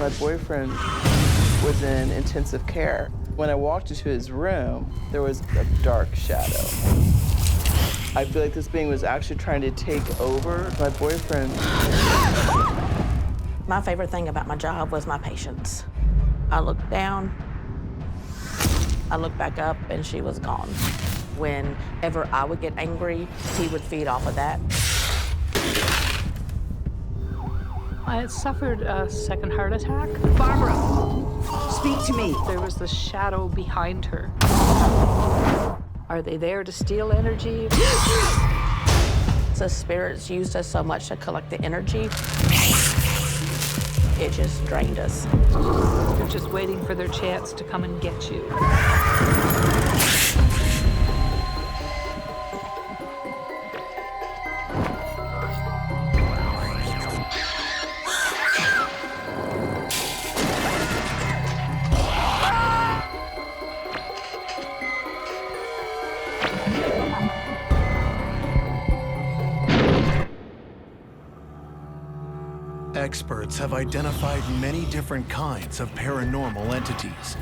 My boyfriend was in intensive care. When I walked into his room, there was a dark shadow. I feel like this being was actually trying to take over my boyfriend. My favorite thing about my job was my patients. I looked down, I looked back up, and she was gone. Whenever I would get angry, he would feed off of that. I had suffered a second heart attack. Barbara, Speak to me. there was the shadow behind her. Are they there to steal energy? The spirits used us so much to collect the energy. It just drained us. They're just waiting for their chance to come and get you. Experts have identified many different kinds of paranormal entities.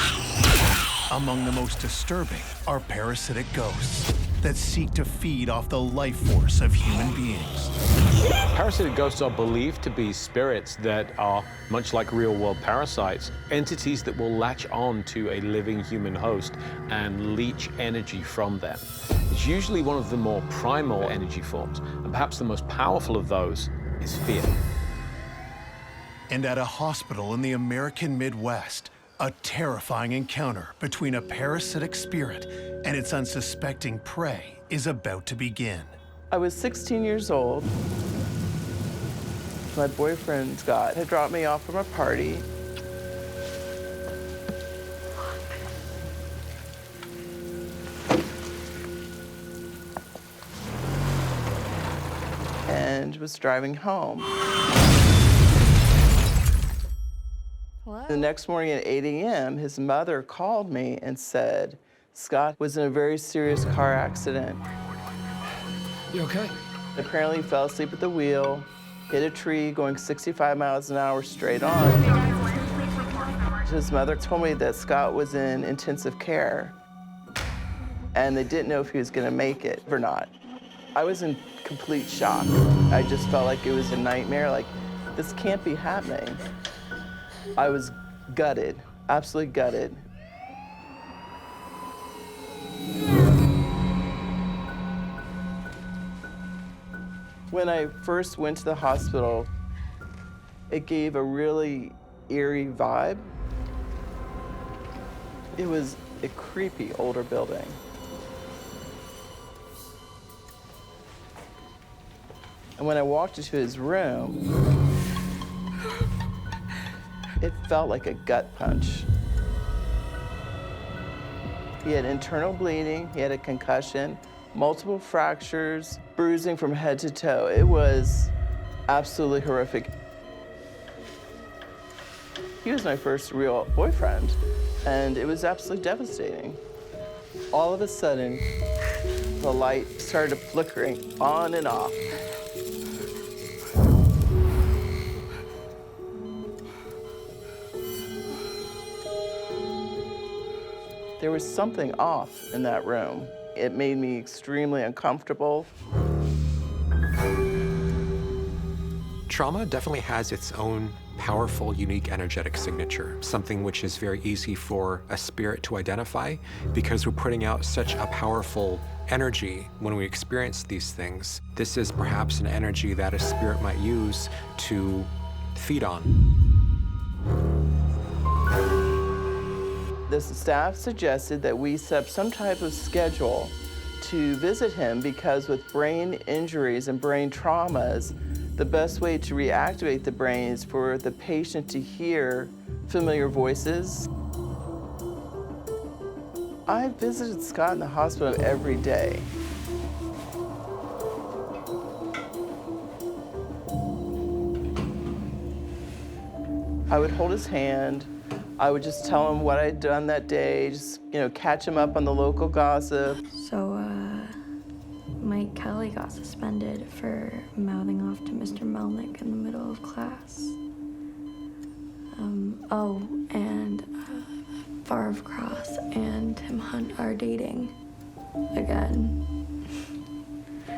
Among the most disturbing are parasitic ghosts that seek to feed off the life force of human beings. Parasitic ghosts are believed to be spirits that are, much like real-world parasites, entities that will latch on to a living human host and leech energy from them. It's usually one of the more primal energy forms, and perhaps the most powerful of those is fear. And at a hospital in the American Midwest, a terrifying encounter between a parasitic spirit and its unsuspecting prey is about to begin. I was 16 years old. My boyfriend, Scott, had dropped me off from a party. And was driving home. Hello? The next morning at 8 a.m., his mother called me and said, Scott was in a very serious car accident. You okay? Apparently he fell asleep at the wheel, hit a tree going 65 miles an hour straight on. His mother told me that Scott was in intensive care and they didn't know if he was gonna make it or not. I was in complete shock. I just felt like it was a nightmare, like, this can't be happening. I was gutted, absolutely gutted. When I first went to the hospital, it gave a really eerie vibe. It was a creepy older building. And when I walked into his room, it felt like a gut punch. He had internal bleeding, he had a concussion, multiple fractures, bruising from head to toe. It was absolutely horrific. He was my first real boyfriend, and it was absolutely devastating. All of a sudden, the light started flickering on and off. There was something off in that room. It made me extremely uncomfortable. Trauma definitely has its own powerful, unique energetic signature, something which is very easy for a spirit to identify because we're putting out such a powerful energy when we experience these things. This is perhaps an energy that a spirit might use to feed on. The staff suggested that we set up some type of schedule to visit him because with brain injuries and brain traumas, the best way to reactivate the brain is for the patient to hear familiar voices. I visited Scott in the hospital every day. I would hold his hand. I would just tell him what I'd done that day, just, catch him up on the local gossip. So, Mike Kelly got suspended for mouthing off to Mr. Melnick in the middle of class. And Barv Cross and Tim Hunt are dating again.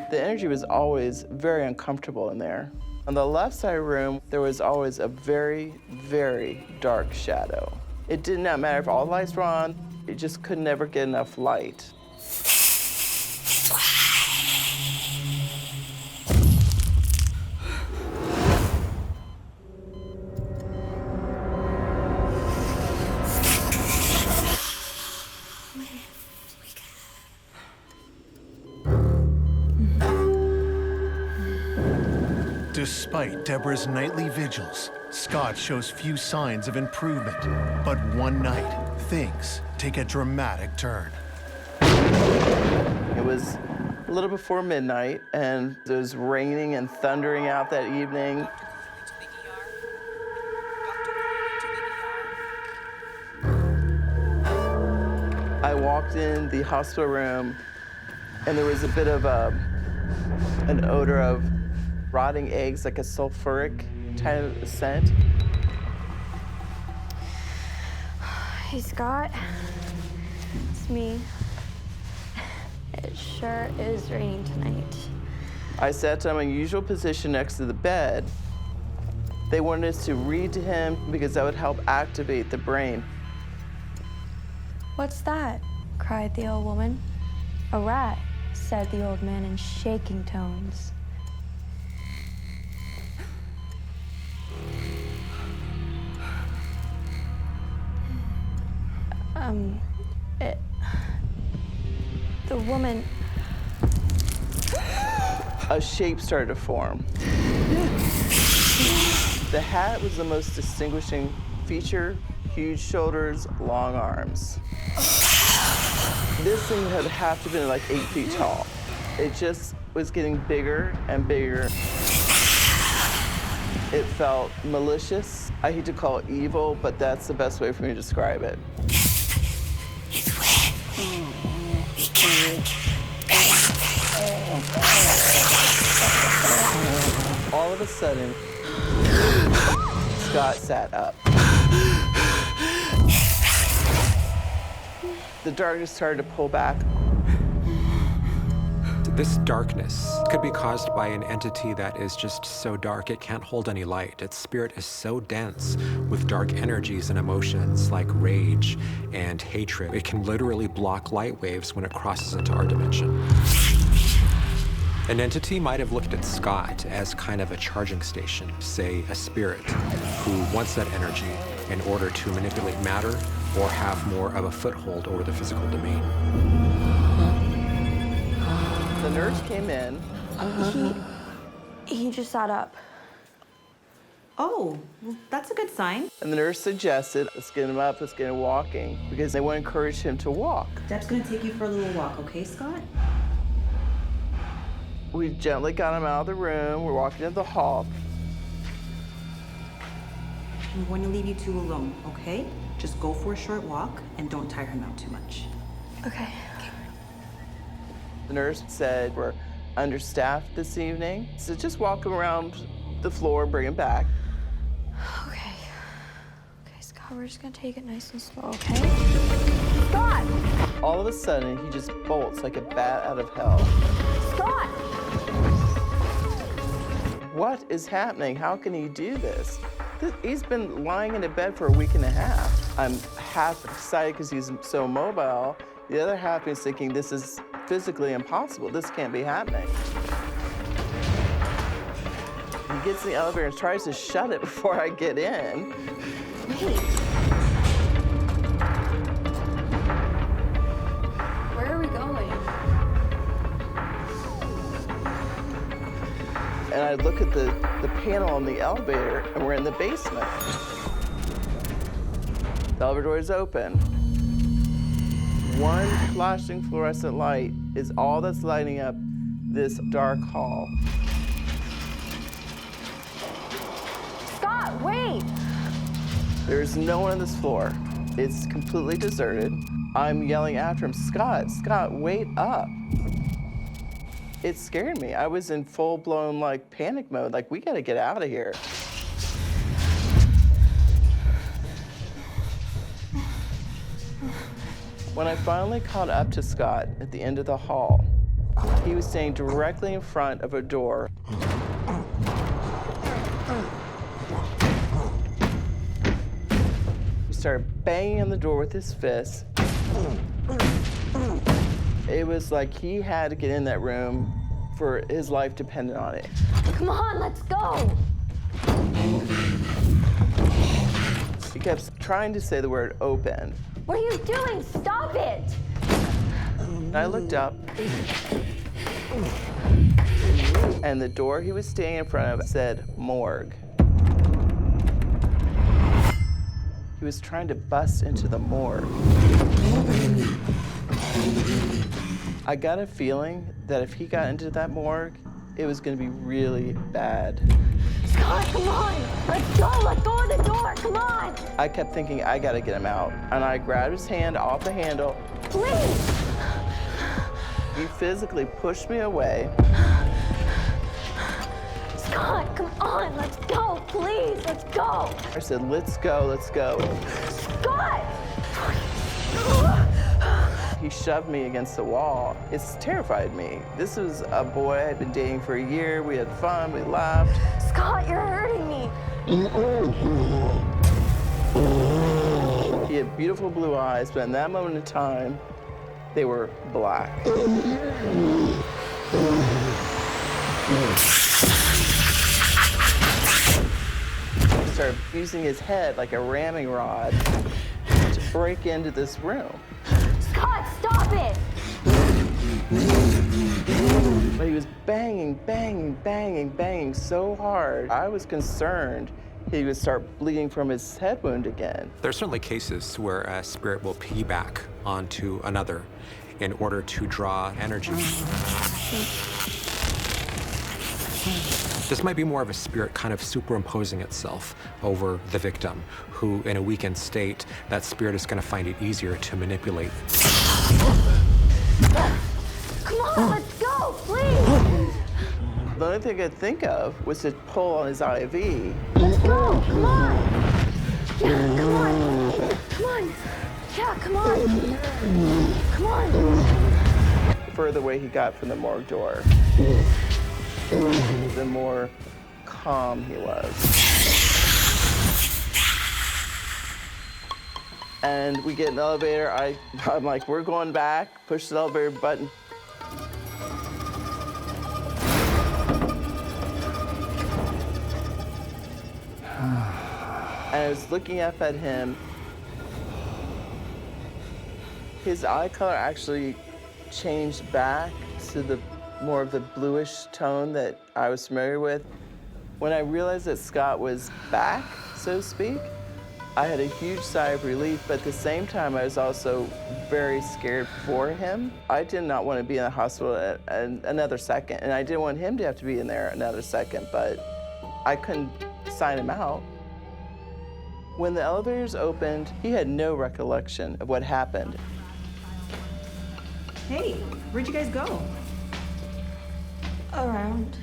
The energy was always very uncomfortable in there. On the left side room, there was always a very, very dark shadow. It did not matter if all the lights were on, it just could never get enough light. Despite Deborah's nightly vigils, Scott shows few signs of improvement. But one night, things take a dramatic turn. It was a little before midnight, and it was raining and thundering out that evening. I walked in the hospital room, and there was a bit of an odor of rotting eggs, like a sulfuric kind of scent. Hey, Scott. It's me. It sure is raining tonight. I sat to my usual position next to the bed. They wanted us to read to him because that would help activate the brain. What's that? Cried the old woman. A rat, said the old man in shaking tones. The woman... A shape started to form. The hat was the most distinguishing feature: huge shoulders, long arms. This thing had have to have been like 8 feet tall. It just was getting bigger and bigger. It felt malicious. I hate to call it evil, but that's the best way for me to describe it. All of a sudden, Scott sat up. The darkness started to pull back. This darkness could be caused by an entity that is just so dark it can't hold any light. Its spirit is so dense with dark energies and emotions like rage and hatred. It can literally block light waves when it crosses into our dimension. An entity might have looked at Scott as kind of a charging station, say a spirit, who wants that energy in order to manipulate matter or have more of a foothold over the physical domain. The nurse came in. He just sat up. Oh, well, that's a good sign. And the nurse suggested, let's get him up, let's get him walking, because they want to encourage him to walk. Deb's gonna take you for a little walk, okay, Scott? We gently got him out of the room. We're walking into the hall. I'm going to leave you two alone, okay? Just go for a short walk and don't tire him out too much. Okay. The nurse said, we're understaffed this evening, so just walk him around the floor and bring him back. Okay. Okay, Scott, we're just gonna take it nice and slow, okay? Scott! All of a sudden, he just bolts like a bat out of hell. Scott! What is happening? How can he do this? He's been lying in a bed for a week and a half. I'm half excited because he's so mobile. The other half is thinking this is physically impossible. This can't be happening. He gets in the elevator and tries to shut it before I get in. Wait. Where are we going? And I look at the panel on the elevator, and we're in the basement. The elevator door is open. One flashing fluorescent light is all that's lighting up this dark hall. Scott, wait! There's no one on this floor. It's completely deserted. I'm yelling after him, Scott, Scott, wait up. It scared me. I was in full-blown, like, panic mode. Like, we gotta get out of here. When I finally caught up to Scott at the end of the hall, he was standing directly in front of a door. He started banging on the door with his fist. It was like he had to get in that room for his life depended on it. Come on, let's go. He kept trying to say the word open. What are you doing? Stop it. And I looked up, and the door he was standing in front of said morgue. He was trying to bust into the morgue. I got a feeling that if he got into that morgue, it was gonna be really bad. Scott, come on. Let's go. Let go of the door. Come on. I kept thinking, I gotta get him out. And I grabbed his hand off the handle. Please. He physically pushed me away. Scott, come on. Let's go. Please, let's go. I said, let's go, let's go. Scott. He shoved me against the wall. It's terrified me. This was a boy I had been dating for a year. We had fun, we laughed. Scott, you're hurting me. He had beautiful blue eyes, but in that moment in time, they were black. He started using his head like a ramming rod to break into this room. Scott, stop it. But he was banging, banging, banging, banging so hard. I was concerned he would start bleeding from his head wound again. There are certainly cases where a spirit will piggyback onto another in order to draw energy. This might be more of a spirit kind of superimposing itself over the victim, who in a weakened state, that spirit is going to find it easier to manipulate. Come on, let's go, please. The only thing I could think of was to pull on his IV. Let's go, come on. Yeah, come on. Come on. Yeah, come on. Come on. The further away he got from the morgue door, the more calm he was. And we get in the elevator. I'm like, we're going back. Push the elevator button. And I was looking up at him. His eye color actually changed back to the more of the bluish tone that I was familiar with. When I realized that Scott was back, so to speak, I had a huge sigh of relief, but at the same time, I was also very scared for him. I did not want to be in the hospital another second, and I didn't want him to have to be in there another second, but I couldn't sign him out. When the elevators opened, he had no recollection of what happened. Hey, where'd you guys go? Around.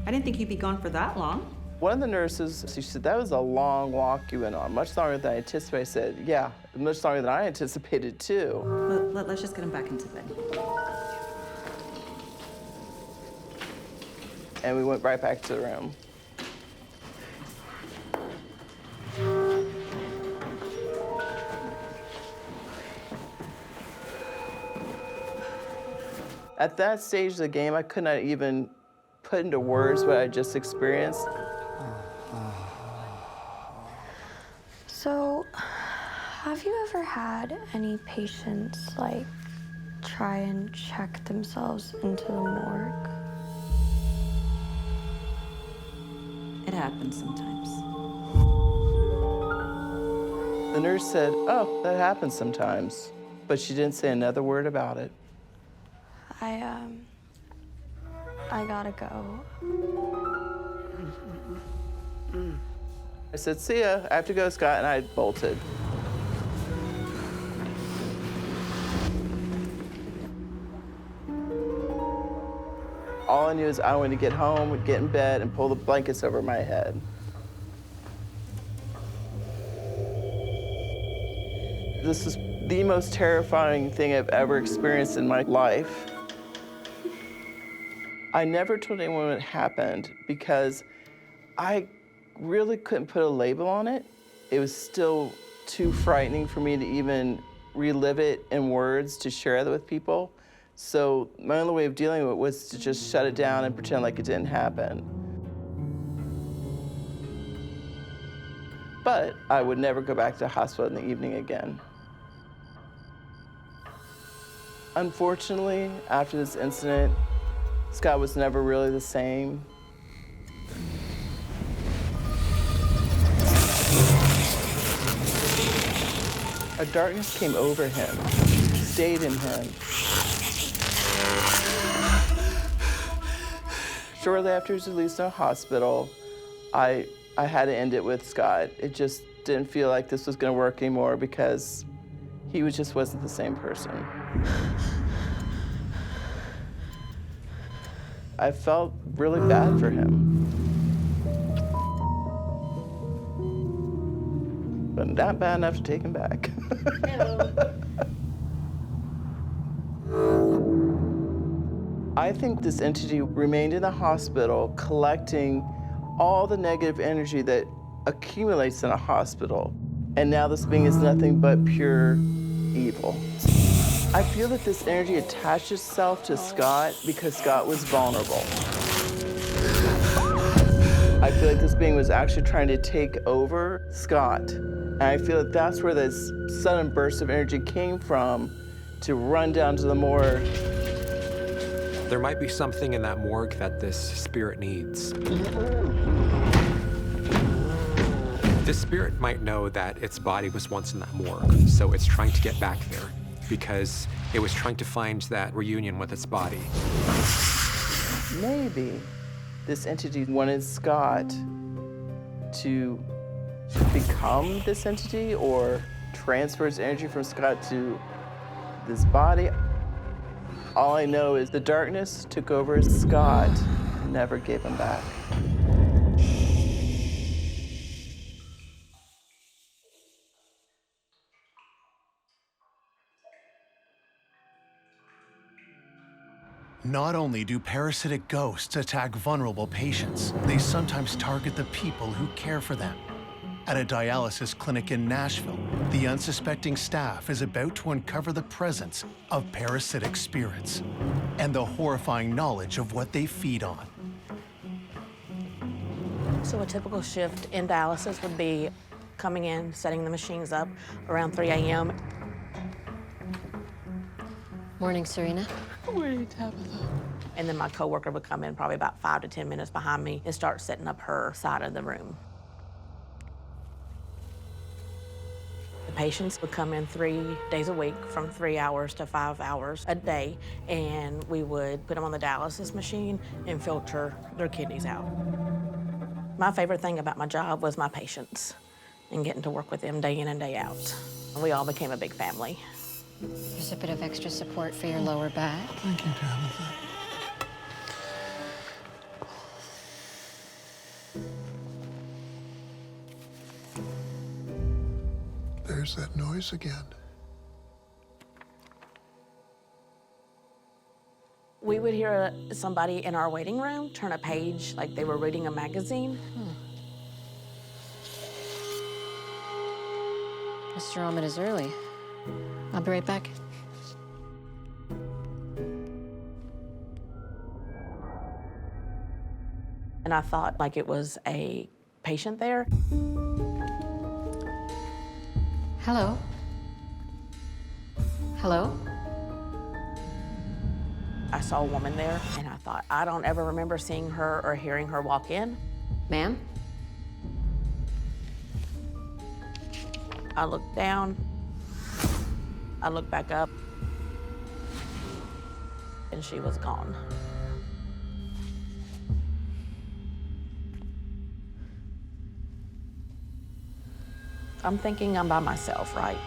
I didn't think you'd be gone for that long. One of the nurses, she said, that was a long walk you went on, much longer than I anticipated. I said, yeah, much longer than I anticipated too. Let's just get him back into bed. And we went right back to the room. At that stage of the game, I could not even put into words what I just experienced. So, have you ever had any patients, like, try and check themselves into the morgue? It happens sometimes. The nurse said, oh, that happens sometimes. But she didn't say another word about it. I gotta go. I said, see ya, I have to go, Scott, and I bolted. All I knew is I wanted to get home, get in bed, and pull the blankets over my head. This is the most terrifying thing I've ever experienced in my life. I never told anyone what happened because I really couldn't put a label on it. It was still too frightening for me to even relive it in words to share that with people. So my only way of dealing with it was to just shut it down and pretend like it didn't happen. But I would never go back to the hospital in the evening again. Unfortunately, after this incident, Scott was never really the same. A darkness came over him, stayed in him. Shortly after he was released from the hospital, I had to end it with Scott. It just didn't feel like this was gonna work anymore because he just wasn't the same person. I felt really bad for him. But not bad enough to take him back. I think this entity remained in the hospital collecting all the negative energy that accumulates in a hospital. And now this being is nothing but pure evil. I feel that this energy attached itself to Scott because Scott was vulnerable. I feel like this being was actually trying to take over Scott. And I feel that that's where this sudden burst of energy came from to run down to the morgue. There might be something in that morgue that this spirit needs. This spirit might know that its body was once in that morgue, so it's trying to get back there because it was trying to find that reunion with its body. Maybe this entity wanted Scott to become this entity or transfer its energy from Scott to this body. All I know is the darkness took over Scott and never gave him back. Not only do parasitic ghosts attack vulnerable patients, they sometimes target the people who care for them. At a dialysis clinic in Nashville, the unsuspecting staff is about to uncover the presence of parasitic spirits and the horrifying knowledge of what they feed on. So a typical shift in dialysis would be coming in, setting the machines up around 3 a.m. Morning, Serena. Morning, Tabitha. And then my coworker would come in probably about 5 to 10 minutes behind me and start setting up her side of the room. The patients would come in 3 days a week from 3 hours to 5 hours a day, and we would put them on the dialysis machine and filter their kidneys out. My favorite thing about my job was my patients and getting to work with them day in and day out. We all became a big family. There's a bit of extra support for your lower back. Thank you, Tabitha. There's that noise again. We would hear somebody in our waiting room turn a page like they were reading a magazine. Mr. Ahmed is early. I'll be right back. And I thought like it was a patient there. Hello? Hello? I saw a woman there, and I thought, I don't ever remember seeing her or hearing her walk in. Ma'am? I looked down, I looked back up, and she was gone. I'm thinking I'm by myself, right?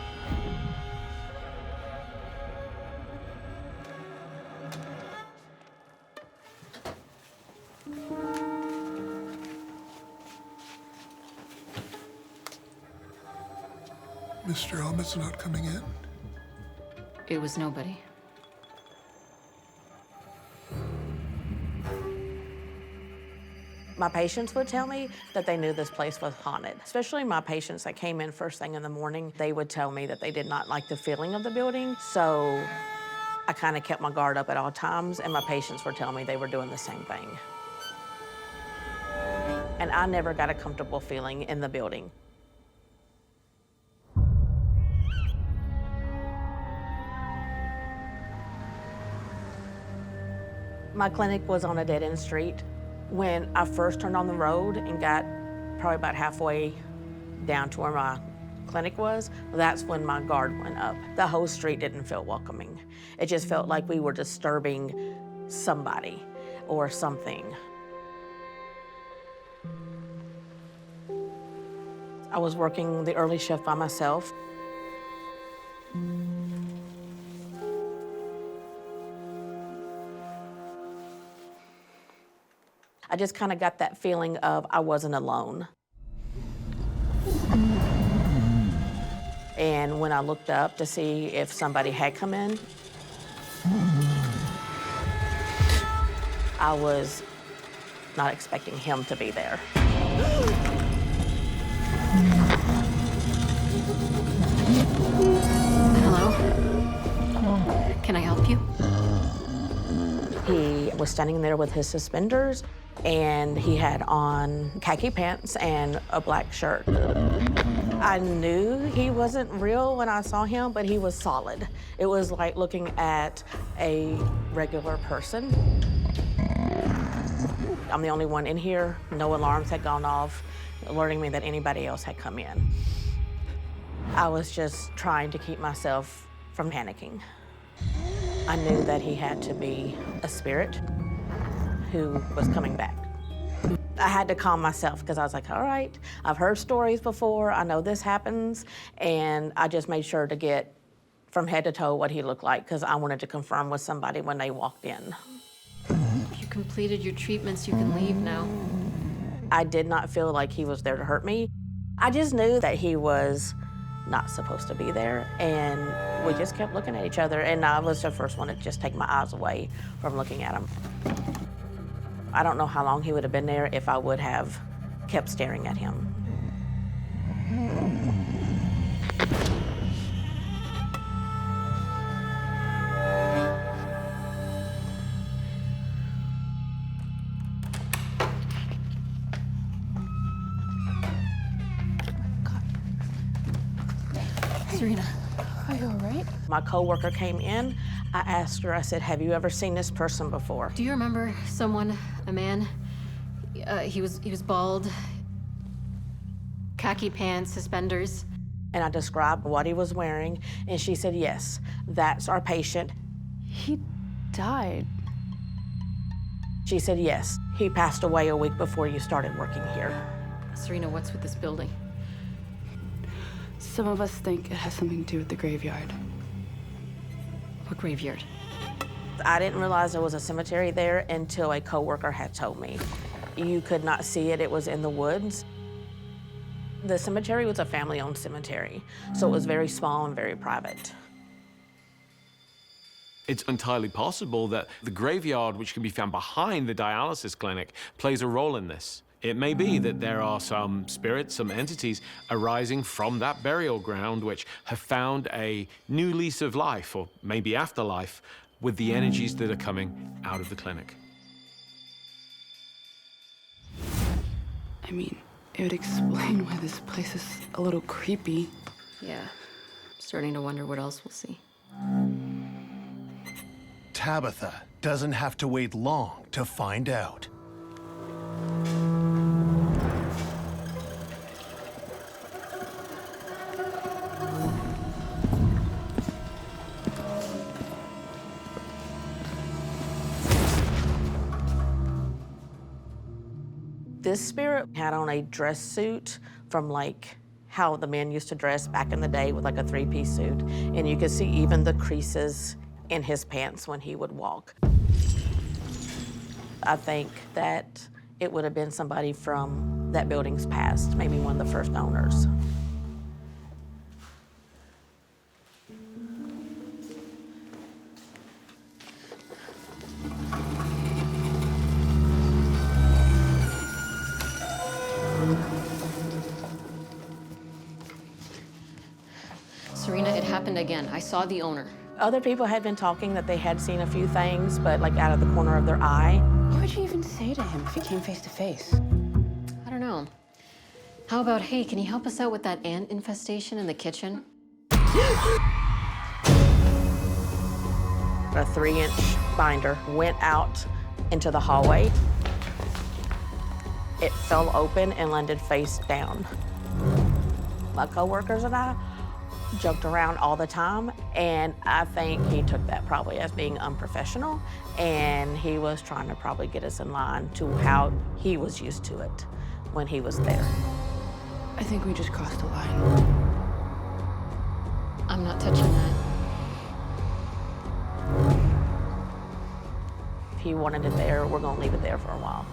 Mr. Ahmed's not coming in? It was nobody. My patients would tell me that they knew this place was haunted, especially my patients that came in first thing in the morning. They would tell me that they did not like the feeling of the building, so I kind of kept my guard up at all times, and my patients were telling me they were doing the same thing. And I never got a comfortable feeling in the building. My clinic was on a dead-end street. When I first turned on the road and got probably about halfway down to where my clinic was, that's when my guard went up. The whole street didn't feel welcoming. It just felt like we were disturbing somebody or something. I was working the early shift by myself. I just kind of got that feeling of I wasn't alone. And when I looked up to see if somebody had come in, I was not expecting him to be there. Hello? Can I help you? He was standing there with his suspenders, and he had on khaki pants and a black shirt. I knew he wasn't real when I saw him, but he was solid. It was like looking at a regular person. I'm the only one in here. No alarms had gone off, alerting me that anybody else had come in. I was just trying to keep myself from panicking. I knew that he had to be a spirit who was coming back. I had to calm myself because I was like, all right, I've heard stories before, I know this happens, and I just made sure to get from head to toe what he looked like because I wanted to confirm with somebody when they walked in. If you completed your treatments, you can leave now. I did not feel like he was there to hurt me. I just knew that he was not supposed to be there, and we just kept looking at each other, and I was the first one to just take my eyes away from looking at him. I don't know how long he would have been there if I would have kept staring at him. Serena. Are you all right? My coworker came in. I asked her, I said, have you ever seen this person before? Do you remember someone, a man? He was bald, khaki pants, suspenders. And I described what he was wearing, and she said, yes, that's our patient. He died. She said, yes, he passed away a week before you started working here. Serena, what's with this building? Some of us think it has something to do with the graveyard. What graveyard? I didn't realize there was a cemetery there until a coworker had told me. You could not see it, it was in the woods. The cemetery was a family-owned cemetery, so it was very small and very private. It's entirely possible that the graveyard, which can be found behind the dialysis clinic, plays a role in this. It may be that there are some spirits, some entities arising from that burial ground which have found a new lease of life, or maybe afterlife, with the energies that are coming out of the clinic. I mean, it would explain why this place is a little creepy. Yeah, I'm starting to wonder what else we'll see. Tabitha doesn't have to wait long to find out. This spirit had on a dress suit from like how the men used to dress back in the day with like a three-piece suit. And you could see even the creases in his pants when he would walk. I think that it would have been somebody from that building's past, maybe one of the first owners. happened again. I saw the owner. Other people had been talking that they had seen a few things, but like out of the corner of their eye. What would you even say to him if he came face to face? I don't know. How about, hey, can you help us out with that ant infestation in the kitchen? A 3-inch binder went out into the hallway. It fell open and landed face down. My coworkers and I joked around all the time, and I think he took that probably as being unprofessional, and he was trying to probably get us in line to how he was used to it when he was there. I think we just crossed a line. I'm not touching that. If he wanted it there, we're gonna leave it there for a while.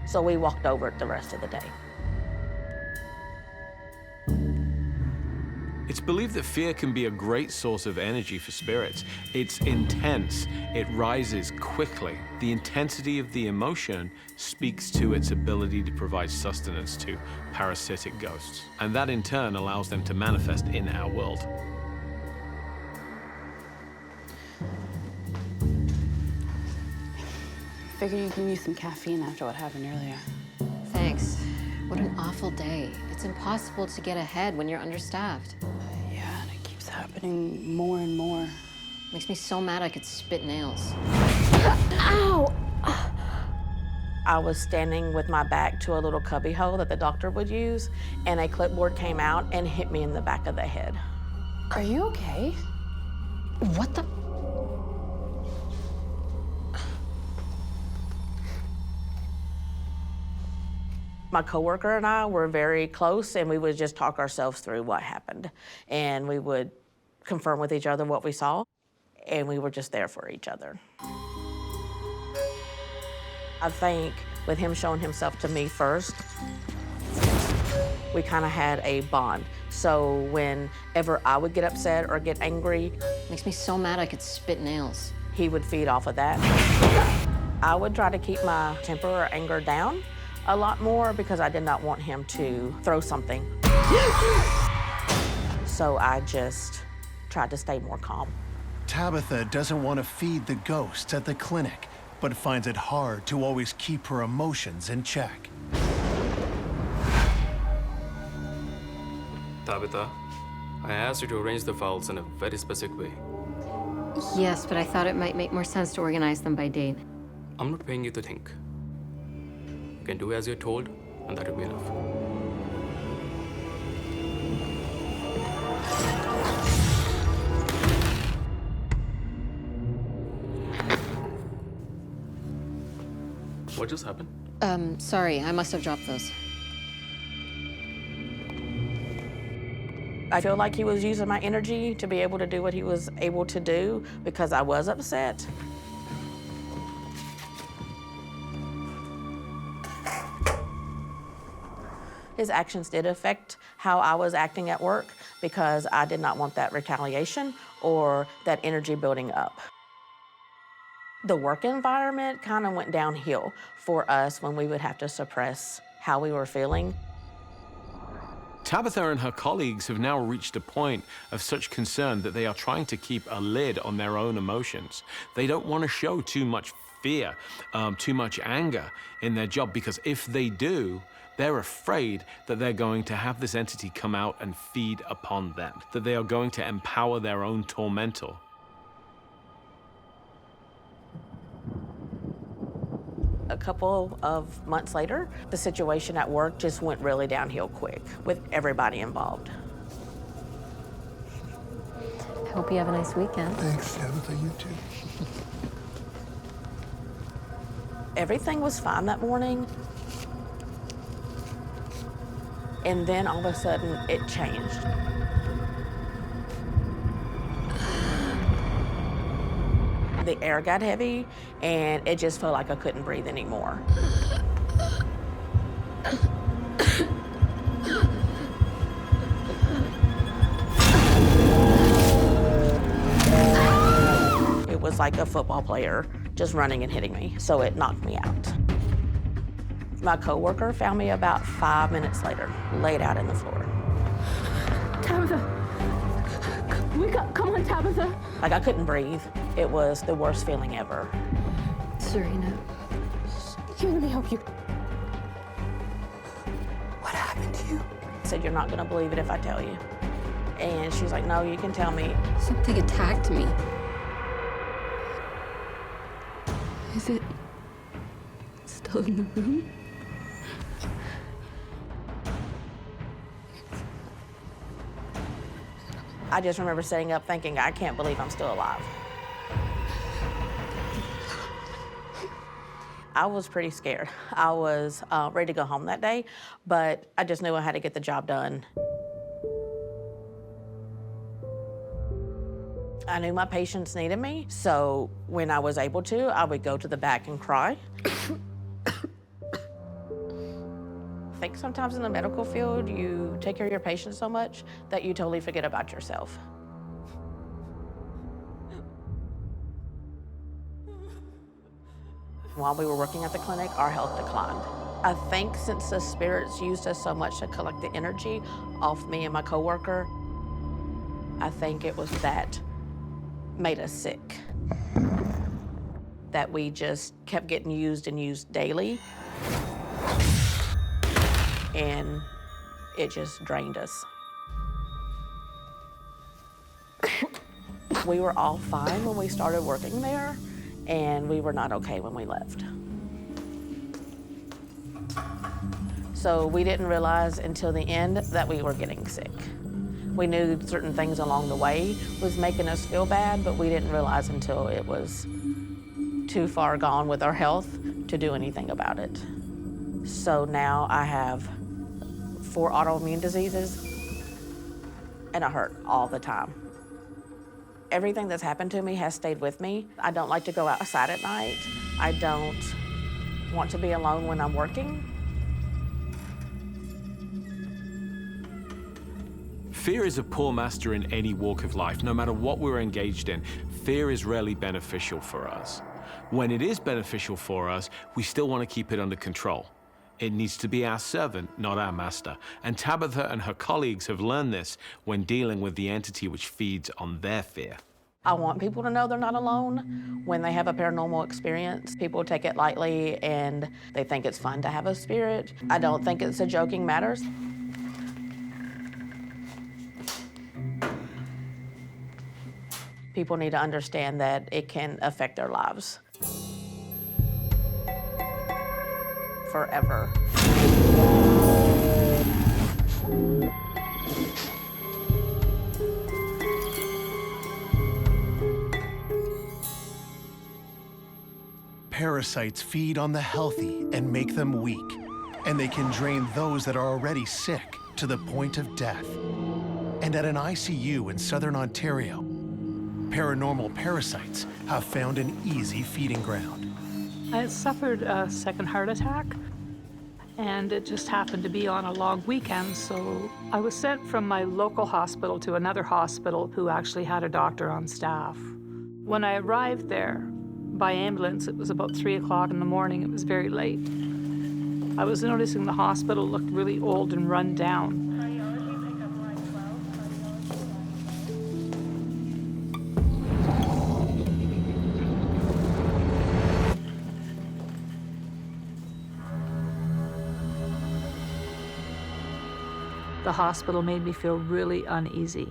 So we walked over it the rest of the day. It's believed that fear can be a great source of energy for spirits. It's intense, it rises quickly. The intensity of the emotion speaks to its ability to provide sustenance to parasitic ghosts. And that in turn allows them to manifest in our world. Figured you'd give me some caffeine after what happened earlier. Thanks. What an awful day. It's impossible to get ahead when you're understaffed. Yeah, and it keeps happening more and more. Makes me so mad I could spit nails. Ow! I was standing with my back to a little cubby hole that the doctor would use, and a clipboard came out and hit me in the back of the head. Are you okay? What the? My coworker and I were very close, and we would just talk ourselves through what happened. And we would confirm with each other what we saw, and we were just there for each other. I think with him showing himself to me first, we kind of had a bond. So whenever I would get upset or get angry, makes me so mad I could spit nails. He would feed off of that. I would try to keep my temper or anger down a lot more because I did not want him to throw something. So I just tried to stay more calm. Tabitha doesn't want to feed the ghosts at the clinic, but finds it hard to always keep her emotions in check. Tabitha, I asked you to arrange the files in a very specific way. Yes, but I thought it might make more sense to organize them by date. I'm not paying you to think. You can do as you're told, and that will be enough. What just happened? Sorry, I must have dropped those. I feel like he was using my energy to be able to do what he was able to do because I was upset. His actions did affect how I was acting at work because I did not want that retaliation or that energy building up. The work environment kind of went downhill for us when we would have to suppress how we were feeling. Tabitha and her colleagues have now reached a point of such concern that they are trying to keep a lid on their own emotions. They don't want to show too much fear, too much anger in their job, because if they do, they're afraid that they're going to have this entity come out and feed upon them, that they are going to empower their own tormentor. A couple of months later, the situation at work just went really downhill quick with everybody involved. I hope you have a nice weekend. Thanks, Tabitha, you too. Everything was fine that morning. And then all of a sudden, it changed. The air got heavy, and it just felt like I couldn't breathe anymore. It was like a football player just running and hitting me, so it knocked me out. My coworker found me about 5 minutes later, laid out in the floor. Tabitha, wake up, come on, Tabitha. Like, I couldn't breathe. It was the worst feeling ever. Serena. Here, let me help you. What happened to you? I said, you're not gonna believe it if I tell you. And she's like, no, you can tell me. Something attacked me. Is it still in the room? I just remember sitting up thinking, I can't believe I'm still alive. I was pretty scared. I was ready to go home that day, but I just knew I had to get the job done. I knew my patients needed me, so when I was able to, I would go to the back and cry. I think sometimes in the medical field, you take care of your patients so much that you totally forget about yourself. While we were working at the clinic, our health declined. I think since the spirits used us so much to collect the energy off me and my coworker, I think it was that made us sick. That we just kept getting used and used daily. And it just drained us. We were all fine when we started working there, and we were not okay when we left. So we didn't realize until the end that we were getting sick. We knew certain things along the way was making us feel bad, but we didn't realize until it was too far gone with our health to do anything about it. So now I have 4 autoimmune diseases, and I hurt all the time. Everything that's happened to me has stayed with me. I don't like to go outside at night. I don't want to be alone when I'm working. Fear is a poor master in any walk of life. No matter what we're engaged in, fear is rarely beneficial for us. When it is beneficial for us, we still want to keep it under control. It needs to be our servant, not our master. And Tabitha and her colleagues have learned this when dealing with the entity which feeds on their fear. I want people to know they're not alone when they have a paranormal experience. People take it lightly and they think it's fun to have a spirit. I don't think it's a joking matter. People need to understand that it can affect their lives. Forever. Parasites feed on the healthy and make them weak, and they can drain those that are already sick to the point of death. And at an ICU in Southern Ontario, paranormal parasites have found an easy feeding ground. I had suffered a second heart attack, and it just happened to be on a long weekend, so I was sent from my local hospital to another hospital who actually had a doctor on staff. When I arrived there by ambulance, it was about 3 o'clock in the morning. It was very late. I was noticing the hospital looked really old and run down. The hospital made me feel really uneasy.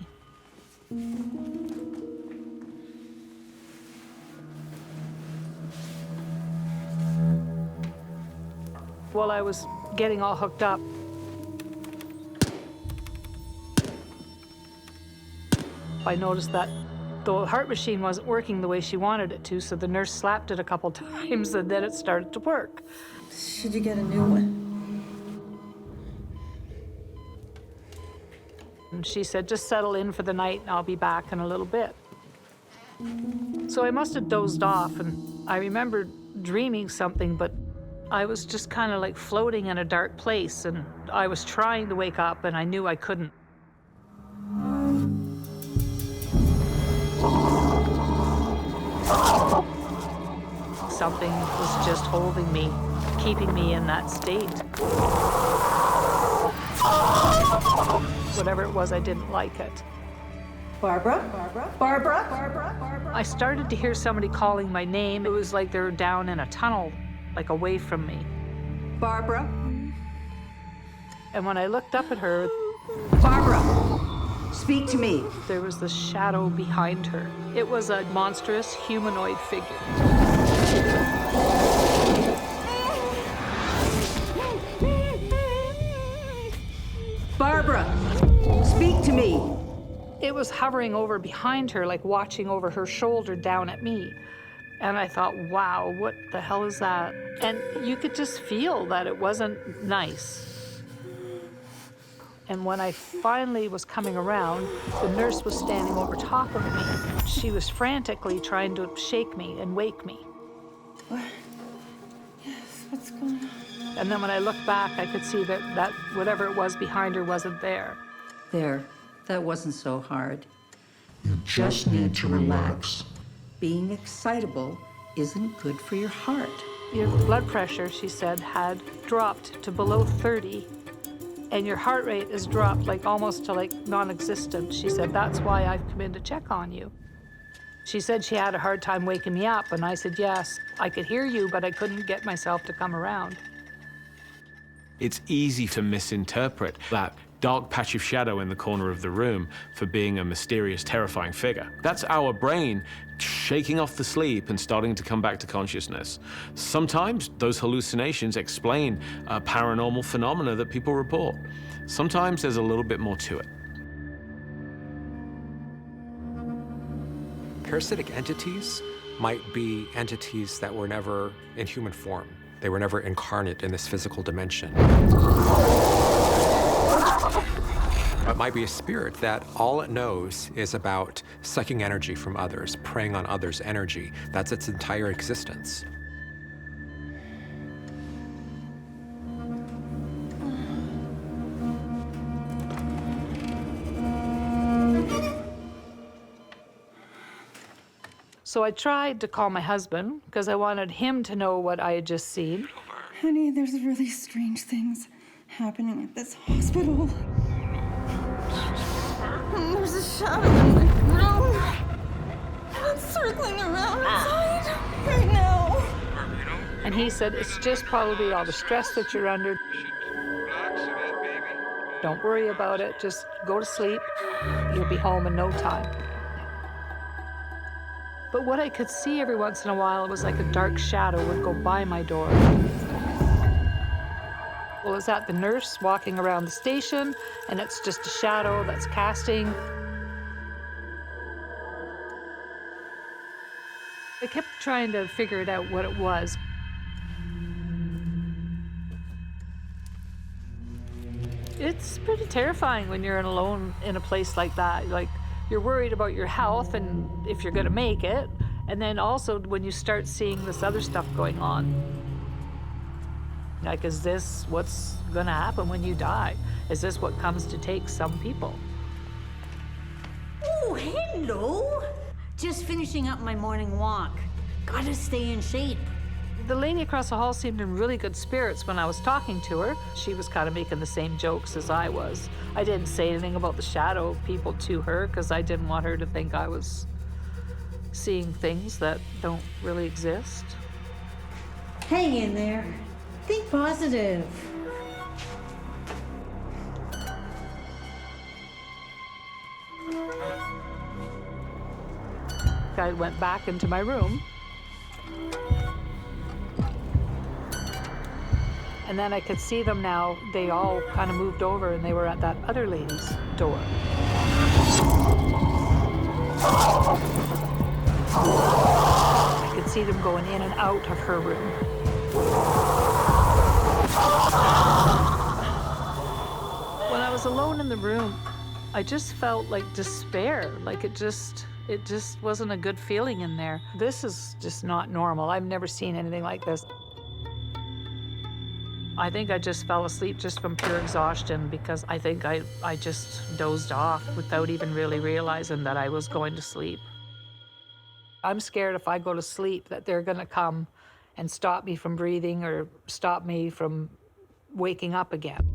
While I was getting all hooked up, I noticed that the heart machine wasn't working the way she wanted it to, so the nurse slapped it a couple times and then it started to work. Should you get a new one? And she said, just settle in for the night and I'll be back in a little bit. So I must have dozed off, and I remember dreaming something, but I was just kind of like floating in a dark place, and I was trying to wake up and I knew I couldn't. Something was just holding me. keeping me in that state. Whatever it was, I didn't like it. Barbara? Barbara? Barbara? Barbara? Barbara? I started to hear somebody calling my name. It was like they were down in a tunnel, like away from me. Barbara? And when I looked up at her, Barbara, speak to me. There was the shadow behind her. It was a monstrous humanoid figure. Barbara, speak to me. It was hovering over behind her, like watching over her shoulder down at me. And I thought, wow, what the hell is that? And you could just feel that it wasn't nice. And when I finally was coming around, the nurse was standing over top of me. She was frantically trying to shake me and wake me. What? Yes, what's going on? And then when I looked back, I could see that whatever it was behind her wasn't there. There, that wasn't so hard. You just need to relax. Being excitable isn't good for your heart. Your blood pressure, she said, had dropped to below 30, and your heart rate is dropped like almost to like non-existent. She said, that's why I've come in to check on you. She said she had a hard time waking me up, and I said, yes, I could hear you, but I couldn't get myself to come around. It's easy to misinterpret that dark patch of shadow in the corner of the room for being a mysterious, terrifying figure. That's our brain shaking off the sleep and starting to come back to consciousness. Sometimes those hallucinations explain paranormal phenomena that people report. Sometimes there's a little bit more to it. Parasitic entities might be entities that were never in human form. They were never incarnate in this physical dimension. It might be a spirit that all it knows is about sucking energy from others, preying on others' energy. That's its entire existence. So I tried to call my husband because I wanted him to know what I had just seen. Honey, there's really strange things happening at this hospital. There's a shadow in the room. It's circling around inside right now. And he said, it's just probably all the stress that you're under. Don't worry about it. Just go to sleep. You'll be home in no time. But what I could see every once in a while was like a dark shadow would go by my door. Well, is that the nurse walking around the station, and it's just a shadow that's casting? I kept trying to figure it out what it was. It's pretty terrifying when you're alone in a place like that. Like, you're worried about your health and if you're gonna make it. And then also when you start seeing this other stuff going on. Like, is this what's gonna happen when you die? Is this what comes to take some people? Oh, hello. Just finishing up my morning walk. Gotta stay in shape. The lady across the hall seemed in really good spirits when I was talking to her. She was kind of making the same jokes as I was. I didn't say anything about the shadow people to her because I didn't want her to think I was seeing things that don't really exist. Hang in there. Think positive. I went back into my room. And then I could see them now. They all kind of moved over and they were at that other lady's door. I could see them going in and out of her room. When I was alone in the room, I just felt like despair. Like it just wasn't a good feeling in there. This is just not normal. I've never seen anything like this. I think I just fell asleep just from pure exhaustion because I think I just dozed off without even really realizing that I was going to sleep. I'm scared if I go to sleep that they're gonna come and stop me from breathing or stop me from waking up again.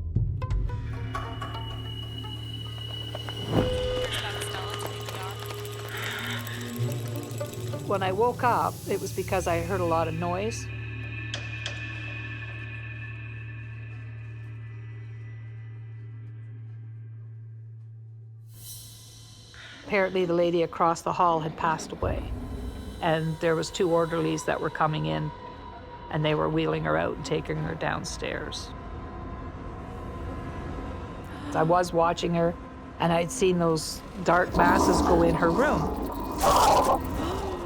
When I woke up, it was because I heard a lot of noise. Apparently the lady across the hall had passed away, and there was 2 orderlies that were coming in, and they were wheeling her out and taking her downstairs. I was watching her, and I'd seen those dark masses go in her room.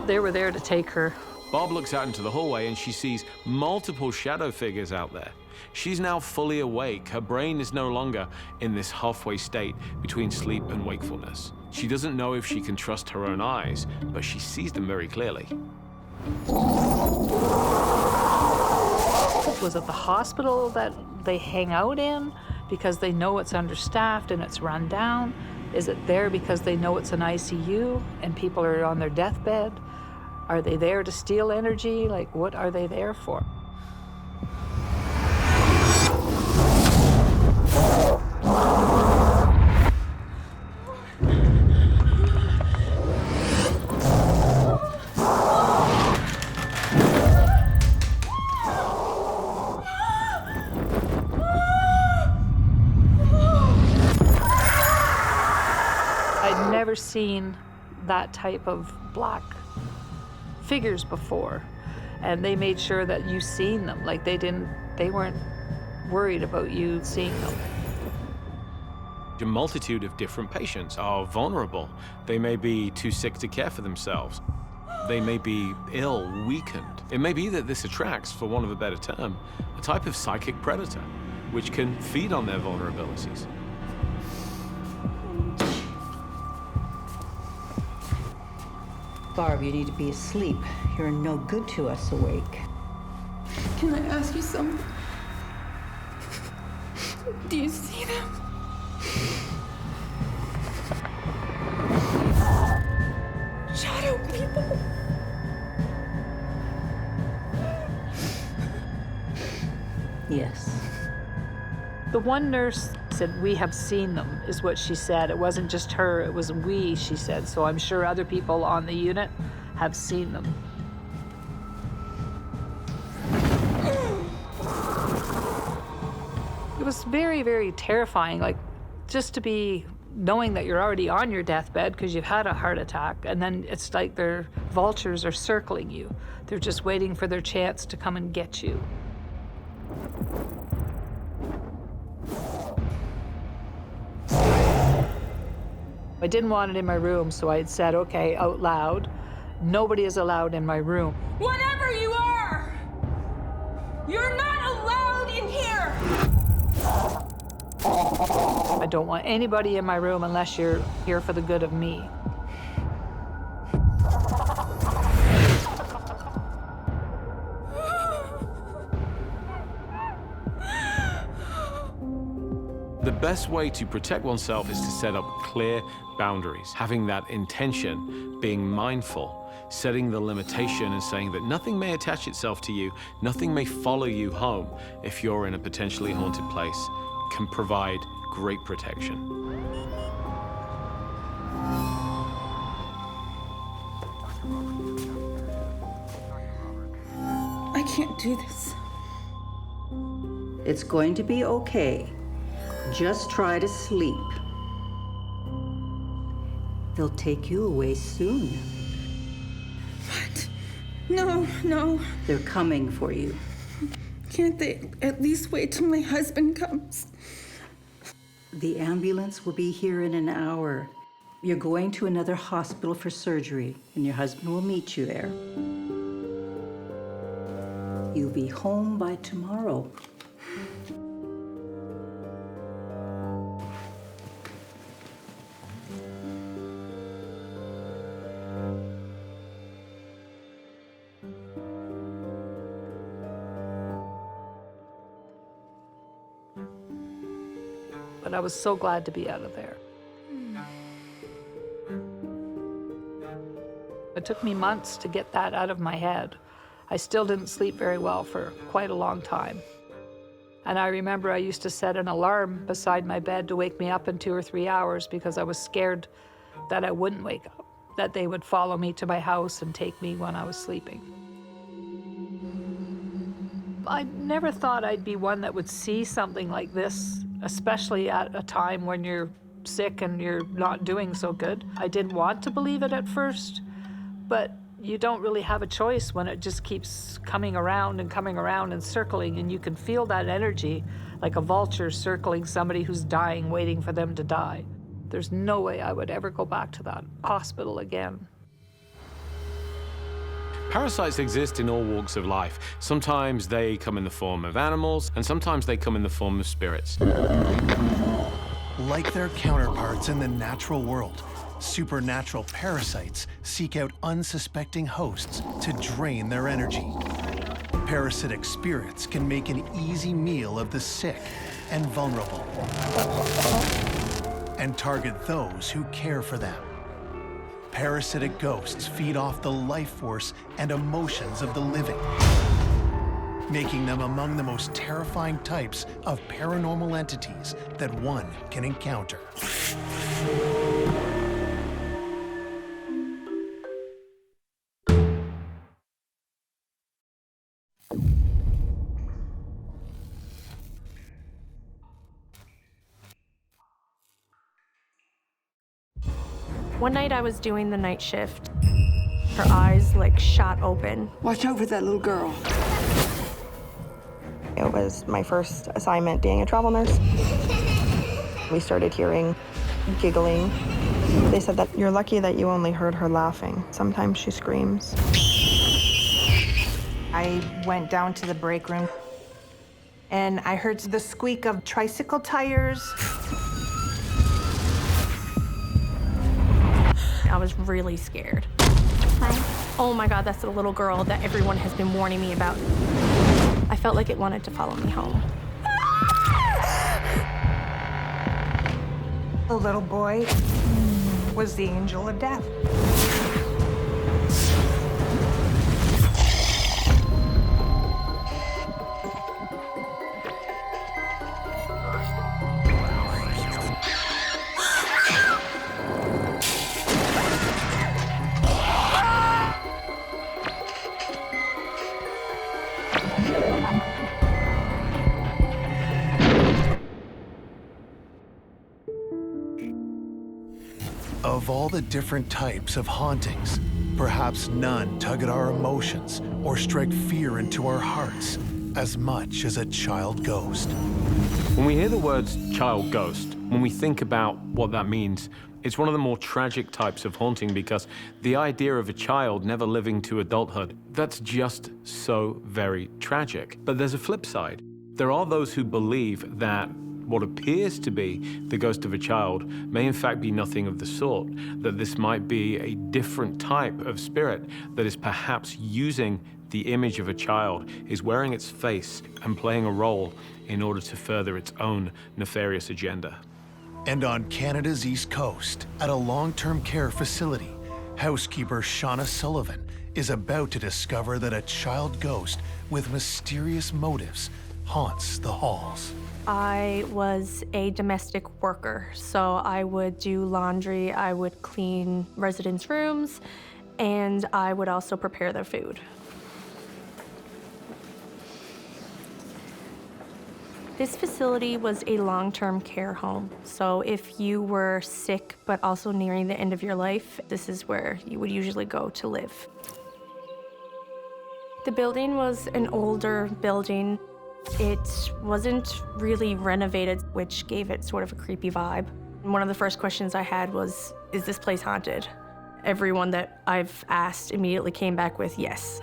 They were there to take her. Bob looks out into the hallway and she sees multiple shadow figures out there. She's now fully awake. Her brain is no longer in this halfway state between sleep and wakefulness. She doesn't know if she can trust her own eyes, but she sees them very clearly. Was it the hospital that they hang out in because they know it's understaffed and it's run down? Is it there because they know it's an ICU and people are on their deathbed? Are they there to steal energy? Like, what are they there for? I'd never seen that type of black figures before, and they made sure that you seen them. Like they weren't worried about you seeing them. A multitude of different patients are vulnerable. They may be too sick to care for themselves. They may be ill, weakened. It may be that this attracts, for want of a better term, a type of psychic predator, which can feed on their vulnerabilities. Barb, you need to be asleep. You're no good to us awake. Can I ask you something? Do you see them? Shadow people. Yes. The one nurse said, "We have seen them," is what she said. It wasn't just her, it was we, she said. So I'm sure other people on the unit have seen them. It was very, very terrifying, like just to be knowing that you're already on your deathbed because you've had a heart attack, and then it's like their vultures are circling you. They're just waiting for their chance to come and get you. I didn't want it in my room, so I had said, okay, out loud, nobody is allowed in my room. Whatever you are, you're not allowed in here. I don't want anybody in my room unless you're here for the good of me. The best way to protect oneself is to set up clear boundaries, having that intention, being mindful, setting the limitation and saying that nothing may attach itself to you, nothing may follow you home if you're in a potentially haunted place, can provide great protection. I can't do this. It's going to be okay. Just try to sleep. They'll take you away soon. What? No, no. They're coming for you. Can't they at least wait till my husband comes? The ambulance will be here in an hour. You're going to another hospital for surgery, and your husband will meet you there. You'll be home by tomorrow. But I was so glad to be out of there. It took me months to get that out of my head, I still didn't sleep very well for quite a long time. And I remember I used to set an alarm beside my bed to wake me up in 2 or 3 hours because I was scared that I wouldn't wake up, that they would follow me to my house and take me when I was sleeping. I never thought I'd be one that would see something like this, especially at a time when you're sick and you're not doing so good. I didn't want to believe it at first, but you don't really have a choice when it just keeps coming around and circling, and you can feel that energy like a vulture circling somebody who's dying, waiting for them to die. There's no way I would ever go back to that hospital again. Parasites exist in all walks of life. Sometimes they come in the form of animals, and sometimes they come in the form of spirits. Like their counterparts in the natural world, supernatural parasites seek out unsuspecting hosts to drain their energy. Parasitic spirits can make an easy meal of the sick and vulnerable, and target those who care for them. Parasitic ghosts feed off the life force and emotions of the living, making them among the most terrifying types of paranormal entities that one can encounter. One night I was doing the night shift. Her eyes like shot open. Watch over that little girl. It was my first assignment being a travel nurse. We started hearing giggling. They said that you're lucky that you only heard her laughing. Sometimes she screams. I went down to the break room and I heard the squeak of tricycle tires. I was really scared. Hi. Oh my God, that's the little girl that everyone has been warning me about. I felt like it wanted to follow me home. The little boy was the angel of death. Of all the different types of hauntings, perhaps none tug at our emotions or strike fear into our hearts as much as a child ghost. When we hear the words child ghost, when we think about what that means, it's one of the more tragic types of haunting because the idea of a child never living to adulthood, that's just so very tragic. But there's a flip side. There are those who believe that what appears to be the ghost of a child may in fact be nothing of the sort, that this might be a different type of spirit that is perhaps using the image of a child, is wearing its face and playing a role in order to further its own nefarious agenda. And on Canada's East Coast, at a long-term care facility, housekeeper Shauna Sullivan is about to discover that a child ghost with mysterious motives haunts the halls. I was a domestic worker, so I would do laundry, I would clean residents' rooms, and I would also prepare their food. This facility was a long-term care home, so if you were sick but also nearing the end of your life, this is where you would usually go to live. The building was an older building. It wasn't really renovated, which gave it sort of a creepy vibe. One of the first questions I had was, is this place haunted? Everyone that I've asked immediately came back with yes.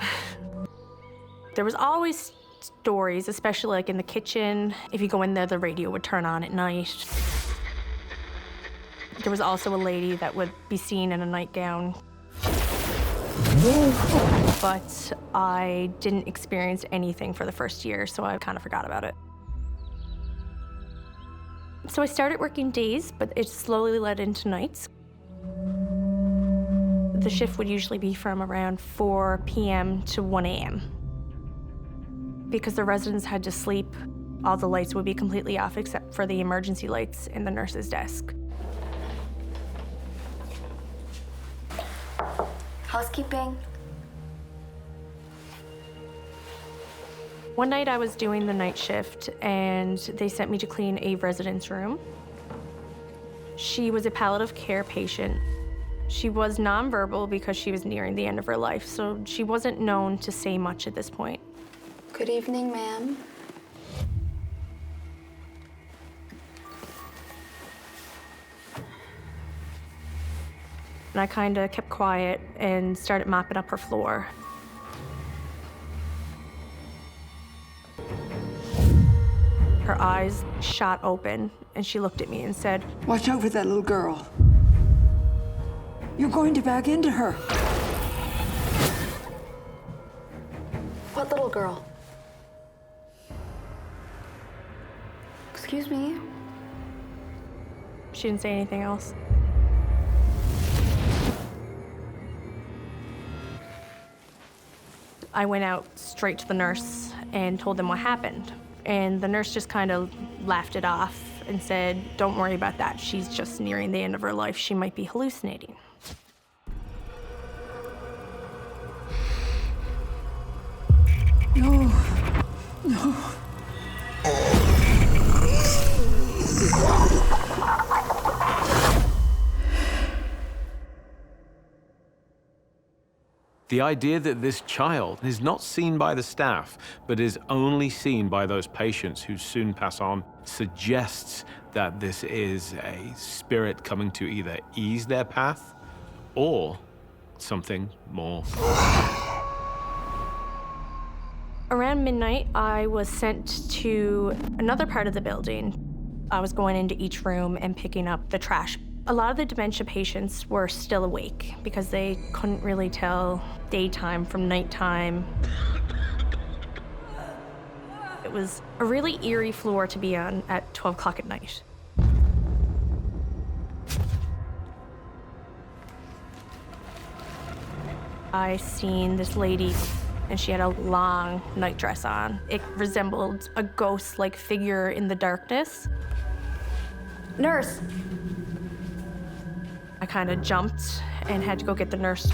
There was always stories, especially like in the kitchen. If you go in there, the radio would turn on at night. There was also a lady that would be seen in a nightgown. But I didn't experience anything for the first year, so I kind of forgot about it. So I started working days, but it slowly led into nights. The shift would usually be from around 4 p.m. to 1 a.m. Because the residents had to sleep, all the lights would be completely off except for the emergency lights in the nurse's desk. Housekeeping. One night I was doing the night shift and they sent me to clean a resident's room. She was a palliative care patient. She was nonverbal because she was nearing the end of her life, so she wasn't known to say much at this point. Good evening, ma'am. And I kind of kept quiet and started mopping up her floor. Her eyes shot open, and she looked at me and said, "Watch out for that little girl. You're going to back into her." What little girl? Excuse me? She didn't say anything else. I went out straight to the nurse and told them what happened. And the nurse just kind of laughed it off and said, "Don't worry about that. She's just nearing the end of her life. She might be hallucinating." No. No. The idea that this child is not seen by the staff, but is only seen by those patients who soon pass on, suggests that this is a spirit coming to either ease their path or something more. Around midnight, I was sent to another part of the building. I was going into each room and picking up the trash. A lot of the dementia patients were still awake because they couldn't really tell daytime from nighttime. It was a really eerie floor to be on at 12 o'clock at night. I seen this lady, and she had a long night dress on. It resembled a ghost-like figure in the darkness. Nurse. I kind of jumped and had to go get the nurse.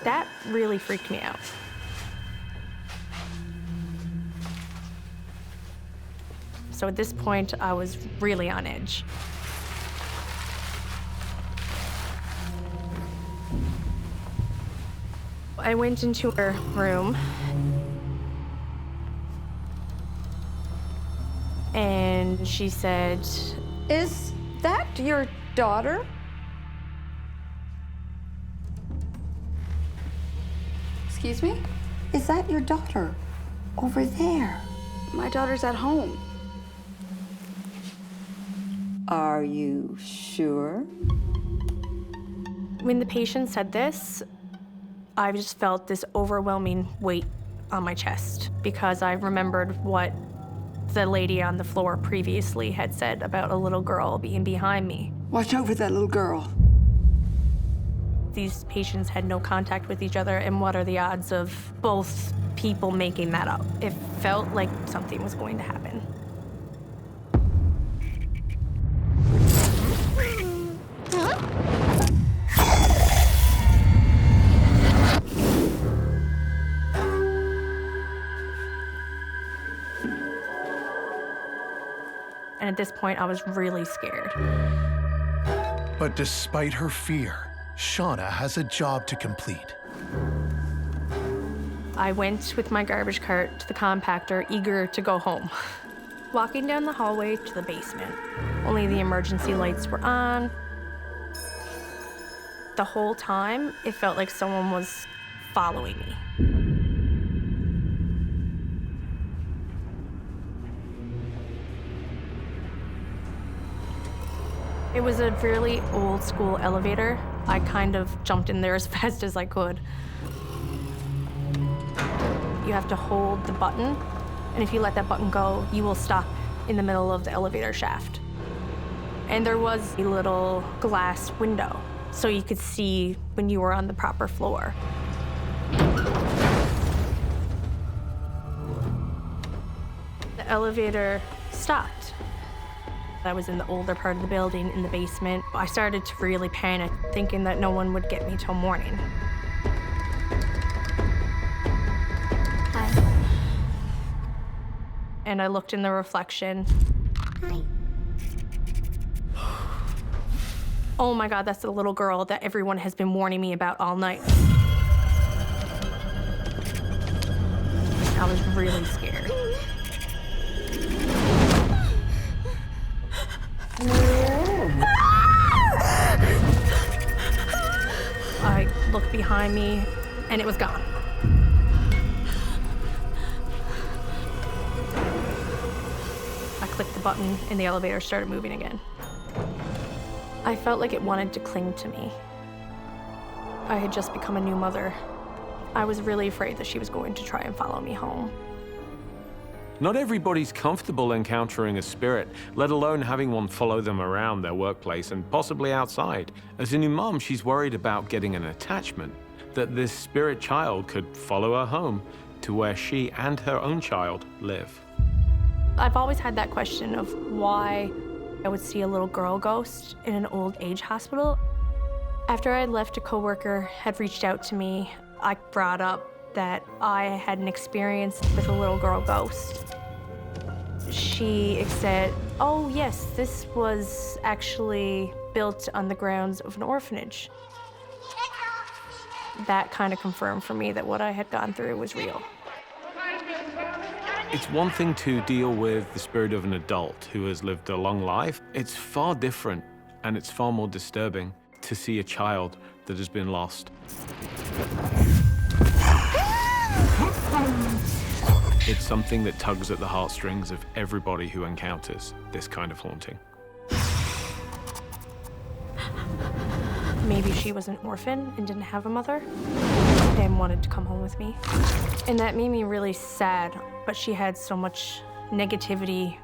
That really freaked me out. So at this point, I was really on edge. I went into her room, and she said, "Is that your daughter?" Excuse me? "Is that your daughter over there?" My daughter's at home. "Are you sure?" When the patient said this, I just felt this overwhelming weight on my chest because I remembered what the lady on the floor previously had said about a little girl being behind me. "Watch out for that little girl." These patients had no contact with each other, and what are the odds of both people making that up? It felt like something was going to happen. And at this point, I was really scared. But despite her fear, Shauna has a job to complete. I went with my garbage cart to the compactor, eager to go home. Walking down the hallway to the basement. Only the emergency lights were on. The whole time, it felt like someone was following me. It was a really old school elevator. I kind of jumped in there as fast as I could. You have to hold the button, and if you let that button go, you will stop in the middle of the elevator shaft. And there was a little glass window, so you could see when you were on the proper floor. The elevator stopped. I was in the older part of the building, in the basement. I started to really panic, thinking that no one would get me till morning. Hi. And I looked in the reflection. Hi. Oh my God, that's the little girl that everyone has been warning me about all night. I was really scared. I looked behind me, and it was gone. I clicked the button, and the elevator started moving again. I felt like it wanted to cling to me. I had just become a new mother. I was really afraid that she was going to try and follow me home. Not everybody's comfortable encountering a spirit, let alone having one follow them around their workplace and possibly outside. As a new mom, she's worried about getting an attachment, that this spirit child could follow her home to where she and her own child live. I've always had that question of why I would see a little girl ghost in an old age hospital. After I left, a coworker had reached out to me. I brought up that I had an experience with a little girl ghost. She said, oh yes, this was actually built on the grounds of an orphanage. That kind of confirmed for me that what I had gone through was real. It's one thing to deal with the spirit of an adult who has lived a long life. It's far different, and it's far more disturbing to see a child that has been lost. It's something that tugs at the heartstrings of everybody who encounters this kind of haunting. Maybe she was an orphan and didn't have a mother and wanted to come home with me. And that made me really sad, but she had so much negativity.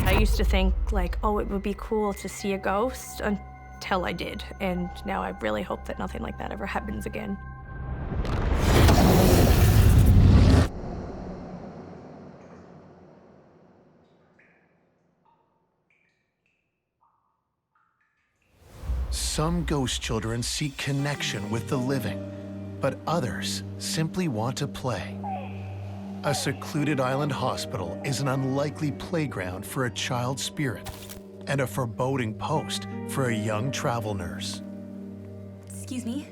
I used to think like, oh, it would be cool to see a ghost until I did. And now I really hope that nothing like that ever happens again. Some ghost children seek connection with the living, but others simply want to play. A secluded island hospital is an unlikely playground for a child spirit and a foreboding post for a young travel nurse. Excuse me.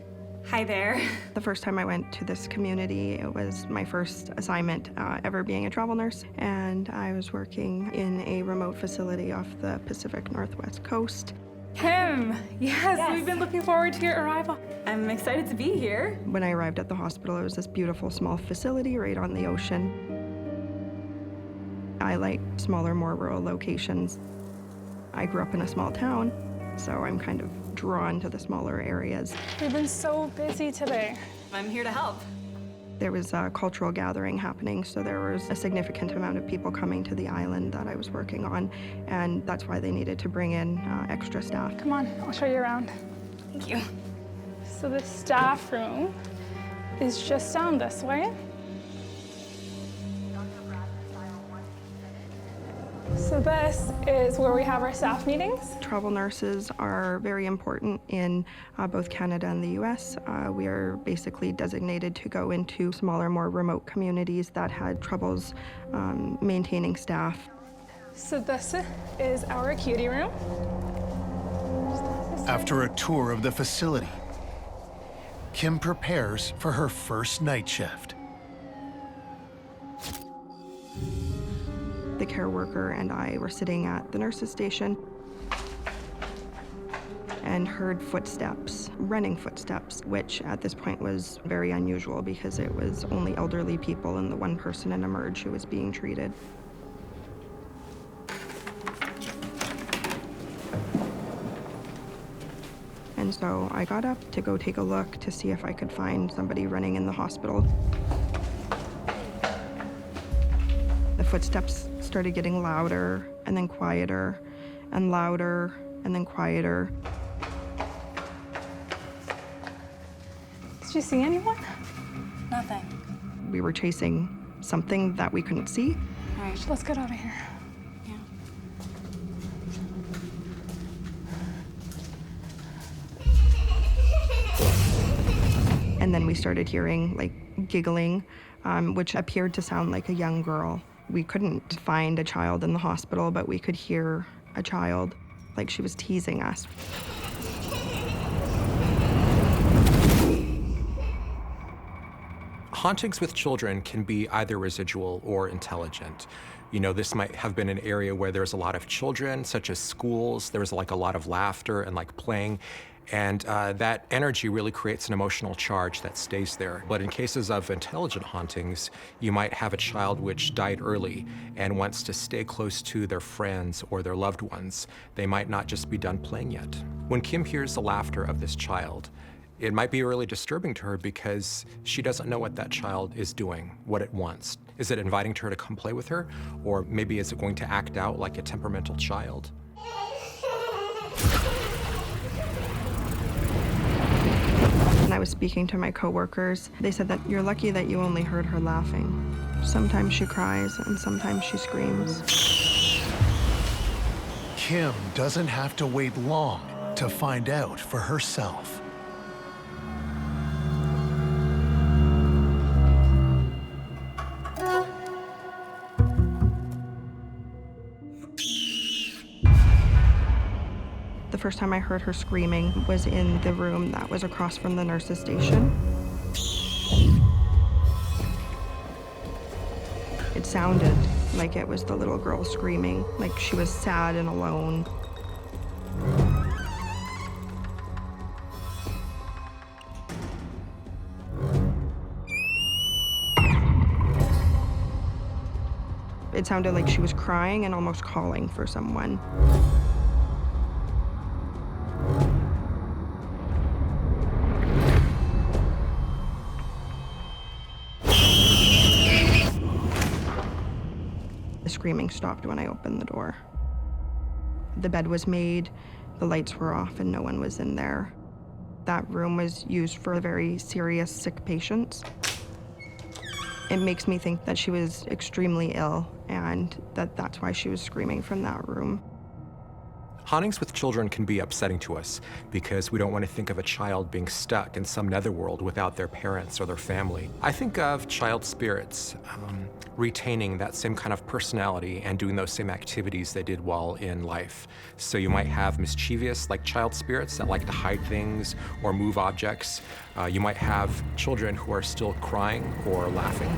Hi there. The first time I went to this community, it was my first assignment ever being a travel nurse, and I was working in a remote facility off the Pacific Northwest coast. Kim! Yes, we've been looking forward to your arrival. I'm excited to be here. When I arrived at the hospital, it was this beautiful small facility right on the ocean. I like smaller, more rural locations. I grew up in a small town, so I'm kind of drawn to the smaller areas. We've been so busy today. I'm here to help. There was a cultural gathering happening, so there was a significant amount of people coming to the island that I was working on, and that's why they needed to bring in extra staff. Come on, I'll show you around. Thank you. So the staff room is just down this way. So this is where we have our staff meetings. Travel nurses are very important in both Canada and the US. We are basically designated to go into smaller, more remote communities that had troubles maintaining staff. So this is our acuity room. After a tour of the facility, Kim prepares for her first night shift. The care worker and I were sitting at the nurse's station and heard footsteps, running footsteps, which at this point was very unusual because it was only elderly people and the one person in emerge who was being treated. And And so I got up to go take a look to see if I could find somebody running in the hospital. The footsteps started getting louder and then quieter and louder and then quieter. Did you see anyone? Nothing. We were chasing something that we couldn't see. All right, let's get out of here. And then we started hearing like giggling, which appeared to sound like a young girl. We couldn't find a child in the hospital, but we could hear a child, like she was teasing us. Hauntings with children can be either residual or intelligent. You know, this might have been an area where there's a lot of children, such as schools. There was like a lot of laughter and like playing. And that energy really creates an emotional charge that stays there. But in cases of intelligent hauntings, you might have a child which died early and wants to stay close to their friends or their loved ones. They might not just be done playing yet. When Kim hears the laughter of this child, it might be really disturbing to her because she doesn't know what that child is doing, what it wants. Is it inviting her to come play with her? Or maybe is it going to act out like a temperamental child? When I was speaking to my coworkers, they said that you're lucky that you only heard her laughing. Sometimes she cries and sometimes she screams. Kim doesn't have to wait long to find out for herself. The first time I heard her screaming was in the room that was across from the nurse's station. It sounded like it was the little girl screaming, like she was sad and alone. It sounded like she was crying and almost calling for someone. The screaming stopped when I opened the door. The bed was made, the lights were off, and no one was in there. That room was used for very serious sick patients. It makes me think that she was extremely ill and that's why she was screaming from that room. Hauntings with children can be upsetting to us because we don't want to think of a child being stuck in some netherworld without their parents or their family. I think of child spirits retaining that same kind of personality and doing those same activities they did while in life. So you might have mischievous, like child spirits that like to hide things or move objects. You might have children who are still crying or laughing.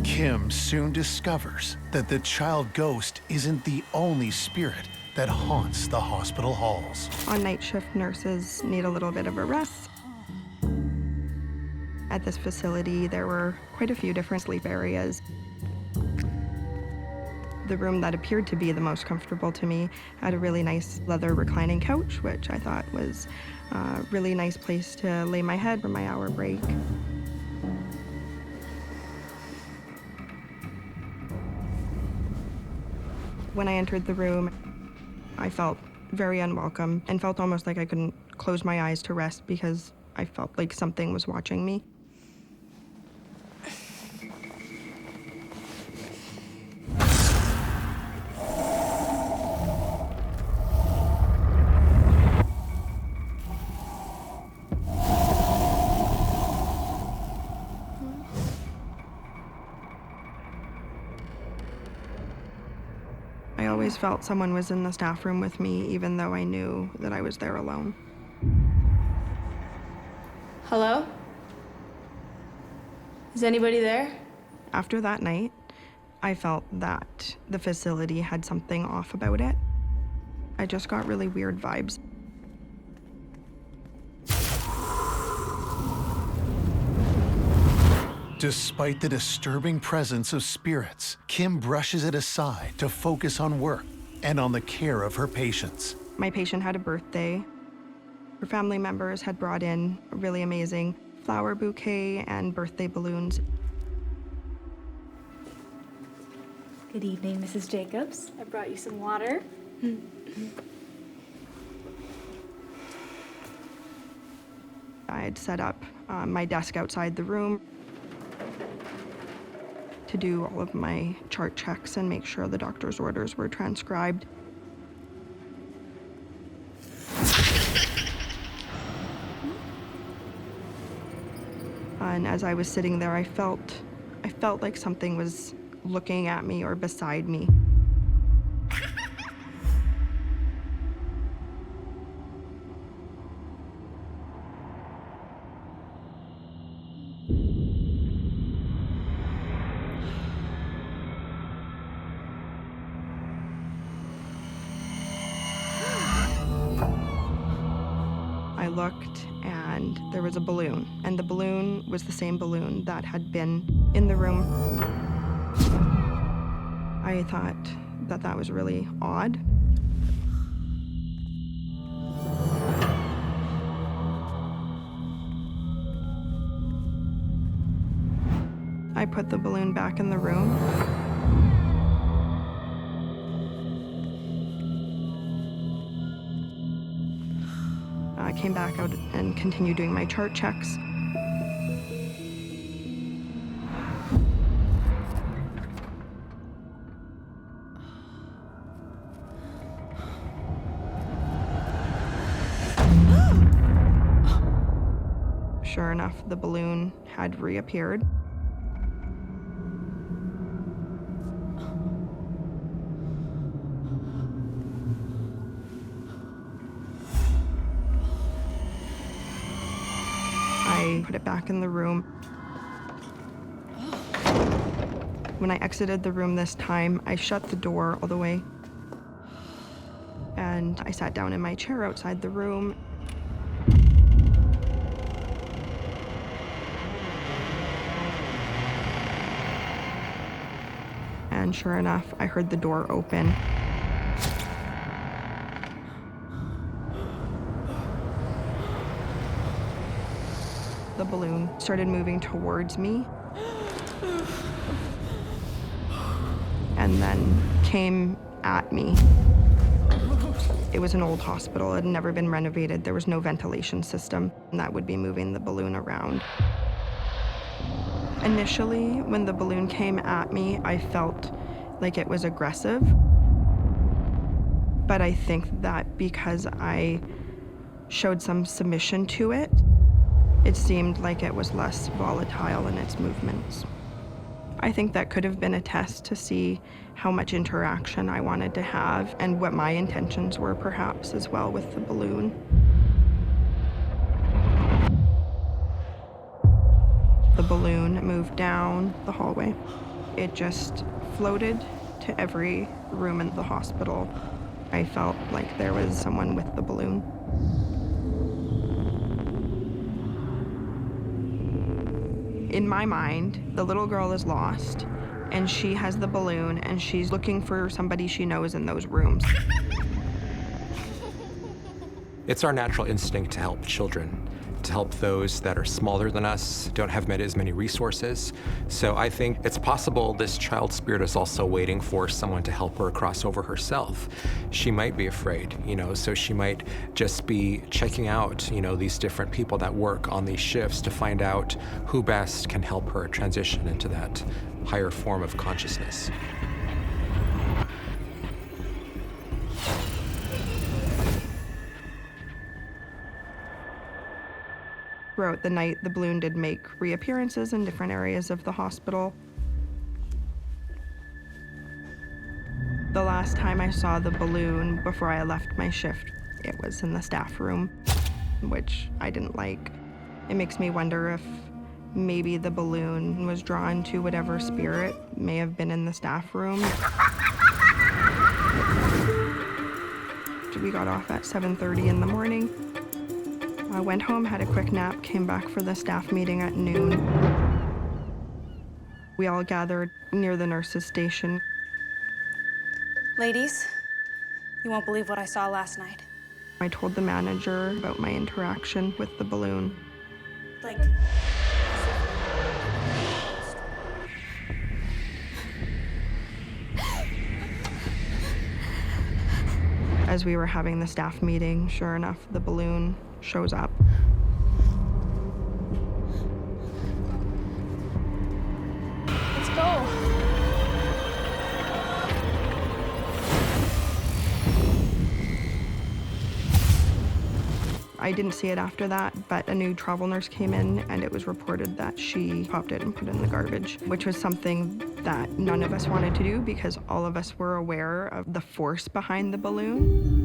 Kim soon discovers that the child ghost isn't the only spirit that haunts the hospital halls. On night shift, nurses need a little bit of a rest. At this facility, there were quite a few different sleep areas. The room that appeared to be the most comfortable to me had a really nice leather reclining couch, which I thought was a really nice place to lay my head for my hour break. When I entered the room, I felt very unwelcome and felt almost like I couldn't close my eyes to rest because I felt like something was watching me. I always felt someone was in the staff room with me, even though I knew that I was there alone. Hello? Is anybody there? After that night, I felt that the facility had something off about it. I just got really weird vibes. Despite the disturbing presence of spirits, Kim brushes it aside to focus on work and on the care of her patients. My patient had a birthday. Her family members had brought in a really amazing flower bouquet and birthday balloons. Good evening, Mrs. Jacobs. I brought you some water. I had set up my desk outside the room to do all of my chart checks and make sure the doctor's orders were transcribed. And as I was sitting there, I felt like something was looking at me or beside me. I looked, and there was a balloon, and the balloon was the same balloon that had been in the room. I thought that that was really odd. I put the balloon back in the room. I came back out and continued doing my chart checks. Sure enough, the balloon had reappeared. I put it back in the room. When I exited the room this time, I shut the door all the way. And I sat down in my chair outside the room. And sure enough, I heard the door open. The balloon started moving towards me and then came at me. It was an old hospital. It had never been renovated. There was no ventilation system, and that would be moving the balloon around. Initially, when the balloon came at me, I felt like it was aggressive. But I think that because I showed some submission to it, it seemed like it was less volatile in its movements. I think that could have been a test to see how much interaction I wanted to have and what my intentions were, perhaps, as well with the balloon. The balloon moved down the hallway. It just floated to every room in the hospital. I felt like there was someone with the balloon. In my mind, the little girl is lost, and she has the balloon, and she's looking for somebody she knows in those rooms. It's our natural instinct to help children, to help those that are smaller than us, don't have as many resources. So I think it's possible this child spirit is also waiting for someone to help her cross over herself. She might be afraid, so she might just be checking out, these different people that work on these shifts to find out who best can help her transition into that higher form of consciousness. Throughout the night, the balloon did make reappearances in different areas of the hospital. The last time I saw the balloon before I left my shift, it was in the staff room, which I didn't like. It makes me wonder if maybe the balloon was drawn to whatever spirit may have been in the staff room. We got off at 7:30 in the morning. I went home, had a quick nap, came back for the staff meeting at noon. We all gathered near the nurses' station. Ladies, you won't believe what I saw last night. I told the manager about my interaction with the balloon. Like, as we were having the staff meeting, sure enough, the balloon shows up. Let's go. I didn't see it after that, but a new travel nurse came in and it was reported that she popped it and put it in the garbage, which was something that none of us wanted to do because all of us were aware of the force behind the balloon.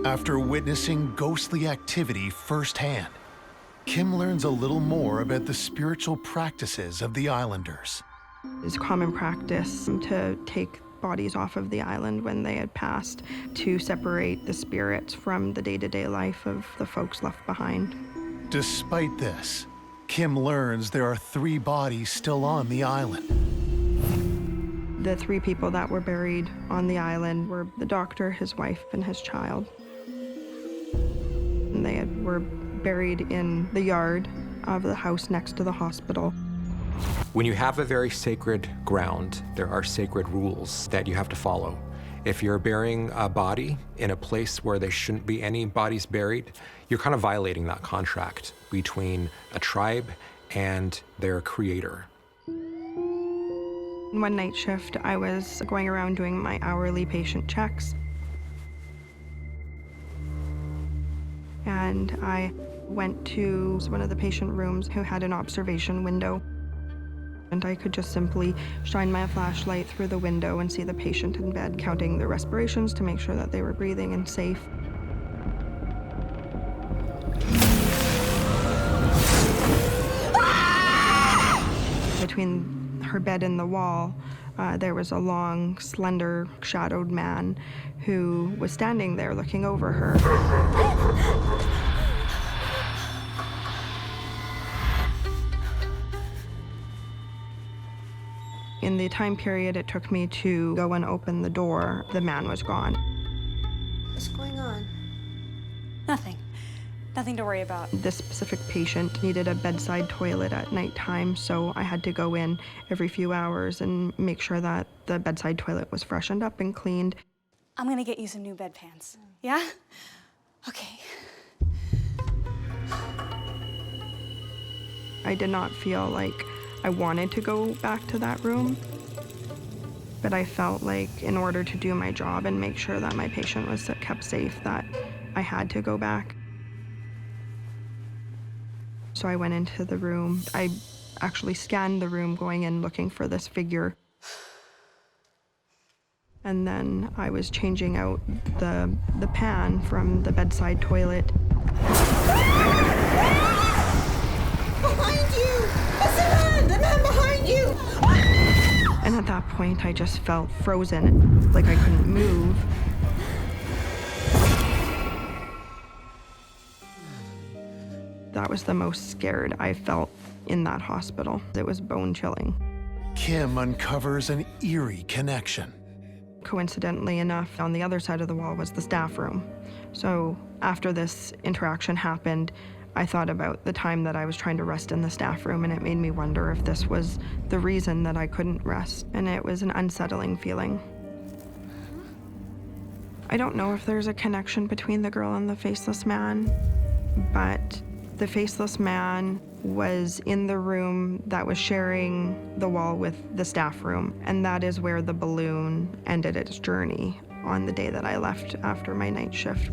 After witnessing ghostly activity firsthand, Kim learns a little more about the spiritual practices of the islanders. It's common practice to take bodies off of the island when they had passed to separate the spirits from the day-to-day life of the folks left behind. Despite this, Kim learns there are 3 bodies still on the island. The 3 people that were buried on the island were the doctor, his wife, and his child. And they were buried in the yard of the house next to the hospital. When you have a very sacred ground, there are sacred rules that you have to follow. If you're burying a body in a place where there shouldn't be any bodies buried, you're kind of violating that contract between a tribe and their creator. One night shift, I was going around doing my hourly patient checks. And I went to one of the patient rooms who had an observation window. And I could just simply shine my flashlight through the window and see the patient in bed counting their respirations to make sure that they were breathing and safe. Between her bed and the wall, there was a long, slender, shadowed man who was standing there looking over her. In the time period it took me to go and open the door, the man was gone. What's going on? Nothing. Nothing to worry about. This specific patient needed a bedside toilet at nighttime, so I had to go in every few hours and make sure that the bedside toilet was freshened up and cleaned. I'm gonna get you some new bedpans. Yeah? Okay. I did not feel like I wanted to go back to that room, but I felt like in order to do my job and make sure that my patient was kept safe, that I had to go back. So I went into the room. I actually scanned the room going in looking for this figure. And then I was changing out the pan from the bedside toilet. Behind you! It's the man behind you! And at that point, I just felt frozen, like I couldn't move. That was the most scared I felt in that hospital. It was bone-chilling. Kim uncovers an eerie connection. Coincidentally enough, on the other side of the wall was the staff room. So after this interaction happened, I thought about the time that I was trying to rest in the staff room, and it made me wonder if this was the reason that I couldn't rest. And it was an unsettling feeling. I don't know if there's a connection between the girl and the faceless man, but the faceless man was in the room that was sharing the wall with the staff room, and that is where the balloon ended its journey on the day that I left after my night shift.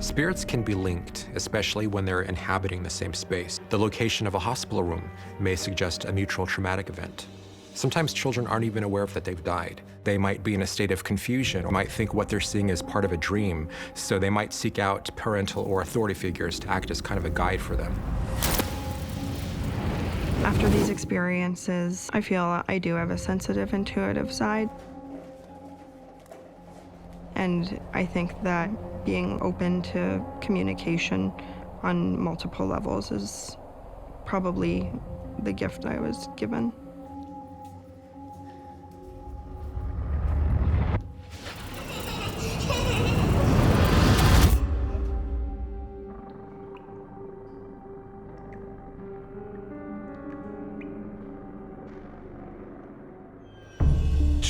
Spirits can be linked, especially when they're inhabiting the same space. The location of a hospital room may suggest a mutual traumatic event. Sometimes children aren't even aware that they've died. They might be in a state of confusion or might think what they're seeing is part of a dream, so they might seek out parental or authority figures to act as kind of a guide for them. After these experiences, I feel I do have a sensitive, intuitive side. And I think that being open to communication on multiple levels is probably the gift I was given.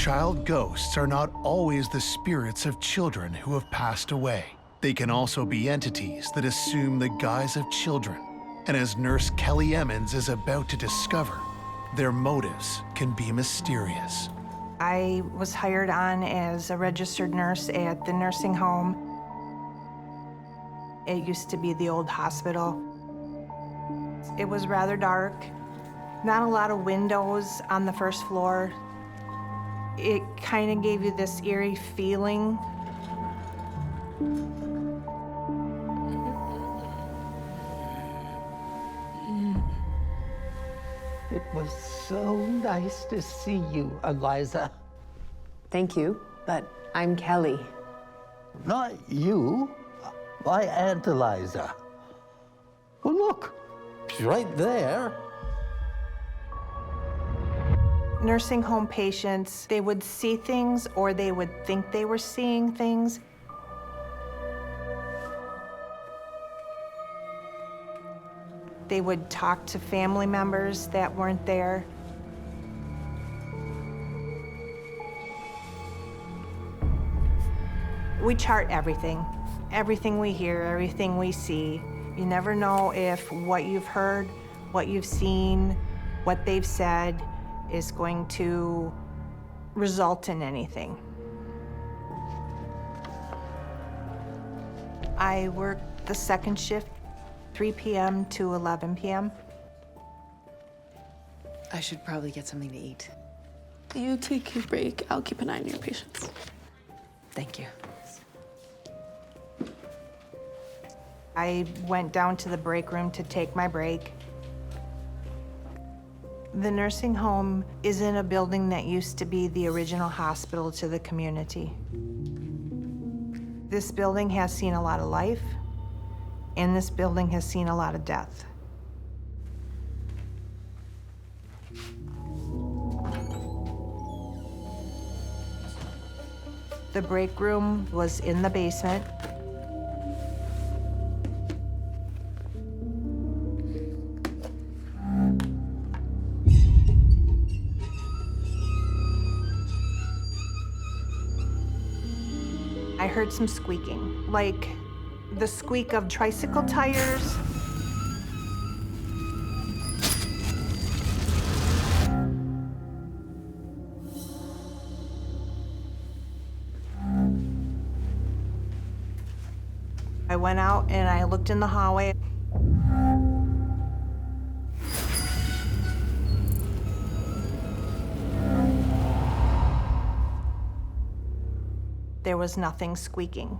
child ghosts are not always the spirits of children who have passed away. They can also be entities that assume the guise of children. And as nurse Kelly Emmons is about to discover, their motives can be mysterious. I was hired on as a registered nurse at the nursing home. It used to be the old hospital. It was rather dark, not a lot of windows on the first floor. It kind of gave you this eerie feeling. It was so nice to see you, Eliza. Thank you, but I'm Kelly. Not you, my Aunt Eliza. Oh, look, she's right there. Nursing home patients, they would see things or they would think they were seeing things. They would talk to family members that weren't there. We chart everything. Everything we hear, everything we see. You never know if what you've heard, what you've seen, what they've said is going to result in anything. I work the second shift, 3 p.m. to 11 p.m. I should probably get something to eat. You take your break. I'll keep an eye on your patients. Thank you. I went down to the break room to take my break. The nursing home is in a building that used to be the original hospital to the community. This building has seen a lot of life, and this building has seen a lot of death. The break room was in the basement. I heard some squeaking, like the squeak of tricycle tires. I went out and I looked in the hallway. There was nothing squeaking.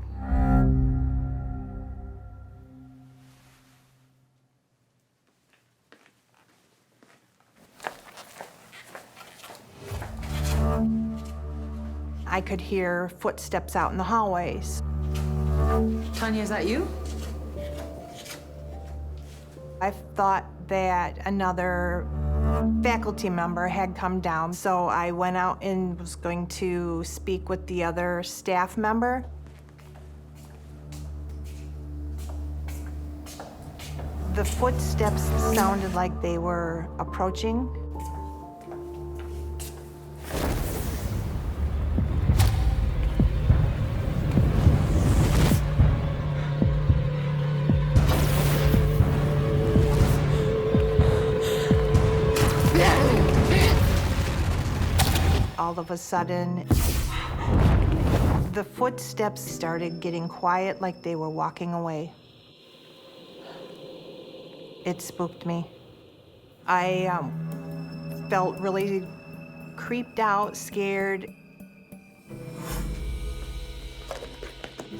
I could hear footsteps out in the hallways. Tanya, is that you? I thought that another faculty member had come down, so I went out and was going to speak with the other staff member. The footsteps sounded like they were approaching. All of a sudden, the footsteps started getting quiet, like they were walking away. It spooked me. I felt really creeped out, scared.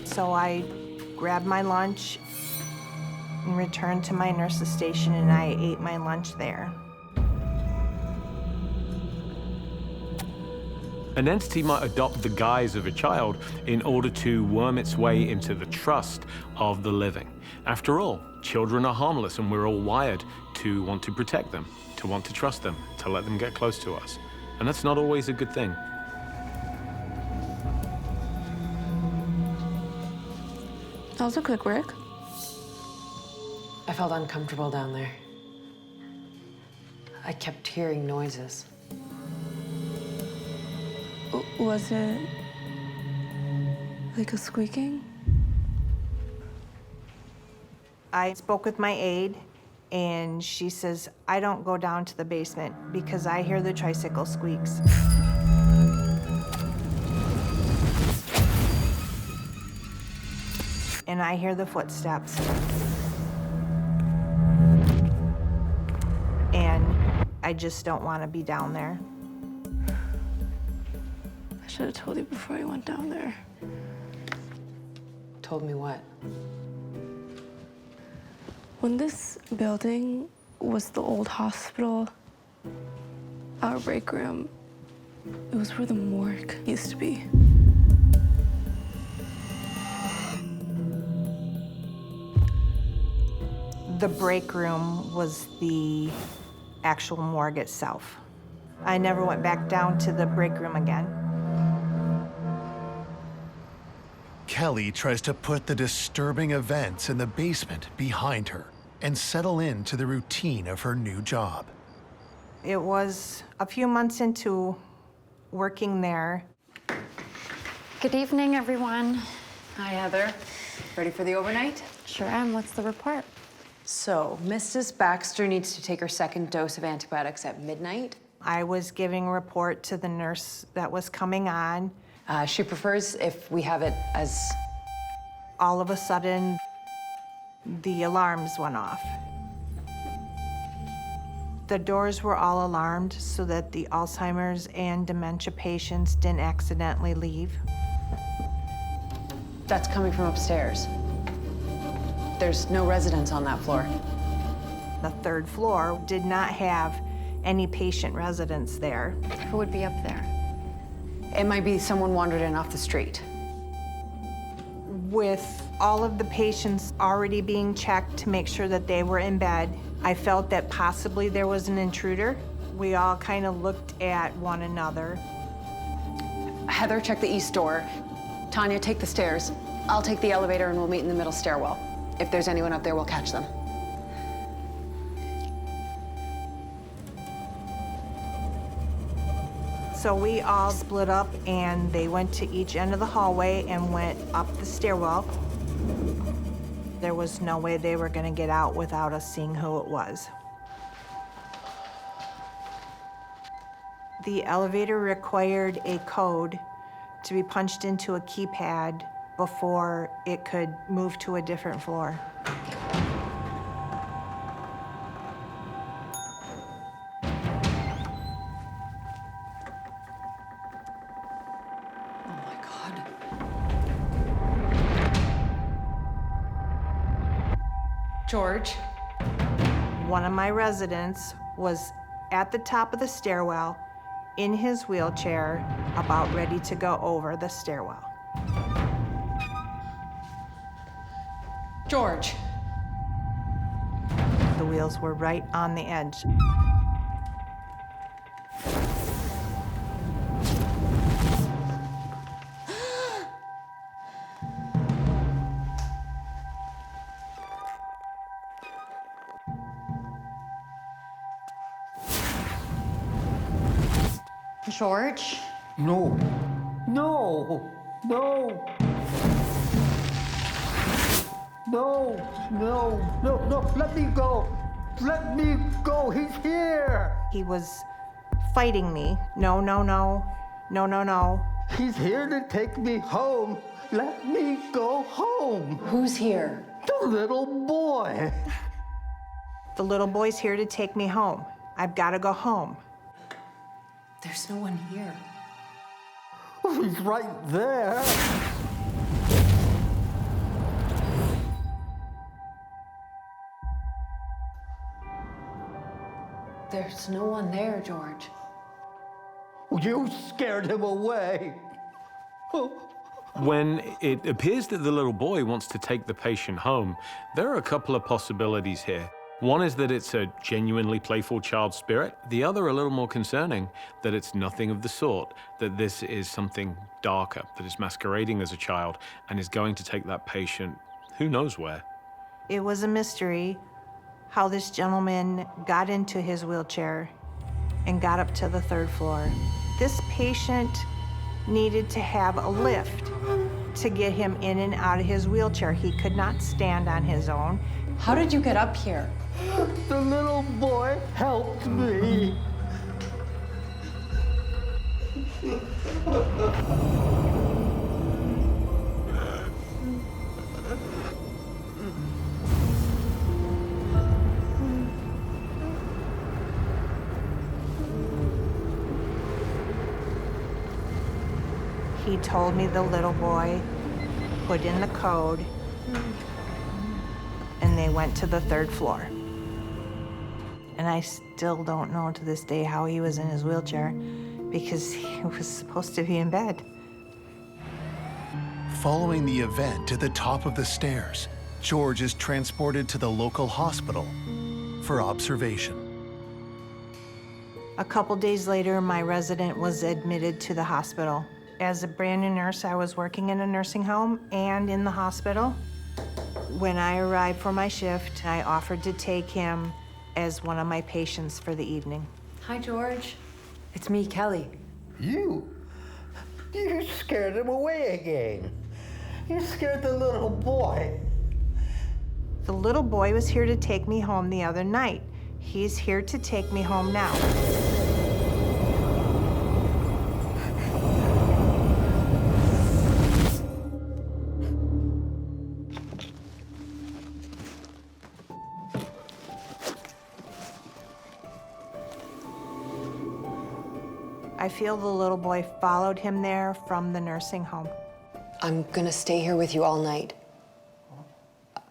So I grabbed my lunch and returned to my nurse's station, and I ate my lunch there. An entity might adopt the guise of a child in order to worm its way into the trust of the living. After all, children are harmless, and we're all wired to want to protect them, to want to trust them, to let them get close to us. And that's not always a good thing. That was a quick work. I felt uncomfortable down there. I kept hearing noises. Was it like a squeaking? I spoke with my aide, and she says, I don't go down to the basement because I hear the tricycle squeaks. And I hear the footsteps. And I just don't want to be down there. I should have told you before I went down there. Told me what? When this building was the old hospital, our break room, it was where the morgue used to be. The break room was the actual morgue itself. I never went back down to the break room again. Kelly tries to put the disturbing events in the basement behind her and settle into the routine of her new job. It was a few months into working there. Good evening, everyone. Hi, Heather. Ready for the overnight? Sure am. What's the report? So, Mrs. Baxter needs to take her second dose of antibiotics at midnight. I was giving a report to the nurse that was coming on. She prefers if we have it as... All of a sudden, the alarms went off. The doors were all alarmed so that the Alzheimer's and dementia patients didn't accidentally leave. That's coming from upstairs. There's no residents on that floor. The third floor did not have any patient residents there. Who would be up there? It might be someone wandered in off the street. With all of the patients already being checked to make sure that they were in bed, I felt that possibly there was an intruder. We all kind of looked at one another. Heather, check the east door. Tanya, take the stairs. I'll take the elevator and we'll meet in the middle stairwell. If there's anyone up there, we'll catch them. So we all split up and they went to each end of the hallway and went up the stairwell. There was no way they were gonna get out without us seeing who it was. The elevator required a code to be punched into a keypad before it could move to a different floor. George. One of my residents was at the top of the stairwell in his wheelchair, about ready to go over the stairwell. George. The wheels were right on the edge. George? No. No. No. No. No. No. No. Let me go. Let me go. He's here. He was fighting me. No, no, no. No, no, no. He's here to take me home. Let me go home. Who's here? The little boy. The little boy's here to take me home. I've got to go home. There's no one here. He's right there. There's no one there, George. You scared him away. When it appears that the little boy wants to take the patient home, there are a couple of possibilities here. One is that it's a genuinely playful child spirit. The other, a little more concerning, that it's nothing of the sort, that this is something darker, that is masquerading as a child and is going to take that patient who knows where. It was a mystery how this gentleman got into his wheelchair and got up to the third floor. This patient needed to have a lift to get him in and out of his wheelchair. He could not stand on his own. How did you get up here? The little boy helped me. He told me the little boy put in the code, and they went to the 3rd floor. And I still don't know to this day how he was in his wheelchair, because he was supposed to be in bed. Following the event to the top of the stairs, George is transported to the local hospital for observation. A couple days later, my resident was admitted to the hospital. As a brand new nurse, I was working in a nursing home and in the hospital. When I arrived for my shift, I offered to take him as one of my patients for the evening. Hi, George. It's me, Kelly. You scared him away again. You scared the little boy. The little boy was here to take me home the other night. He's here to take me home now. I feel the little boy followed him there from the nursing home. I'm gonna stay here with you all night.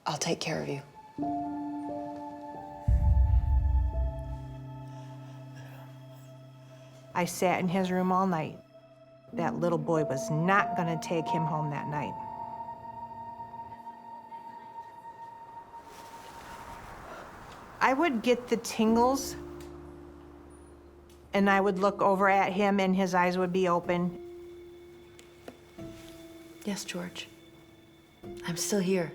I'll take care of you. I sat in his room all night. That little boy was not gonna take him home that night. I would get the tingles, and I would look over at him and his eyes would be open. Yes, George. I'm still here.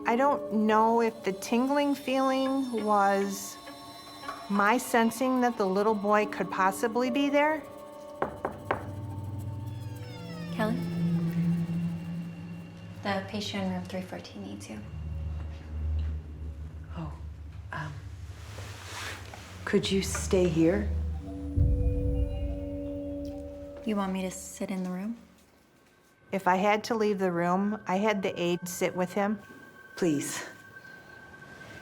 I don't know if the tingling feeling was my sensing that the little boy could possibly be there. Kelly? The patient in room 314 needs you. Oh, could you stay here? You want me to sit in the room? If I had to leave the room, I had the aide sit with him. Please.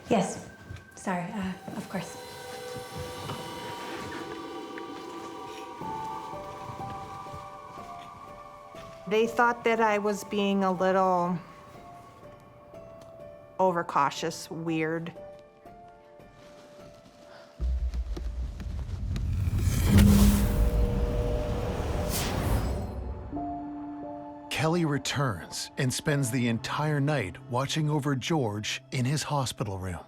Yes. Sorry, of course. They thought that I was being a little overcautious, weird. Kelly returns and spends the entire night watching over George in his hospital room.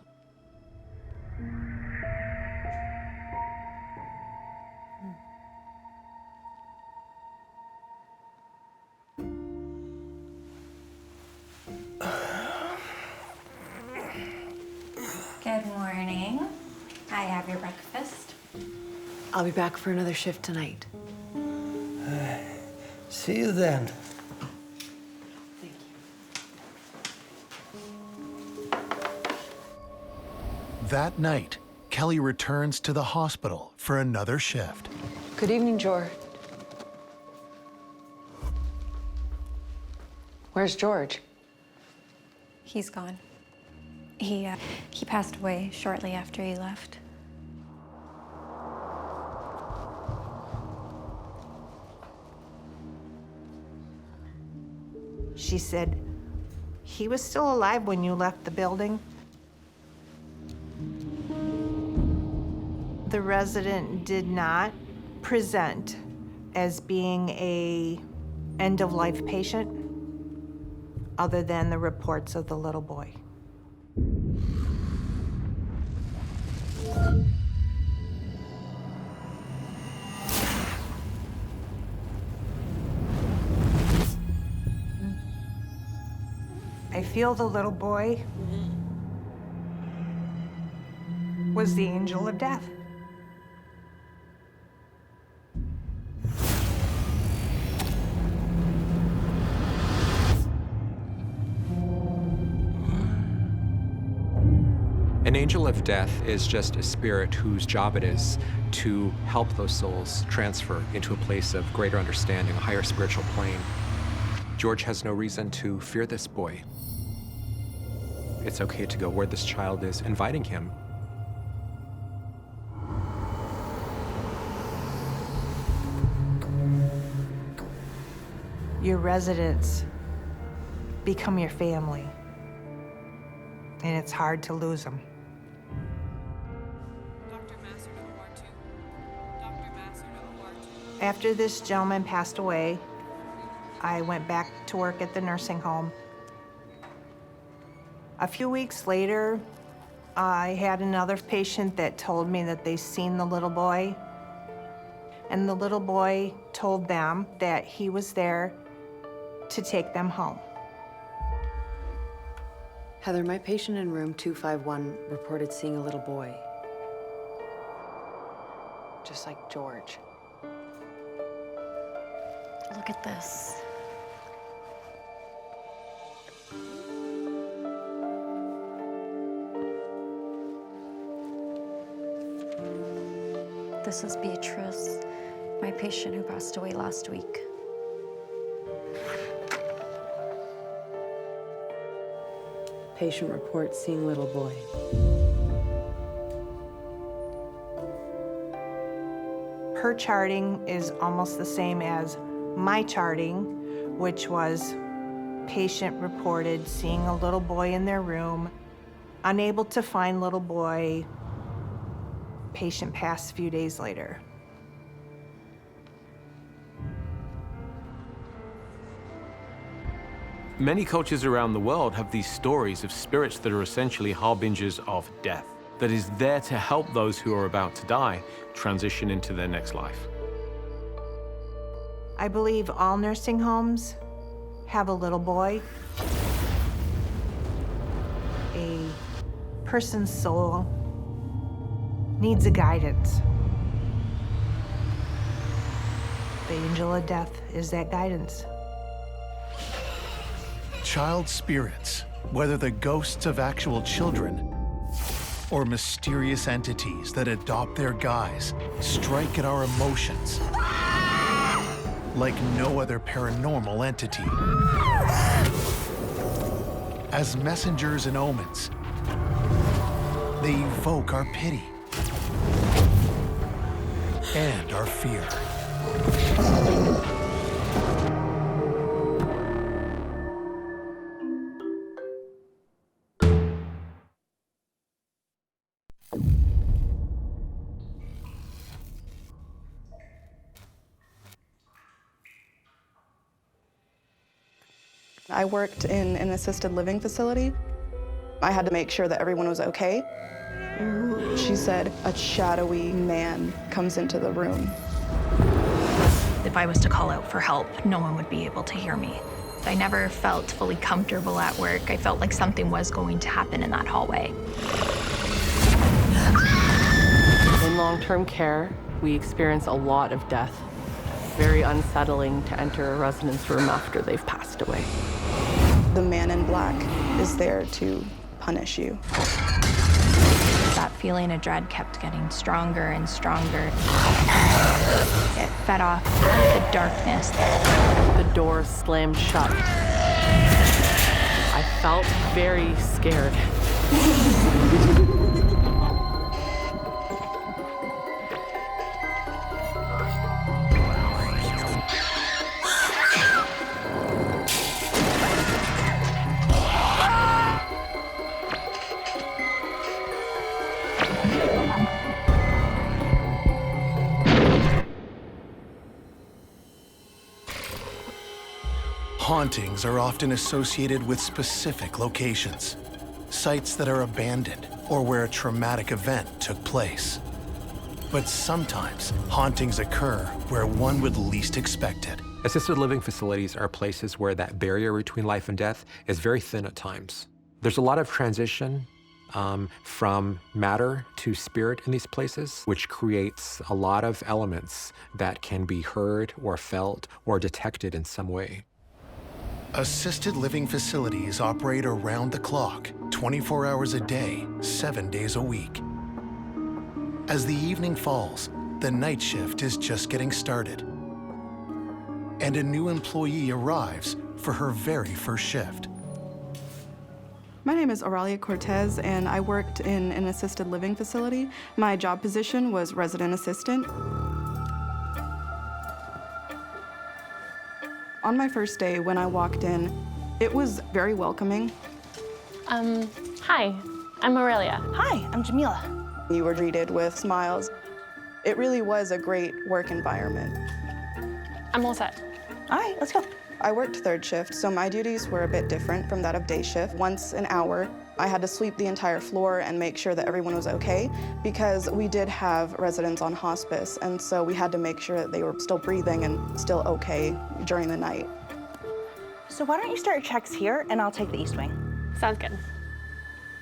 Good morning. I have your breakfast. I'll be back for another shift tonight. See you then. That night, Kelly returns to the hospital for another shift. Good evening, George. Where's George? He's gone. He passed away shortly after you left. She said, he was still alive when you left the building. The resident did not present as being a end-of-life patient, other than the reports of the little boy. I feel the little boy was the angel of death. An angel of death is just a spirit whose job it is to help those souls transfer into a place of greater understanding, a higher spiritual plane. George has no reason to fear this boy. It's okay to go where this child is inviting him. Your residents become your family, and it's hard to lose them. After this gentleman passed away, I went back to work at the nursing home. A few weeks later, I had another patient that told me that they seen the little boy, and the little boy told them that he was there to take them home. Heather, my patient in room 251 reported seeing a little boy. Just like George. Look at this. This is Beatrice, my patient who passed away last week. Patient reports seeing little boy. Her charting is almost the same as my charting, which was patient reported seeing a little boy in their room, unable to find little boy, patient passed a few days later. Many cultures around the world have these stories of spirits that are essentially harbingers of death, that is there to help those who are about to die transition into their next life. I believe all nursing homes have a little boy. A person's soul needs a guidance. The angel of death is that guidance. Child spirits, whether the ghosts of actual children or mysterious entities that adopt their guise, strike at our emotions like no other paranormal entity. As messengers and omens, they evoke our pity and our fear. I worked in an assisted living facility. I had to make sure that everyone was okay. She said a shadowy man comes into the room. If I was to call out for help, no one would be able to hear me. I never felt fully comfortable at work. I felt like something was going to happen in that hallway. In long-term care, we experience a lot of death. Very unsettling to enter a resident's room after they've passed away. The man in black is there to punish you. That feeling of dread kept getting stronger and stronger. It fed off the darkness. The door slammed shut. I felt very scared. Hauntings are often associated with specific locations, sites that are abandoned or where a traumatic event took place. But sometimes hauntings occur where one would least expect it. Assisted living facilities are places where that barrier between life and death is very thin at times. There's a lot of transition, from matter to spirit in these places, which creates a lot of elements that can be heard or felt or detected in some way. Assisted living facilities operate around the clock, 24 hours a day, 7 days a week. As the evening falls, the night shift is just getting started. And a new employee arrives for her very first shift. My name is Oralia Cortez, and I worked in an assisted living facility. My job position was resident assistant. On my first day, when I walked in, it was very welcoming. Hi, I'm Oralia. Hi, I'm Jamila. You were greeted with smiles. It really was a great work environment. I'm all set. All right, let's go. I worked third shift, so my duties were a bit different from that of day shift. Once an hour, I had to sweep the entire floor and make sure that everyone was okay, because we did have residents on hospice, and so we had to make sure that they were still breathing and still okay during the night. So why don't you start your checks here, and I'll take the east wing. Sounds good.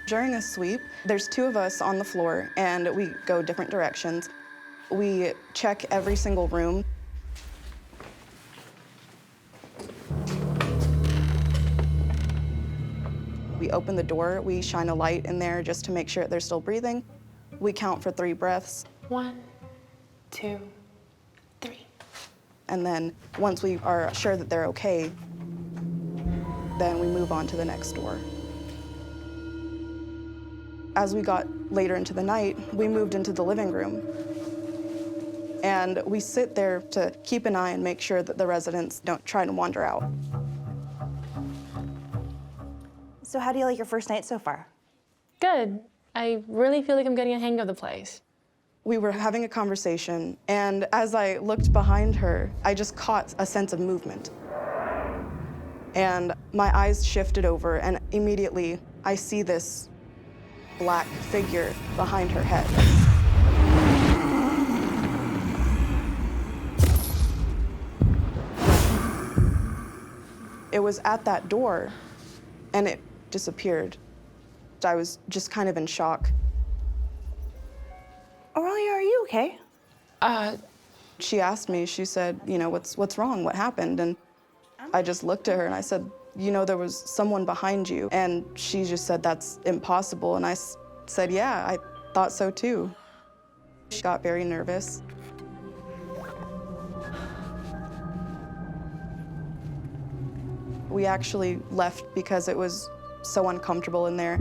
During a sweep, there's 2 of us on the floor, and we go different directions. We check every single room. We open the door, we shine a light in there just to make sure they're still breathing. We count for 3 breaths. 1, 2, 3. And then once we are sure that they're okay, then we move on to the next door. As we got later into the night, we moved into the living room. And we sit there to keep an eye and make sure that the residents don't try to wander out. So how do you like your first night so far? Good. I really feel like I'm getting a hang of the place. We were having a conversation, and as I looked behind her, I just caught a sense of movement. And my eyes shifted over, and immediately I see this black figure behind her head. It was at that door, and it disappeared. I was just kind of in shock. Oralia, are you okay? She asked me, she said, you know, what's wrong? What happened? And I just looked at her and I said, you know, there was someone behind you. And she just said, that's impossible. And I said, yeah, I thought so too. She got very nervous. We actually left because it was so uncomfortable in there.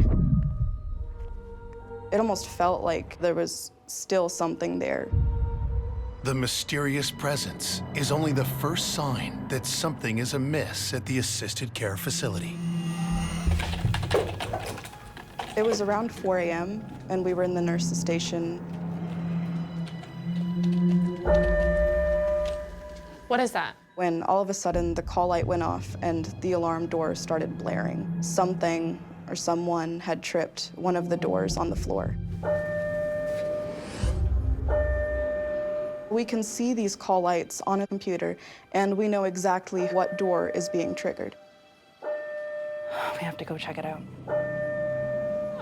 It almost felt like there was still something there. The mysterious presence is only the first sign that something is amiss at the assisted care facility. It was around 4 a.m. and we were in the nurse's station. What is that? When all of a sudden the call light went off and the alarm door started blaring. Something or someone had tripped one of the doors on the floor. We can see these call lights on a computer, and we know exactly what door is being triggered. We have to go check it out.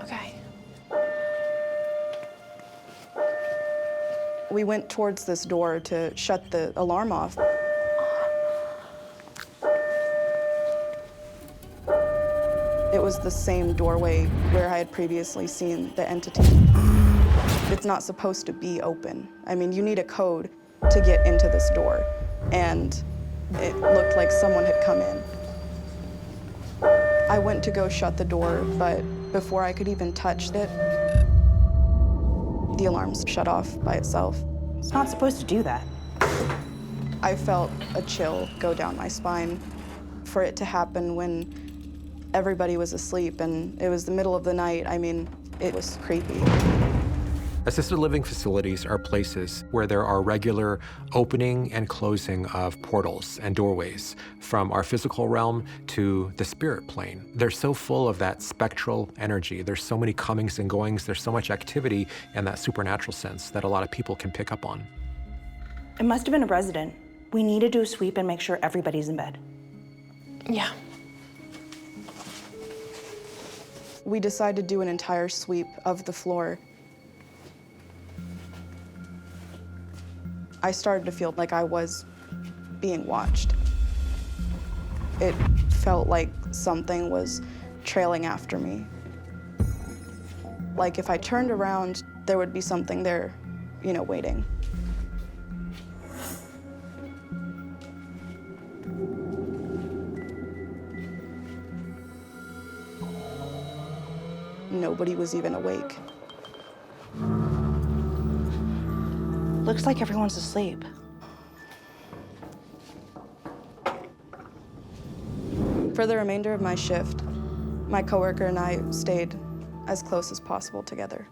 Okay. We went towards this door to shut the alarm off. It was the same doorway where I had previously seen the entity. It's not supposed to be open. I mean, you need a code to get into this door, and it looked like someone had come in. I went to go shut the door, but before I could even touch it, the alarms shut off by itself. It's not supposed to do that. I felt a chill go down my spine. For it to happen when everybody was asleep and it was the middle of the night, I mean, it was creepy. Assisted living facilities are places where there are regular opening and closing of portals and doorways from our physical realm to the spirit plane. They're so full of that spectral energy. There's so many comings and goings. There's so much activity in that supernatural sense that a lot of people can pick up on. It must have been a resident. We need to do a sweep and make sure everybody's in bed. Yeah. We decided to do an entire sweep of the floor. I started to feel like I was being watched. It felt like something was trailing after me. Like if I turned around, there would be something there, you know, waiting. Nobody was even awake. Looks like everyone's asleep. For the remainder of my shift, my coworker and I stayed as close as possible together.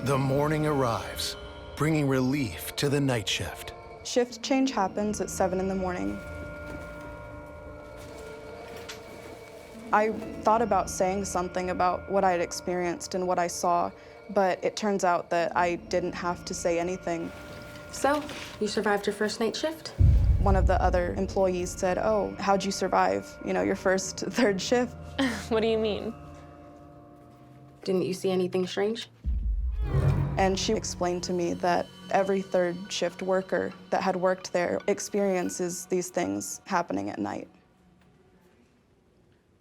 The morning arrives, bringing relief to the night shift. Shift change happens at 7 in the morning. I thought about saying something about what I had experienced and what I saw, but it turns out that I didn't have to say anything. So, you survived your first night shift? One of the other employees said, "Oh, how'd you survive, you know, your first third shift?" What do you mean? Didn't you see anything strange? And she explained to me that every third shift worker that had worked there experiences these things happening at night.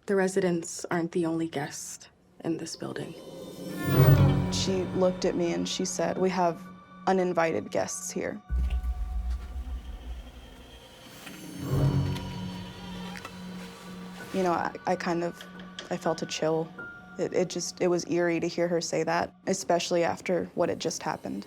The residents aren't the only guests in this building. She looked at me and she said, "We have uninvited guests here." You know, I felt a chill. It was eerie to hear her say that, especially after what had just happened.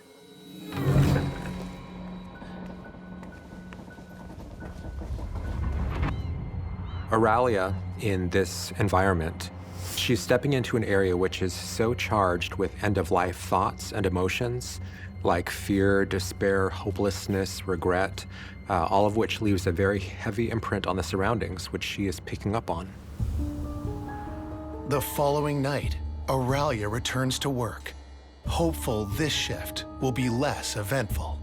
Oralia, in this environment, she's stepping into an area which is so charged with end-of-life thoughts and emotions, like fear, despair, hopelessness, regret, all of which leaves a very heavy imprint on the surroundings, which she is picking up on. The following night, Oralia returns to work, hopeful this shift will be less eventful.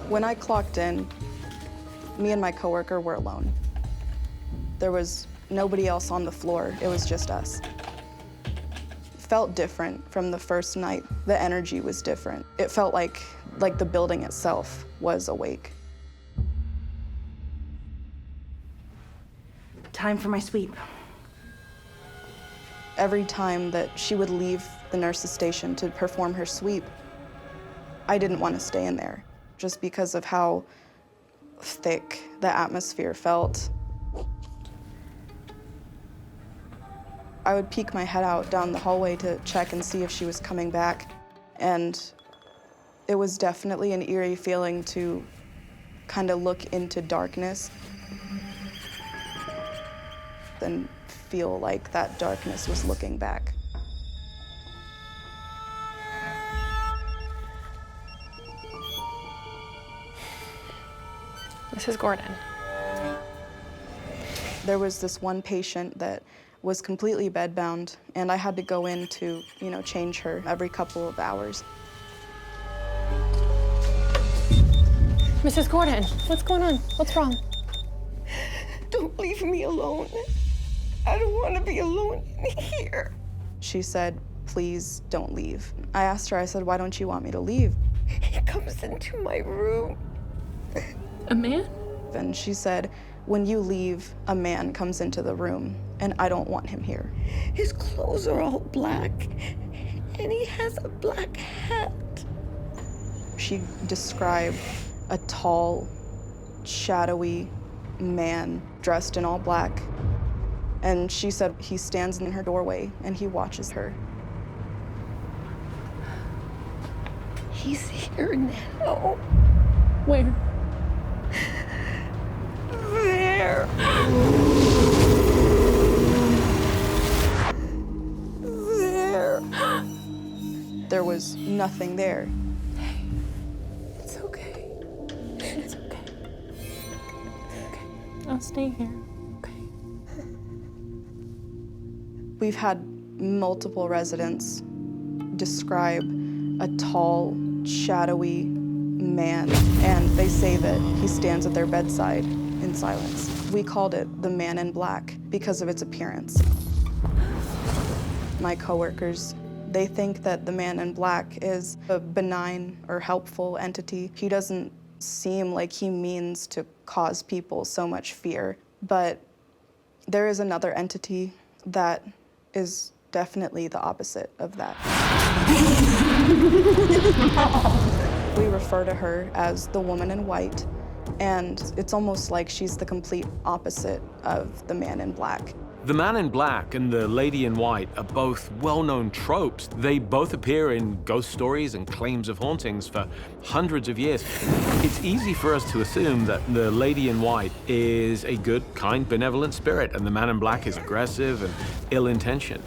When I clocked in, me and my coworker were alone. There was nobody else on the floor, it was just us. It felt different from the first night. The energy was different. It felt like the building itself was awake. Time for my sweep. Every time that she would leave the nurse's station to perform her sweep, I didn't want to stay in there just because of how thick the atmosphere felt. I would peek my head out down the hallway to check and see if she was coming back, and it was definitely an eerie feeling to kind of look into darkness and feel like that darkness was looking back. Mrs. Gordon. There was this one patient that was completely bedbound, and I had to go in to, you know, change her every couple of hours. Mrs. Gordon, what's going on? What's wrong? Don't leave me alone. I don't want to be alone in here. She said, "Please don't leave." I asked her, I said, "Why don't you want me to leave?" He comes into my room. A man? And she said, "When you leave, a man comes into the room, and I don't want him here." His clothes are all black, and he has a black hat. She described a tall, shadowy man dressed in all black. And she said he stands in her doorway and he watches her. He's here now. Where? There. There. There was nothing there. It's okay. It's okay. I'll stay here. We've had multiple residents describe a tall, shadowy man, and they say that he stands at their bedside in silence. We called it the man in black because of its appearance. My coworkers, they think that the man in black is a benign or helpful entity. He doesn't seem like he means to cause people so much fear, but there is another entity that is definitely the opposite of that. We refer to her as the woman in white, and it's almost like she's the complete opposite of the man in black. The man in black and the lady in white are both well-known tropes. They both appear in ghost stories and claims of hauntings for hundreds of years. It's easy for us to assume that the lady in white is a good, kind, benevolent spirit, and the man in black is aggressive and ill-intentioned.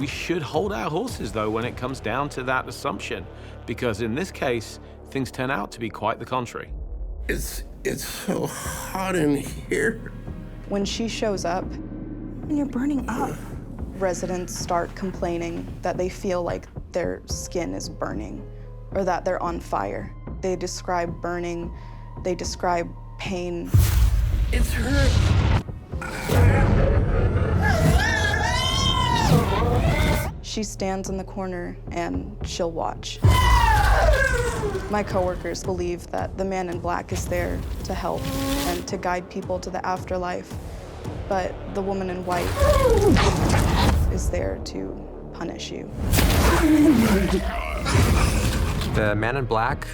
We should hold our horses, though, when it comes down to that assumption, because in this case, things turn out to be quite the contrary. It's so hot in here. When she shows up, and you're burning up. Residents start complaining that they feel like their skin is burning or that they're on fire. They describe burning, they describe pain. It's her. She stands in the corner and she'll watch. My coworkers believe that the man in black is there to help and to guide people to the afterlife, but the woman in white is there to punish you. The man in black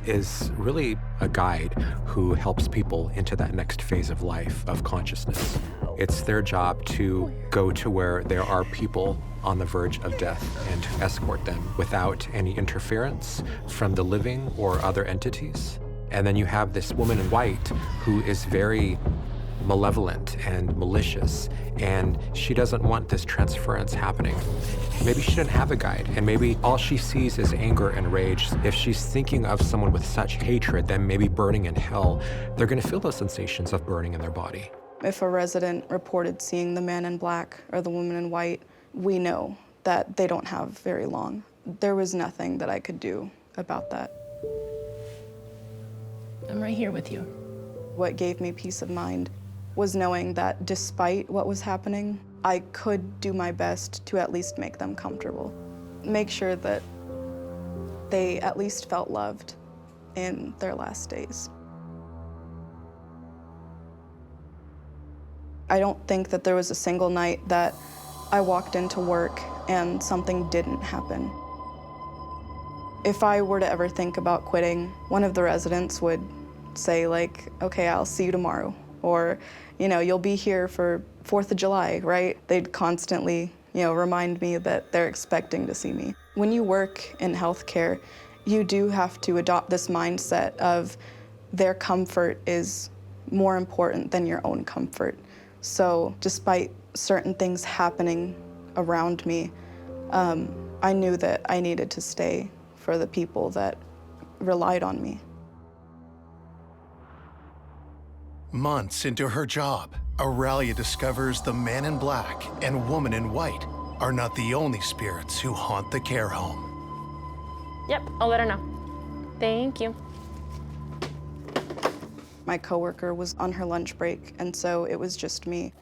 is really a guide who helps people into that next phase of life, of consciousness. It's their job to go to where there are people on the verge of death and to escort them without any interference from the living or other entities. And then you have this woman in white who is very malevolent and malicious, and she doesn't want this transference happening. Maybe she didn't have a guide, and maybe all she sees is anger and rage. If she's thinking of someone with such hatred, then maybe burning in hell, they're gonna feel those sensations of burning in their body. If a resident reported seeing the man in black or the woman in white, we know that they don't have very long. There was nothing that I could do about that. I'm right here with you. What gave me peace of mind was knowing that despite what was happening, I could do my best to at least make them comfortable. Make sure that they at least felt loved in their last days. I don't think that there was a single night that I walked into work and something didn't happen. If I were to ever think about quitting, one of the residents would say like, okay, I'll see you tomorrow. Or, you know, you'll be here for 4th of July, right? They'd constantly, remind me that they're expecting to see me. When you work in healthcare, you do have to adopt this mindset of their comfort is more important than your own comfort. So despite certain things happening around me, I knew that I needed to stay for the people that relied on me. Months into her job, Oralia discovers the man in black and woman in white are not the only spirits who haunt the care home. Yep, I'll let her know. Thank you. My coworker was on her lunch break, and so it was just me.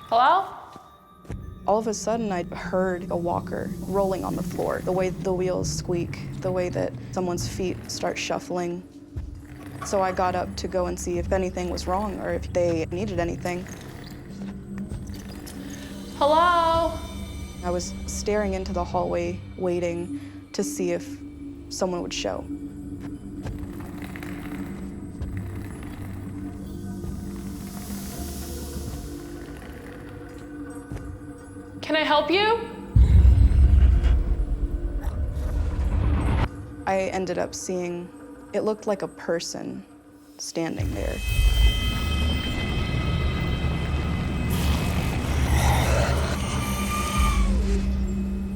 Hello? All of a sudden, I heard a walker rolling on the floor, the way the wheels squeak, the way that someone's feet start shuffling. So I got up to go and see if anything was wrong or if they needed anything. Hello? I was staring into the hallway, waiting to see if someone would show. Can I help you? I ended up seeing, it looked like a person standing there.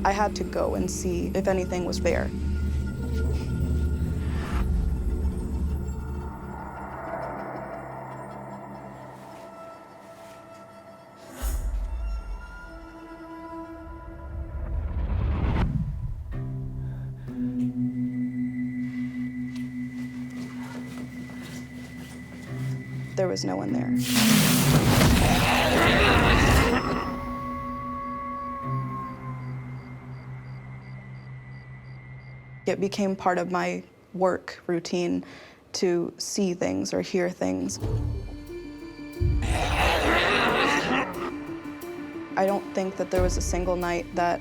I had to go and see if anything was there. there was no one there. It became part of my work routine to see things or hear things. I don't think that there was a single night that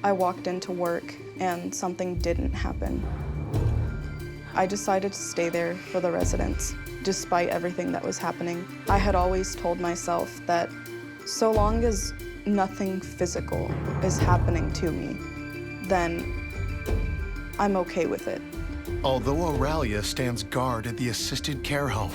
I walked into work and something didn't happen. I decided to stay there for the residents, despite everything that was happening. I had always told myself that so long as nothing physical is happening to me, then I'm okay with it. Although Oralia stands guard at the assisted care home,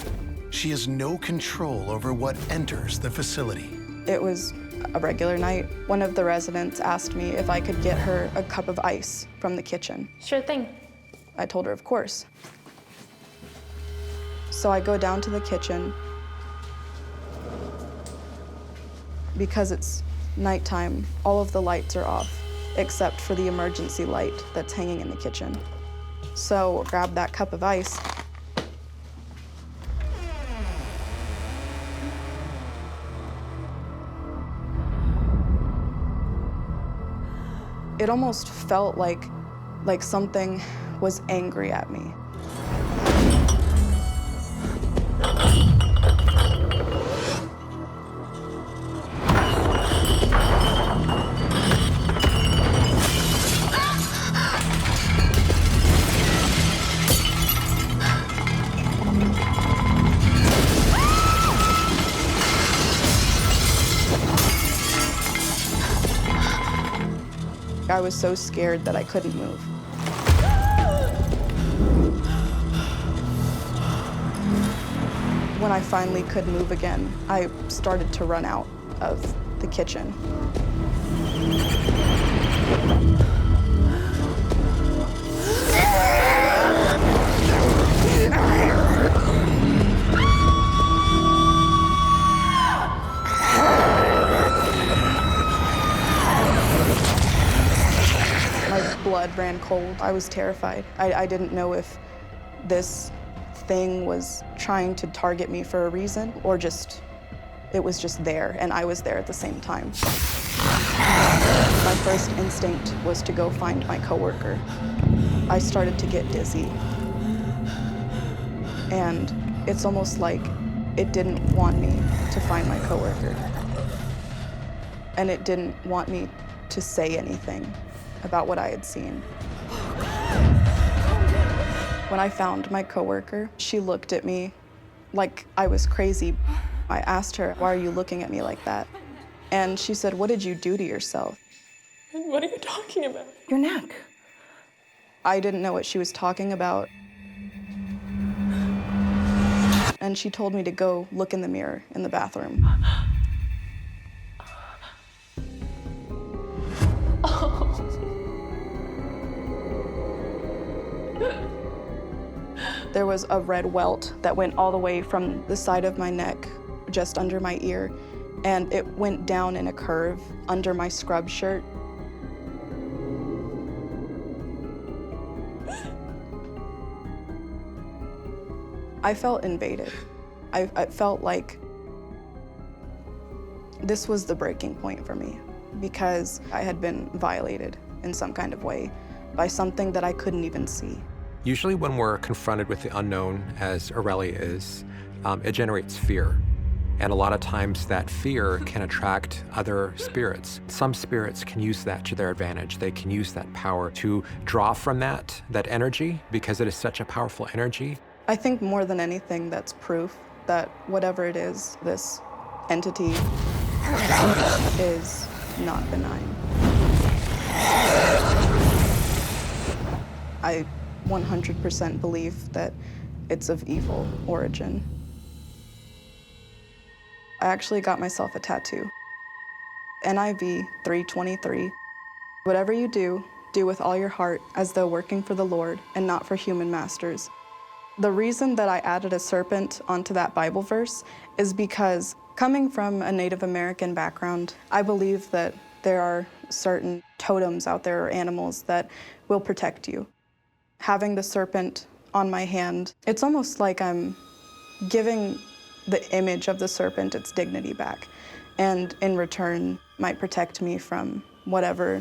she has no control over what enters the facility. It was a regular night. One of the residents asked me if I could get her a cup of ice from the kitchen. Sure thing. I told her, of course. So I go down to the kitchen. Because it's nighttime, all of the lights are off, except for the emergency light that's hanging in the kitchen. So grab that cup of ice. It almost felt like something was angry at me. I was so scared that I couldn't move. When I finally could move again, I started to run out of the kitchen. My blood ran cold. I was terrified. I didn't know if this thing was trying to target me for a reason or just, it was just there and I was there at the same time. My first instinct was to go find my coworker. I started to get dizzy. And it's almost like it didn't want me to find my coworker. And it didn't want me to say anything about what I had seen. When I found my coworker, she looked at me like I was crazy. I asked her, "Why are you looking at me like that?" And she said, "What did you do to yourself?" What are you talking about? Your neck. I didn't know what she was talking about. And she told me to go look in the mirror in the bathroom. There was a red welt that went all the way from the side of my neck, just under my ear, and it went down in a curve under my scrub shirt. I felt invaded. I felt like this was the breaking point for me because I had been violated in some kind of way by something that I couldn't even see. Usually when we're confronted with the unknown, as Oralia is, it generates fear. And a lot of times that fear can attract other spirits. Some spirits can use that to their advantage. They can use that power to draw from that energy because it is such a powerful energy. I think more than anything, that's proof that whatever it is, this entity is not benign. I 100% believe that it's of evil origin. I actually got myself a tattoo. NIV 3:23. Whatever you do, do with all your heart as though working for the Lord and not for human masters. The reason that I added a serpent onto that Bible verse is because coming from a Native American background, I believe that there are certain totems out there or animals that will protect you. Having the serpent on my hand, it's almost like I'm giving the image of the serpent its dignity back, and in return might protect me from whatever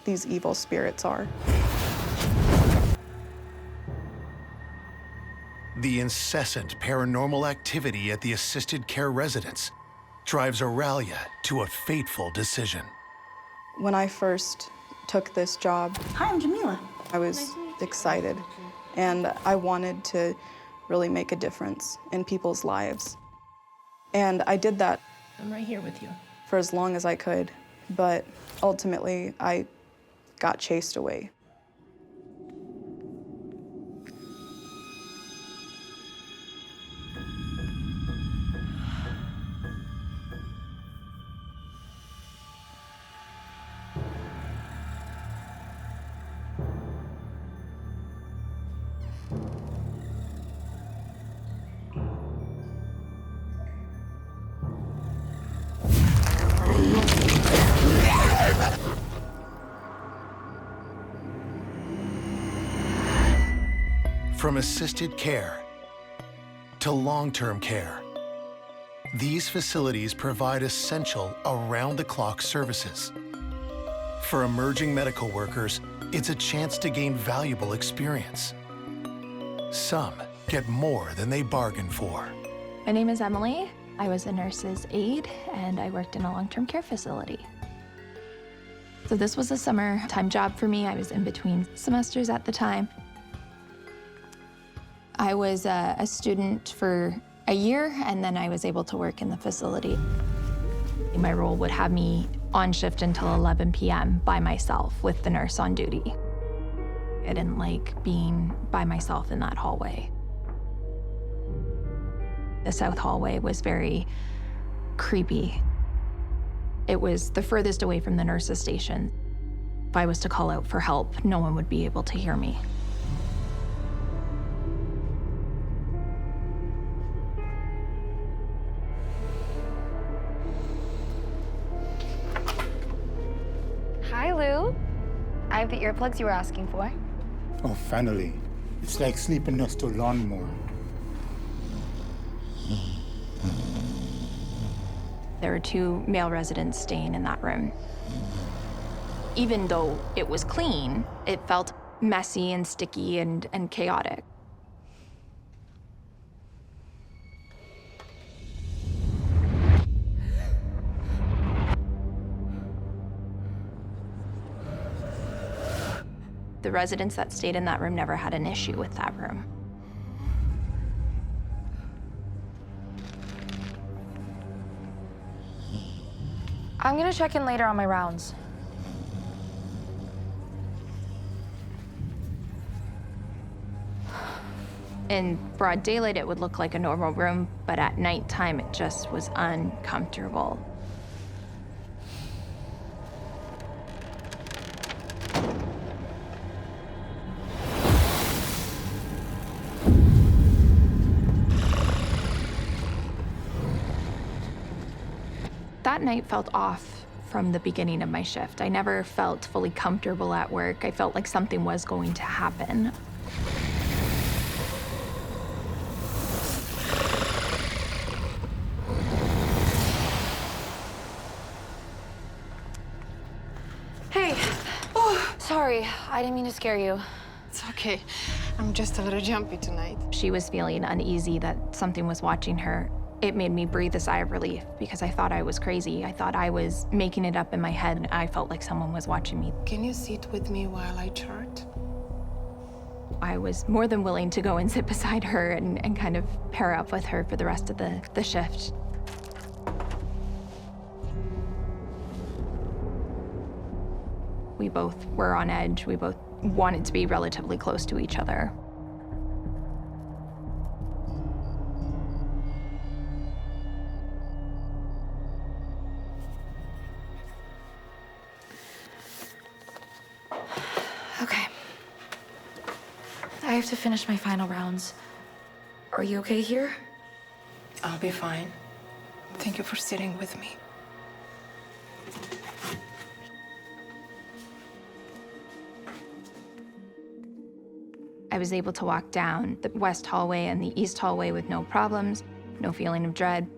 these evil spirits are. The incessant paranormal activity at the assisted care residence drives Oralia to a fateful decision. When I first took this job, Hi, I'm Jamila. I was excited, and I wanted to really make a difference in people's lives. And I did that. I'm right here with you. For as long as I could, but ultimately I got chased away. From assisted care to long-term care, these facilities provide essential around-the-clock services. For emerging medical workers, it's a chance to gain valuable experience. Some get more than they bargained for. My name is Emily. I was a nurse's aide, and I worked in a long-term care facility. So this was a summertime job for me. I was in between semesters at the time. I was a student for a year, and then I was able to work in the facility. My role would have me on shift until 11 p.m. by myself with the nurse on duty. I didn't like being by myself in that hallway. The south hallway was very creepy. It was the furthest away from the nurse's station. If I was to call out for help, no one would be able to hear me. Hi, Lou. I have the earplugs you were asking for. Oh, finally. It's like sleeping next to a lawnmower. There were 2 male residents staying in that room. Even though it was clean, it felt messy and sticky and chaotic. The residents that stayed in that room never had an issue with that room. I'm gonna check in later on my rounds. In broad daylight, it would look like a normal room, but at nighttime, it just was uncomfortable. That night felt off from the beginning of my shift. I never felt fully comfortable at work. I felt like something was going to happen. Hey. Oh, sorry. I didn't mean to scare you. It's okay. I'm just a little jumpy tonight. She was feeling uneasy that something was watching her. It made me breathe a sigh of relief because I thought I was crazy. I thought I was making it up in my head, and I felt like someone was watching me. Can you sit with me while I chart? I was more than willing to go and sit beside her and kind of pair up with her for the rest of the shift. We both were on edge. We both wanted to be relatively close to each other. Okay. I have to finish my final rounds. Are you okay here? I'll be fine. Thank you for sitting with me. I was able to walk down the west hallway and the east hallway with no problems. no feeling of dread.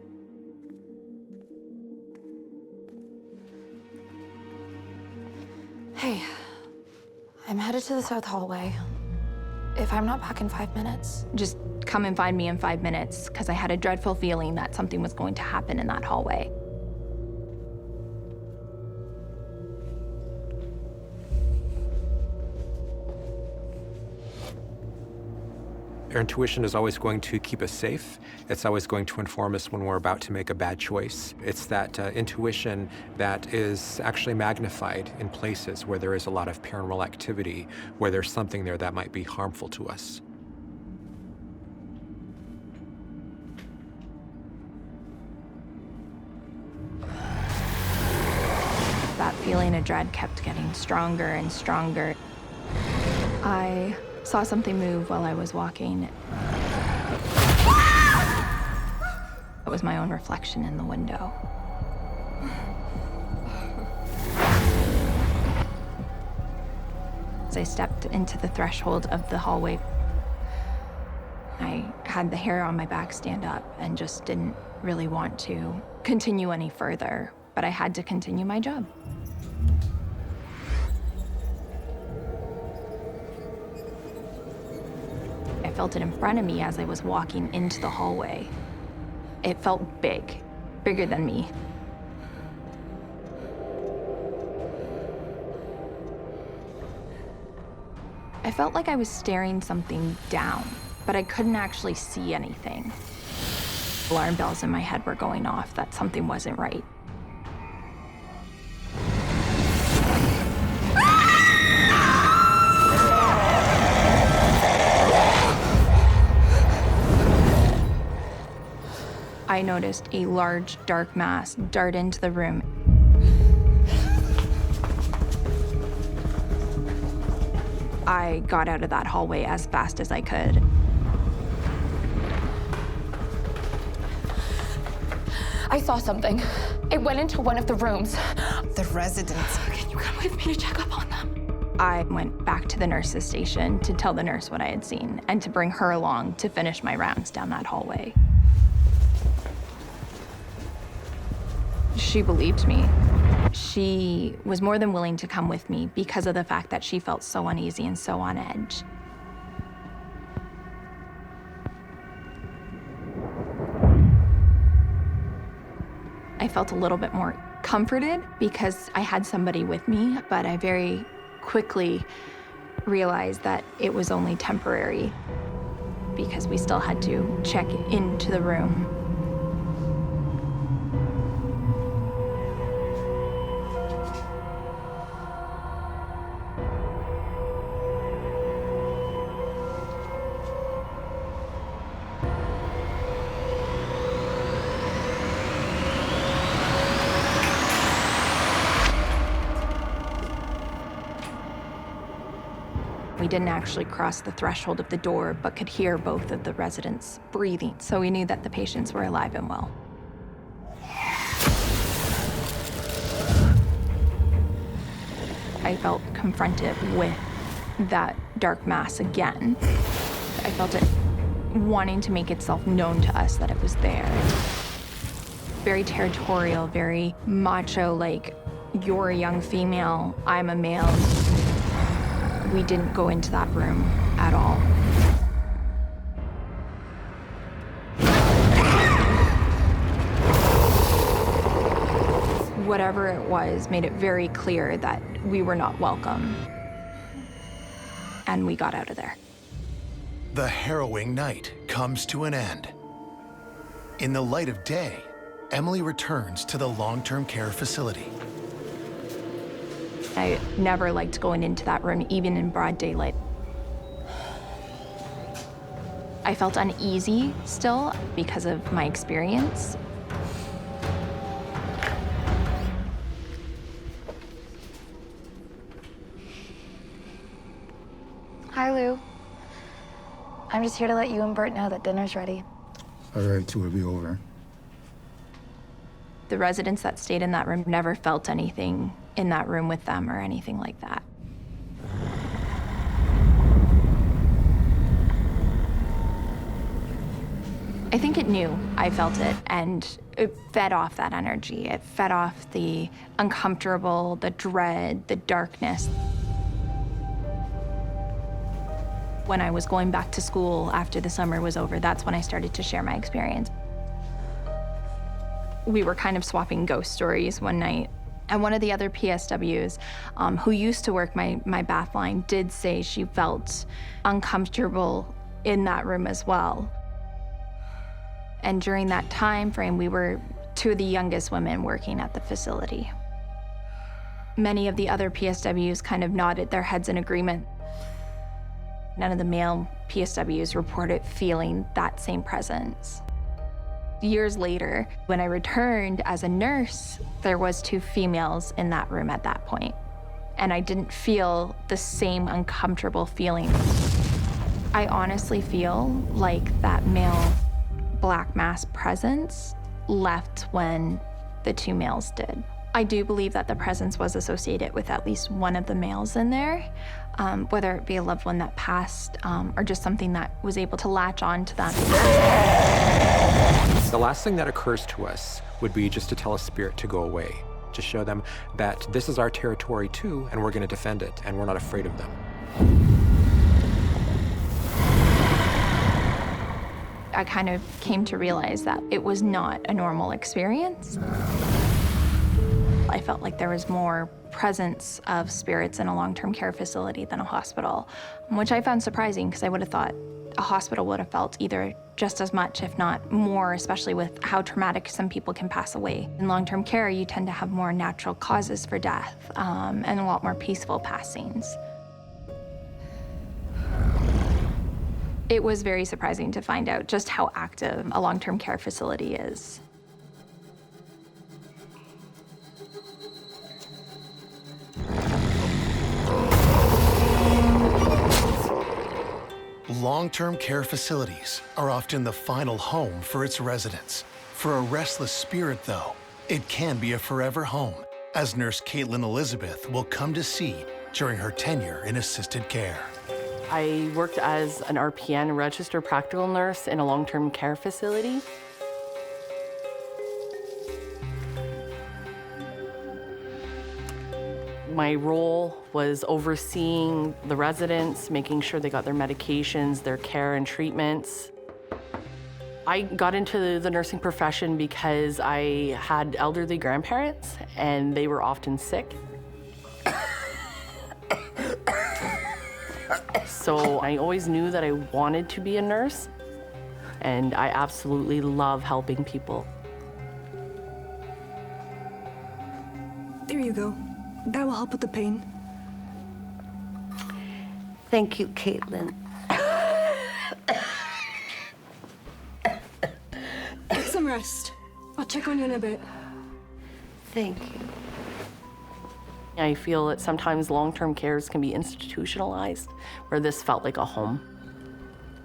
Hey, I'm headed to the south hallway. If I'm not back in 5 minutes. Just come and find me in 5 minutes, because I had a dreadful feeling that something was going to happen in that hallway. Our intuition is always going to keep us safe. It's always going to inform us when we're about to make a bad choice. It's that intuition that is actually magnified in places where there is a lot of paranormal activity, where there's something there that might be harmful to us. That feeling of dread kept getting stronger and stronger. I saw something move while I was walking. It was my own reflection in the window. As I stepped into the threshold of the hallway, I had the hair on my back stand up and just didn't really want to continue any further, but I had to continue my job. I felt it in front of me as I was walking into the hallway. It felt big, bigger than me. I felt like I was staring something down, but I couldn't actually see anything. Alarm bells in my head were going off that something wasn't right. I noticed a large, dark mass dart into the room. I got out of that hallway as fast as I could. I saw something. It went into one of the rooms. The residents. Can you come with me to check up on them? I went back to the nurse's station to tell the nurse what I had seen and to bring her along to finish my rounds down that hallway. She believed me. She was more than willing to come with me because of the fact that she felt so uneasy and so on edge. I felt a little bit more comforted because I had somebody with me, but I very quickly realized that it was only temporary because we still had to check into the room. We didn't actually cross the threshold of the door, but could hear both of the residents breathing, so we knew that the patients were alive and well. I felt confronted with that dark mass again. I felt it wanting to make itself known to us that it was there. Very territorial, very macho, like, you're a young female, I'm a male. We didn't go into that room at all. Whatever it was made it very clear that we were not welcome. And we got out of there. The harrowing night comes to an end. In the light of day, Emily returns to the long-term care facility. I never liked going into that room, even in broad daylight. I felt uneasy still because of my experience. Hi, Lou. I'm just here to let you and Bert know that dinner's ready. All right, tour be over. The residents that stayed in that room never felt anything in that room with them or anything like that. I think it knew I felt it, and it fed off that energy. It fed off the uncomfortable, the dread, the darkness. When I was going back to school after the summer was over, that's when I started to share my experience. We were kind of swapping ghost stories one night, and one of the other PSWs who used to work my bath line did say she felt uncomfortable in that room as well. And during that time frame, we were two of the youngest women working at the facility. Many of the other PSWs kind of nodded their heads in agreement. None of the male PSWs reported feeling that same presence. Years later, when I returned as a nurse, there was 2 females in that room at that point, and I didn't feel the same uncomfortable feeling. I honestly feel like that male black mass presence left when the 2 males did. I do believe that the presence was associated with at least one of the males in there, whether it be a loved one that passed or just something that was able to latch on to them. The last thing that occurs to us would be just to tell a spirit to go away, to show them that this is our territory too, and we're going to defend it, and we're not afraid of them. I kind of came to realize that it was not a normal experience. I felt like there was more presence of spirits in a long-term care facility than a hospital, which I found surprising because I would have thought a hospital would have felt either just as much, if not more, especially with how traumatic some people can pass away. In long-term care, you tend to have more natural causes for death and a lot more peaceful passings. It was very surprising to find out just how active a long-term care facility is. Long-term care facilities are often the final home for its residents. For a restless spirit, though, it can be a forever home, as nurse Caitlin Elizabeth will come to see during her tenure in assisted care. I worked as an RPN, a registered practical nurse, in a long-term care facility. My role was overseeing the residents, making sure they got their medications, their care and treatments. I got into the nursing profession because I had elderly grandparents and they were often sick. So I always knew that I wanted to be a nurse, and I absolutely love helping people. There you go. That will help with the pain. Thank you, Caitlin. Get some rest. I'll check on you in a bit. Thank you. I feel that sometimes long-term cares can be institutionalized, where this felt like a home.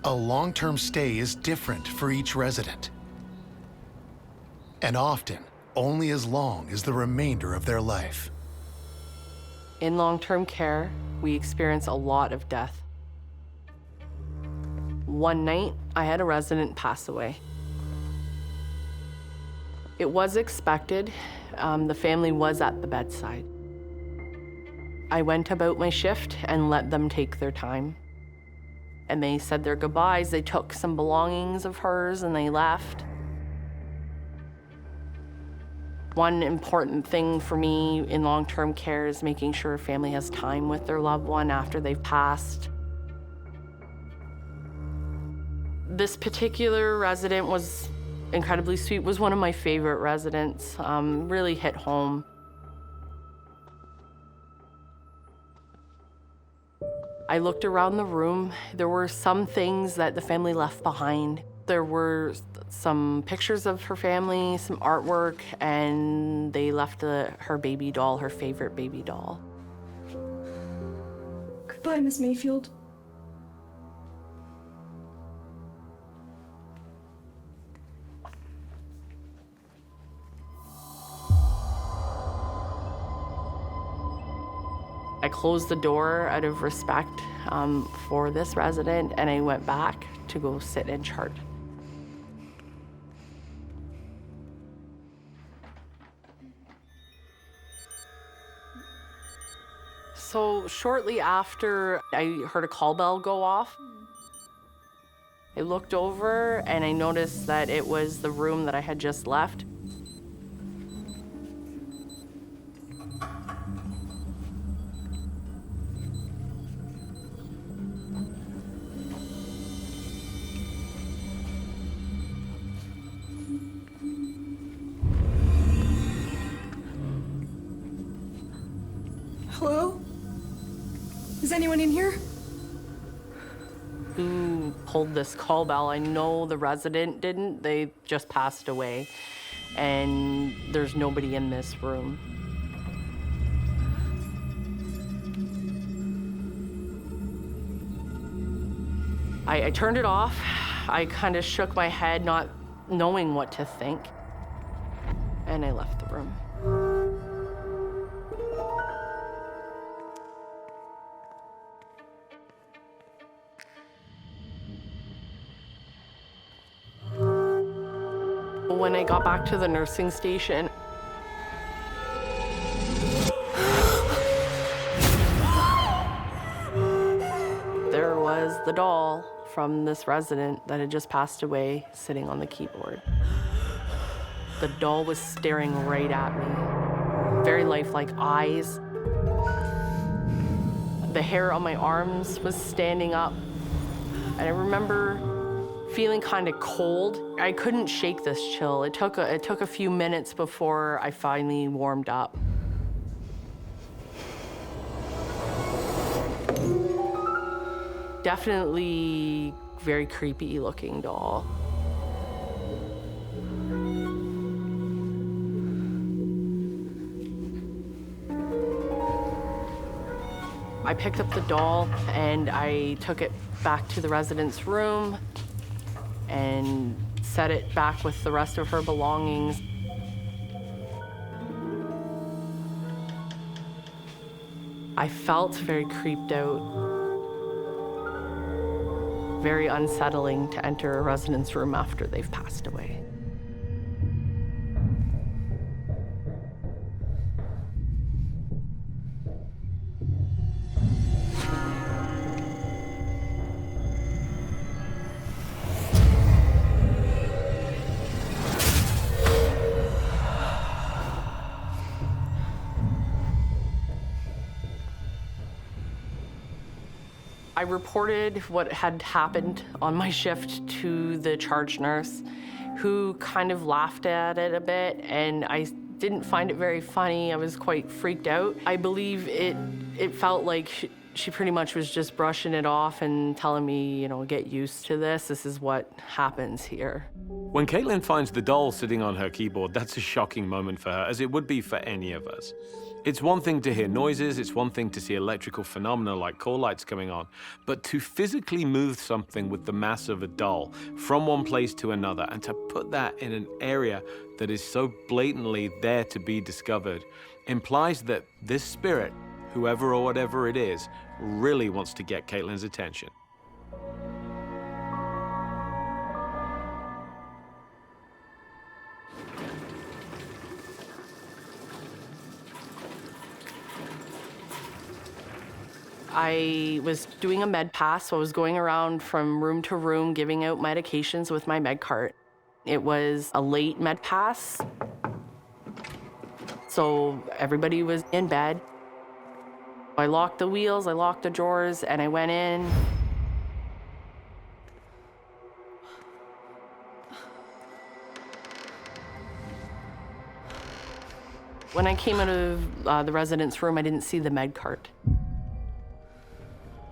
A long-term stay is different for each resident, and often only as long as the remainder of their life. In long-term care, we experience a lot of death. One night, I had a resident pass away. It was expected. The family was at the bedside. I went about my shift and let them take their time. And they said their goodbyes. They took some belongings of hers and they left. One important thing for me in long-term care is making sure a family has time with their loved one after they've passed. This particular resident was incredibly sweet, was one of my favorite residents, really hit home. I looked around the room. There were some things that the family left behind. There were some pictures of her family, some artwork, and they left her baby doll, her favorite baby doll. Goodbye, Miss Mayfield. I closed the door out of respect for this resident, and I went back to go sit in chart. So shortly after, I heard a call bell go off. I looked over and I noticed that it was the room that I had just left. Hello? Is anyone in here? Who pulled this call bell? I know the resident didn't. They just passed away. And there's nobody in this room. I turned it off. I kind of shook my head, not knowing what to think. And I left the room. When I got back to the nursing station, there was the doll from this resident that had just passed away sitting on the keyboard. The doll was staring right at me, very lifelike eyes. The hair on my arms was standing up. And I remember feeling kind of cold. I couldn't shake this chill. It took a few minutes before I finally warmed up. Definitely very creepy looking doll. I picked up the doll and I took it back to the resident's room and set it back with the rest of her belongings. I felt very creeped out. Very unsettling to enter a resident's room after they've passed away. I reported what had happened on my shift to the charge nurse, who kind of laughed at it a bit, and I didn't find it very funny. I was quite freaked out. I believe it felt like she pretty much was just brushing it off and telling me, you know, get used to this. This is what happens here. When Caitlin finds the doll sitting on her keyboard, that's a shocking moment for her, as it would be for any of us. It's one thing to hear noises, it's one thing to see electrical phenomena like call lights coming on, but to physically move something with the mass of a doll from one place to another and to put that in an area that is so blatantly there to be discovered implies that this spirit, whoever or whatever it is, really wants to get Caitlin's attention. I was doing a med pass, so I was going around from room to room giving out medications with my med cart. It was a late med pass, so everybody was in bed. I locked the wheels, I locked the drawers, and I went in. When I came out of the resident's room, I didn't see the med cart.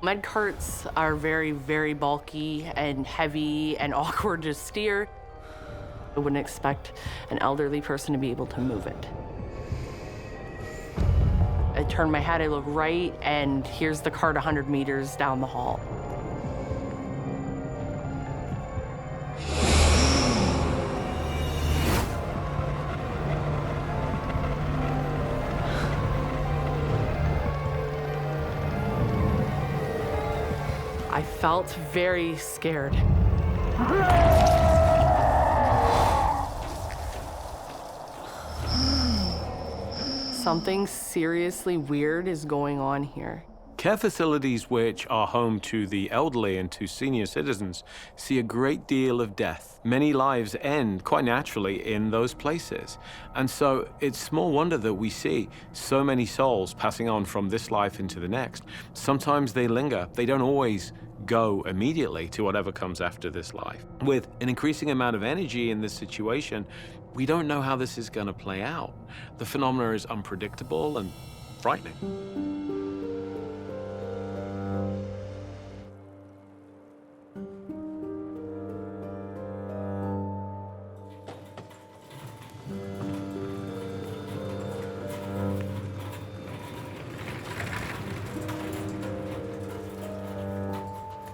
Med carts are very, very bulky and heavy and awkward to steer. I wouldn't expect an elderly person to be able to move it. I turned my head, I look right, and here's the cart 100 meters down the hall. I felt very scared. Something seriously weird is going on here. Care facilities which are home to the elderly and to senior citizens see a great deal of death. Many lives end quite naturally in those places. And so it's small wonder that we see so many souls passing on from this life into the next. Sometimes they linger. They don't always go immediately to whatever comes after this life. With an increasing amount of energy in this situation, we don't know how this is going to play out. The phenomena is unpredictable and frightening.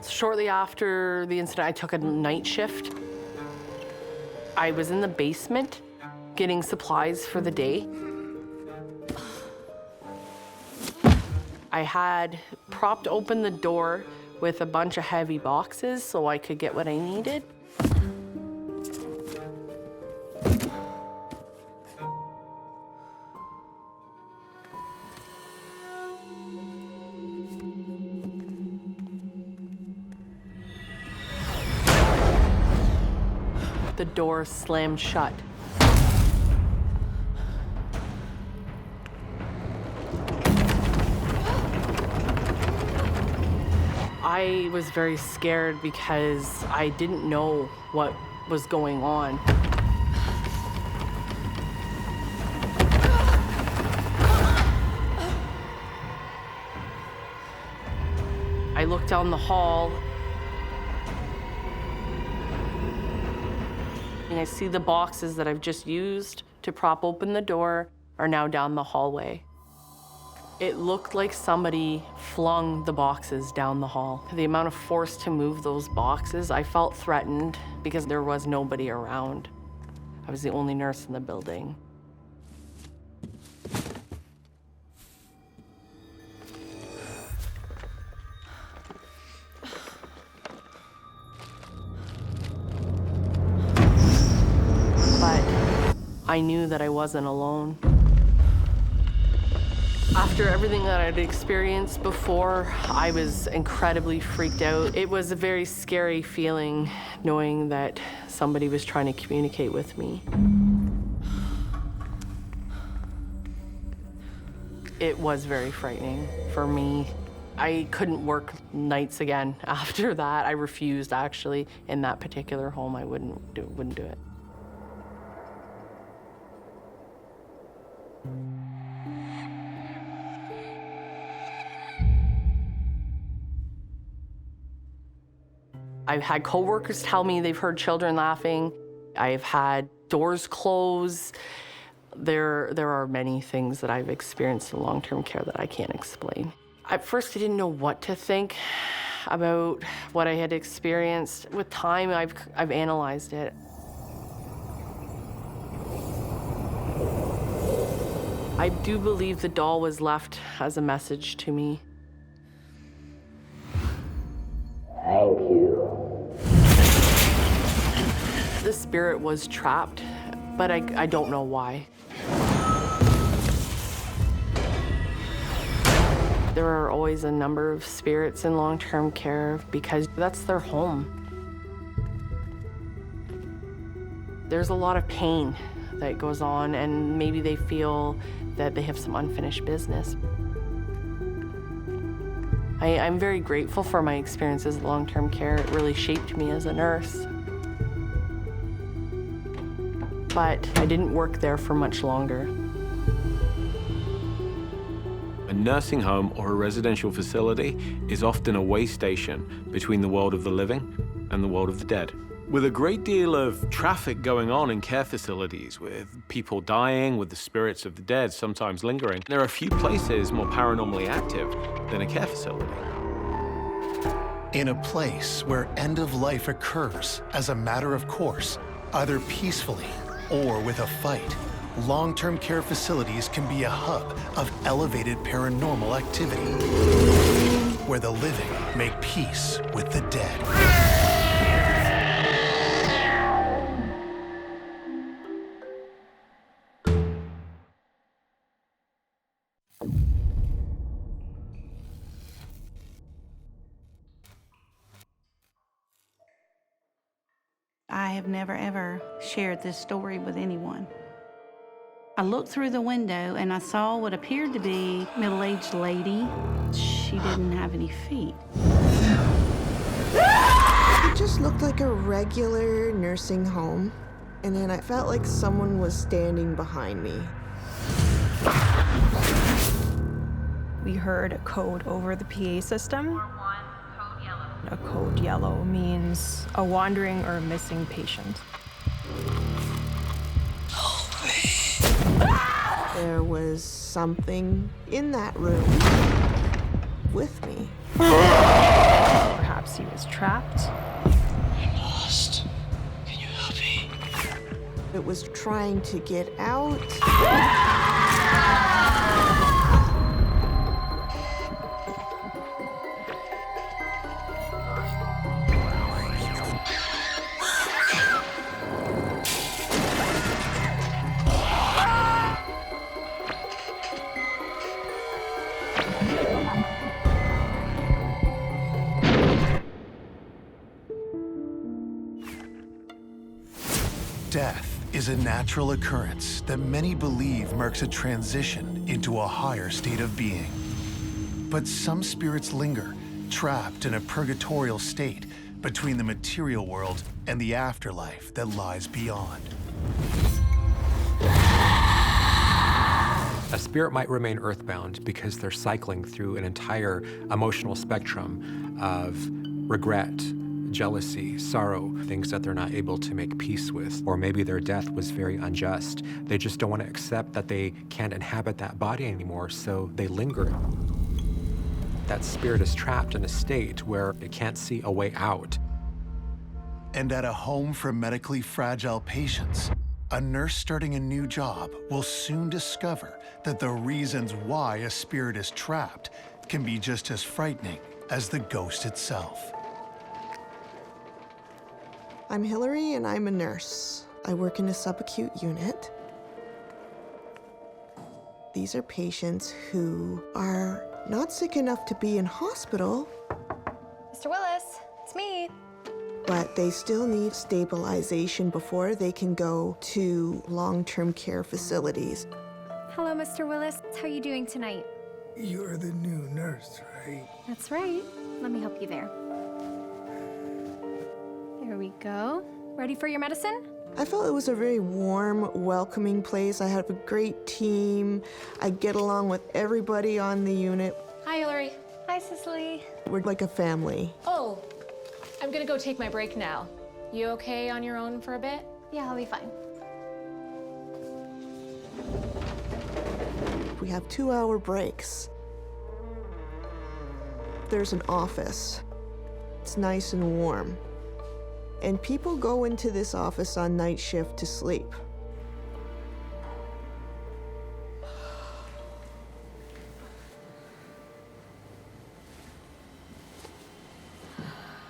Shortly after the incident, I took a night shift. I was in the basement getting supplies for the day. I had propped open the door with a bunch of heavy boxes so I could get what I needed. The door slammed shut. I was very scared because I didn't know what was going on. I looked down the hall. And I see the boxes that I've just used to prop open the door are now down the hallway. It looked like somebody flung the boxes down the hall. The amount of force to move those boxes, I felt threatened because there was nobody around. I was the only nurse in the building. I knew that I wasn't alone. After everything that I'd experienced before, I was incredibly freaked out. It was a very scary feeling knowing that somebody was trying to communicate with me. It was very frightening for me. I couldn't work nights again after that. I refused, actually. In that particular home, I wouldn't do it. I've had coworkers tell me they've heard children laughing. I've had doors close. There are many things that I've experienced in long-term care that I can't explain. At first, I didn't know what to think about what I had experienced. With time, I've analyzed it. I do believe the doll was left as a message to me. Thank you. The spirit was trapped, but I don't know why. There are always a number of spirits in long-term care because that's their home. There's a lot of pain that goes on, and maybe they feel that they have some unfinished business. I'm very grateful for my experiences in long-term care. It really shaped me as a nurse. But I didn't work there for much longer. A nursing home or a residential facility is often a way station between the world of the living and the world of the dead. With a great deal of traffic going on in care facilities, with people dying, with the spirits of the dead sometimes lingering, there are few places more paranormally active than a care facility. In a place where end of life occurs as a matter of course, either peacefully or with a fight, long-term care facilities can be a hub of elevated paranormal activity, where the living make peace with the dead. I have never, ever shared this story with anyone. I looked through the window and I saw what appeared to be a middle-aged lady. She didn't have any feet. It just looked like a regular nursing home, and then I felt like someone was standing behind me. We heard a code over the PA system. A code yellow means a wandering or missing patient. There was something in that room with me. Perhaps he was trapped. I'm lost. Can you help me? It was trying to get out. Death is a natural occurrence that many believe marks a transition into a higher state of being. But some spirits linger, trapped in a purgatorial state between the material world and the afterlife that lies beyond. A spirit might remain earthbound because they're cycling through an entire emotional spectrum of regret, jealousy, sorrow, things that they're not able to make peace with. Or maybe their death was very unjust. They just don't want to accept that they can't inhabit that body anymore, so they linger. That spirit is trapped in a state where it can't see a way out. And at a home for medically fragile patients, a nurse starting a new job will soon discover that the reasons why a spirit is trapped can be just as frightening as the ghost itself. I'm Hillary and I'm a nurse. I work in a subacute unit. These are patients who are not sick enough to be in hospital, Mr. Willis, it's me. but they still need stabilization before they can go to long-term care facilities. Hello, Mr. Willis. How are you doing tonight? You're the new nurse, right? That's right. Let me help you there. There we go. Ready for your medicine? I felt it was a very warm, welcoming place. I have a great team. I get along with everybody on the unit. Hi, Hillary. Hi, Cicely. We're like a family. Oh, I'm gonna go take my break now. You okay on your own for a bit? Yeah, I'll be fine. We have 2-hour breaks. There's an office. It's nice and warm. And people go into this office on night shift to sleep.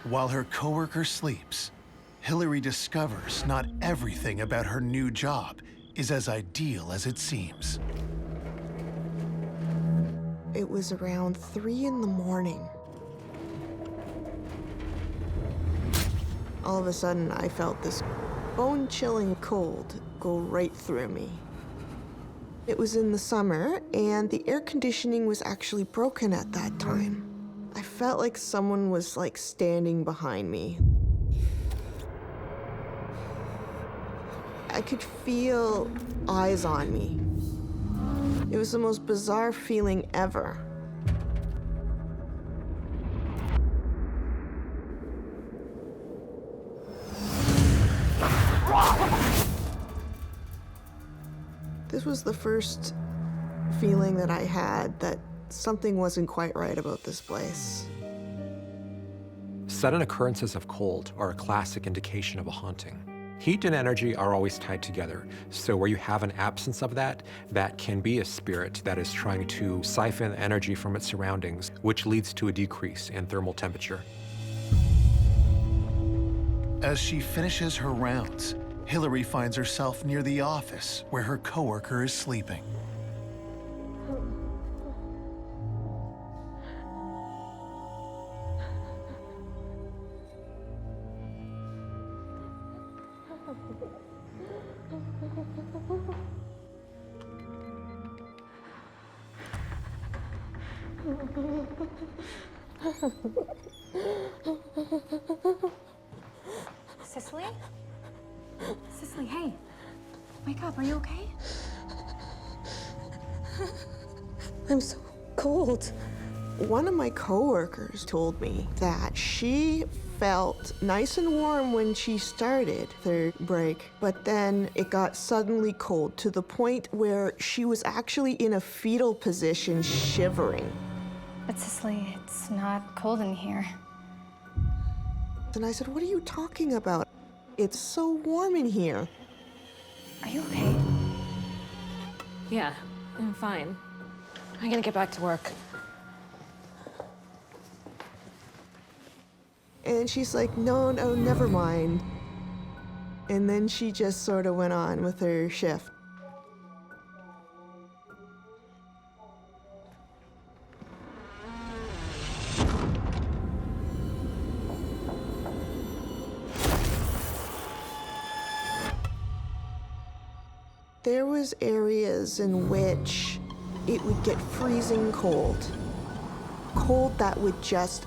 While her coworker sleeps, Hillary discovers not everything about her new job is as ideal as it seems. It was around 3 in the morning. All of a sudden, I felt this bone-chilling cold go right through me. It was in the summer, and the air conditioning was actually broken at that time. I felt like someone was standing behind me. I could feel eyes on me. It was the most bizarre feeling ever. This was the first feeling that I had that something wasn't quite right about this place. Sudden occurrences of cold are a classic indication of a haunting. Heat and energy are always tied together, so where you have an absence of that, that can be a spirit that is trying to siphon energy from its surroundings, which leads to a decrease in thermal temperature. As she finishes her rounds, Hillary finds herself near the office where her coworker is sleeping. Cicely? Cicely, hey. Wake up, are you okay? I'm so cold. One of my coworkers told me that she felt nice and warm when she started their break, but then it got suddenly cold to the point where she was actually in a fetal position, shivering. But Cicely, it's not cold in here. And I said, "What are you talking about? It's so warm in here." Are you okay? Yeah, I'm fine. I gotta get back to work. And she's like, no, never mind. And then she just sort of went on with her shift. There was areas in which it would get freezing cold. Cold that would just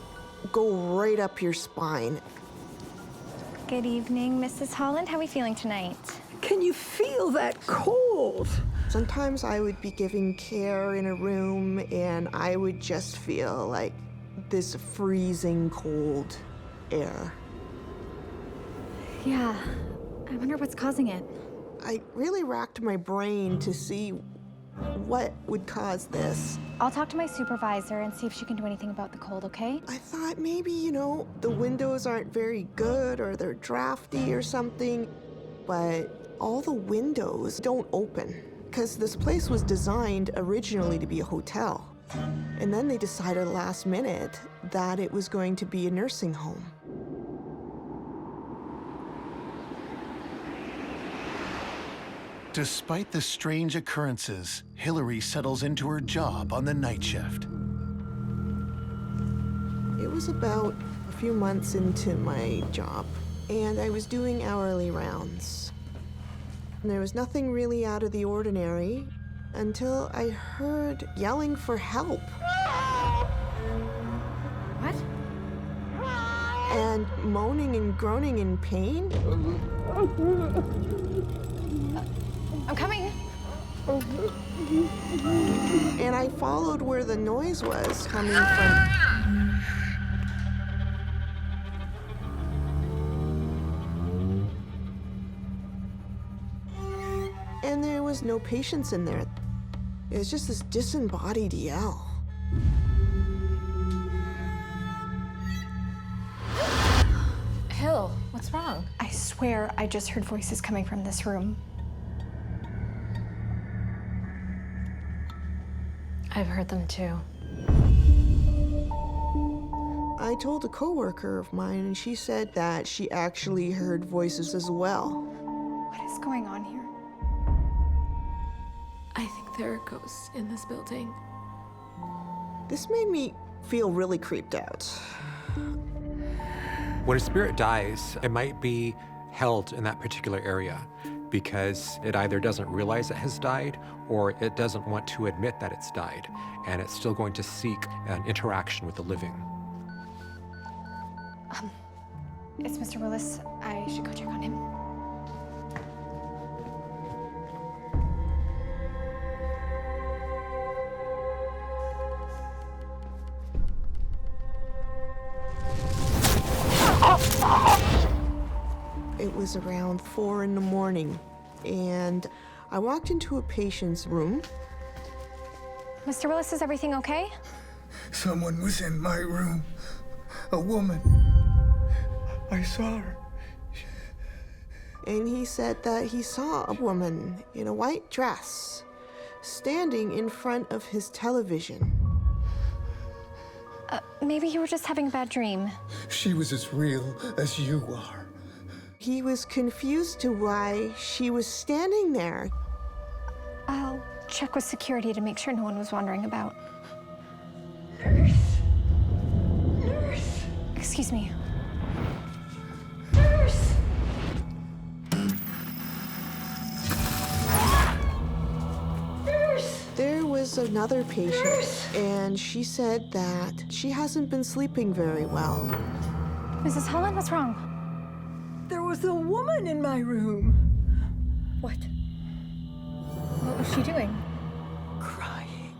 go right up your spine. Good evening, Mrs. Holland. How are we feeling tonight? Can you feel that cold? Sometimes I would be giving care in a room and I would just feel like this freezing cold air. Yeah, I wonder what's causing it. I really racked my brain to see what would cause this. I'll talk to my supervisor and see if she can do anything about the cold, okay? I thought maybe, the windows aren't very good or they're drafty or something, but all the windows don't open because this place was designed originally to be a hotel. And then they decided last minute that it was going to be a nursing home. Despite the strange occurrences, Hillary settles into her job on the night shift. It was about a few months into my job, and I was doing hourly rounds. And there was nothing really out of the ordinary until I heard yelling for help. What? And moaning and groaning in pain. I'm coming. And I followed where the noise was coming from. And there was no patients in there. It was just this disembodied yell. Hill, what's wrong? I swear I just heard voices coming from this room. I've heard them too. I told a coworker of mine, and she said that she actually heard voices as well. What is going on here? I think there are ghosts in this building. This made me feel really creeped out. When a spirit dies, it might be held in that particular area because it either doesn't realize it has died or it doesn't want to admit that it's died, and it's still going to seek an interaction with the living. It's Mr. Willis. I should go check on him. It was around 4 in the morning, and I walked into a patient's room. Mr. Willis, is everything okay? Someone was in my room. A woman. I saw her. And he said that he saw a woman in a white dress standing in front of his television. Maybe you were just having a bad dream. She was as real as you are. He was confused to why she was standing there. I'll check with security to make sure no one was wandering about. Nurse. Excuse me. Nurse. was another patient, and she said that she hasn't been sleeping very well. Mrs. Holland, what's wrong? There was a woman in my room. What? What was she doing? Crying.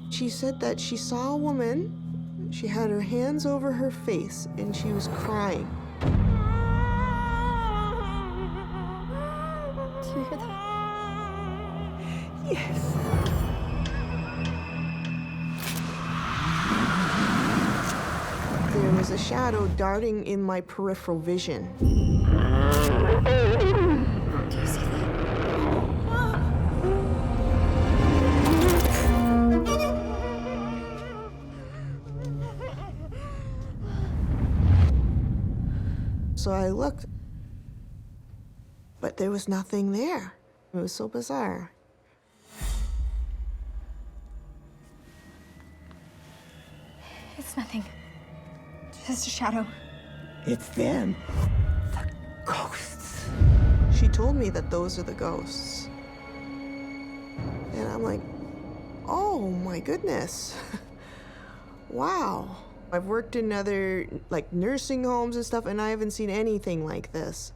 She said that she saw a woman, she had her hands over her face, and she was crying. Do you hear that? Yes. There was a shadow darting in my peripheral vision. Do you see that? So I looked, but there was nothing there. It was so bizarre. It's nothing. Just a shadow. It's them. The ghosts. She told me that those are the ghosts. And I'm like, oh my goodness. Wow. I've worked in other nursing homes and stuff, and I haven't seen anything like this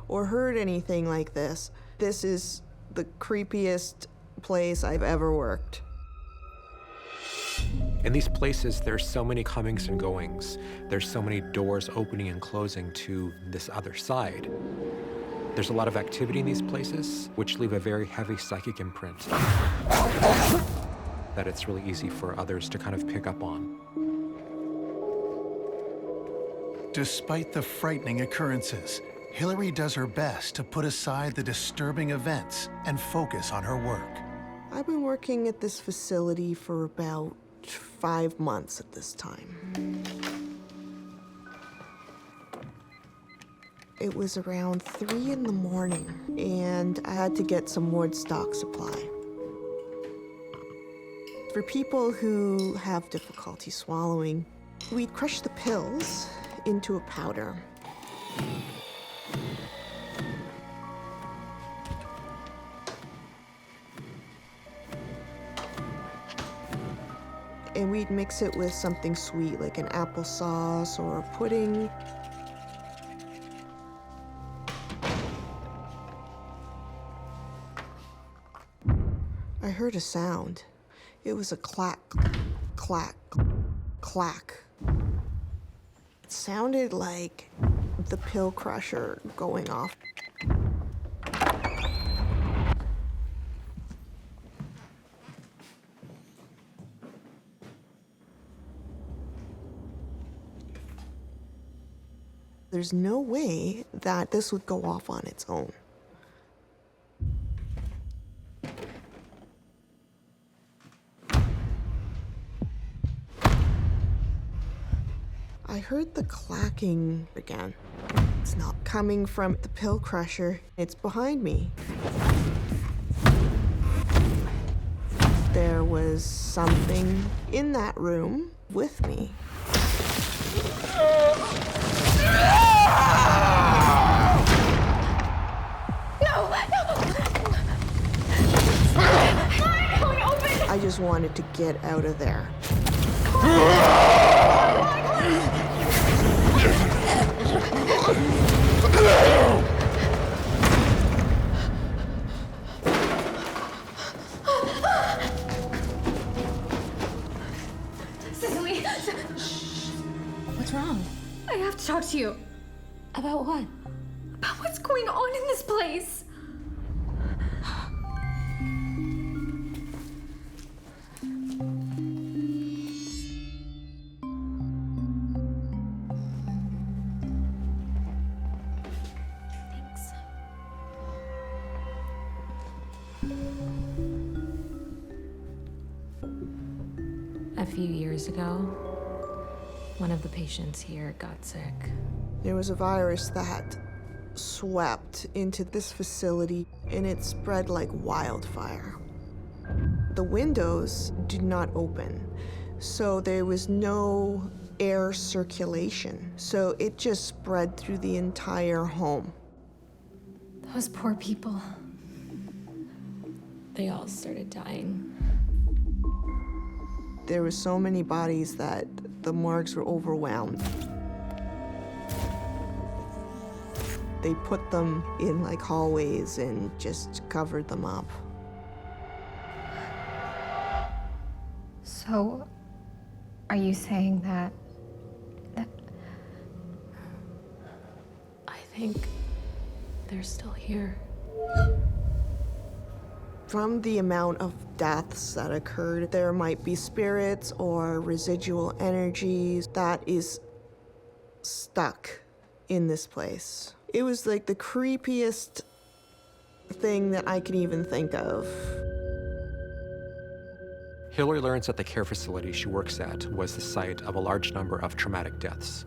or heard anything like this. This is the creepiest place I've ever worked. In these places, there's so many comings and goings. There's so many doors opening and closing to this other side. There's a lot of activity in these places, which leave a very heavy psychic imprint that it's really easy for others to kind of pick up on. Despite the frightening occurrences, Hillary does her best to put aside the disturbing events and focus on her work. I've been working at this facility for about 5 months at this time. It was around 3 in the morning, and I had to get some ward stock supply. For people who have difficulty swallowing, we'd crush the pills into a powder. And we'd mix it with something sweet, like an applesauce or a pudding. I heard a sound. It was a clack, clack, clack. It sounded like the pill crusher going off. There's no way that this would go off on its own. I heard the clacking again. It's not coming from the pill crusher, it's behind me. There was something in that room with me. I just wanted to get out of there. Cicely! What's wrong? I have to talk to you. About what? About what's going on in this place. A few years ago, one of the patients here got sick. There was a virus that swept into this facility, and it spread like wildfire. The windows did not open, so there was no air circulation, so it just spread through the entire home. Those poor people. They all started dying. There were so many bodies that the morgues were overwhelmed. They put them in like hallways and just covered them up. So, are you saying that... I think they're still here. From the amount of deaths that occurred, there might be spirits or residual energies that is stuck in this place. It was like the creepiest thing that I can even think of. Hillary learns that the care facility she works at was the site of a large number of traumatic deaths.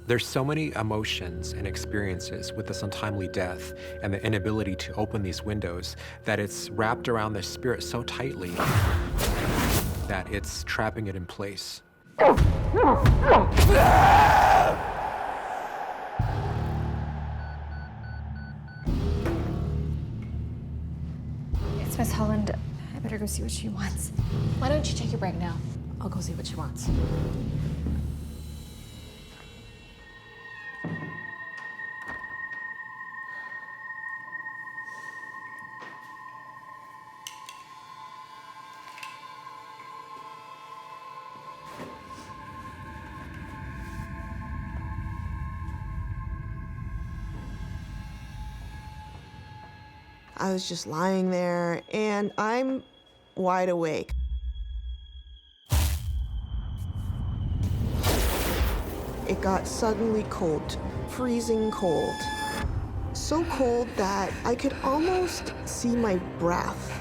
There's so many emotions and experiences with this untimely death and the inability to open these windows that it's wrapped around the spirit so tightly that it's trapping it in place. It's Miss Holland. I better go see what she wants. Why don't you take your break now? I'll go see what she wants. I was just lying there, and I'm wide awake. It got suddenly cold, freezing cold. So cold that I could almost see my breath.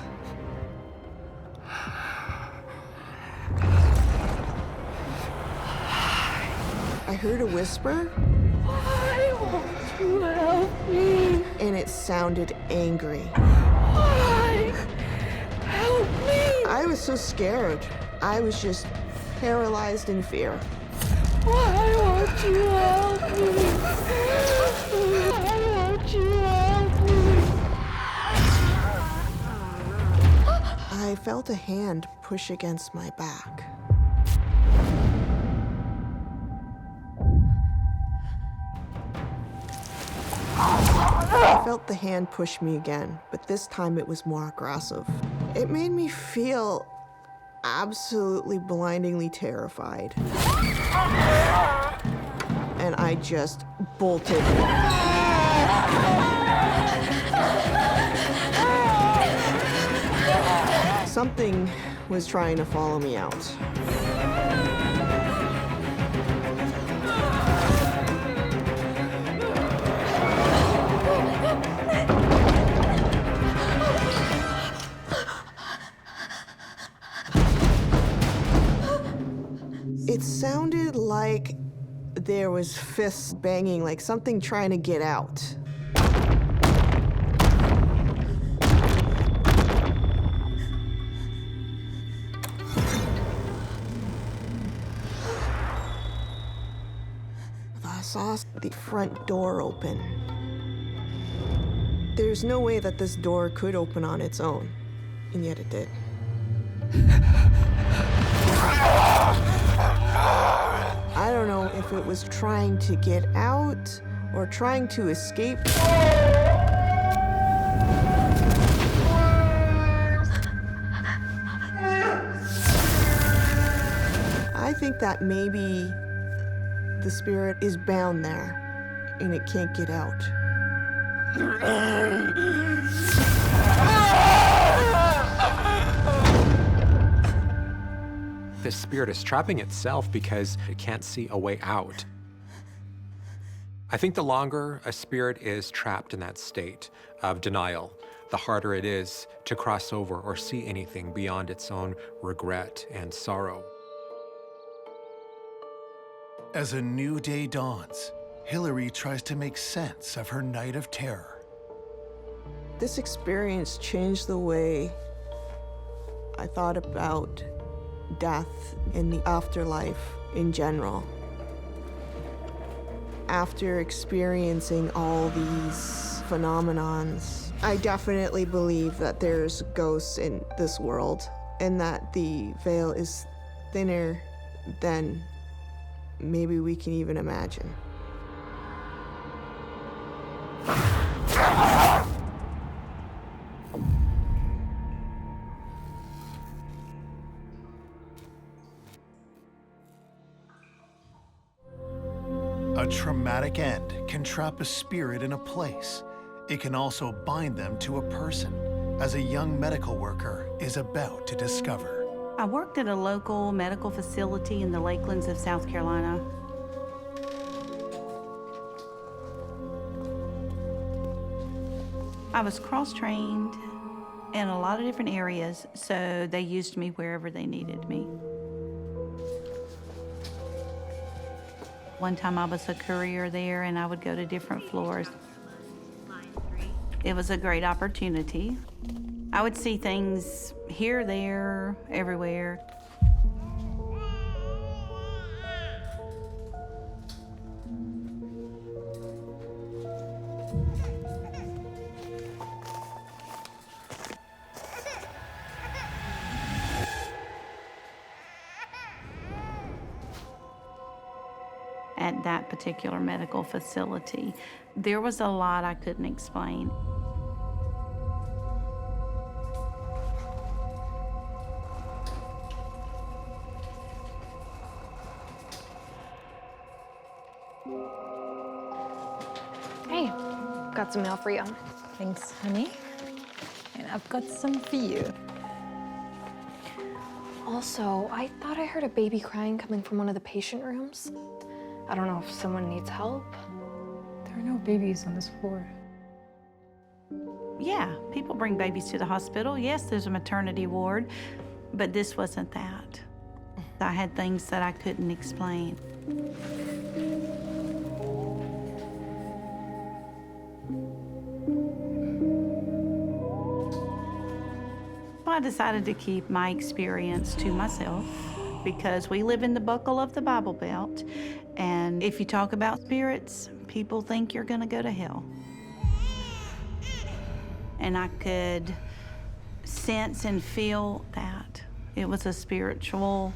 I heard a whisper. Why won't you help me? And it sounded angry. Why? Help me! I was so scared. I was just paralyzed in fear. Why won't you help me? Why won't you help me? I felt a hand push against my back. I felt the hand push me again, but this time it was more aggressive. It made me feel absolutely blindingly terrified. And I just bolted. Something was trying to follow me out. It sounded like there was fists banging, like something trying to get out. I saw the front door open. There's no way that this door could open on its own, and yet it did. I don't know if it was trying to get out or trying to escape. I think that maybe the spirit is bound there and it can't get out. The spirit is trapping itself because it can't see a way out. I think the longer a spirit is trapped in that state of denial, the harder it is to cross over or see anything beyond its own regret and sorrow. As a new day dawns, Hillary tries to make sense of her night of terror. This experience changed the way I thought about death and the afterlife in general. After experiencing all these phenomenons, I definitely believe that there's ghosts in this world and that the veil is thinner than maybe we can even imagine. A traumatic end can trap a spirit in a place. It can also bind them to a person, as a young medical worker is about to discover. I worked at a local medical facility in the Lakelands of South Carolina. I was cross-trained in a lot of different areas, so they used me wherever they needed me. One time I was a courier there and I would go to different floors. It was a great opportunity. I would see things here, there, everywhere. At that particular medical facility, there was a lot I couldn't explain. Hey, got some mail for you. Thanks, honey. And I've got some for you. Also, I thought I heard a baby crying coming from one of the patient rooms. I don't know if someone needs help. There are no babies on this floor. Yeah, people bring babies to the hospital. Yes, there's a maternity ward, but this wasn't that. I had things that I couldn't explain. I decided to keep my experience to myself because we live in the buckle of the Bible Belt, and if you talk about spirits, people think you're gonna go to hell. And I could sense and feel that. It was a spiritual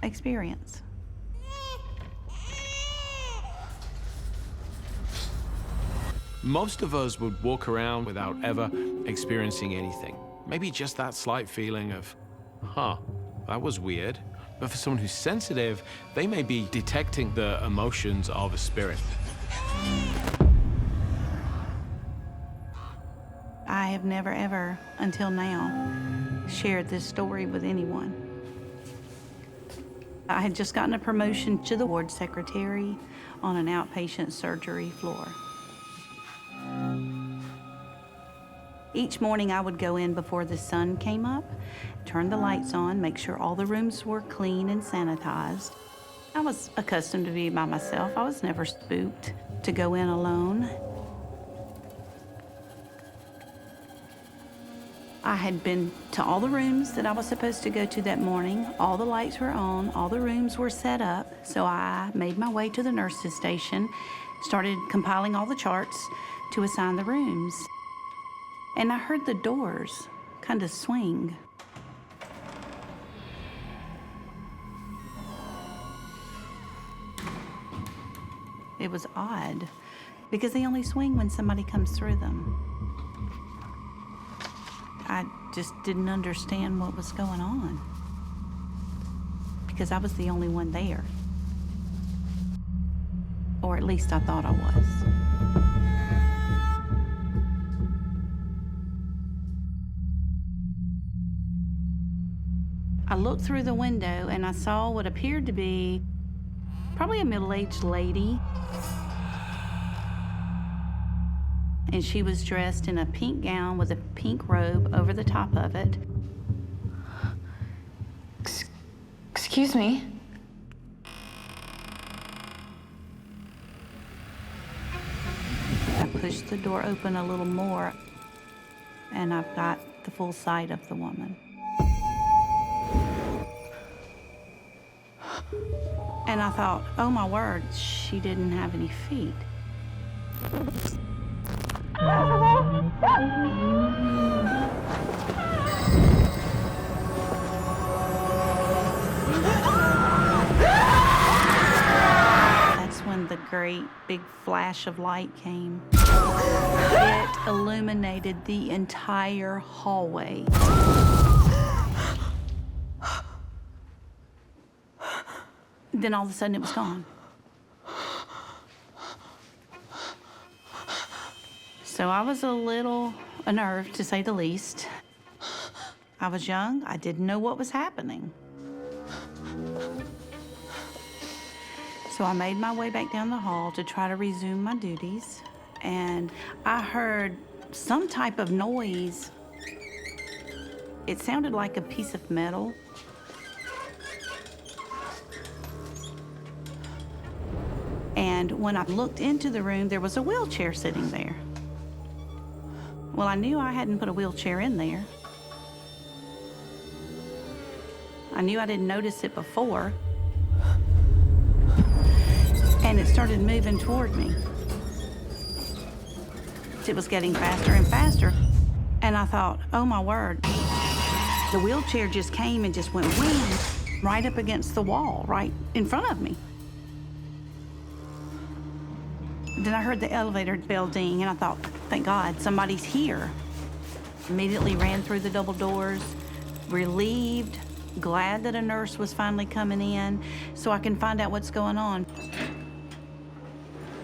experience. Most of us would walk around without ever experiencing anything. Maybe just that slight feeling of, huh, that was weird. But for someone who's sensitive, they may be detecting the emotions of a spirit. I have never ever, until now, shared this story with anyone. I had just gotten a promotion to the ward secretary on an outpatient surgery floor. Each morning I would go in before the sun came up, turn the lights on, make sure all the rooms were clean and sanitized. I was accustomed to be by myself. I was never spooked to go in alone. I had been to all the rooms that I was supposed to go to that morning. All the lights were on, all the rooms were set up. So I made my way to the nurse's station, started compiling all the charts to assign the rooms. And I heard the doors kind of swing. It was odd, because they only swing when somebody comes through them. I just didn't understand what was going on, because I was the only one there. Or at least I thought I was. I looked through the window and I saw what appeared to be probably a middle-aged lady. And she was dressed in a pink gown with a pink robe over the top of it. Excuse me? I pushed the door open a little more, and I've got the full sight of the woman. And I thought, oh my word, she didn't have any feet. great big flash of light came. It illuminated the entire hallway. Then all of a sudden it was gone. So I was a little unnerved, to say the least. I was young, I didn't know what was happening. So I made my way back down the hall to try to resume my duties, and I heard some type of noise. It sounded like a piece of metal. And when I looked into the room, there was a wheelchair sitting there. Well, I knew I hadn't put a wheelchair in there. I knew I didn't notice it before. And it started moving toward me. It was getting faster and faster. And I thought, oh my word. The wheelchair just came and just went wham, right up against the wall, right in front of me. Then I heard the elevator bell ding, and I thought, thank God, somebody's here. Immediately ran through the double doors, relieved, glad that a nurse was finally coming in so I can find out what's going on.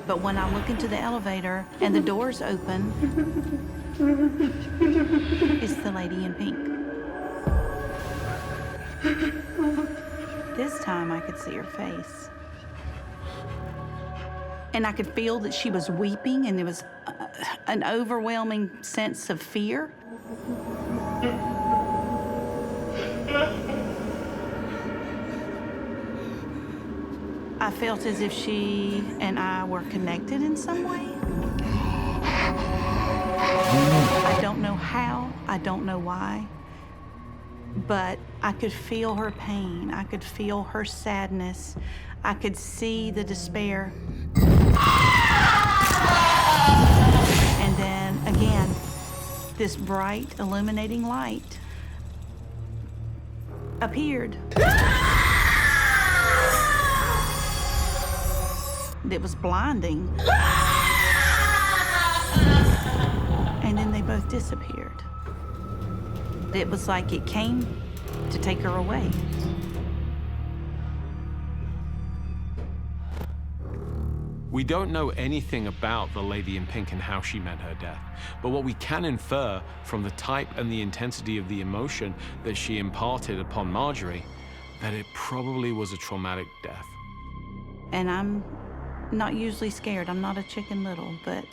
But when I look into the elevator and the doors open, it's the lady in pink. This time I could see her face. And I could feel that she was weeping, and there was an overwhelming sense of fear. I felt as if she and I were connected in some way. I don't know how, I don't know why, but I could feel her pain. I could feel her sadness. I could see the despair. And then again, this bright, illuminating light appeared. It was blinding. And then they both disappeared. It was like it came to take her away. We don't know anything about the lady in pink and how she met her death, but what we can infer from the type and the intensity of the emotion that she imparted upon Marjorie, that it probably was a traumatic death. And I'm not usually scared. I'm not a Chicken Little, but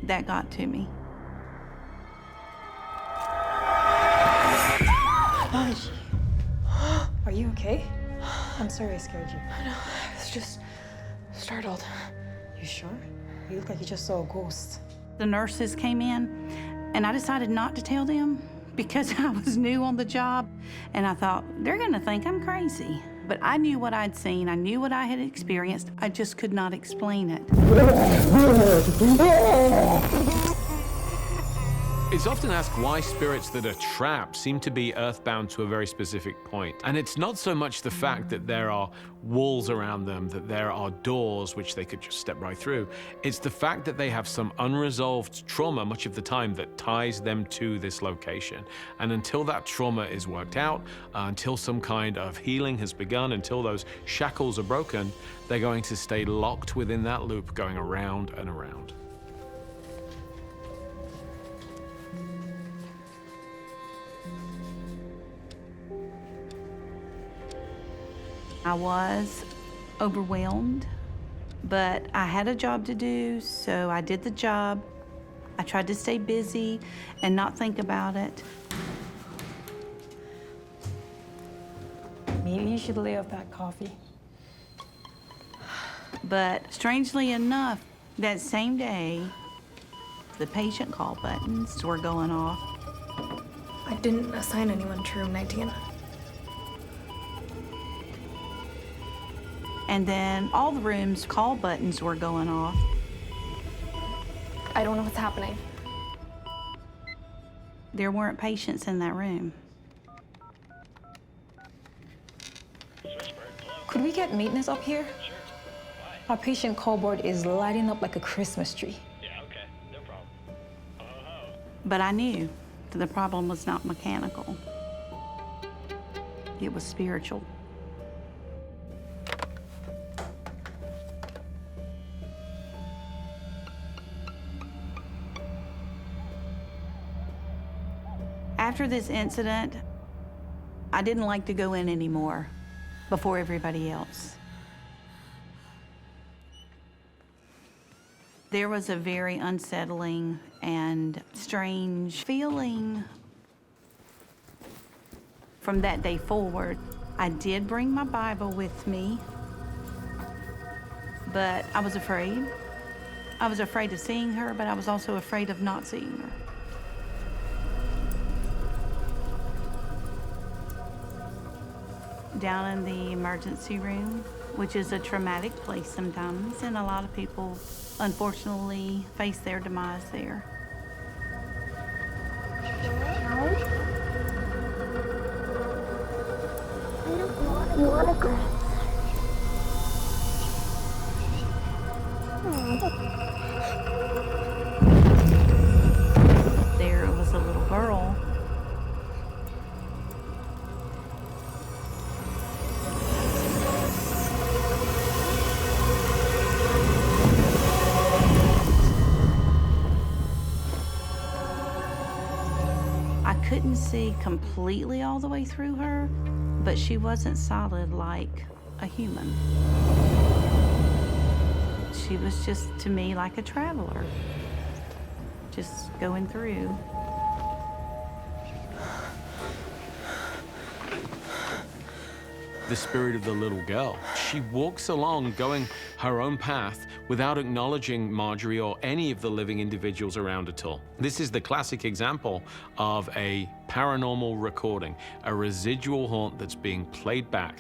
that got to me. Marjorie, are you okay? I'm sorry I scared you. I know, I was just startled. You sure? You look like you just saw a ghost. The nurses came in, and I decided not to tell them because I was new on the job, and I thought, they're gonna think I'm crazy. But I knew what I'd seen, I knew what I had experienced, I just could not explain it. It's often asked why spirits that are trapped seem to be earthbound to a very specific point. And it's not so much the fact that there are walls around them, that there are doors which they could just step right through. It's the fact that they have some unresolved trauma much of the time that ties them to this location. And until that trauma is worked out, until some kind of healing has begun, until those shackles are broken, they're going to stay locked within that loop going around and around. I was overwhelmed, but I had a job to do, so I did the job. I tried to stay busy and not think about it. Maybe you should lay off that coffee. But strangely enough, that same day, the patient call buttons were going off. I didn't assign anyone to room 19. And then all the rooms' call buttons were going off. I don't know what's happening. There weren't patients in that room. Could we get maintenance up here? Our patient call board is lighting up like a Christmas tree. Yeah, okay, no problem. But I knew that the problem was not mechanical. It was spiritual. After this incident, I didn't like to go in anymore before everybody else. There was a very unsettling and strange feeling. From that day forward, I did bring my Bible with me, but I was afraid. I was afraid of seeing her, but I was also afraid of not seeing her. Down in the emergency room, which is a traumatic place sometimes, and a lot of people, unfortunately, face their demise there. There was a little girl. I couldn't see completely all the way through her, but she wasn't solid like a human. She was just, to me, like a traveler, just going through. The spirit of the little girl. She walks along going her own path without acknowledging Marjorie or any of the living individuals around at all. This is the classic example of a paranormal recording, a residual haunt that's being played back.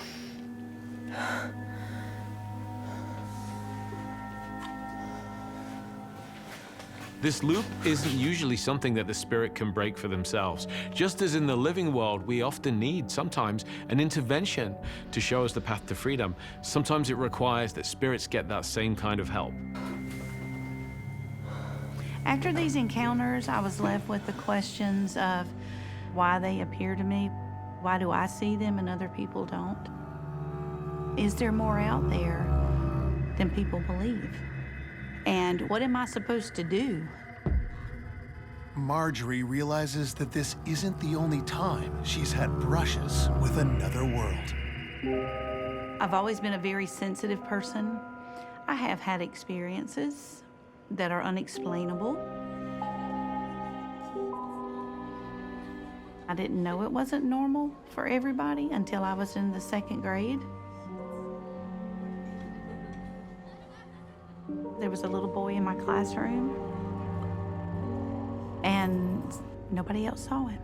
This loop isn't usually something that the spirit can break for themselves. Just as in the living world, we often need, sometimes, an intervention to show us the path to freedom. Sometimes it requires that spirits get that same kind of help. After these encounters, I was left with the questions of why they appear to me. Why do I see them and other people don't? Is there more out there than people believe? And what am I supposed to do? Marjorie realizes that this isn't the only time she's had brushes with another world. I've always been a very sensitive person. I have had experiences that are unexplainable. I didn't know it wasn't normal for everybody until I was in the 2nd grade. There was a little boy in my classroom, and nobody else saw him.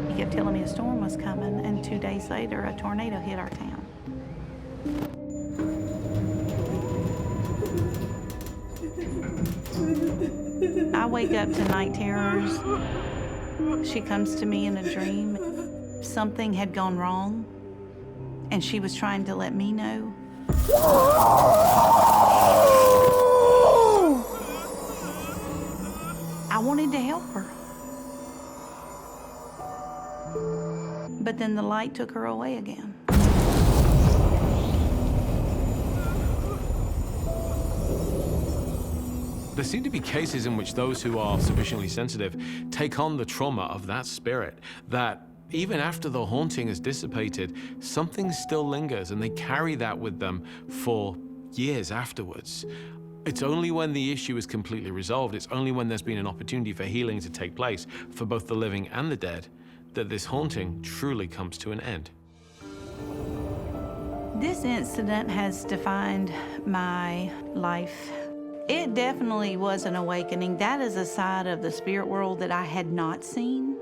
He kept telling me a storm was coming, and 2 days later, a tornado hit our town. I wake up to night terrors. She comes to me in a dream. Something had gone wrong, and she was trying to let me know. I wanted to help her. But then the light took her away again. There seem to be cases in which those who are sufficiently sensitive take on the trauma of that spirit, that even after the haunting has dissipated, something still lingers and they carry that with them for years afterwards. It's only when the issue is completely resolved, it's only when there's been an opportunity for healing to take place for both the living and the dead, that this haunting truly comes to an end. This incident has defined my life. It definitely was an awakening. That is a side of the spirit world that I had not seen.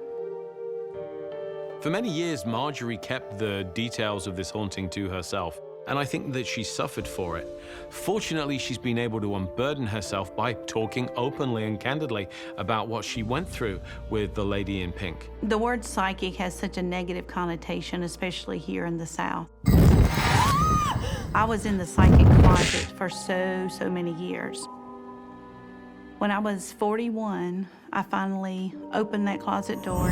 For many years, Marjorie kept the details of this haunting to herself, and I think that she suffered for it. Fortunately, she's been able to unburden herself by talking openly and candidly about what she went through with the lady in pink. The word psychic has such a negative connotation, especially here in the South. I was in the psychic closet for so many years. When I was 41, I finally opened that closet door.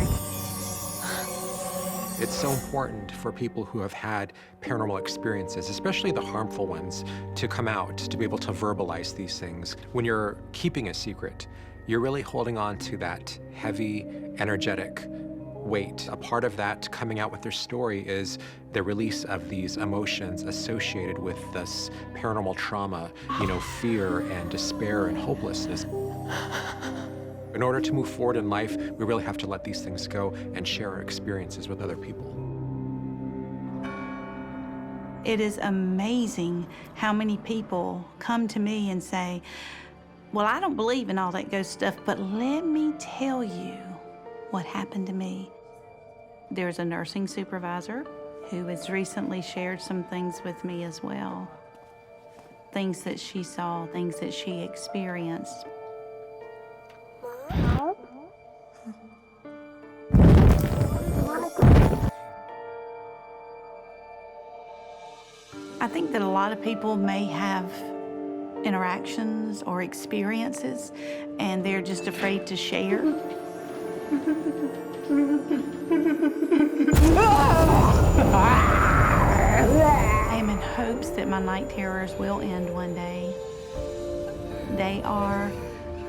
It's so important for people who have had paranormal experiences, especially the harmful ones, to come out, to be able to verbalize these things. When you're keeping a secret, you're really holding on to that heavy, energetic weight. A part of that coming out with their story is the release of these emotions associated with this paranormal trauma, fear and despair and hopelessness. In order to move forward in life, we really have to let these things go and share our experiences with other people. It is amazing how many people come to me and say, well, I don't believe in all that ghost stuff, but let me tell you what happened to me. There's a nursing supervisor who has recently shared some things with me as well. Things that she saw, things that she experienced. I think that a lot of people may have interactions or experiences and they're just afraid to share. I am in hopes that my night terrors will end one day. They are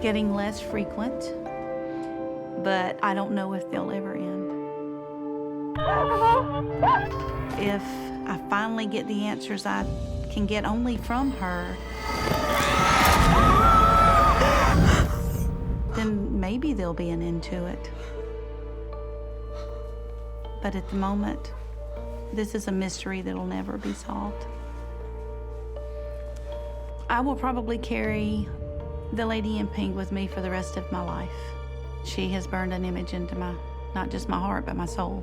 getting less frequent, but I don't know if they'll ever end. If I finally get the answers I can get only from her, then maybe there'll be an end to it. But at the moment, this is a mystery that'll never be solved. I will probably carry the lady in pink with me for the rest of my life. She has burned an image into not just my heart, but my soul.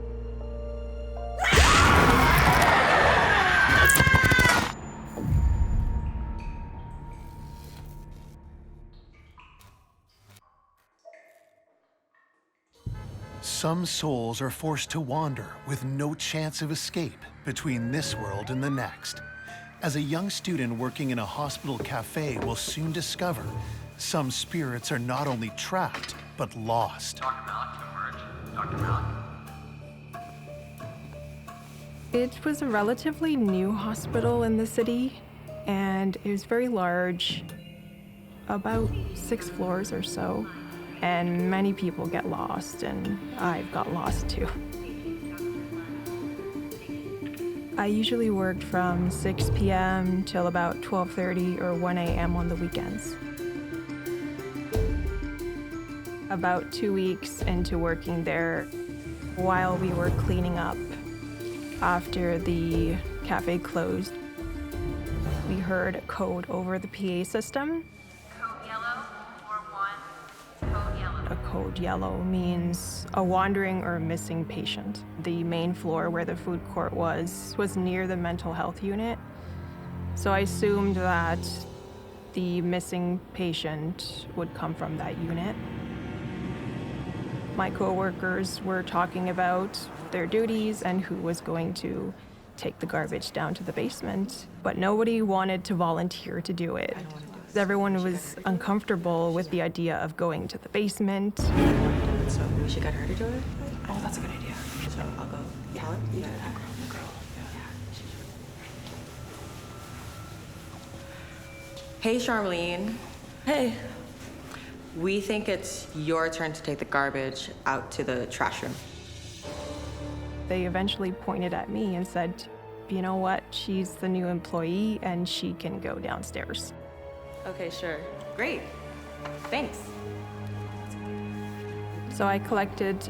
Some souls are forced to wander with no chance of escape between this world and the next. As a young student working in a hospital cafe will soon discover, some spirits are not only trapped, but lost. Dr. Malik to emerge. Dr. Malik. It was a relatively new hospital in the city, and it was very large, about 6 floors or so. And many people get lost, and I've got lost too. I usually worked from 6 p.m. till about 12:30 or 1 a.m. on the weekends. About 2 weeks into working there, while we were cleaning up after the cafe closed, we heard a code over the PA system. A code yellow means a wandering or missing patient. The main floor where the food court was near the mental health unit. So I assumed that the missing patient would come from that unit. My coworkers were talking about their duties and who was going to take the garbage down to the basement, but nobody wanted to volunteer to do it. Everyone was uncomfortable with the idea of going to the basement. So we should get her to do it? Oh, that's a good idea. So I'll go tell her? Yeah. Hey, Charlene. Hey. We think it's your turn to take the garbage out to the trash room. They eventually pointed at me and said, you know what, she's the new employee and she can go downstairs. Okay, sure. Great. Thanks. So I collected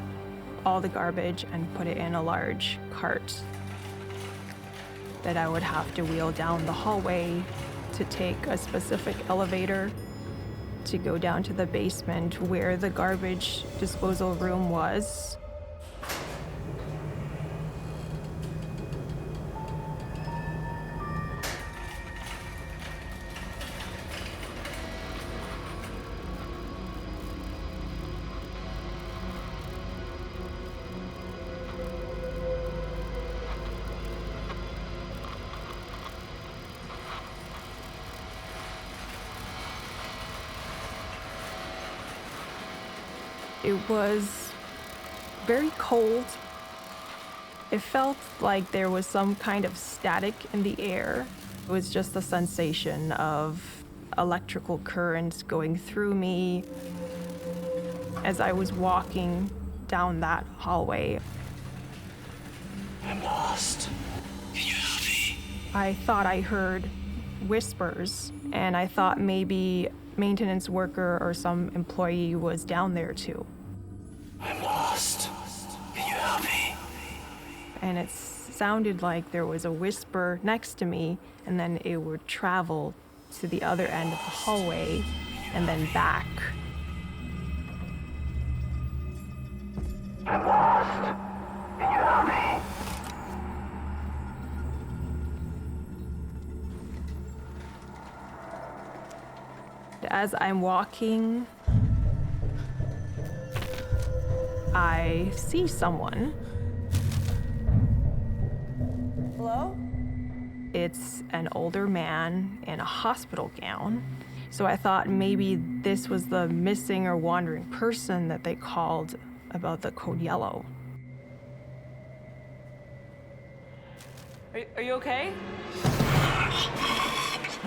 all the garbage and put it in a large cart that I would have to wheel down the hallway to take a specific elevator to go down to the basement where the garbage disposal room was. It was very cold. It felt like there was some kind of static in the air. It was just the sensation of electrical currents going through me as I was walking down that hallway. I'm lost. Can you help me? I thought I heard whispers, and I thought maybe maintenance worker or some employee was down there too. I'm lost. Can you help me? And it sounded like there was a whisper next to me, and then it would travel to the other end of the hallway and then back. I'm lost. Can you help me? As I'm walking, I see someone. Hello? It's an older man in a hospital gown. So I thought maybe this was the missing or wandering person that they called about the code yellow. Are you okay?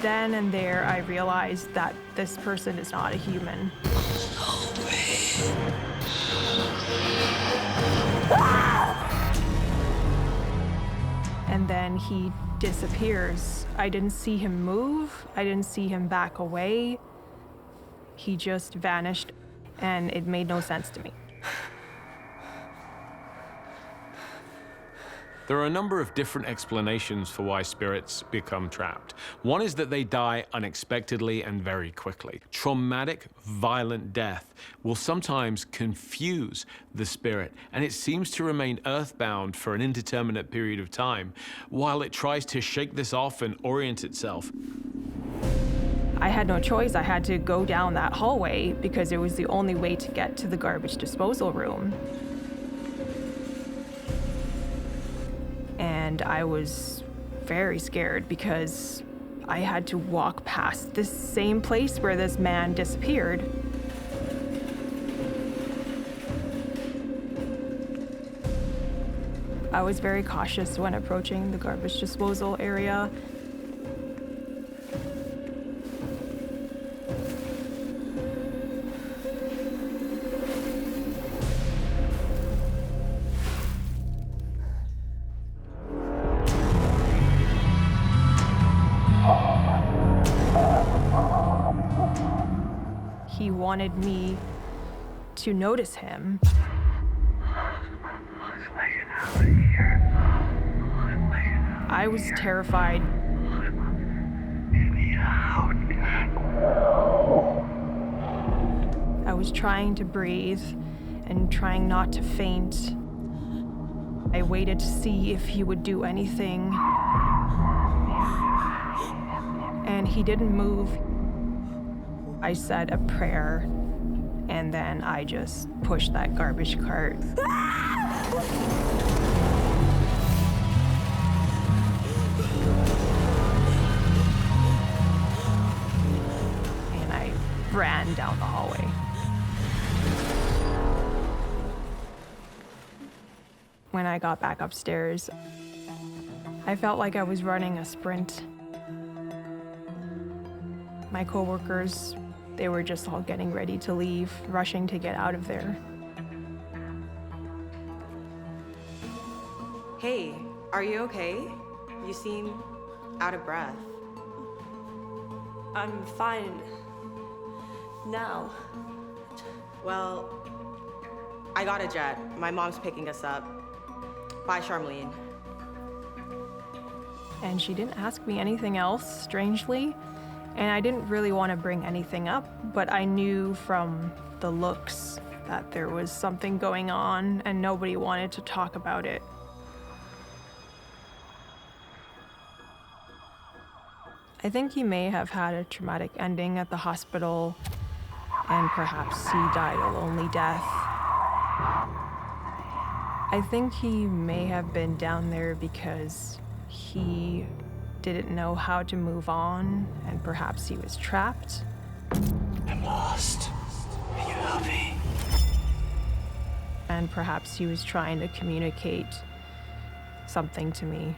Then and there, I realized that this person is not a human. And then he disappears. I didn't see him move. I didn't see him back away. He just vanished, and it made no sense to me. There are a number of different explanations for why spirits become trapped. One is that they die unexpectedly and very quickly. Traumatic, violent death will sometimes confuse the spirit, and it seems to remain earthbound for an indeterminate period of time, while it tries to shake this off and orient itself. I had no choice. I had to go down that hallway because it was the only way to get to the garbage disposal room. And I was very scared because I had to walk past this same place where this man disappeared. I was very cautious when approaching the garbage disposal area. He wanted me to notice him. I was terrified. I was trying to breathe and trying not to faint. I waited to see if he would do anything. And he didn't move. I said a prayer, and then I just pushed that garbage cart. And I ran down the hallway. When I got back upstairs, I felt like I was running a sprint. My coworkers, they were just all getting ready to leave, rushing to get out of there. Hey, are you okay? You seem out of breath. I'm fine. Now. Well, I got a jet. My mom's picking us up. Bye, Charmaine. And she didn't ask me anything else, strangely. And I didn't really want to bring anything up, but I knew from the looks that there was something going on and nobody wanted to talk about it. I think he may have had a traumatic ending at the hospital, and perhaps he died a lonely death. I think he may have been down there because he didn't know how to move on, and perhaps he was trapped. I'm lost. Can you help me? and perhaps he was trying to communicate something to me.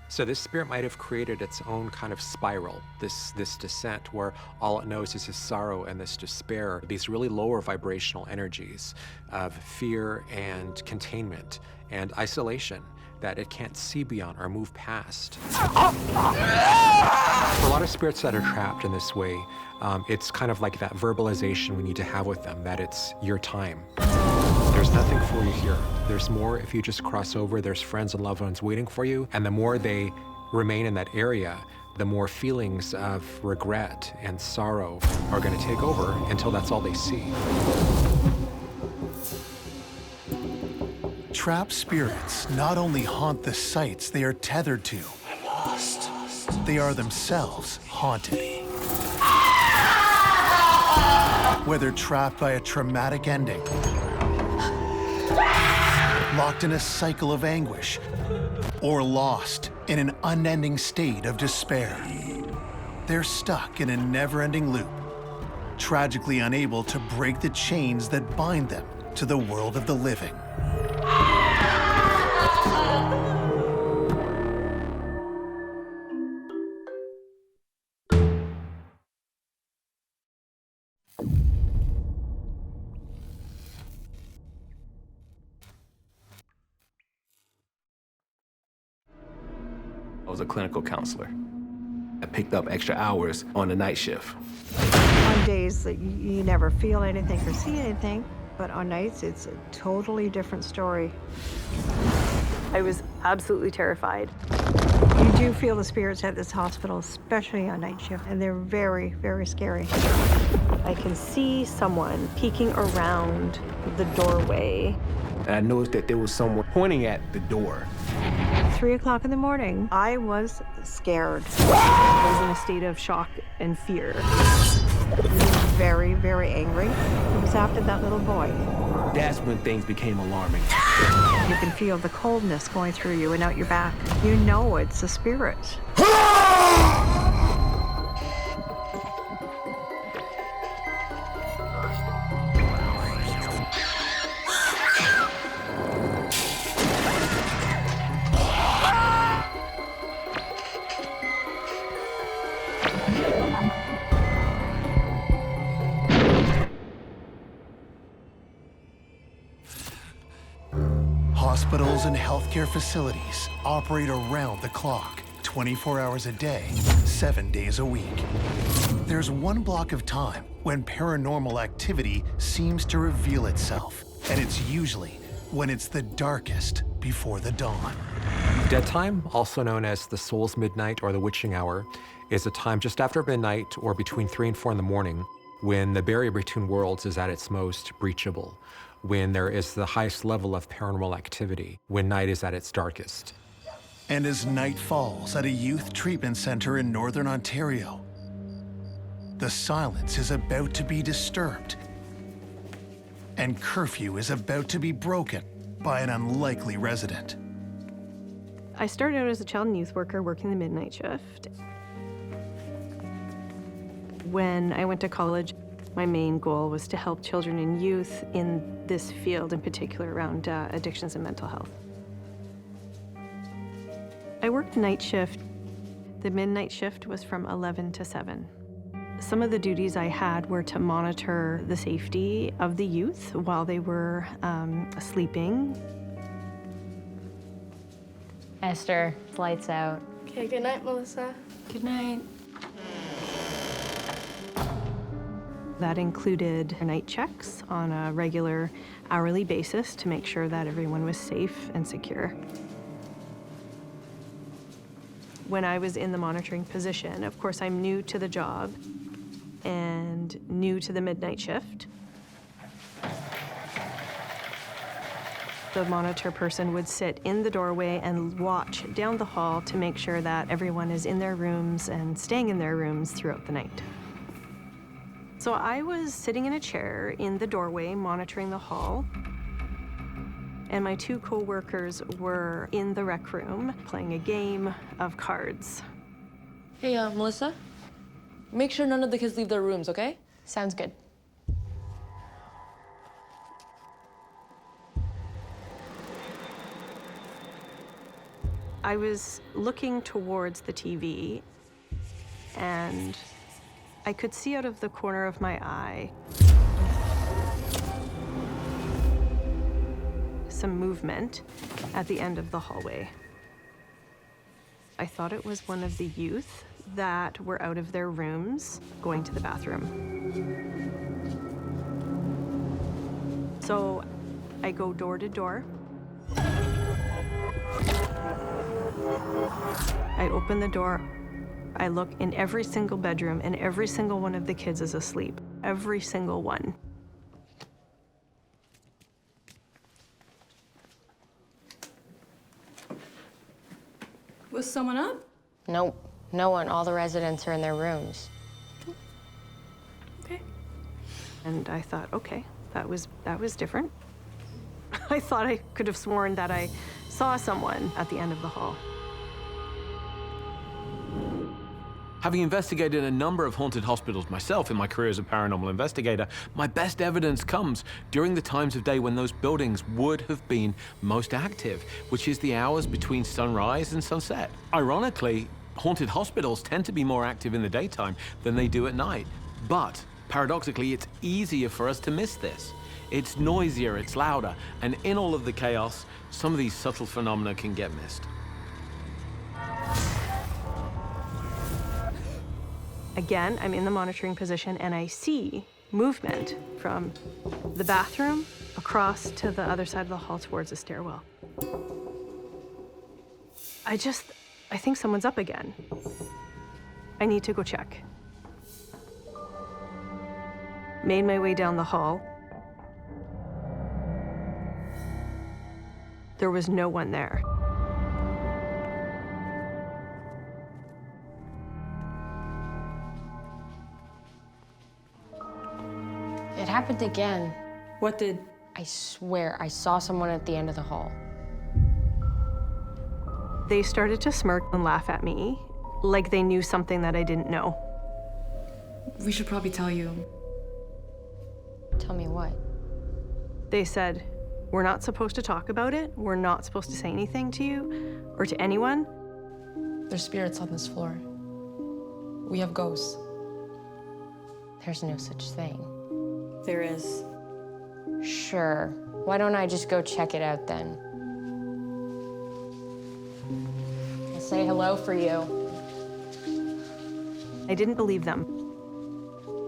So this spirit might have created its own kind of spiral, this descent where all it knows is this sorrow and this despair, these really lower vibrational energies of fear and containment and isolation that it can't see beyond or move past. For a lot of spirits that are trapped in this way, it's kind of like that verbalization we need to have with them, that it's your time. There's nothing for you here. There's more if you just cross over. There's friends and loved ones waiting for you. And the more they remain in that area, the more feelings of regret and sorrow are going to take over until that's all they see. Trapped spirits not only haunt the sites they are tethered to, they are themselves haunted. Whether trapped by a traumatic ending, locked in a cycle of anguish, or lost in an unending state of despair, they're stuck in a never-ending loop, tragically unable to break the chains that bind them to the world of the living. I was a clinical counselor. I picked up extra hours on the night shift. On days that you never feel anything or see anything, but on nights it's a totally different story. I was absolutely terrified. You do feel the spirits at this hospital, especially on night shift, and they're very, very scary. I can see someone peeking around the doorway. And I noticed that there was someone pointing at the door. 3 o'clock in the morning, I was scared. I was in a state of shock and fear. Very, very angry. It was after that little boy. That's when things became alarming. You can feel the coldness going through you and out your back. You know it's a spirit. Hospitals and healthcare facilities operate around the clock, 24 hours a day, 7 days a week. There's one block of time when paranormal activity seems to reveal itself, and it's usually when it's the darkest before the dawn. Dead time, also known as the soul's midnight or the witching hour, is a time just after midnight or between 3 and 4 in the morning when the barrier between worlds is at its most breachable, when there is the highest level of paranormal activity, when night is at its darkest. And as night falls at a youth treatment center in Northern Ontario, the silence is about to be disturbed, and curfew is about to be broken by an unlikely resident. I started out as a child and youth worker working the midnight shift. When I went to college, my main goal was to help children and youth in this field, in particular around addictions and mental health. I worked night shift. The midnight shift was from 11 to 7. Some of the duties I had were to monitor the safety of the youth while they were sleeping. Esther, lights out. Okay, good night, Melissa. Good night. That included night checks on a regular hourly basis to make sure that everyone was safe and secure. When I was in the monitoring position, of course, I'm new to the job and new to the midnight shift. The monitor person would sit in the doorway and watch down the hall to make sure that everyone is in their rooms and staying in their rooms throughout the night. So I was sitting in a chair in the doorway monitoring the hall, and my 2 co-workers were in the rec room playing a game of cards. Hey, Melissa, make sure none of the kids leave their rooms, okay? Sounds good. I was looking towards the TV, and I could see out of the corner of my eye some movement at the end of the hallway. I thought it was one of the youth that were out of their rooms going to the bathroom. So I go door to door. I open the door. I look in every single bedroom, and every single one of the kids is asleep. Every single one. Was someone up? Nope, no one. All the residents are in their rooms. Okay. And I thought, okay, that was different. I thought I could have sworn that I saw someone at the end of the hall. Having investigated a number of haunted hospitals myself in my career as a paranormal investigator, my best evidence comes during the times of day when those buildings would have been most active, which is the hours between sunrise and sunset. Ironically, haunted hospitals tend to be more active in the daytime than they do at night. But paradoxically, it's easier for us to miss this. It's noisier, it's louder, and in all of the chaos, some of these subtle phenomena can get missed. Again, I'm in the monitoring position, and I see movement from the bathroom across to the other side of the hall towards the stairwell. I think someone's up again. I need to go check. Made my way down the hall. There was no one there. It happened again. What did? I swear, I saw someone at the end of the hall. They started to smirk and laugh at me, like they knew something that I didn't know. We should probably tell you. Tell me what? They said, we're not supposed to talk about it. We're not supposed to say anything to you or to anyone. There's spirits on this floor. We have ghosts. There's no such thing. There is. Sure. Why don't I just go check it out then? I'll say hello for you. I didn't believe them.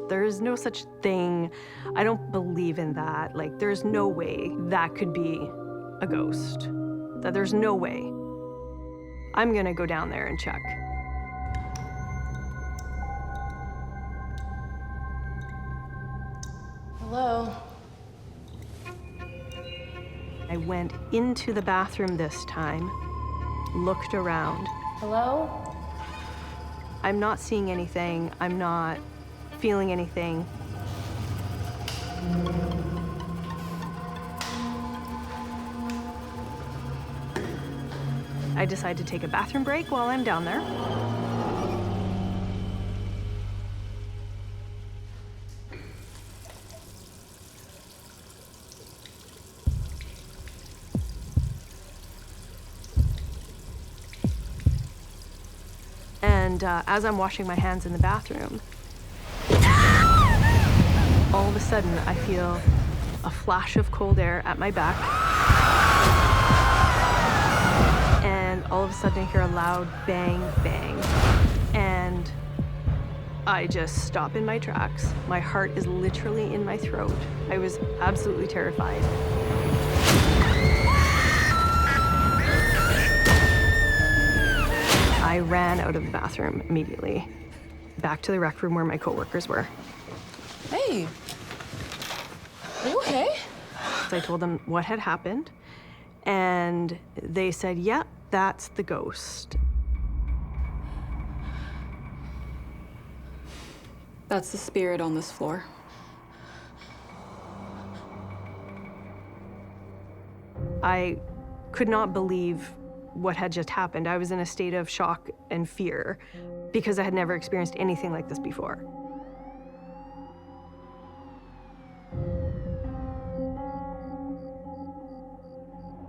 There is no such thing. I don't believe in that. Like, there's no way that could be a ghost. That there's no way. I'm gonna go down there and check. Hello? I went into the bathroom this time, looked around. Hello? I'm not seeing anything. I'm not feeling anything. I decide to take a bathroom break while I'm down there. And as I'm washing my hands in the bathroom, all of a sudden I feel a flash of cold air at my back. And all of a sudden I hear a loud bang, bang. And I just stop in my tracks. My heart is literally in my throat. I was absolutely terrified. I ran out of the bathroom immediately, back to the rec room where my coworkers were. Hey, are you okay? So I told them what had happened, and they said, "Yep, that's the ghost." That's the spirit on this floor. I could not believe what had just happened. I was in a state of shock and fear because I had never experienced anything like this before.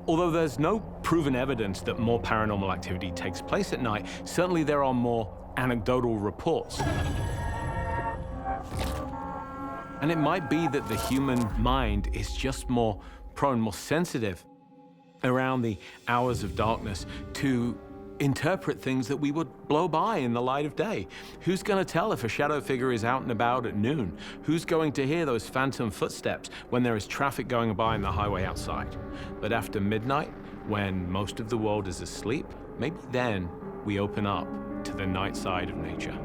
Although there's no proven evidence that more paranormal activity takes place at night, certainly there are more anecdotal reports. And it might be that the human mind is just more prone, more sensitive around the hours of darkness to interpret things that we would blow by in the light of day. Who's going to tell if a shadow figure is out and about at noon? Who's going to hear those phantom footsteps when there is traffic going by on the highway outside? But after midnight, when most of the world is asleep, maybe then we open up to the night side of nature.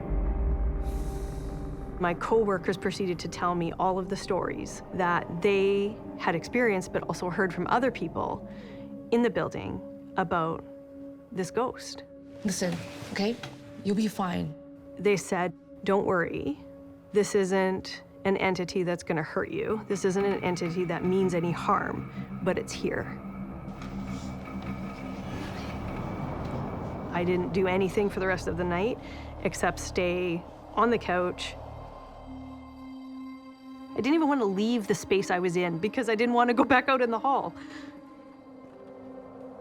My coworkers proceeded to tell me all of the stories that they had experienced, but also heard from other people in the building about this ghost. Listen, okay? You'll be fine. They said, don't worry. This isn't an entity that's gonna hurt you. This isn't an entity that means any harm, but it's here. I didn't do anything for the rest of the night except stay on the couch. I didn't even want to leave the space I was in because I didn't want to go back out in the hall.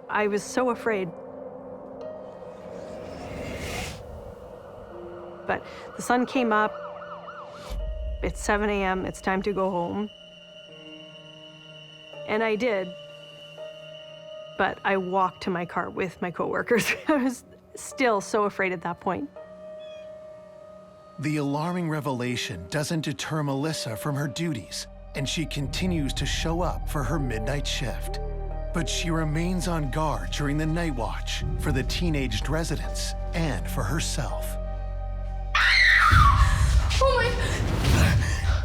I was so afraid. But the sun came up. It's 7 a.m., it's time to go home. And I did. But I walked to my car with my coworkers. I was still so afraid at that point. The alarming revelation doesn't deter Melissa from her duties, and she continues to show up for her midnight shift. But she remains on guard during the night watch for the teenaged residents and for herself. Oh my!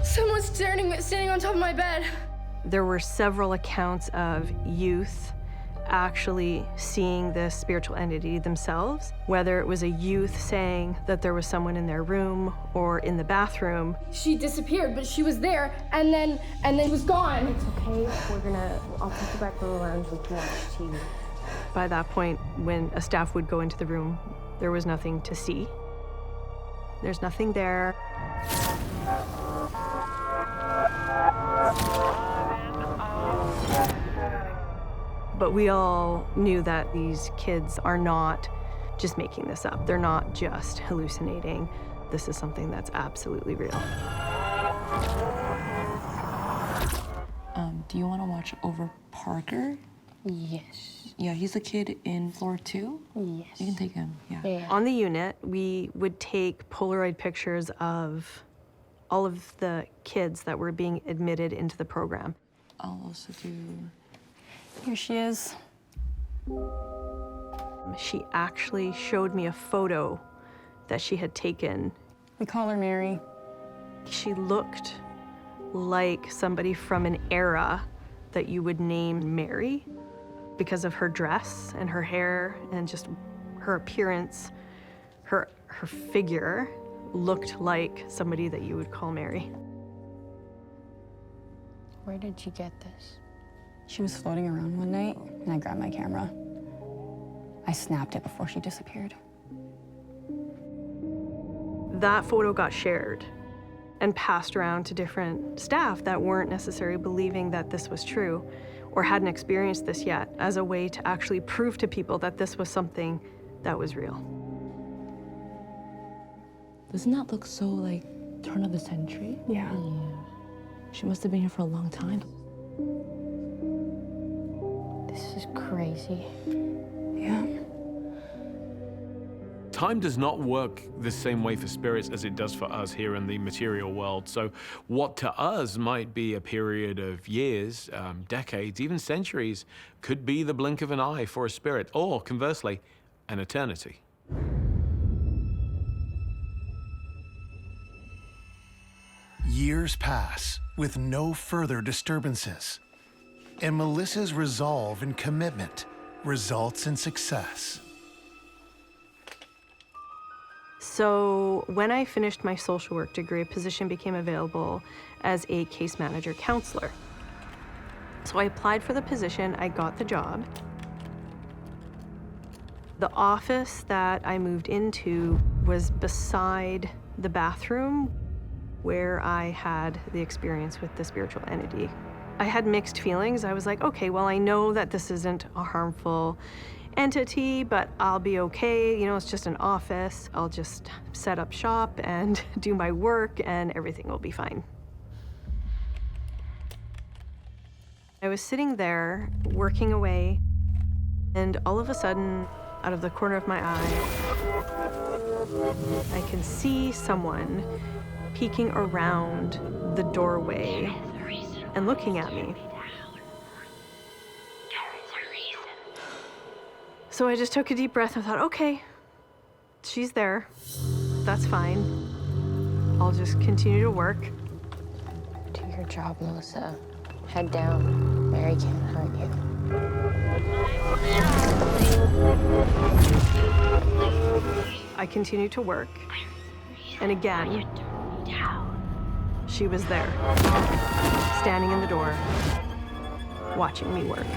Someone's standing on top of my bed. There were several accounts of youth actually seeing this spiritual entity themselves, whether it was a youth saying that there was someone in their room or in the bathroom. She disappeared, but she was there and then was gone. It's okay. I'll take you back to the lounge. We can watch TV. By that point, when a staff would go into the room, there was nothing to see. There's nothing there. But we all knew that these kids are not just making this up. They're not just hallucinating. This is something that's absolutely real. Do you want to watch over Parker? Yes. Yeah, he's a kid in floor 2. Yes. You can take him, yeah. On the unit, we would take Polaroid pictures of all of the kids that were being admitted into the program. I'll also do... Here she is. She actually showed me a photo that she had taken. We call her Mary. She looked like somebody from an era that you would name Mary because of her dress and her hair and just her appearance. Her figure looked like somebody that you would call Mary. Where did you get this? She was floating around one night, and I grabbed my camera. I snapped it before she disappeared. That photo got shared and passed around to different staff that weren't necessarily believing that this was true or hadn't experienced this yet, as a way to actually prove to people that this was something that was real. Doesn't that look so, like, turn of the century? Yeah. She must have been here for a long time. This is crazy. Yeah. Time does not work the same way for spirits as it does for us here in the material world. So what to us might be a period of years, decades, even centuries, could be the blink of an eye for a spirit, or conversely, an eternity. Years pass with no further disturbances, and Melissa's resolve and commitment results in success. So when I finished my social work degree, a position became available as a case manager counselor. So I applied for the position, I got the job. The office that I moved into was beside the bathroom where I had the experience with the spiritual entity. I had mixed feelings. I was like, okay, well, I know that this isn't a harmful entity, but I'll be okay. You know, it's just an office. I'll just set up shop and do my work and everything will be fine. I was sitting there working away, and all of a sudden, out of the corner of my eye, I can see someone peeking around the doorway and looking at me. So I just took a deep breath and thought, okay, she's there. That's fine. I'll just continue to work. Do your job, Melissa. Head down. Mary can't hurt you. I continued to work. And again, she was there, standing in the door, watching me work.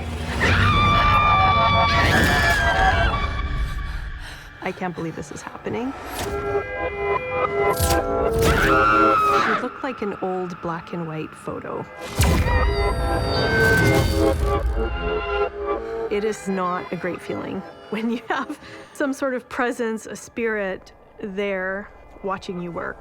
I can't believe this is happening. It looked like an old black and white photo. It is not a great feeling when you have some sort of presence, a spirit there watching you work.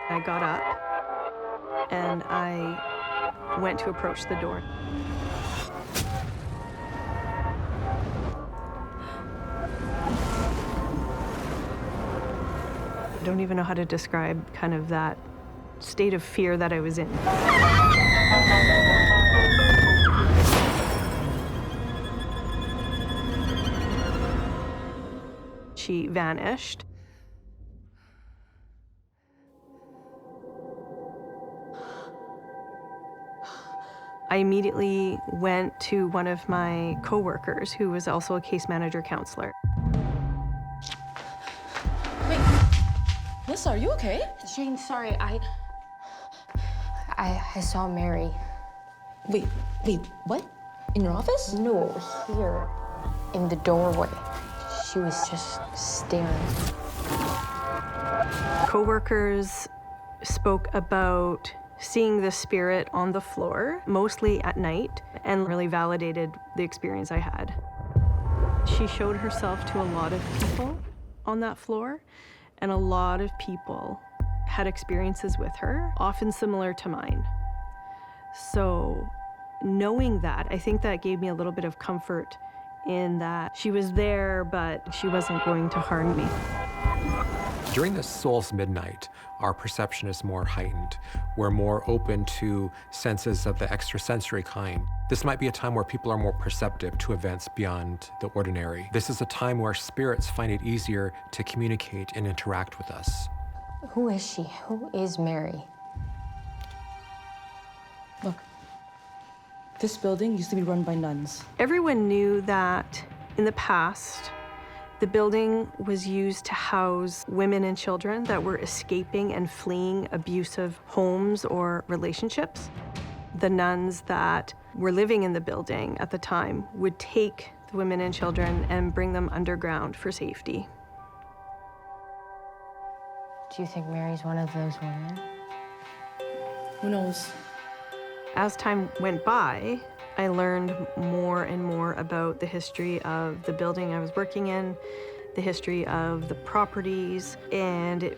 I got up and I went to approach the door. I don't even know how to describe kind of that state of fear that I was in. She vanished. I immediately went to one of my coworkers, who was also a case manager counselor. Wait, Melissa, are you okay? Jane, sorry, I saw Mary. Wait, what? In your office? No, here, in the doorway. She was just staring. Coworkers spoke about seeing the spirit on the floor, mostly at night, and really validated the experience I had. She showed herself to a lot of people on that floor, and a lot of people had experiences with her, often similar to mine. So knowing that, I think that gave me a little bit of comfort in that she was there, but she wasn't going to harm me. During this Soul's Midnight, our perception is more heightened. We're more open to senses of the extrasensory kind. This might be a time where people are more perceptive to events beyond the ordinary. This is a time where spirits find it easier to communicate and interact with us. Who is she? Who is Mary? Look, this building used to be run by nuns. Everyone knew that in the past, the building was used to house women and children that were escaping and fleeing abusive homes or relationships. The nuns that were living in the building at the time would take the women and children and bring them underground for safety. Do you think Mary's one of those women? Who knows? As time went by, I learned more and more about the history of the building I was working in, the history of the properties, and it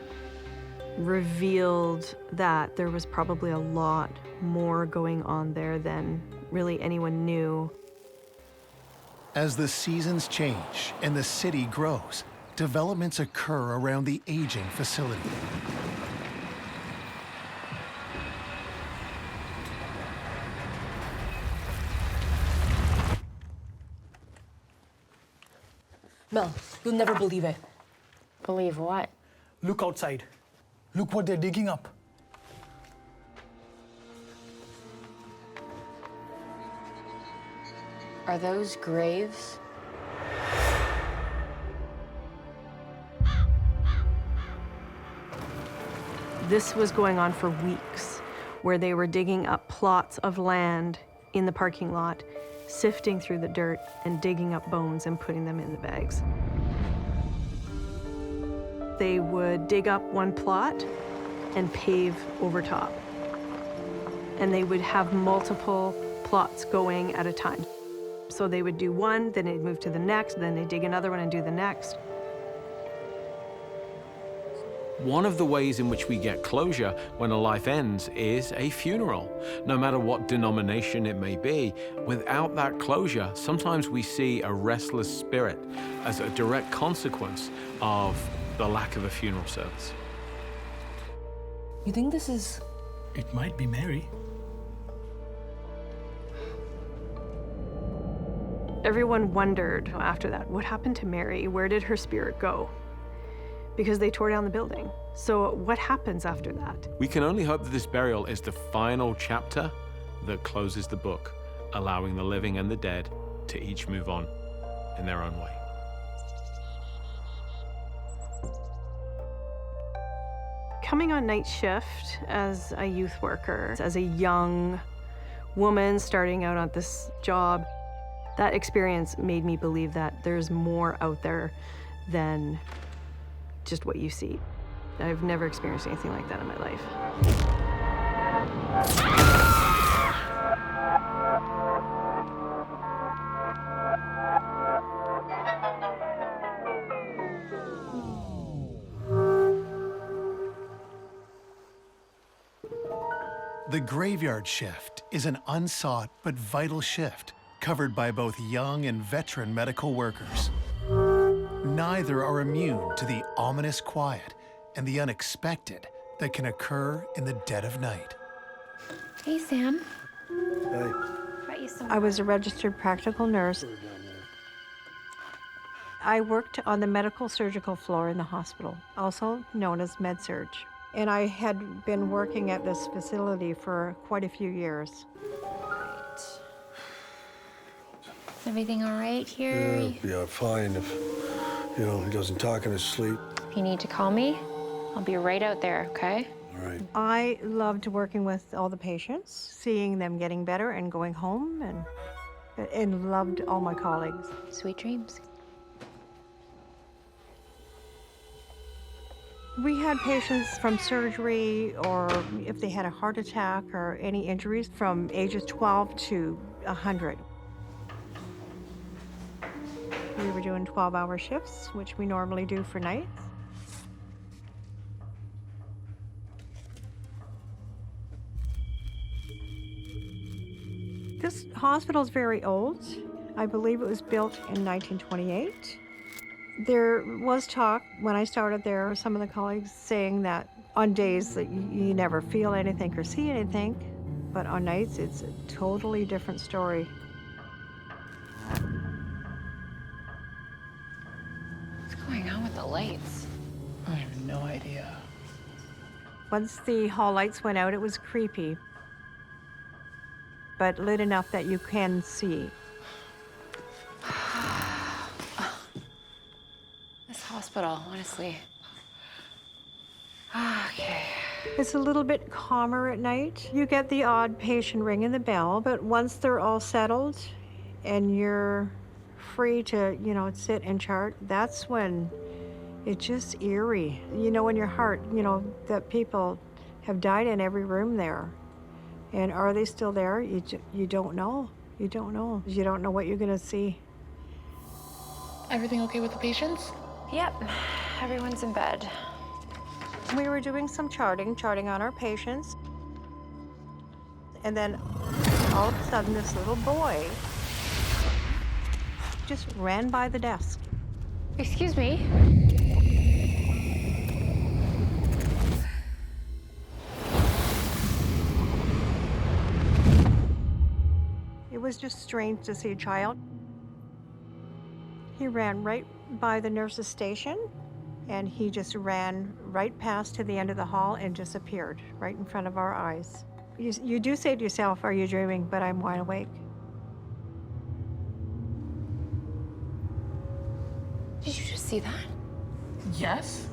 revealed that there was probably a lot more going on there than really anyone knew. As the seasons change and the city grows, developments occur around the aging facility. Mel, you'll never believe it. Believe what? Look outside. Look what they're digging up. Are those graves? This was going on for weeks, where they were digging up plots of land in the parking lot, sifting through the dirt and digging up bones and putting them in the bags. They would dig up one plot and pave over top. And they would have multiple plots going at a time. So they would do one, then they'd move to the next, then they'd dig another one and do the next. One of the ways in which we get closure when a life ends is a funeral. No matter what denomination it may be, without that closure, sometimes we see a restless spirit as a direct consequence of the lack of a funeral service. You think this is... It might be Mary. Everyone wondered after that, what happened to Mary? Where did her spirit go? Because they tore down the building. So what happens after that? We can only hope that this burial is the final chapter that closes the book, allowing the living and the dead to each move on in their own way. Coming on night shift as a youth worker, as a young woman starting out on this job, that experience made me believe that there's more out there than just what you see. I've never experienced anything like that in my life. The graveyard shift is an unsought but vital shift covered by both young and veteran medical workers. Neither are immune to the ominous quiet and the unexpected that can occur in the dead of night. Hey, Sam. Hey. I was a registered practical nurse. I worked on the medical surgical floor in the hospital, also known as med-surg. And I had been working at this facility for quite a few years. Is everything all right here? Yeah, fine if, he doesn't talk in his sleep. If you need to call me, I'll be right out there, okay? All right. I loved working with all the patients, seeing them getting better and going home, and loved all my colleagues. Sweet dreams. We had patients from surgery, or if they had a heart attack or any injuries, from ages 12 to 100. We were doing 12-hour shifts, which we normally do for nights. This hospital is very old. I believe it was built in 1928. There was talk when I started there, some of the colleagues saying that on days that you never feel anything or see anything, but on nights it's a totally different story. What's going on with the lights? I have no idea. Once the hall lights went out, it was creepy, but lit enough that you can see. This hospital, honestly. Okay. It's a little bit calmer at night. You get the odd patient ringing the bell, but once they're all settled and you're free to, sit and chart, that's when it's just eerie. You know in your heart, that people have died in every room there. And are they still there? You don't know. You don't know. You don't know what you're gonna see. Everything okay with the patients? Yep, everyone's in bed. We were doing some charting on our patients. And then all of a sudden this little boy just ran by the desk. Excuse me? It was just strange to see a child. He ran right by the nurse's station, and he just ran right past to the end of the hall and disappeared right in front of our eyes. You do say to yourself, are you dreaming? But I'm wide awake. Did you just see that? Yes.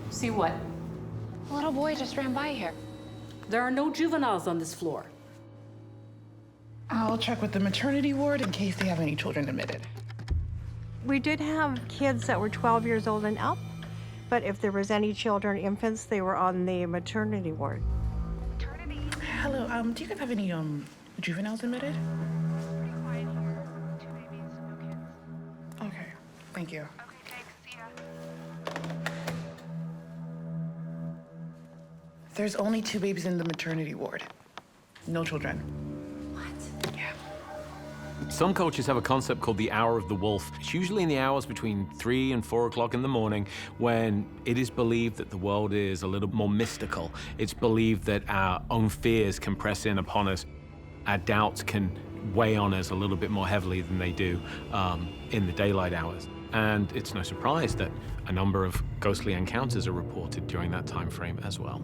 See what? A little boy just ran by here. There are no juveniles on this floor. I'll check with the maternity ward in case they have any children admitted. We did have kids that were 12 years old and up, but if there was any children, infants, they were on the maternity ward. Hello, do you guys have any juveniles admitted? Okay, thank you. There's only 2 babies in the maternity ward. No children. Some cultures have a concept called the hour of the wolf. It's usually in the hours between 3 and 4 o'clock in the morning when it is believed that the world is a little more mystical. It's believed that our own fears can press in upon us. Our doubts can weigh on us a little bit more heavily than they do in the daylight hours. And it's no surprise that a number of ghostly encounters are reported during that time frame as well.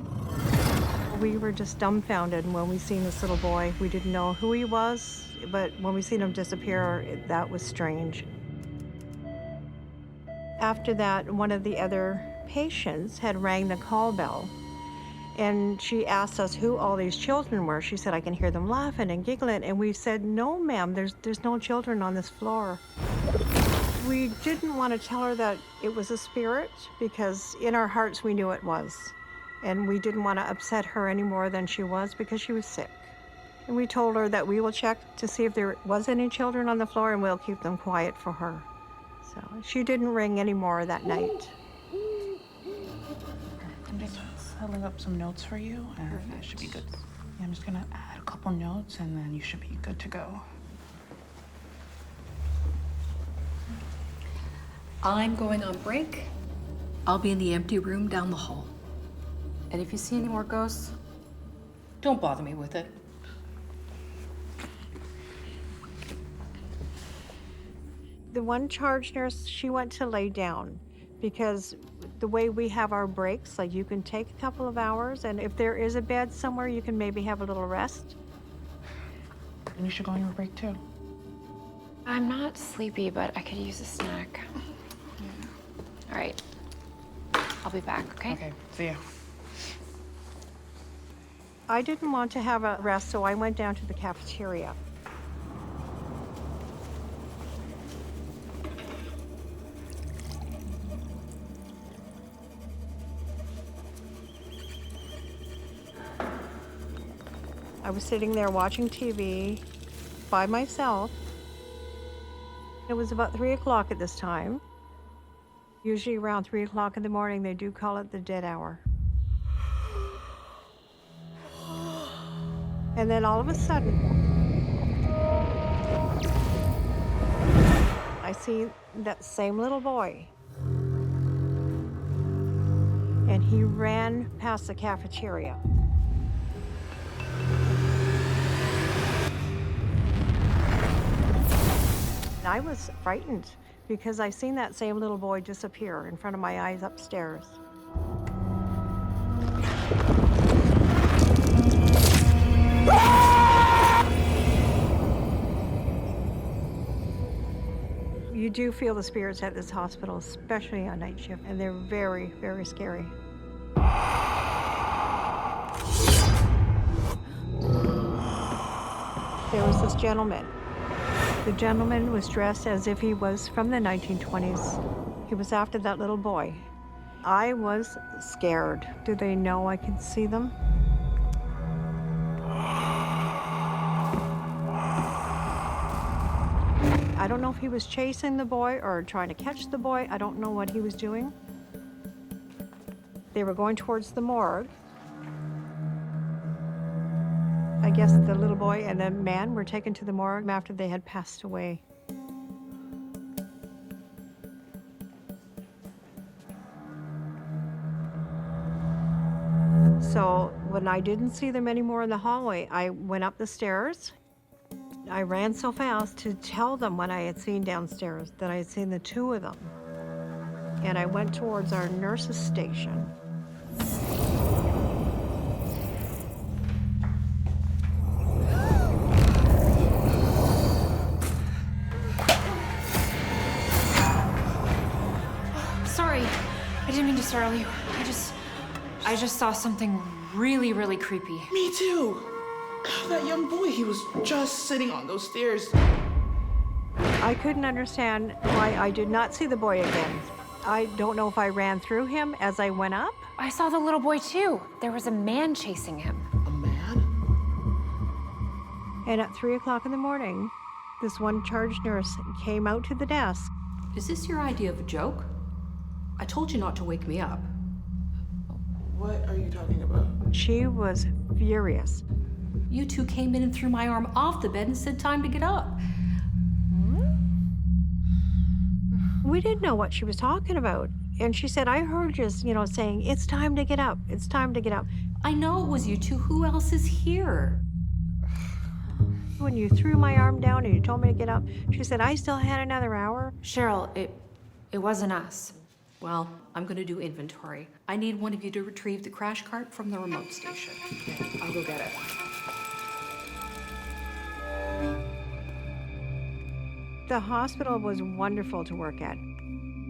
We were just dumbfounded when we seen this little boy. We didn't know who he was, but when we seen him disappear, that was strange. After that, one of the other patients had rang the call bell, and she asked us who all these children were. She said, I can hear them laughing and giggling, and we said, no, ma'am, there's no children on this floor. We didn't want to tell her that it was a spirit, because in our hearts we knew it was. And we didn't want to upset her any more than she was because she was sick. And we told her that we will check to see if there was any children on the floor and we'll keep them quiet for her. So she didn't ring anymore that night. I'm just settling up some notes for you, and that should be good. Yeah, I'm just gonna add a couple notes, and then you should be good to go. I'm going on break. I'll be in the empty room down the hall. And if you see any more ghosts, don't bother me with it. The one charge nurse, she went to lay down because the way we have our breaks, like you can take a couple of hours, and if there is a bed somewhere, you can maybe have a little rest. And you should go on your break too. I'm not sleepy, but I could use a snack. All right. I'll be back, okay? Okay, see ya. I didn't want to have a rest, so I went down to the cafeteria. I was sitting there watching TV by myself. It was about 3 o'clock at this time. Usually around 3 o'clock in the morning, they do call it the dead hour. And then all of a sudden, I see that same little boy. And he ran past the cafeteria. And I was frightened because I seen that same little boy disappear in front of my eyes upstairs. You do feel the spirits at this hospital, especially on night shift, and they're very, very scary. There was this gentleman. The gentleman was dressed as if he was from the 1920s. He was after that little boy. I was scared. Do they know I could see them? I don't know if he was chasing the boy or trying to catch the boy. I don't know what he was doing. They were going towards the morgue. I guess the little boy and the man were taken to the morgue after they had passed away. So when I didn't see them anymore in the hallway, I went up the stairs. I ran so fast to tell them what I had seen downstairs, that I had seen the two of them. And I went towards our nurse's station. Sorry, I didn't mean to startle you. I just saw something really, really creepy. Me too. That young boy, he was just sitting on those stairs. I couldn't understand why I did not see the boy again. I don't know if I ran through him as I went up. I saw the little boy too. There was a man chasing him. And at 3 o'clock in the morning, this one charge nurse came out to the desk. Is this your idea of a joke? I told you not to wake me up. What are you talking about? She was furious. You two came in and threw my arm off the bed and said time to get up. We didn't know what she was talking about. And she said, I heard you, saying, it's time to get up. It's time to get up. I know it was you two. Who else is here? When you threw my arm down and you told me to get up, she said, I still had another hour. Cheryl, it wasn't us. Well, I'm gonna do inventory. I need one of you to retrieve the crash cart from the remote station. Okay, I'll go get it. The hospital was wonderful to work at.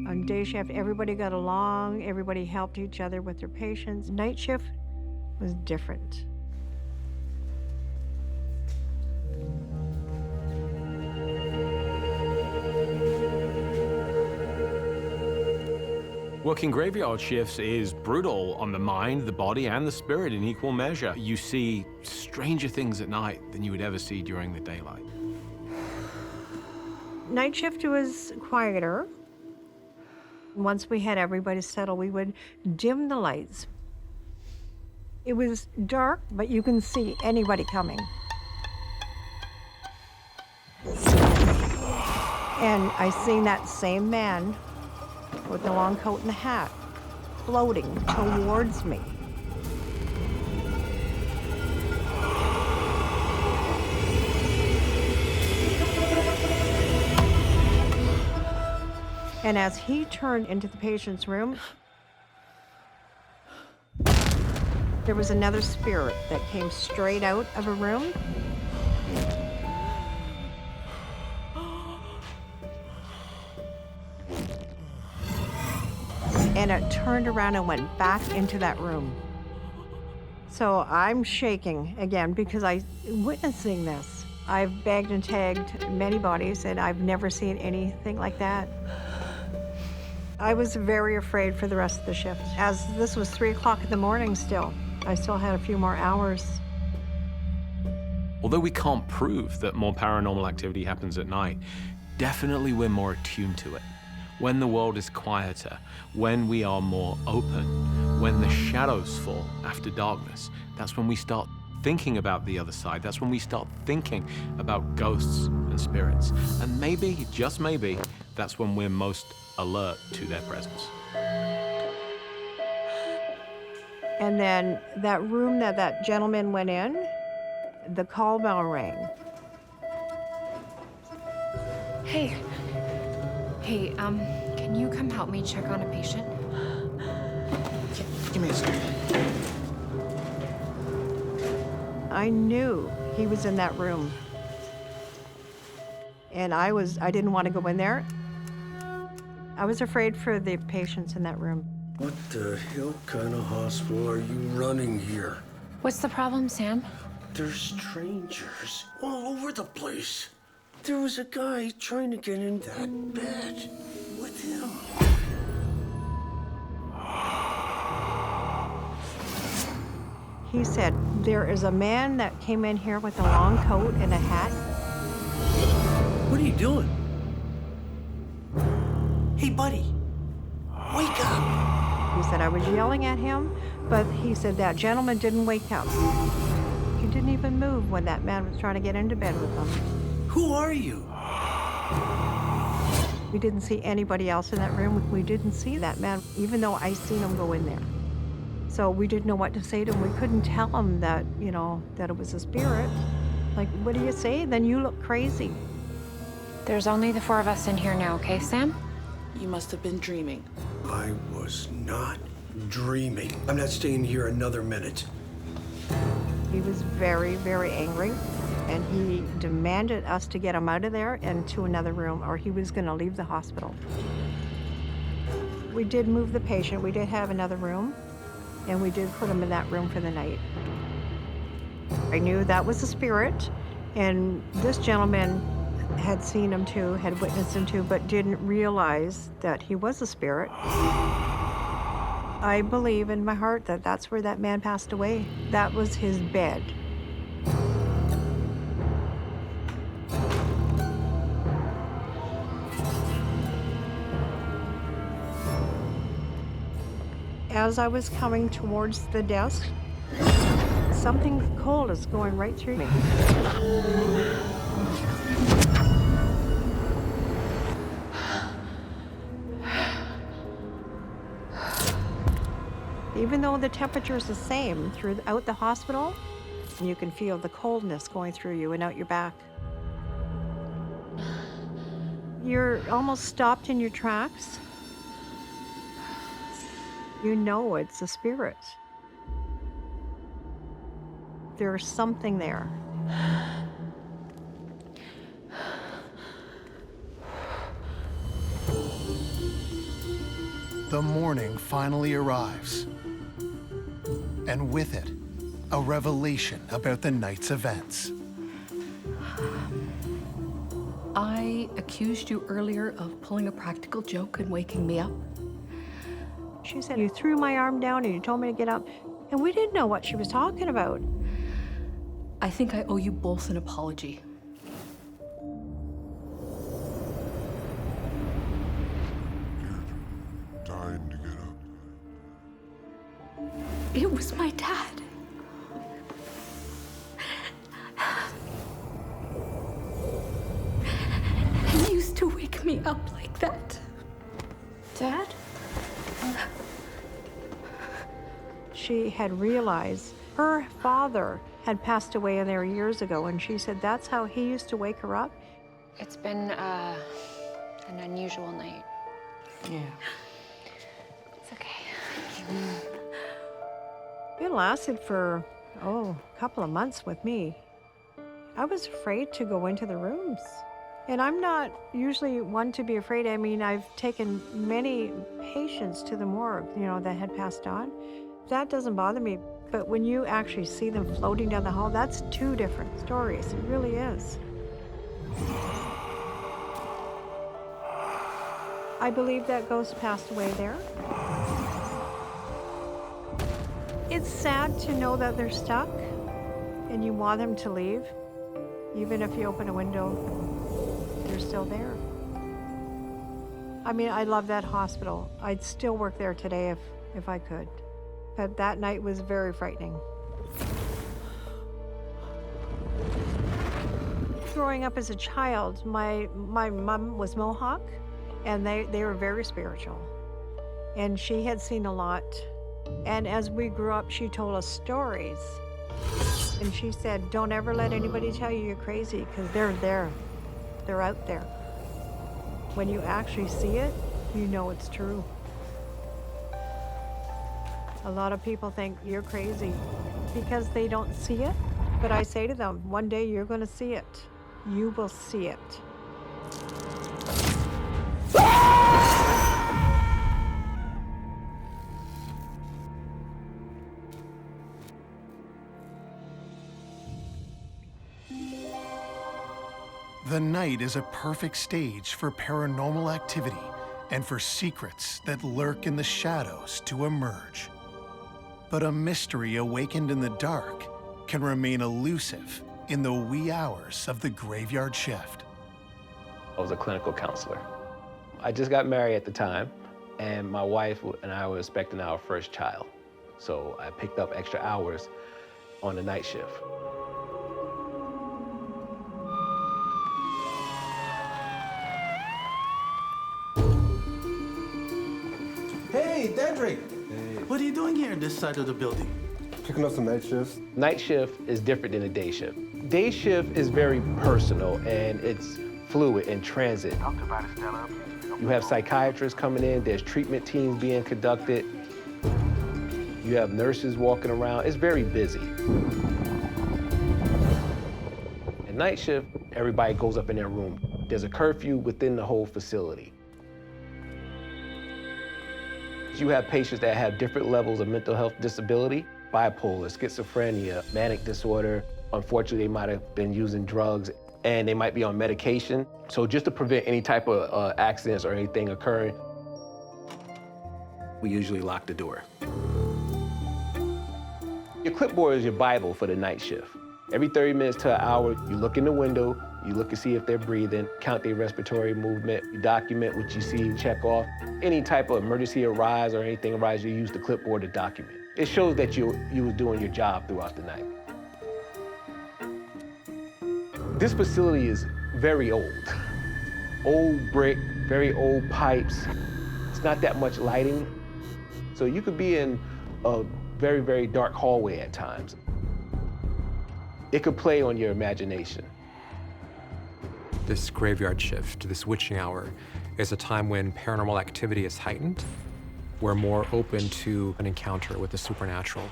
On day shift, everybody got along, everybody helped each other with their patients. Night shift was different. Working graveyard shifts is brutal on the mind, the body, and the spirit in equal measure. You see stranger things at night than you would ever see during the daylight. Night shift was quieter. Once we had everybody settled, we would dim the lights. It was dark, but you can see anybody coming. And I seen that same man with the long coat and the hat floating towards me. And as he turned into the patient's room, there was another spirit that came straight out of a room. And it turned around and went back into that room. So I'm shaking again because I'm witnessing this. I've bagged and tagged many bodies and I've never seen anything like that. I was very afraid for the rest of the shift. As this was 3 o'clock in the morning still, I still had a few more hours. Although we can't prove that more paranormal activity happens at night, definitely we're more attuned to it. When the world is quieter, when we are more open, when the shadows fall after darkness, that's when we start thinking about the other side. That's when we start thinking about ghosts and spirits. And maybe, just maybe, that's when we're most alert to their presence. And then that room that gentleman went in, the call bell rang. Hey, can you come help me check on a patient? Give me a second. I knew he was in that room. And I didn't want to go in there. I was afraid for the patients in that room. What the hell kind of hospital are you running here? What's the problem, Sam? There's strangers all over the place. There was a guy trying to get in that bed with him. He said, there is a man that came in here with a long coat and a hat. What are you doing? Hey, buddy, wake up. He said, I was yelling at him, but he said that gentleman didn't wake up. He didn't even move when that man was trying to get into bed with him. Who are you? We didn't see anybody else in that room. We didn't see that man, even though I seen him go in there. So we didn't know what to say to him. We couldn't tell him that, that it was a spirit. Like, what do you say? Then you look crazy. There's only the 4 of us in here now, okay, Sam? You must have been dreaming. I was not dreaming. I'm not staying here another minute. He was very, very angry, and he demanded us to get him out of there and to another room, or he was going to leave the hospital. We did move the patient. We did have another room, and we did put him in that room for the night. I knew that was a spirit, and this gentleman had seen him too, had witnessed him too, but didn't realize that he was a spirit. I believe in my heart that that's where that man passed away. That was his bed. As I was coming towards the desk, something cold is going right through me. Even though the temperature is the same throughout the hospital, you can feel the coldness going through you and out your back. You're almost stopped in your tracks. You know it's a spirit. There's something there. The morning finally arrives. And with it, a revelation about the night's events. I accused you earlier of pulling a practical joke and waking me up. She said, you threw my arm down and you told me to get up. And we didn't know what she was talking about. I think I owe you both an apology. Dying to get up. It was my dad. He used to wake me up like that. Dad? She had realized her father had passed away in there years ago, and she said that's how he used to wake her up. It's been an unusual night. Yeah. It's okay. It lasted for, a couple of months with me. I was afraid to go into the rooms. And I'm not usually one to be afraid. I mean, I've taken many patients to the morgue, that had passed on. That doesn't bother me. But when you actually see them floating down the hall, that's two different stories. It really is. I believe that ghost passed away there. It's sad to know that they're stuck and you want them to leave. Even if you open a window, they're still there. I mean, I love that hospital. I'd still work there today if I could. But that night was very frightening. Growing up as a child, my mom was Mohawk, and they were very spiritual. And she had seen a lot. And as we grew up, she told us stories. And she said, don't ever let anybody tell you you're crazy, because they're there. They're out there. When you actually see it, you know it's true. A lot of people think you're crazy because they don't see it. But I say to them, one day you're going to see it. You will see it. The night is a perfect stage for paranormal activity and for secrets that lurk in the shadows to emerge. But a mystery awakened in the dark can remain elusive in the wee hours of the graveyard shift. I was a clinical counselor. I just got married at the time, and my wife and I were expecting our first child. So I picked up extra hours on the night shift. Hey, Dedrick! What are you doing here on this side of the building? Picking up some night shifts. Night shift is different than a day shift. Day shift is very personal and it's fluid and transit. You have psychiatrists coming in, there's treatment teams being conducted. You have nurses walking around. It's very busy. At night shift, everybody goes up in their room. There's a curfew within the whole facility. You have patients that have different levels of mental health disability, bipolar, schizophrenia, manic disorder. Unfortunately, they might have been using drugs. and they might be on medication. So just to prevent any type of accidents or anything occurring, we usually lock the door. Your clipboard is your Bible for the night shift. Every 30 minutes to an hour, you look in the window, you look to see if they're breathing, count their respiratory movement, you document what you see, check off. Any type of emergency arise or anything arise, you use the clipboard to document. It shows that you were doing your job throughout the night. This facility is very old. Old brick, very old pipes. It's not that much lighting. So you could be in a very, very dark hallway at times. It could play on your imagination. This graveyard shift, this witching hour, is a time when paranormal activity is heightened. We're more open to an encounter with the supernatural.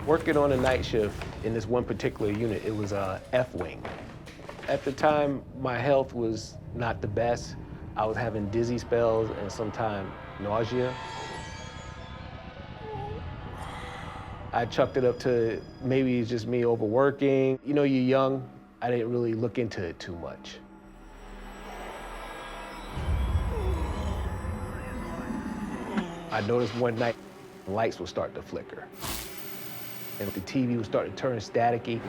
Working on a night shift in this one particular unit, it was a F-wing. At the time, my health was not the best. I was having dizzy spells and sometimes nausea. I chucked it up to maybe it's just me overworking. You know, you're young. I didn't really look into it too much. I noticed one night the lights would start to flicker. And the TV would start to turn staticky.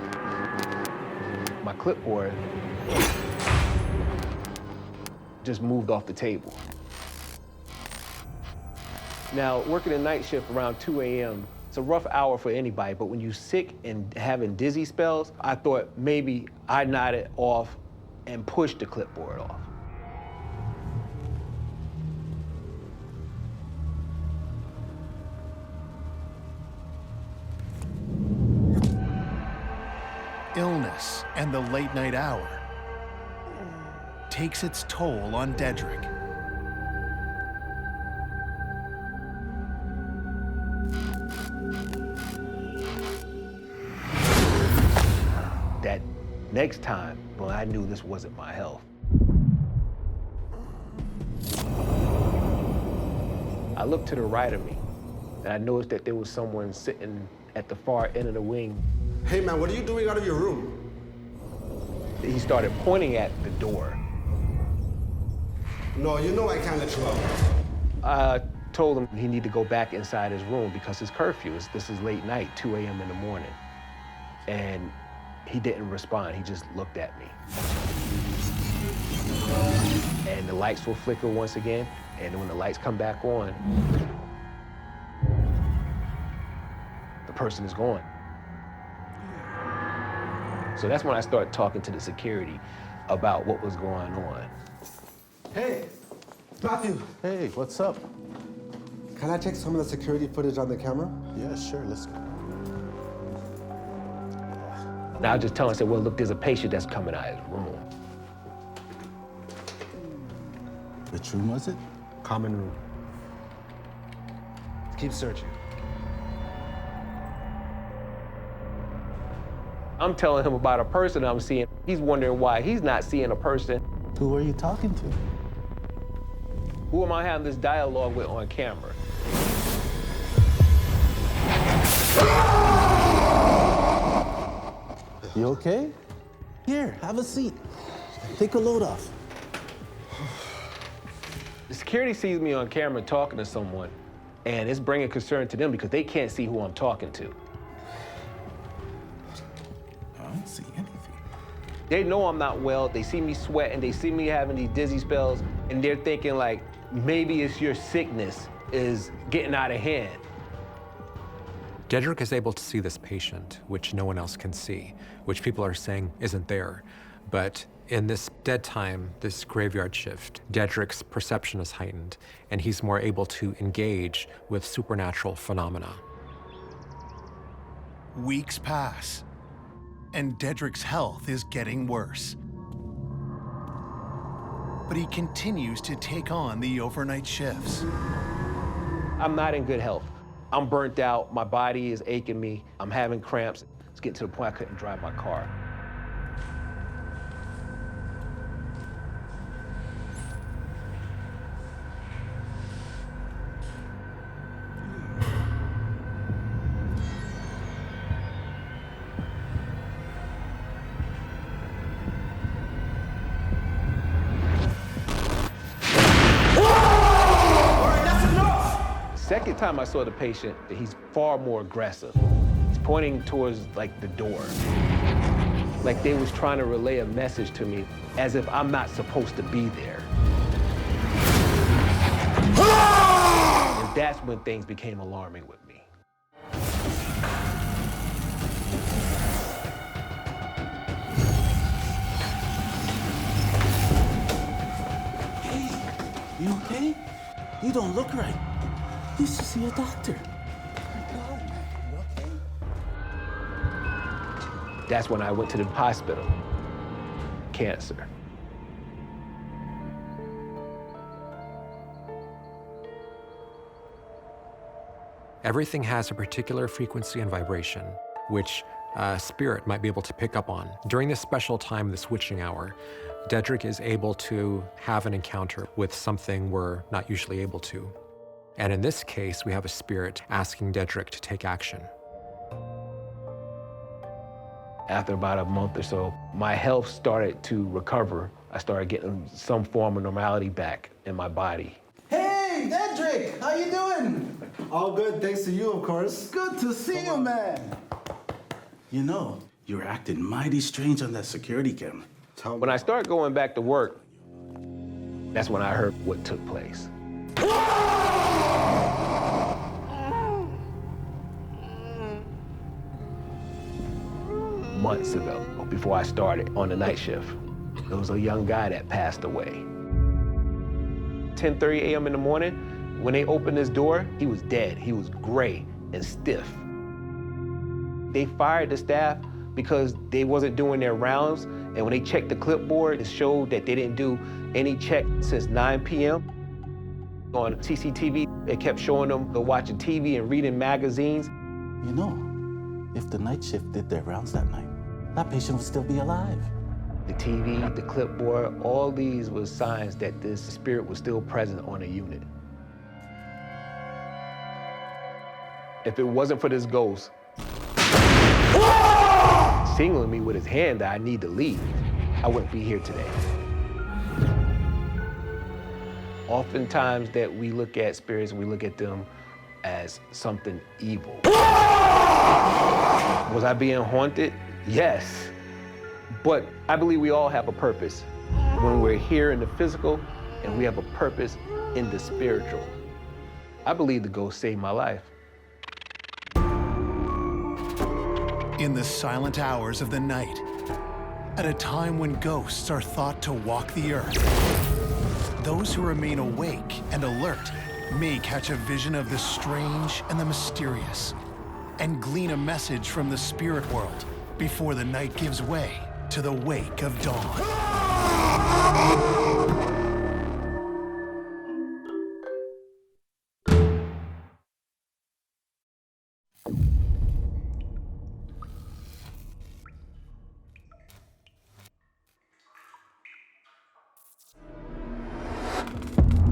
My clipboard just moved off the table. Now, working a night shift around 2 a.m., it's a rough hour for anybody, but when you're sick and having dizzy spells, I thought maybe I nodded off and pushed the clipboard off. Illness and the late night hour takes its toll on Dedrick. That next time, well, I knew this wasn't my health. I looked to the right of me, and I noticed that there was someone sitting at the far end of the wing. Hey man, what are you doing out of your room? He started pointing at the door. No, you know I can't let you out. I told him he needed to go back inside his room because it's curfew. This is late night, 2 a.m. in the morning. And he didn't respond, he just looked at me. And the lights will flicker once again, and when the lights come back on, the person is gone. So that's when I started talking to the security about what was going on. Hey, Matthew. Hey, what's up? Can I check some of the security footage on the camera? Yeah, sure, let's go. Now I just tell him, I said, well, look, there's a patient that's coming out of his room. Which room was it? Common room. Keep searching. I'm telling him about a person I'm seeing. He's wondering why he's not seeing a person. Who are you talking to? Who am I having this dialogue with on camera? You okay? Here, have a seat. Take a load off. The security sees me on camera talking to someone, and it's bringing concern to them because they can't see who I'm talking to. I don't see anything. They know I'm not well. They see me sweating. They see me having these dizzy spells, and they're thinking like, maybe it's your sickness is getting out of hand. Dedrick is able to see this patient, which no one else can see, which people are saying isn't there. But in this dead time, this graveyard shift, Dedrick's perception is heightened, and he's more able to engage with supernatural phenomena. Weeks pass, and Dedrick's health is getting worse. But he continues to take on the overnight shifts. I'm not in good health. I'm burnt out, my body is aching me, I'm having cramps. It's getting to the point I couldn't drive my car. second time I saw the patient, he's far more aggressive. He's pointing towards like the door. Like they was trying to relay a message to me as if I'm not supposed to be there. And that's when things became alarming with me. Hey, you okay? You don't look right. You should see a doctor. That's when I went to the hospital. Cancer. Everything has a particular frequency and vibration, which a spirit might be able to pick up on. During this special time, the switching hour, Dedrick is able to have an encounter with something we're not usually able to. And in this case, we have a spirit asking Dedrick to take action. After about a month or so, my health started to recover. I started getting some form of normality back in my body. Hey, Dedrick, how you doing? All good, thanks to you, of course. Good to see you, man. You know, you were acting mighty strange on that security camera. When I started going back to work, that's when I heard what took place. Months ago, before I started on the night shift, there was a young guy that passed away. 10:30 a.m. in the morning, when they opened his door, he was dead. He was gray and stiff. They fired the staff because they wasn't doing their rounds, and when they checked the clipboard, it showed that they didn't do any check since 9 p.m. On CCTV, they kept showing them watching TV and reading magazines. You know, if the night shift did their rounds that night, that patient would still be alive. The TV, the clipboard, all these were signs that this spirit was still present on a unit. If it wasn't for this ghost signaling me with his hand that I need to leave, I wouldn't be here today. Oftentimes that we look at spirits, we look at them as something evil. Was I being haunted? Yes. But I believe we all have a purpose when we're here in the physical, and we have a purpose in the spiritual. I believe the ghost saved my life. In the silent hours of the night, at a time when ghosts are thought to walk the earth, those who remain awake and alert may catch a vision of the strange and the mysterious, and glean a message from the spirit world before the night gives way to the wake of dawn.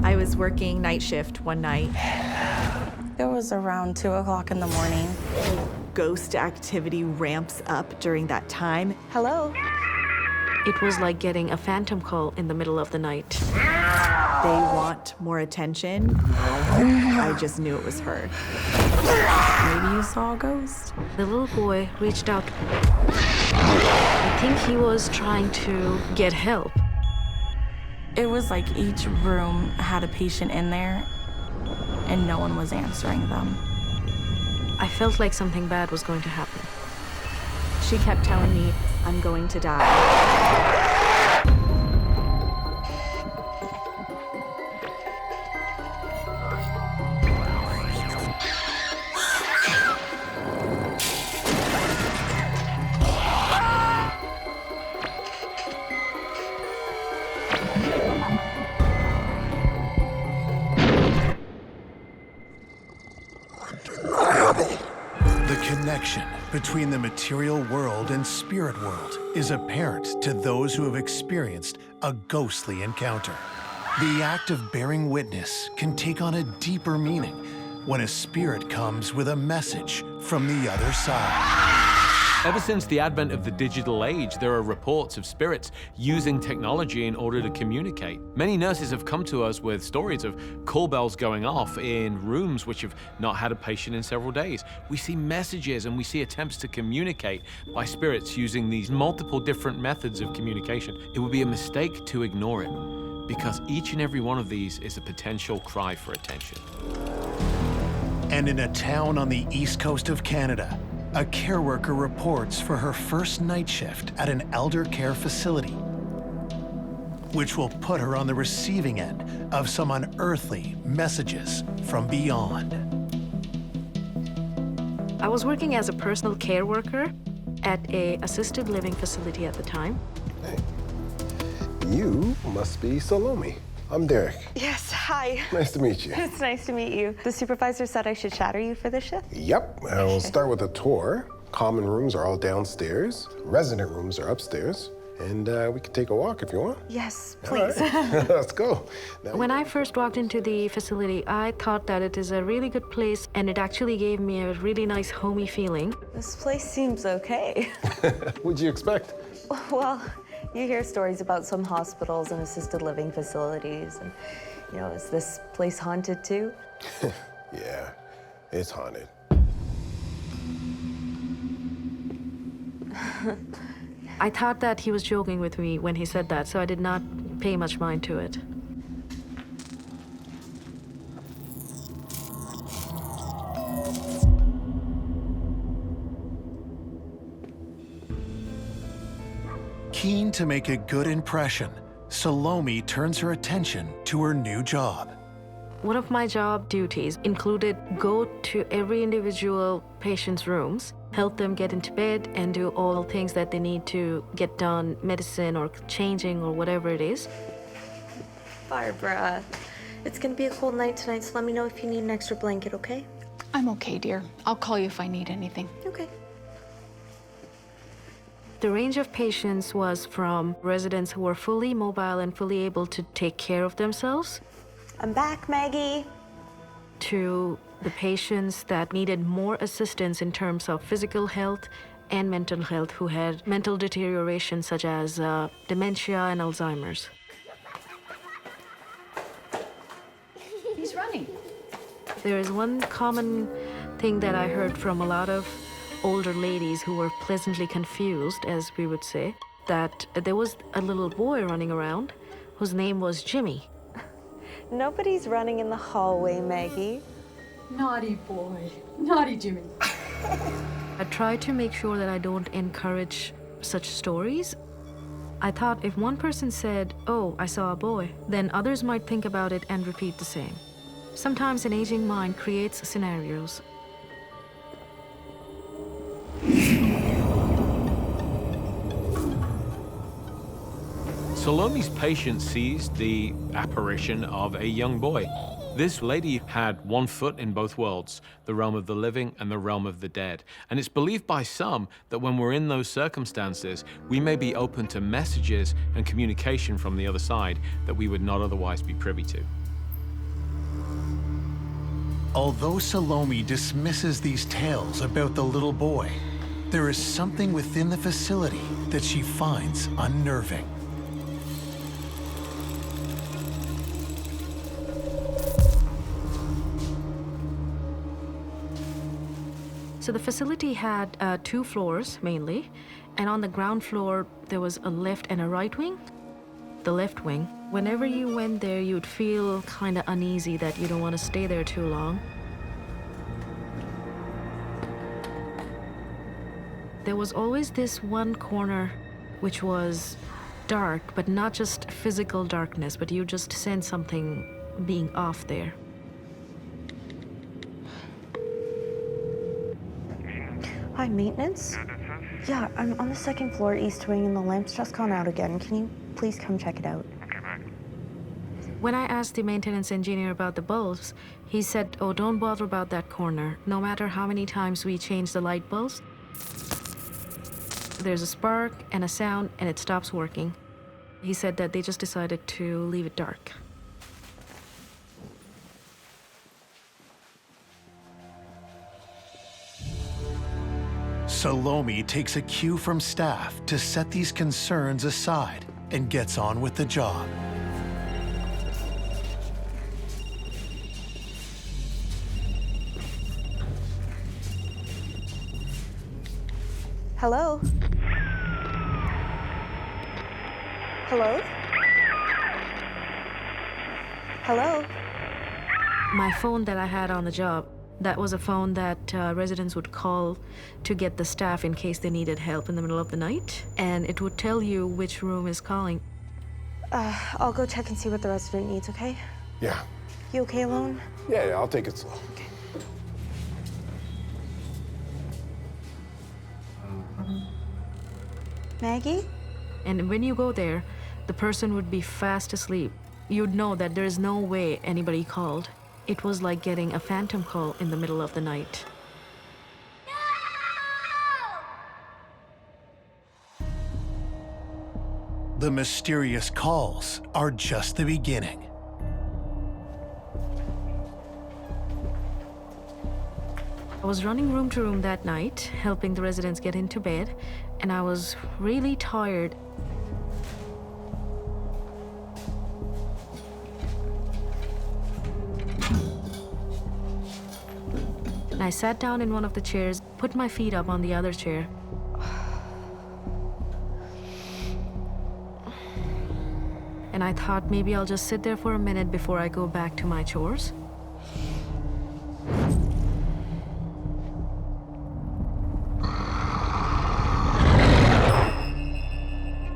I was working night shift one night. It was around 2 o'clock in the morning. Ghost activity ramps up during that time. Hello? It was like getting a phantom call in the middle of the night. They want more attention. I just knew it was her. Maybe you saw a ghost? The little boy reached out. I think he was trying to get help. It was like each room had a patient in there, and no one was answering them. I felt like something bad was going to happen. She kept telling me, I'm going to die. Between the material world and spirit world is apparent to those who have experienced a ghostly encounter. The act of bearing witness can take on a deeper meaning when a spirit comes with a message from the other side. Ever since the advent of the digital age, there are reports of spirits using technology in order to communicate. Many nurses have come to us with stories of call bells going off in rooms which have not had a patient in several days. We see messages and we see attempts to communicate by spirits using these multiple different methods of communication. It would be a mistake to ignore it, because each and every one of these is a potential cry for attention. And in a town on the east coast of Canada, a care worker reports for her first night shift at an elder care facility, which will put her on the receiving end of some unearthly messages from beyond. I was working as a personal care worker at an assisted living facility at the time. You must be Salome. I'm Derek. Yes, hi. Nice to meet you. It's nice to meet you. The supervisor said I should shadow you for this shift? Yep, and we'll start with a tour. Common rooms are all downstairs. Resident rooms are upstairs. And we can take a walk if you want. Yes, please. Right. Let's go. When I first walked into the facility, I thought that it is a really good place, and it actually gave me a really nice homey feeling. This place seems okay. What'd you expect? Well, you hear stories about some hospitals and assisted living facilities, and, you know, is this place haunted too? Yeah, it's haunted. I thought that he was joking with me when he said that, so I did not pay much mind to it. Keen to make a good impression, Salome turns her attention to her new job. One of my job duties included go to every individual patient's rooms, help them get into bed, and do all things that they need to get done, medicine or changing or whatever it is. Barbara, it's gonna be a cold night tonight, so let me know if you need an extra blanket, okay? I'm okay, dear. I'll call you if I need anything. Okay. The range of patients was from residents who were fully mobile and fully able to take care of themselves. I'm back, Maggie. To the patients that needed more assistance in terms of physical health and mental health, who had mental deterioration such as dementia and Alzheimer's. He's running. There is one common thing that I heard from a lot of older ladies who were pleasantly confused, as we would say, that there was a little boy running around whose name was Jimmy. Nobody's running in the hallway, Maggie. Naughty boy. Naughty Jimmy. I try to make sure that I don't encourage such stories. I thought if one person said, "Oh, I saw a boy," then others might think about it and repeat the same. Sometimes an aging mind creates scenarios. Salome's patient sees the apparition of a young boy. This lady had one foot in both worlds, the realm of the living and the realm of the dead. And it's believed by some that when we're in those circumstances, we may be open to messages and communication from the other side that we would not otherwise be privy to. Although Salome dismisses these tales about the little boy, there is something within the facility that she finds unnerving. So the facility had 2 floors mainly, and on the ground floor there was a left and a right wing. The left wing, whenever you went there, you'd feel kind of uneasy that you don't want to stay there too long. There was always this one corner which was dark, but not just physical darkness, but you just sense something being off there. Hi, maintenance? Yeah, I'm on the 2nd floor, east wing, and the lamp's just gone out again. Can you please come check it out? When I asked the maintenance engineer about the bulbs, he said, "Oh, don't bother about that corner. No matter how many times we change the light bulbs, there's a spark and a sound and it stops working." He said that they just decided to leave it dark. Salome takes a cue from staff to set these concerns aside and gets on with the job. Hello? Hello? Hello? My phone that I had on the job, that was a phone that residents would call to get the staff in case they needed help in the middle of the night. And it would tell you which room is calling. I'll go check and see what the resident needs, okay? Yeah. You okay alone? Yeah, I'll take it slow. Maggie? And when you go there, the person would be fast asleep. You'd know that there's no way anybody called. It was like getting a phantom call in the middle of the night. The mysterious calls are just the beginning. I was running room to room that night, helping the residents get into bed, and I was really tired. And I sat down in one of the chairs, put my feet up on the other chair. And I thought maybe I'll just sit there for a minute before I go back to my chores.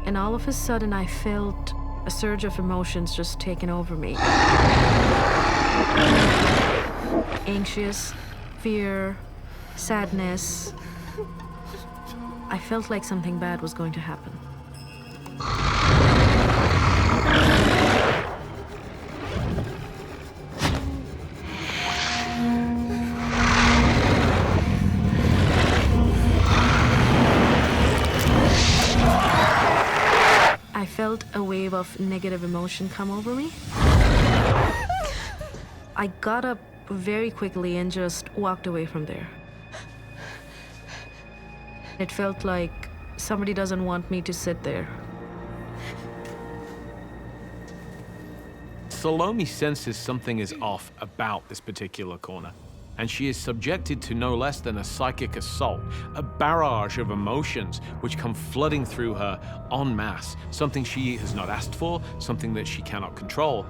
And all of a sudden, I felt a surge of emotions just taking over me. Anxious, fear, sadness. I felt like something bad was going to happen. I felt a wave of negative emotion come over me. I got up very quickly and just walked away from there. It felt like somebody doesn't want me to sit there. Salome senses something is off about this particular corner, and she is subjected to no less than a psychic assault, a barrage of emotions which come flooding through her en masse, something she has not asked for, something that she cannot control.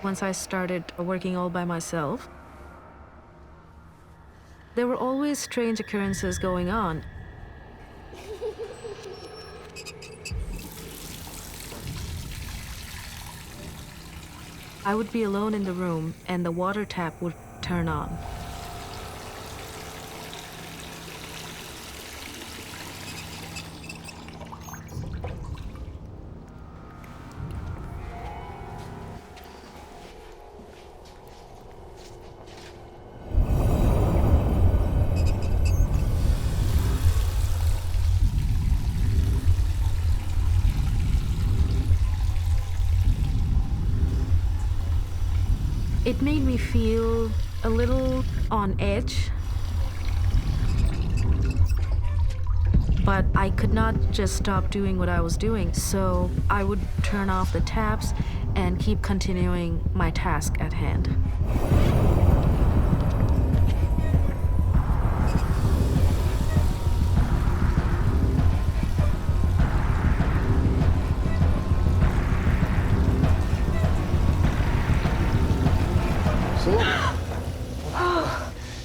Once I started working all by myself, there were always strange occurrences going on. I would be alone in the room and the water tap would turn on. It made me feel a little on edge, but I could not just stop doing what I was doing, so I would turn off the taps and keep continuing my task at hand.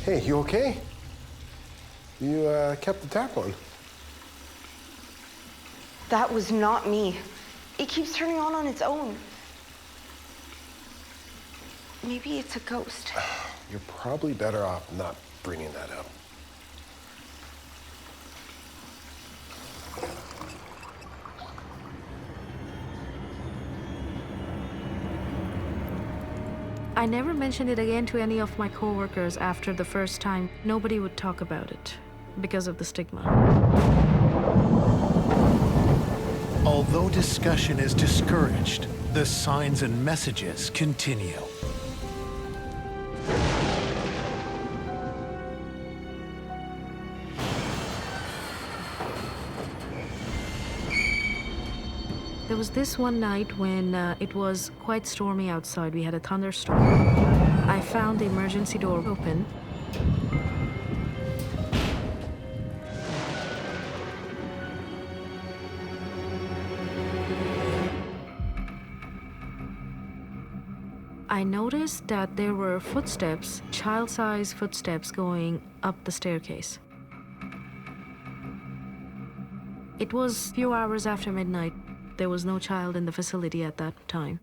Hey, you okay? You kept the tap on. That was not me. It keeps turning on its own. Maybe it's a ghost. You're probably better off not bringing that up. I never mentioned it again to any of my coworkers after the first time. Nobody would talk about it because of the stigma. Although discussion is discouraged, The signs and messages continue. There was this one night when it was quite stormy outside. We had a thunderstorm. I found the emergency door open. I noticed that there were footsteps, child-sized footsteps going up the staircase. It was a few hours after midnight. There was no child in the facility at that time.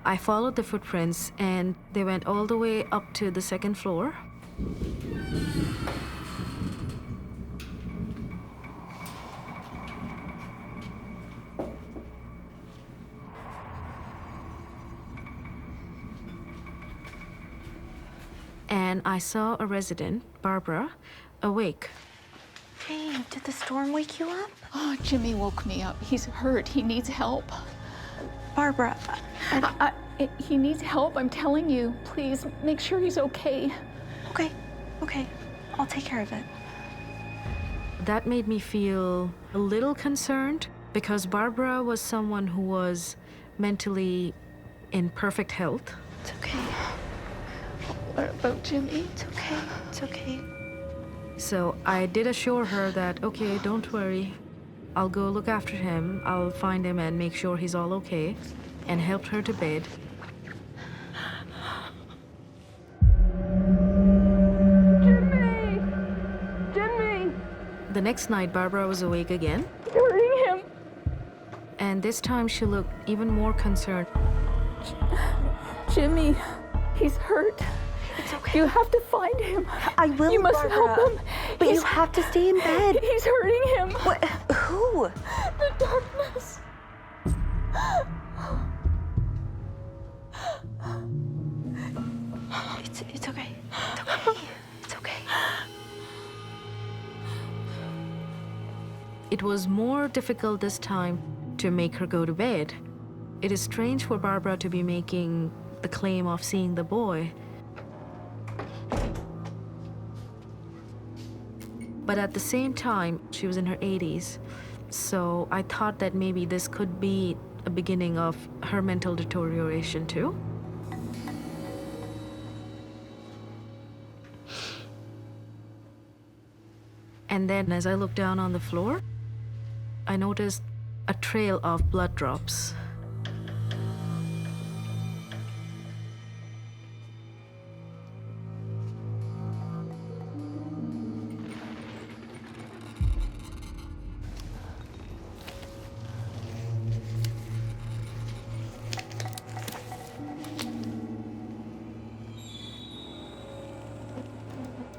I followed the footprints and they went all the way up to the second floor. And I saw a resident, Barbara, awake. Jane, did the storm wake you up? Oh, Jimmy woke me up. He's hurt. He needs help. Barbara, he needs help, I'm telling you. Please, make sure he's okay. Okay. I'll take care of it. That made me feel a little concerned because Barbara was someone who was mentally in perfect health. It's okay. What about Jimmy? It's okay. So I did assure her that, okay, don't worry. I'll go look after him. I'll find him and make sure he's all okay, and helped her to bed. Jimmy! The next night, Barbara was awake again. Hurting him. And this time she looked even more concerned. Jimmy, he's hurt. It's okay. You have to find him. I will, You must Barbara. help him. But you have to stay in bed. He's hurting him. What? Who? The darkness. It's okay. It's okay. It was more difficult this time to make her go to bed. It is strange for Barbara to be making the claim of seeing the boy. But at the same time, she was in her 80s, so I thought that maybe this could be a beginning of her mental deterioration too. And then as I looked down on the floor, I noticed a trail of blood drops.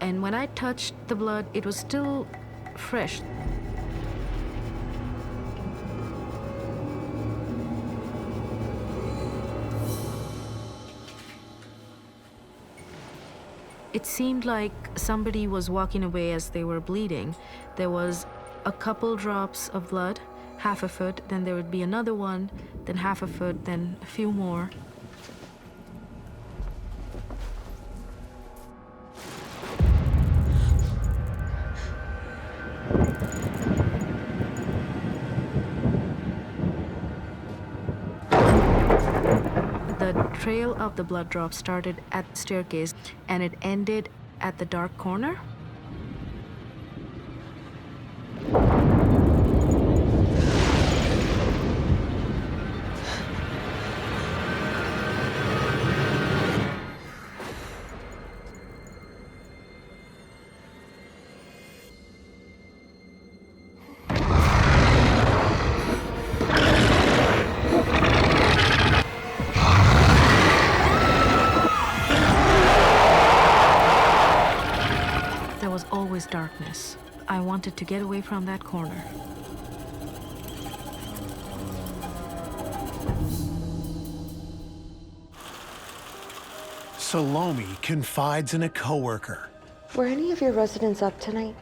And when I touched the blood, it was still fresh. It seemed like somebody was walking away as they were bleeding. There was a couple drops of blood, half a foot, then there would be another one, then half a foot, then a few more. The trail of the blood drop started at the staircase and it ended at the dark corner. Always darkness. I wanted to get away from that corner. Salome confides in a coworker. Were any of your residents up tonight?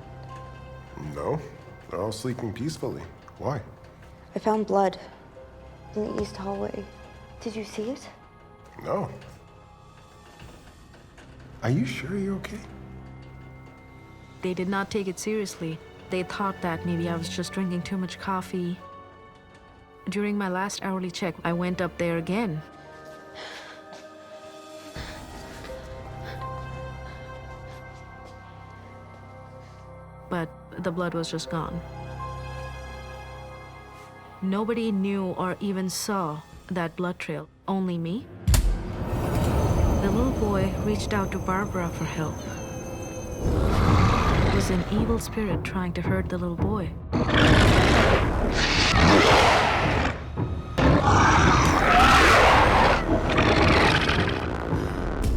No, they're all sleeping peacefully. Why? I found blood in the east hallway. Did you see it? No. Are you sure you're okay? They did not take it seriously. They thought that maybe I was just drinking too much coffee. During my last hourly check, I went up there again. But the blood was just gone. Nobody knew or even saw that blood trail, only me. The little boy reached out to Barbara for help. It was an evil spirit trying to hurt the little boy.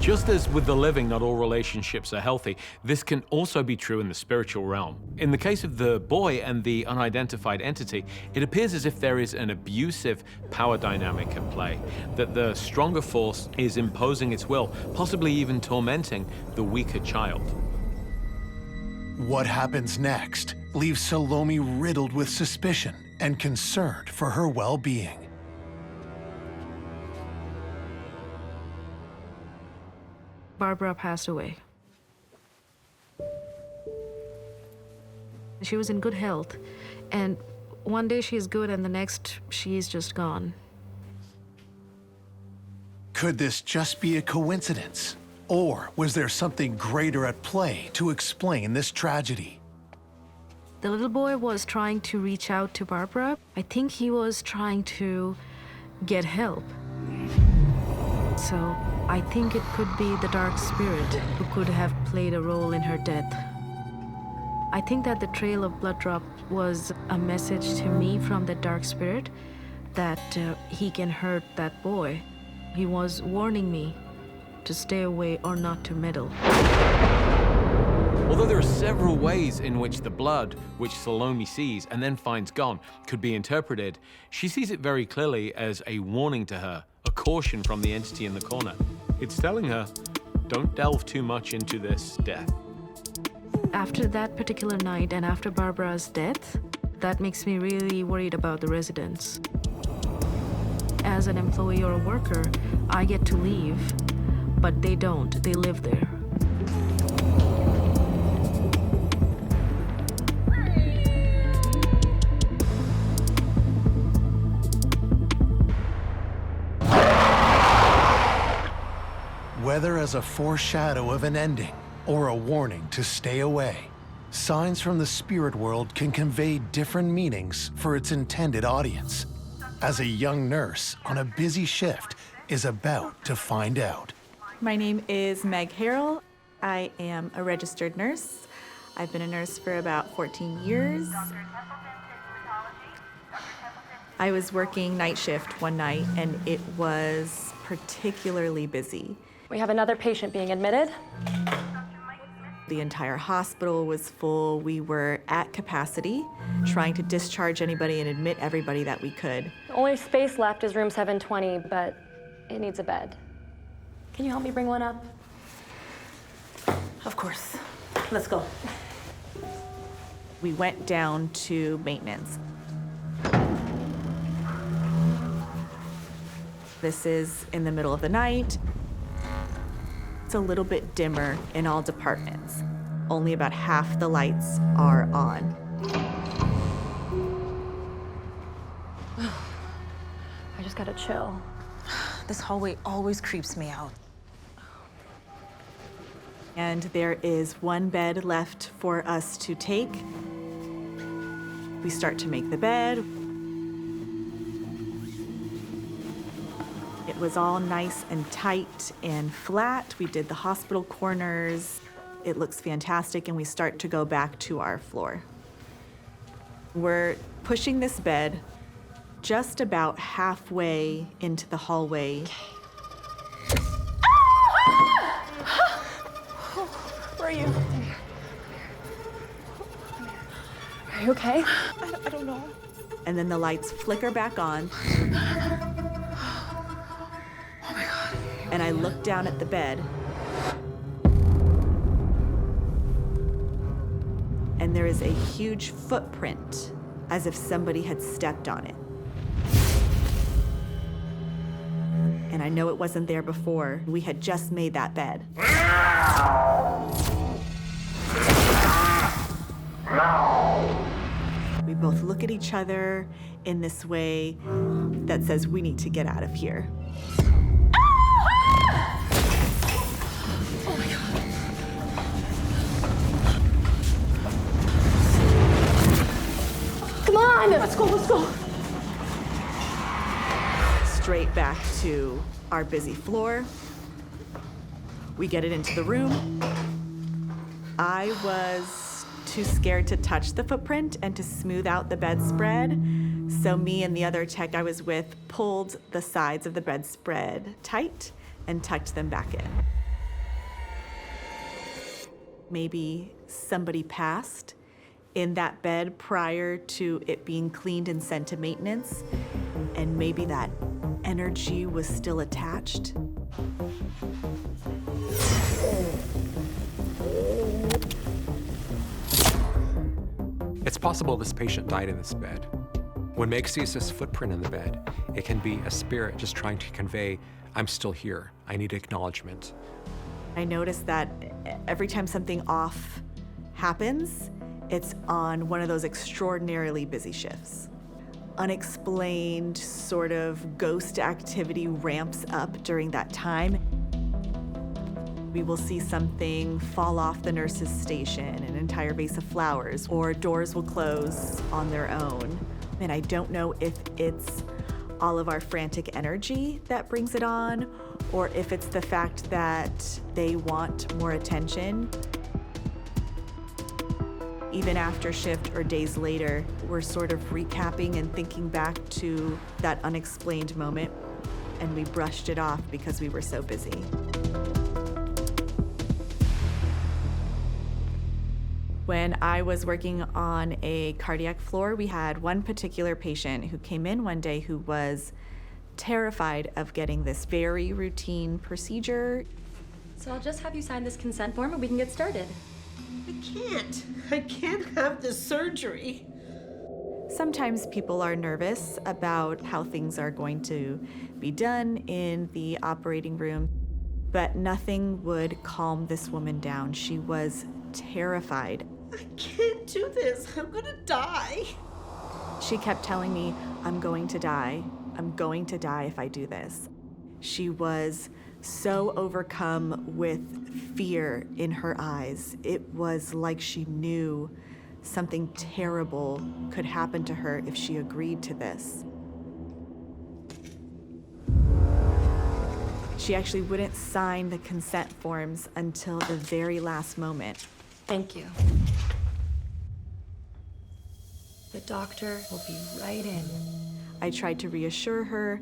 Just as with the living, not all relationships are healthy, this can also be true in the spiritual realm. In the case of the boy and the unidentified entity, it appears as if there is an abusive power dynamic at play, that the stronger force is imposing its will, possibly even tormenting the weaker child. What happens next leaves Salome riddled with suspicion and concerned for her well-being. Barbara passed away. She was in good health, and one day she's good and the next she's just gone. Could this just be a coincidence? Or was there something greater at play to explain this tragedy? The little boy was trying to reach out to Barbara. I think he was trying to get help. So I think it could be the dark spirit who could have played a role in her death. I think that the trail of blood drop was a message to me from the dark spirit that he can hurt that boy. He was warning me to stay away or not to meddle. Although there are several ways in which the blood, which Salome sees and then finds gone, could be interpreted, she sees it very clearly as a warning to her, a caution from the entity in the corner. It's telling her, don't delve too much into this death. After that particular night and after Barbara's death, that makes me really worried about the residents. As an employee or a worker, I get to leave, but they don't. They live there. Whether as a foreshadow of an ending or a warning to stay away, signs from the spirit world can convey different meanings for its intended audience, as a young nurse on a busy shift is about to find out. My name is Meg Harrell. I am a registered nurse. I've been a nurse for about 14 years. I was working night shift one night and it was particularly busy. We have another patient being admitted. The entire hospital was full. We were at capacity, trying to discharge anybody and admit everybody that we could. The only space left is room 720, but it needs a bed. Can you help me bring one up? Of course. Let's go. We went down to maintenance. This is in the middle of the night. It's a little bit dimmer in all departments. Only about half the lights are on. I just gotta chill. This hallway always creeps me out. And there is one bed left for us to take. We start to make the bed. It was all nice and tight and flat. We did the hospital corners. It looks fantastic, and we start to go back to our floor. We're pushing this bed just about halfway into the hallway. Where are you? Are you okay? I don't know. And then the lights flicker back on. And I look down at the bed. And and there is a huge footprint, as if somebody had stepped on it. And I know it wasn't there before. We had just made that bed. We both look at each other in this way that says we need to get out of here. Come on, let's go. Straight back to our busy floor. We get it into the room. I was too scared to touch the footprint and to smooth out the bedspread. So me and the other tech I was with pulled the sides of the bedspread tight and tucked them back in. Maybe somebody passed in that bed prior to it being cleaned and sent to maintenance, and maybe that energy was still attached. It's possible this patient died in this bed. When Meg sees this footprint in the bed, it can be a spirit just trying to convey, I'm still here, I need acknowledgement. I noticed that every time something off happens, it's on one of those extraordinarily busy shifts. Unexplained sort of ghost activity ramps up during that time. We will see something fall off the nurse's station, an entire vase of flowers, or doors will close on their own. And I don't know if it's all of our frantic energy that brings it on, or if it's the fact that they want more attention. Even after shift or days later, we're sort of recapping and thinking back to that unexplained moment, and we brushed it off because we were so busy. When I was working on a cardiac floor, we had one particular patient who came in one day who was terrified of getting this very routine procedure. So I'll just have you sign this consent form and we can get started. I can't have this surgery. Sometimes people are nervous about how things are going to be done in the operating room, but nothing would calm this woman down. She was terrified. I can't do this. I'm gonna die. She kept telling me, I'm going to die. I'm going to die if I do this. She was so overcome with fear in her eyes. It was like she knew something terrible could happen to her if she agreed to this. She actually wouldn't sign the consent forms until the very last moment. Thank you. The doctor will be right in. I tried to reassure her,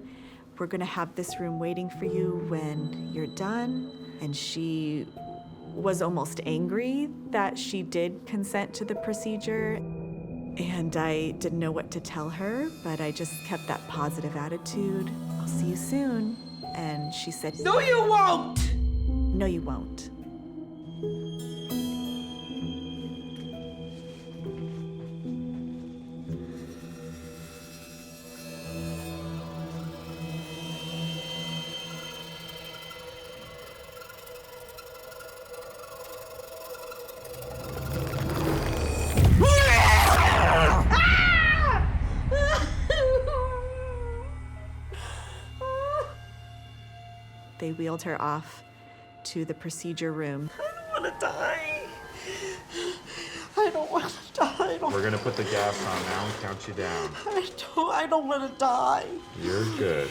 we're gonna have this room waiting for you when you're done. And she was almost angry that she did consent to the procedure. And I didn't know what to tell her, but I just kept that positive attitude. I'll see you soon. And she said, No, you won't! No, you won't. They wheeled her off to the procedure room. I don't want to die. I don't want to die. We're gonna put the gas on now and count you down. I don't want to die. You're good.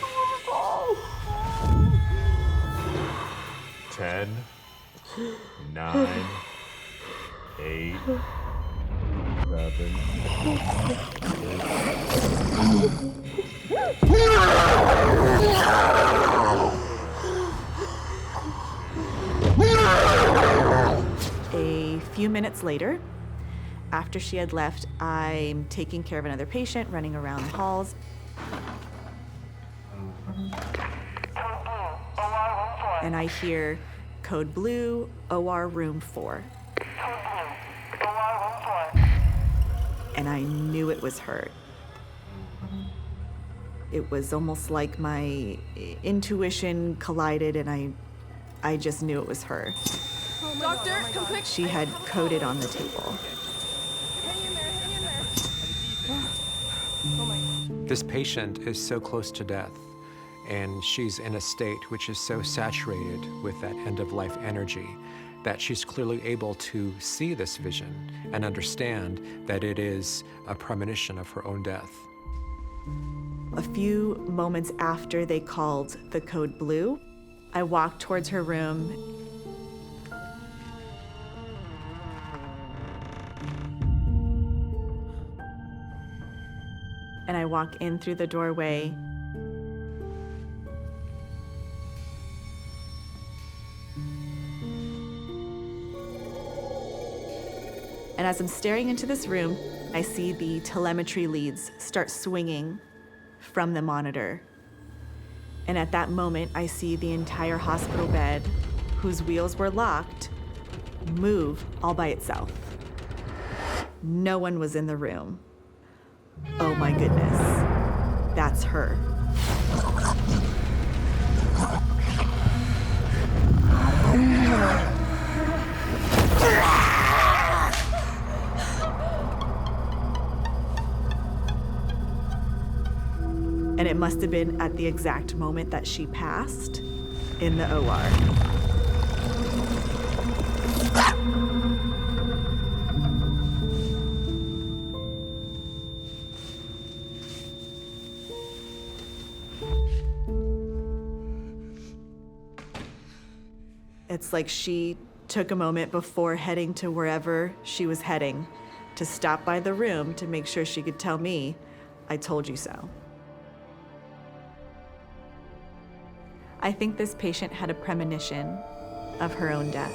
10, 9, 8, 7. A few minutes later, after she had left, I'm taking care of another patient, running around the halls. And I hear code blue, OR room 4. and I knew it was her. It was almost like my intuition collided, and I just knew it was her. Doctor, come quick. She had coded on the table. This patient is so close to death, and she's in a state which is so saturated with that end-of-life energy that she's clearly able to see this vision and understand that it is a premonition of her own death. A few moments after they called the code blue, I walked towards her room. And I walk in through the doorway. And as I'm staring into this room, I see the telemetry leads start swinging from the monitor. And at that moment, I see the entire hospital bed, whose wheels were locked, move all by itself. No one was in the room. Oh my goodness, that's her. And it must have been at the exact moment that she passed in the OR. It's like she took a moment before heading to wherever she was heading to stop by the room to make sure she could tell me, "I told you so." I think this patient had a premonition of her own death.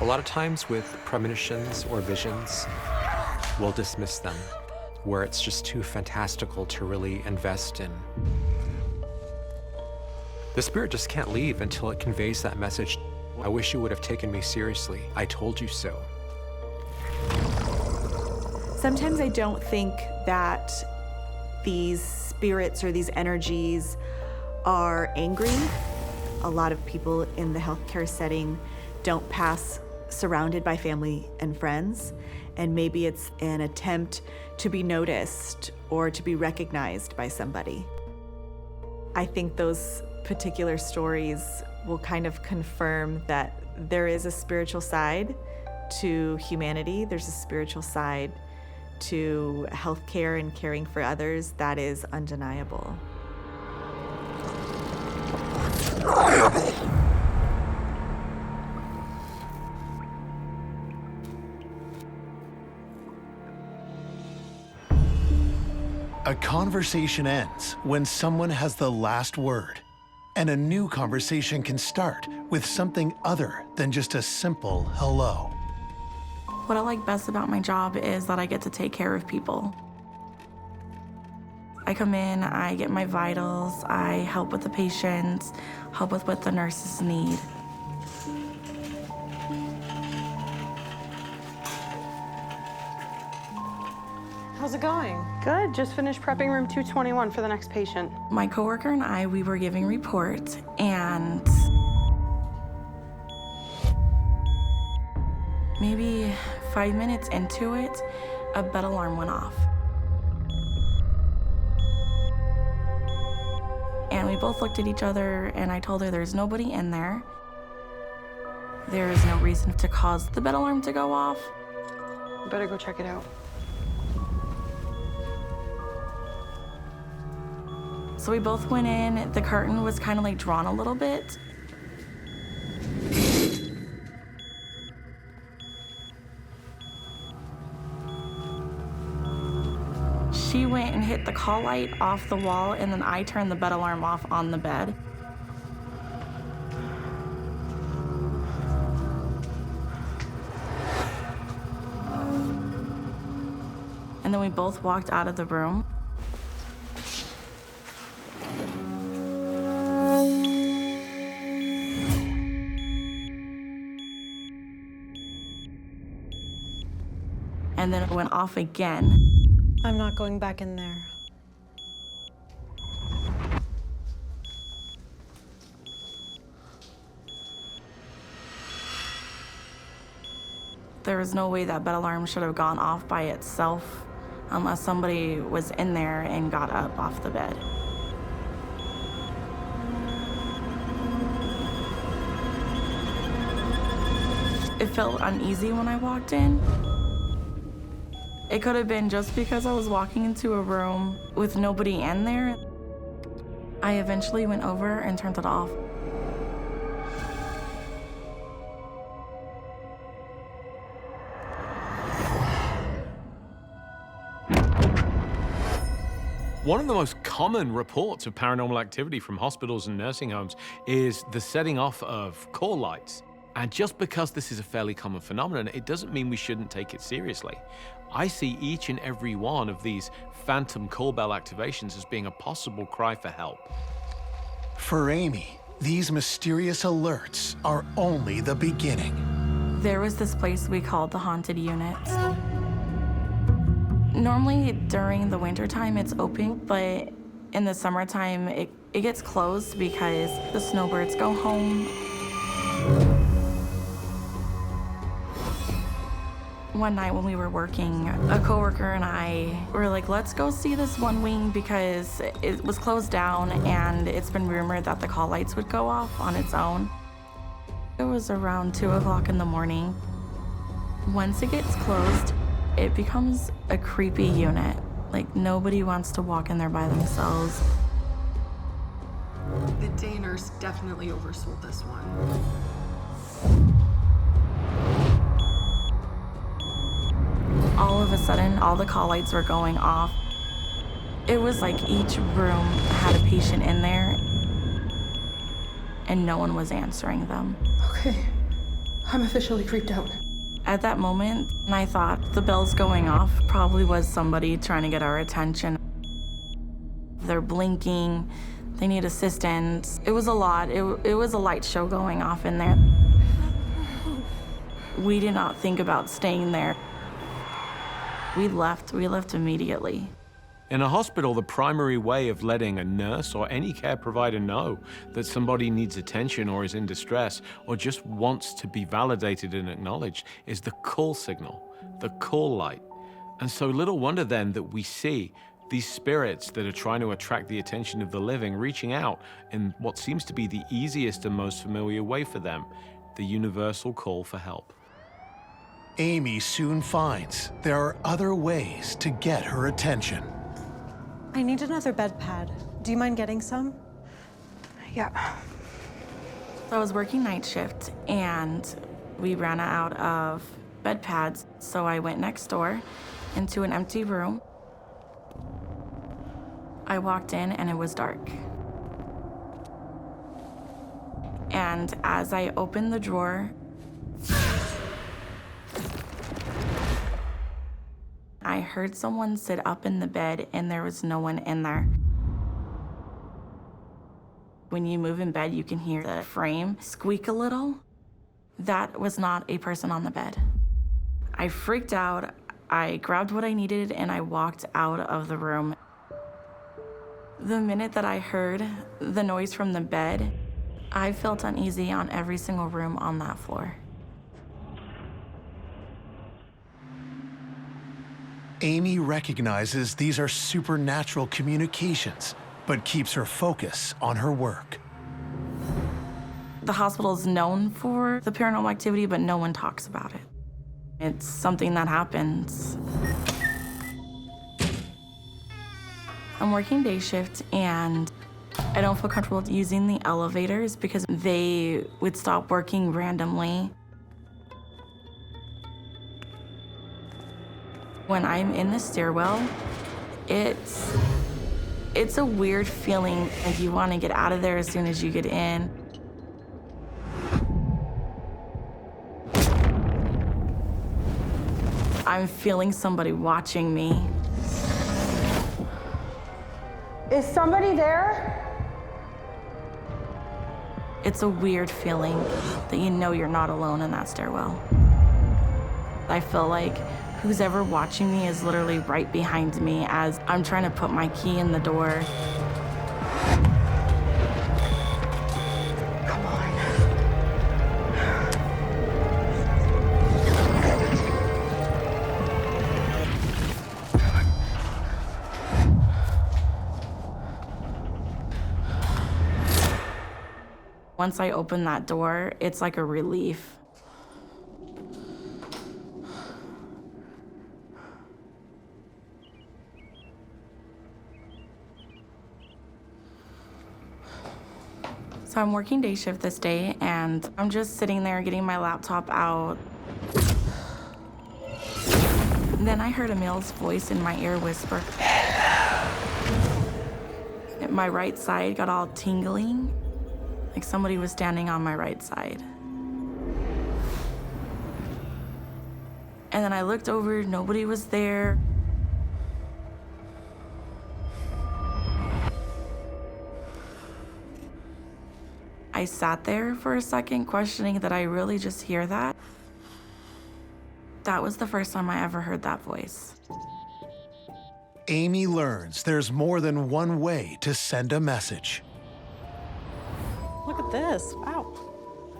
A lot of times with premonitions or visions, we'll dismiss them, where it's just too fantastical to really invest in. The spirit just can't leave until it conveys that message. I wish you would have taken me seriously. I told you so. Sometimes I don't think that these spirits or these energies are angry. A lot of people in the healthcare setting don't pass surrounded by family and friends, and maybe it's an attempt to be noticed or to be recognized by somebody. I think those particular stories will kind of confirm that there is a spiritual side to humanity. There's a spiritual side to healthcare and caring for others that is undeniable. A conversation ends when someone has the last word, and a new conversation can start with something other than just a simple hello. What I like best about my job is that I get to take care of people. I come in, I get my vitals, I help with the patients, help with what the nurses need. How's it going? Good. Just finished prepping room 221 for the next patient. My coworker and I, we were giving reports, and maybe 5 minutes into it, a bed alarm went off. And we both looked at each other, and I told her there's nobody in there. There is no reason to cause the bed alarm to go off. Better go check it out. So we both went in. The curtain was kind of like drawn a little bit. She went and hit the call light off the wall, and then I turned the bed alarm off on the bed. And then we both walked out of the room. And and then it went off again. I'm not going back in there. There was no way that bed alarm should have gone off by itself unless somebody was in there and got up off the bed. It felt uneasy when I walked in. It could have been just because I was walking into a room with nobody in there. I eventually went over and turned it off. One of the most common reports of paranormal activity from hospitals and nursing homes is the setting off of call lights. And just because this is a fairly common phenomenon, it doesn't mean we shouldn't take it seriously. I see each and every one of these phantom call bell activations as being a possible cry for help. For Amy, these mysterious alerts are only the beginning. There was this place we called the haunted units. Normally during the wintertime it's open, but in the summertime it gets closed because the snowbirds go home. One night when we were working, a coworker and I were like, let's go see this one wing because it was closed down and it's been rumored that the call lights would go off on its own. It was around 2 o'clock in the morning. Once it gets closed, it becomes a creepy unit. Like, nobody wants to walk in there by themselves. The day nurse definitely oversold this one. All of a sudden, all the call lights were going off. It was like each room had a patient in there, and no one was answering them. Okay, I'm officially creeped out. At that moment, I thought the bells going off probably was somebody trying to get our attention. They're blinking, they need assistance. It was a lot. It was a light show going off in there. We did not think about staying there. We left immediately. In a hospital, the primary way of letting a nurse or any care provider know that somebody needs attention or is in distress or just wants to be validated and acknowledged is the call signal, the call light. And so little wonder then that we see these spirits that are trying to attract the attention of the living reaching out in what seems to be the easiest and most familiar way for them, the universal call for help. Amy soon finds there are other ways to get her attention. I need another bed pad. Do you mind getting some? Yeah. I was working night shift and we ran out of bed pads, so I went next door into an empty room. I walked in and it was dark. And as I opened the drawer, I heard someone sit up in the bed and there was no one in there. When you move in bed, you can hear the frame squeak a little. That was not a person on the bed. I freaked out. I grabbed what I needed and I walked out of the room. The minute that I heard the noise from the bed, I felt uneasy on every single room on that floor. Amy recognizes these are supernatural communications, but keeps her focus on her work. The hospital is known for the paranormal activity, but no one talks about it. It's something that happens. I'm working day shift, and I don't feel comfortable using the elevators because they would stop working randomly. When I'm in the stairwell, it's a weird feeling, like you want to get out of there as soon as you get in. I'm feeling somebody watching me. Is somebody there? It's a weird feeling that you know you're not alone in that stairwell. I feel like Who's ever watching me is literally right behind me as I'm trying to put my key in the door. Once I open that door, it's like a relief. So I'm working day shift this day, and I'm just sitting there getting my laptop out. And then I heard a male's voice in my ear whisper. My right side got all tingling, like somebody was standing on my right side. And then I looked over, nobody was there. I sat there for a second, questioning that I really just hear that. That was the first time I ever heard that voice. Amy learns there's more than one way to send a message. Look at this. Wow.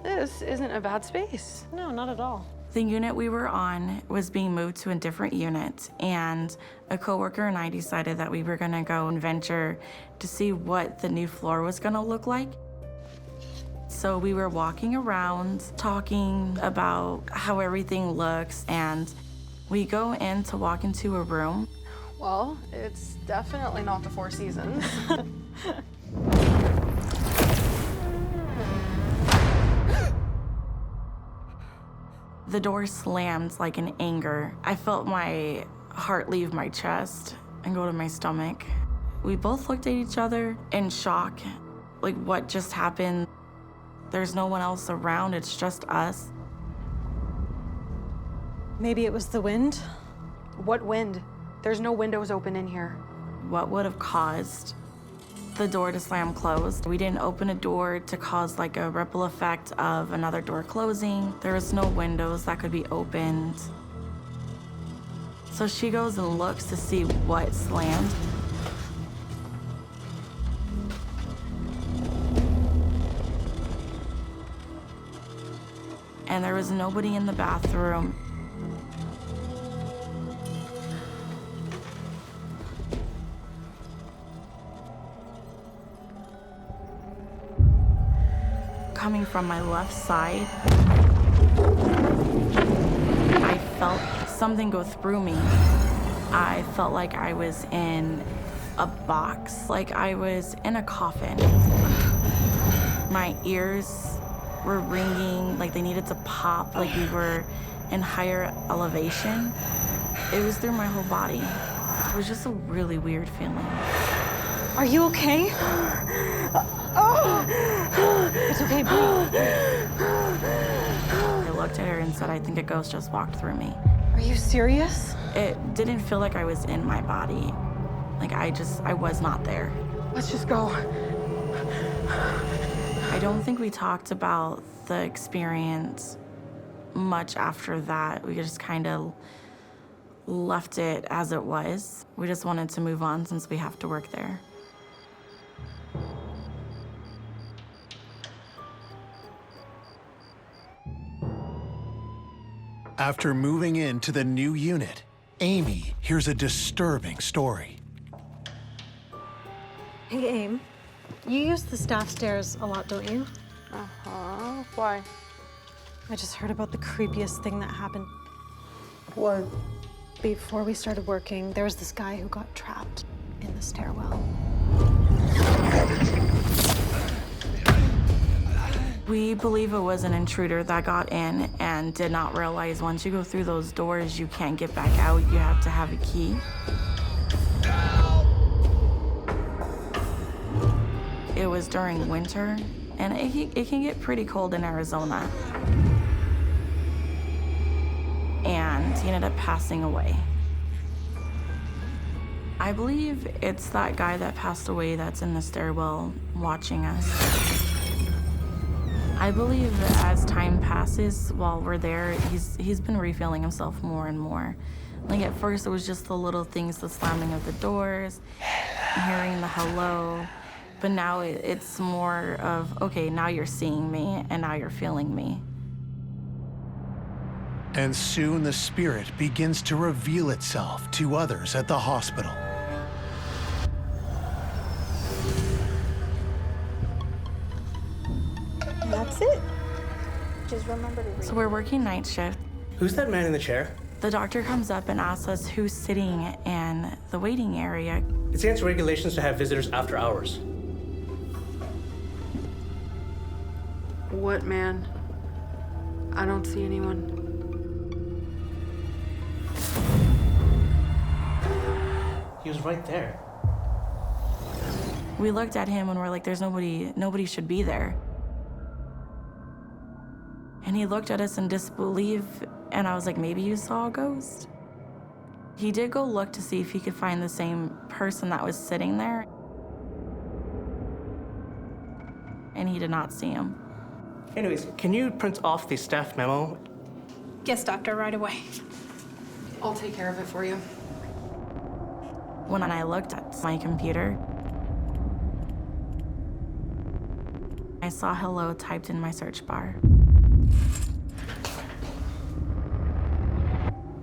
This isn't a bad space. No, not at all. The unit we were on was being moved to a different unit, and a coworker and I decided that we were gonna go and venture to see what the new floor was gonna look like. So we were walking around, talking about how everything looks, and we go in to walk into a room. Well, it's definitely not the Four Seasons. The door slammed like in anger. I felt my heart leave my chest and go to my stomach. We both looked at each other in shock, like what just happened? There's no one else around, it's just us. Maybe it was the wind? What wind? There's no windows open in here. What would have caused the door to slam closed? We didn't open a door to cause like a ripple effect of another door closing. There was no windows that could be opened. So she goes and looks to see what slammed. And there was nobody in the bathroom. Coming from my left side, I felt something go through me. I felt like I was in a box, like I was in a coffin. My ears were ringing, like they needed to pop, like we were in higher elevation. It was through my whole body. It was just a really weird feeling. Are you okay? It's okay, breathe. I looked at her and said, I think a ghost just walked through me. Are you serious? It didn't feel like I was in my body. Like I was not there. Let's just go. I don't think we talked about the experience much after that. We just kind of left it as it was. We just wanted to move on since we have to work there. After moving into the new unit, Amy hears a disturbing story. Hey, Aim. You use the staff stairs a lot, don't you? Uh-huh. Why? I just heard about the creepiest thing that happened. What? Before we started working, there was this guy who got trapped in the stairwell. We believe it was an intruder that got in and did not realize once you go through those doors, you can't get back out. You have to have a key. It was during winter, and it can get pretty cold in Arizona. And he ended up passing away. I believe it's that guy that passed away that's in the stairwell watching us. I believe that as time passes while we're there, he's been refilling himself more and more. Like at first it was just the little things, the slamming of the doors, hearing the hello. But now it's more of, okay, now you're seeing me and now you're feeling me. And soon the spirit begins to reveal itself to others at the hospital. And that's it. Just remember to read. So we're working night shift. Who's that man in the chair? The doctor comes up and asks us who's sitting in the waiting area. It's against regulations to have visitors after hours. What man? I don't see anyone. He was right there. We looked at him and we're like, there's nobody should be there. And he looked at us in disbelief, and I was like, maybe you saw a ghost? He did go look to see if he could find the same person that was sitting there, and he did not see him. Anyways, can you print off the staff memo? Yes, doctor, right away. I'll take care of it for you. When I looked at my computer, I saw hello typed in my search bar.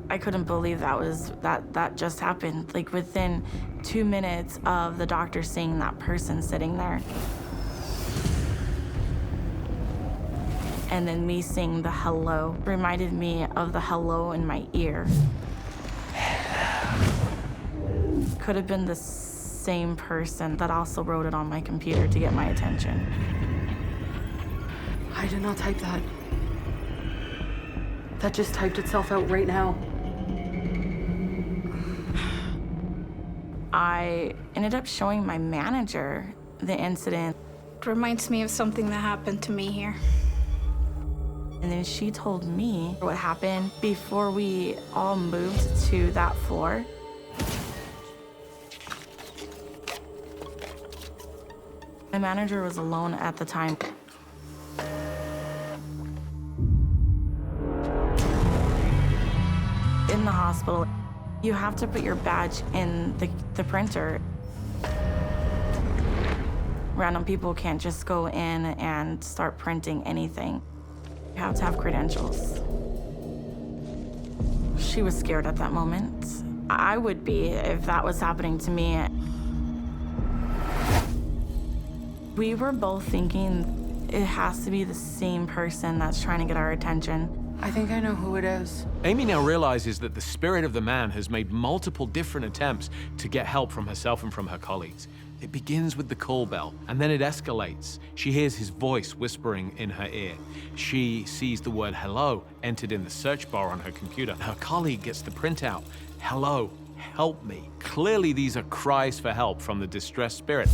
I couldn't believe that just happened. Like within 2 minutes of the doctor seeing that person sitting there. And then me seeing the hello reminded me of the hello in my ear. Could have been the same person that also wrote it on my computer to get my attention. I did not type that. That just typed itself out right now. I ended up showing my manager the incident. It reminds me of something that happened to me here. And then she told me what happened before we all moved to that floor. My manager was alone at the time. In the hospital, you have to put your badge in the printer. Random people can't just go in and start printing anything. You have to have credentials. She was scared at that moment. I would be if that was happening to me. We were both thinking it has to be the same person that's trying to get our attention. I think I know who it is. Amy now realizes that the spirit of the man has made multiple different attempts to get help from herself and from her colleagues. It begins with the call bell, and then it escalates. She hears his voice whispering in her ear. She sees the word hello entered in the search bar on her computer. Her colleague gets the printout. Hello, help me. Clearly these are cries for help from the distressed spirit.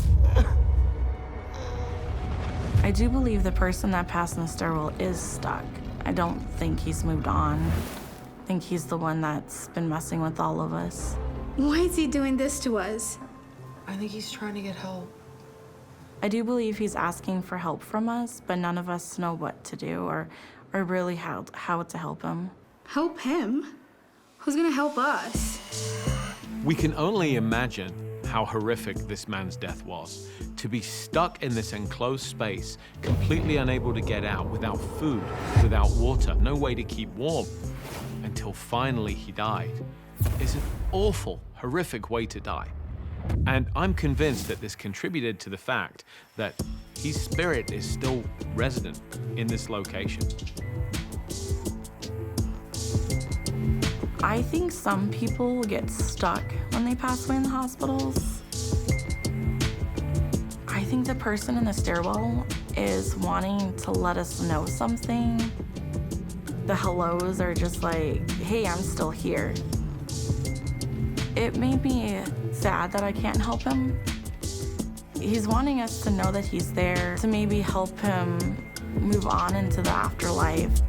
I do believe the person that passed in the stairwell is stuck. I don't think he's moved on. I think he's the one that's been messing with all of us. Why is he doing this to us? I think he's trying to get help. I do believe he's asking for help from us, but none of us know what to do or really how to help him. Help him? Who's gonna help us? We can only imagine how horrific this man's death was. To be stuck in this enclosed space, completely unable to get out, without food, without water, no way to keep warm, until finally he died, is an awful, horrific way to die. And I'm convinced that this contributed to the fact that his spirit is still resident in this location. I think some people get stuck when they pass away in the hospitals. I think the person in the stairwell is wanting to let us know something. The hellos are just like, hey, I'm still here. It made me sad that I can't help him. He's wanting us to know that he's there, to maybe help him move on into the afterlife.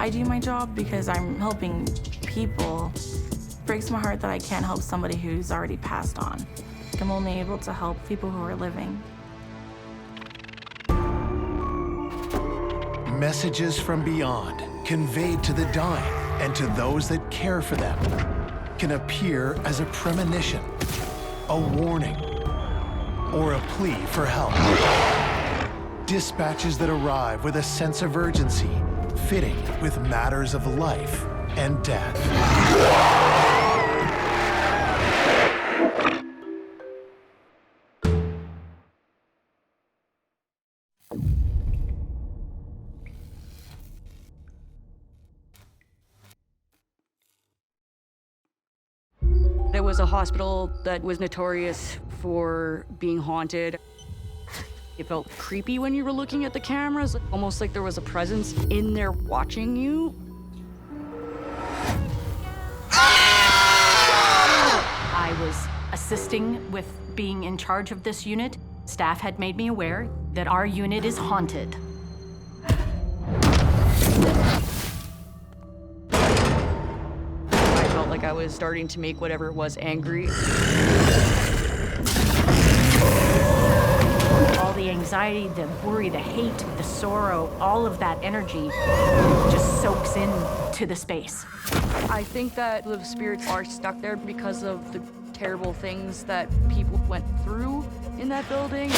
I do my job because I'm helping people. It breaks my heart that I can't help somebody who's already passed on. I'm only able to help people who are living. Messages from beyond conveyed to the dying and to those that care for them, can appear as a premonition, a warning, or a plea for help. Dispatches that arrive with a sense of urgency, fitting with matters of life and death. There was a hospital that was notorious for being haunted. It felt creepy when you were looking at the cameras, almost like there was a presence in there watching you. I was assisting with being in charge of this unit. Staff had made me aware that our unit is haunted. I felt like I was starting to make whatever it was angry. All the anxiety, the worry, the hate, the sorrow, all of that energy just soaks into the space. I think that the spirits are stuck there because of the terrible things that people went through in that building.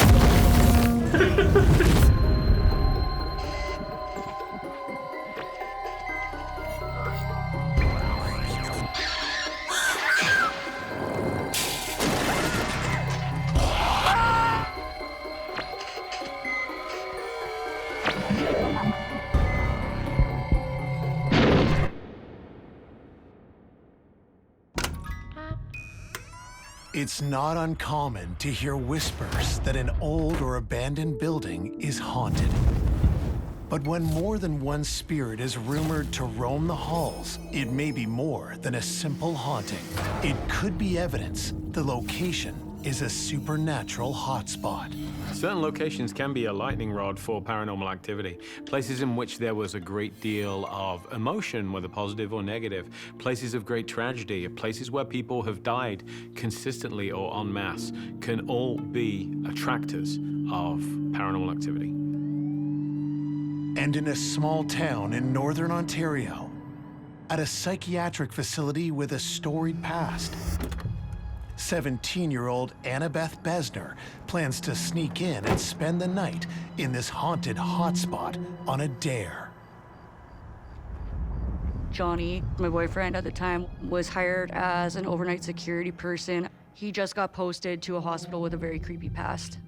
It's not uncommon to hear whispers that an old or abandoned building is haunted. But when more than one spirit is rumored to roam the halls, it may be more than a simple haunting. It could be evidence the location is a supernatural hotspot. Certain locations can be a lightning rod for paranormal activity. Places in which there was a great deal of emotion, whether positive or negative. Places of great tragedy. Places where people have died consistently or en masse can all be attractors of paranormal activity. And in a small town in northern Ontario, at a psychiatric facility with a storied past, 17-year-old Annabeth Besner plans to sneak in and spend the night in this haunted hotspot on a dare. Johnny, my boyfriend at the time, was hired as an overnight security person. He just got posted to a hospital with a very creepy past.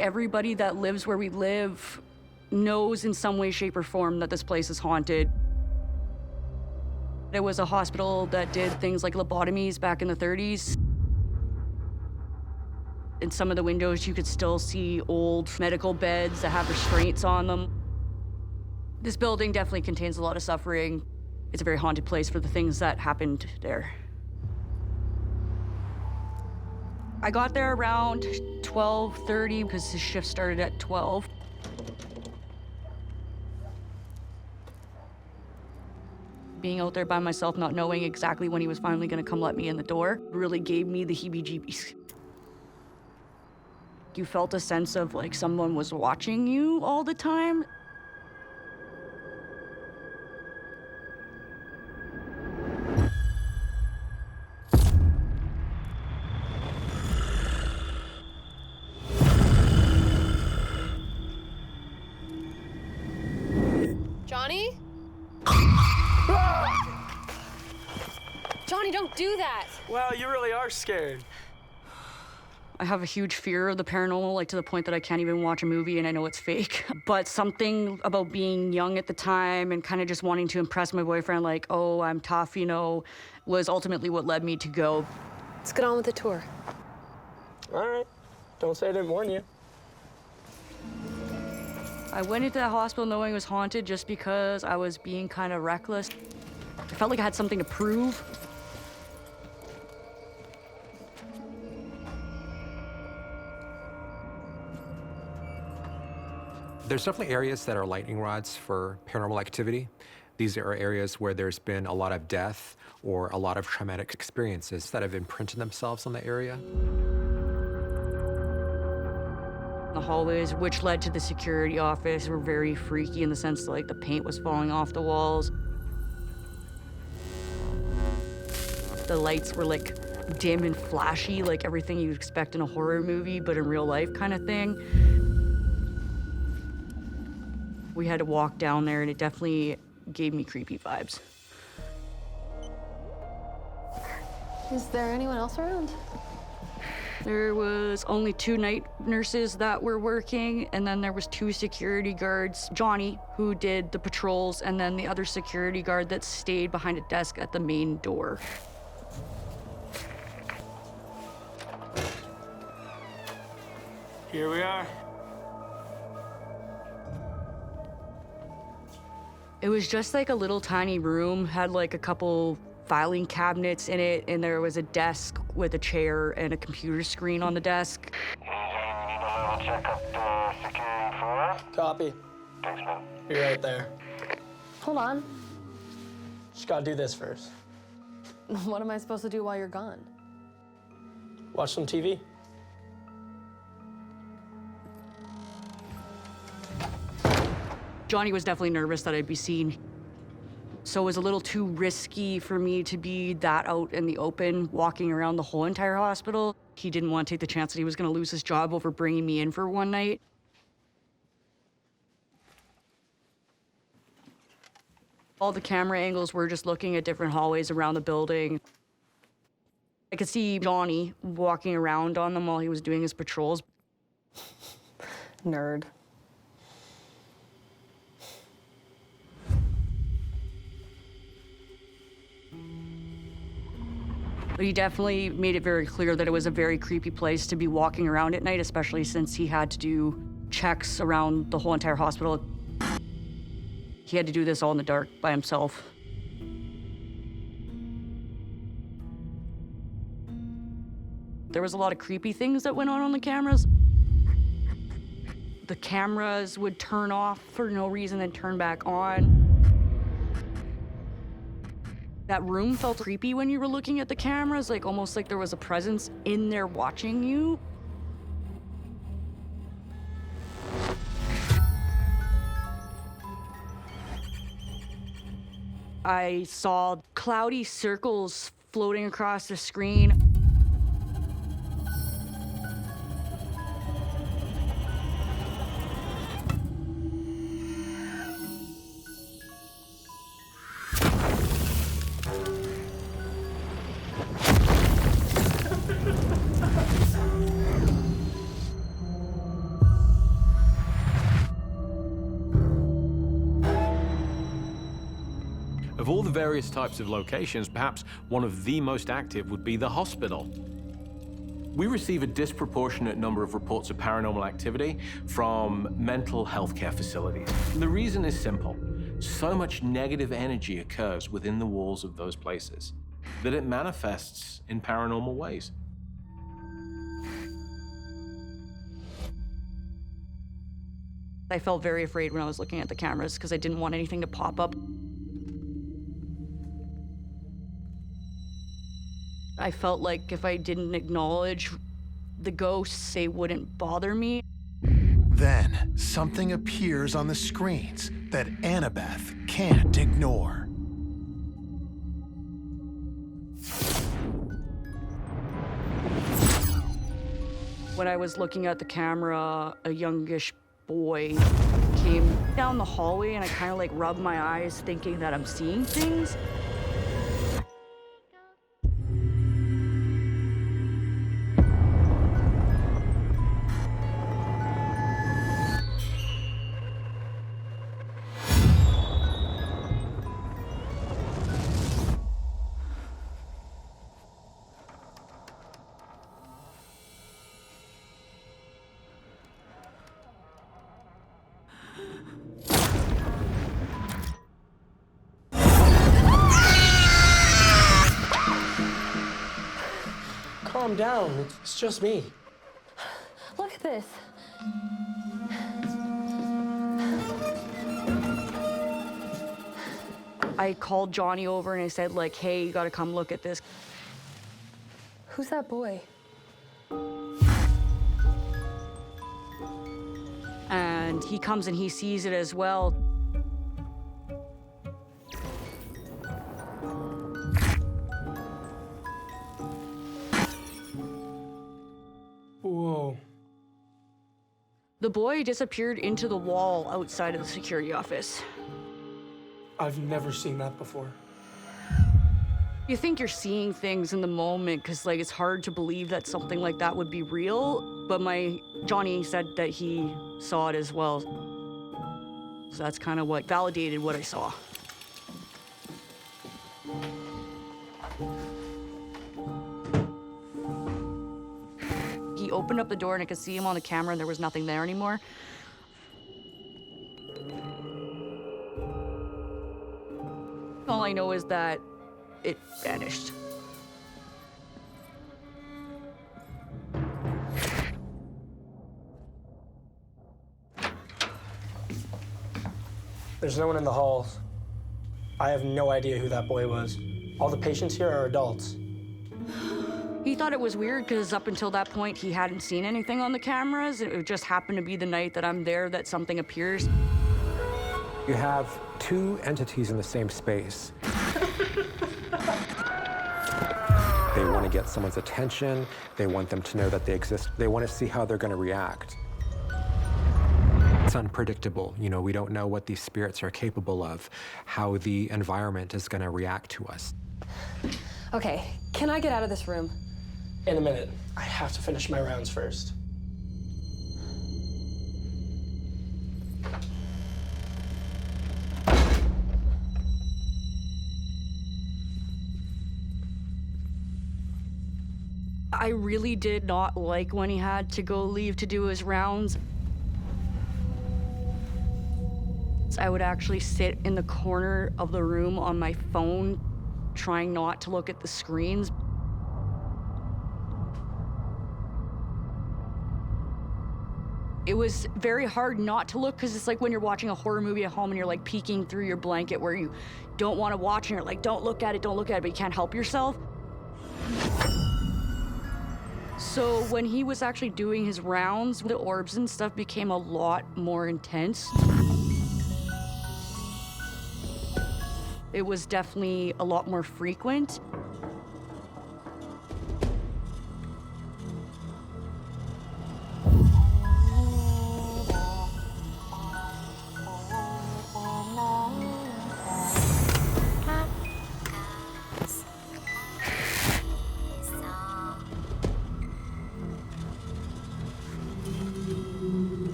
Everybody that lives where we live knows in some way, shape, or form that this place is haunted. It was a hospital that did things like lobotomies back in the 30s. In some of the windows, you could still see old medical beds that have restraints on them. This building definitely contains a lot of suffering. It's a very haunted place for the things that happened there. I got there around 12:30 because the shift started at 12. Being out there by myself, not knowing exactly when he was finally gonna come let me in the door, really gave me the heebie-jeebies. You felt a sense of like someone was watching you all the time. Johnny? Johnny, don't do that! Wow, you really are scared. I have a huge fear of the paranormal, like to the point that I can't even watch a movie and I know it's fake. But something about being young at the time and kind of just wanting to impress my boyfriend, like, oh, I'm tough, you know, was ultimately what led me to go. Let's get on with the tour. All right. Don't say I didn't warn you. I went into that hospital knowing it was haunted just because I was being kind of reckless. I felt like I had something to prove. There's definitely areas that are lightning rods for paranormal activity. These are areas where there's been a lot of death or a lot of traumatic experiences that have imprinted themselves on the area. The hallways, which led to the security office, were very freaky in the sense that, like, the paint was falling off the walls. The lights were, like, dim and flashy, like everything you'd expect in a horror movie, but in real life kind of thing. We had to walk down there, and it definitely gave me creepy vibes. Is there anyone else around? There was only 2 night nurses that were working, and then there was 2 security guards, Johnny, who did the patrols, and then the other security guard that stayed behind a desk at the main door. Here we are. It was just like a little tiny room, had like a couple filing cabinets in it, and there was a desk with a chair and a computer screen on the desk. Copy. Thanks, man. Be right there. Hold on. Just gotta do this first. What am I supposed to do while you're gone? Watch some TV. Johnny was definitely nervous that I'd be seen. So it was a little too risky for me to be that out in the open, walking around the whole entire hospital. He didn't want to take the chance that he was going to lose his job over bringing me in for one night. All the camera angles were just looking at different hallways around the building. I could see Johnny walking around on them while he was doing his patrols. Nerd. But he definitely made it very clear that it was a very creepy place to be walking around at night, especially since he had to do checks around the whole entire hospital. He had to do this all in the dark by himself. There was a lot of creepy things that went on the cameras. The cameras would turn off for no reason and turn back on. That room felt creepy when you were looking at the cameras, like almost like there was a presence in there watching you. I saw cloudy circles floating across the screen. Of all the various types of locations, perhaps one of the most active would be the hospital. We receive a disproportionate number of reports of paranormal activity from mental health care facilities. And the reason is simple. So much negative energy occurs within the walls of those places that it manifests in paranormal ways. I felt very afraid when I was looking at the cameras because I didn't want anything to pop up. I felt like if I didn't acknowledge the ghosts, they wouldn't bother me. Then something appears on the screens that Annabeth can't ignore. When I was looking at the camera, a youngish boy came down the hallway, and I kind of like rubbed my eyes thinking that I'm seeing things. Calm down, it's just me. Look at this. I called Johnny over and I said, like, hey, you gotta come look at this. Who's that boy? and he comes and he sees it as well. Whoa. The boy disappeared into the wall outside of the security office. I've never seen that before. You think you're seeing things in the moment because, like, it's hard to believe that something like that would be real. But Johnny said that he saw it as well. So that's kind of what validated what I saw. He opened up the door and I could see him on the camera and there was nothing there anymore. All I know is that it vanished. There's no one in the halls. I have no idea who that boy was. All the patients here are adults. He thought it was weird because up until that point, he hadn't seen anything on the cameras. It just happened to be the night that I'm there that something appears. You have two entities in the same space. They want to get someone's attention. They want them to know that they exist. They want to see how they're going to react. It's unpredictable. You know, we don't know what these spirits are capable of, how the environment is going to react to us. Okay, can I get out of this room? In a minute. I have to finish my rounds first. I really did not like when he had to go leave to do his rounds. I would actually sit in the corner of the room on my phone, trying not to look at the screens. It was very hard not to look because it's like when you're watching a horror movie at home and you're like peeking through your blanket where you don't want to watch and you're like, don't look at it, but you can't help yourself. So when he was actually doing his rounds, the orbs and stuff became a lot more intense. It was definitely a lot more frequent.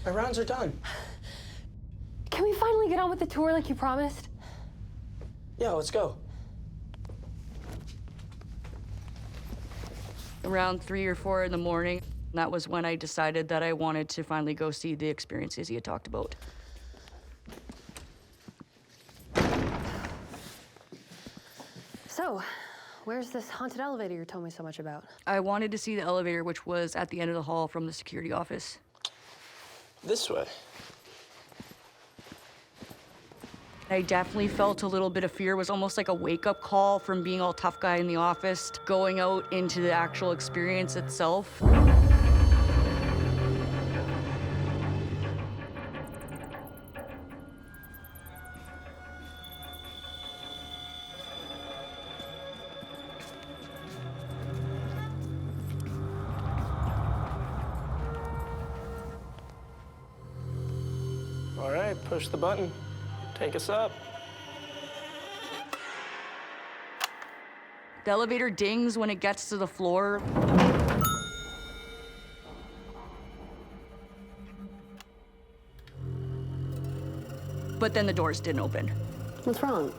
My rounds are done. Can we finally get on with the tour like you promised? Yeah, let's go. Around 3 or 4 in the morning, that was when I decided that I wanted to finally go see the experiences he had talked about. So, where's this haunted elevator you told me so much about? I wanted to see the elevator, which was at the end of the hall from the security office. This way. I definitely felt a little bit of fear. It was almost like a wake-up call from being all tough guy in the office to going out into the actual experience itself. All right, push the button. Take us up. The elevator dings when it gets to the floor. But then the doors didn't open. What's wrong?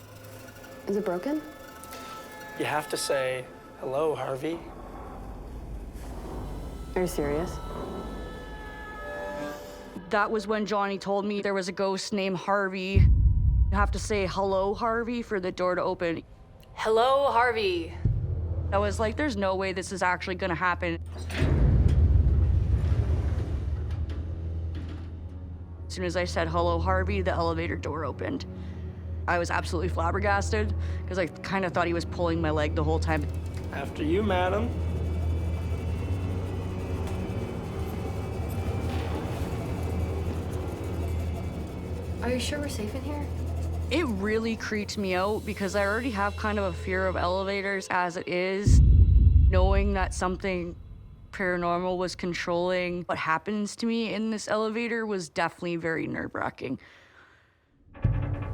Is it broken? You have to say, hello, Harvey. Are you serious? That was when Johnny told me there was a ghost named Harvey. You have to say, hello, Harvey, for the door to open. Hello, Harvey. I was like, there's no way this is actually gonna happen. As soon as I said, hello, Harvey, the elevator door opened. I was absolutely flabbergasted because I kind of thought he was pulling my leg the whole time. After you, madam. Are you sure we're safe in here? It really creeped me out because I already have kind of a fear of elevators as it is. Knowing that something paranormal was controlling what happens to me in this elevator was definitely very nerve-wracking.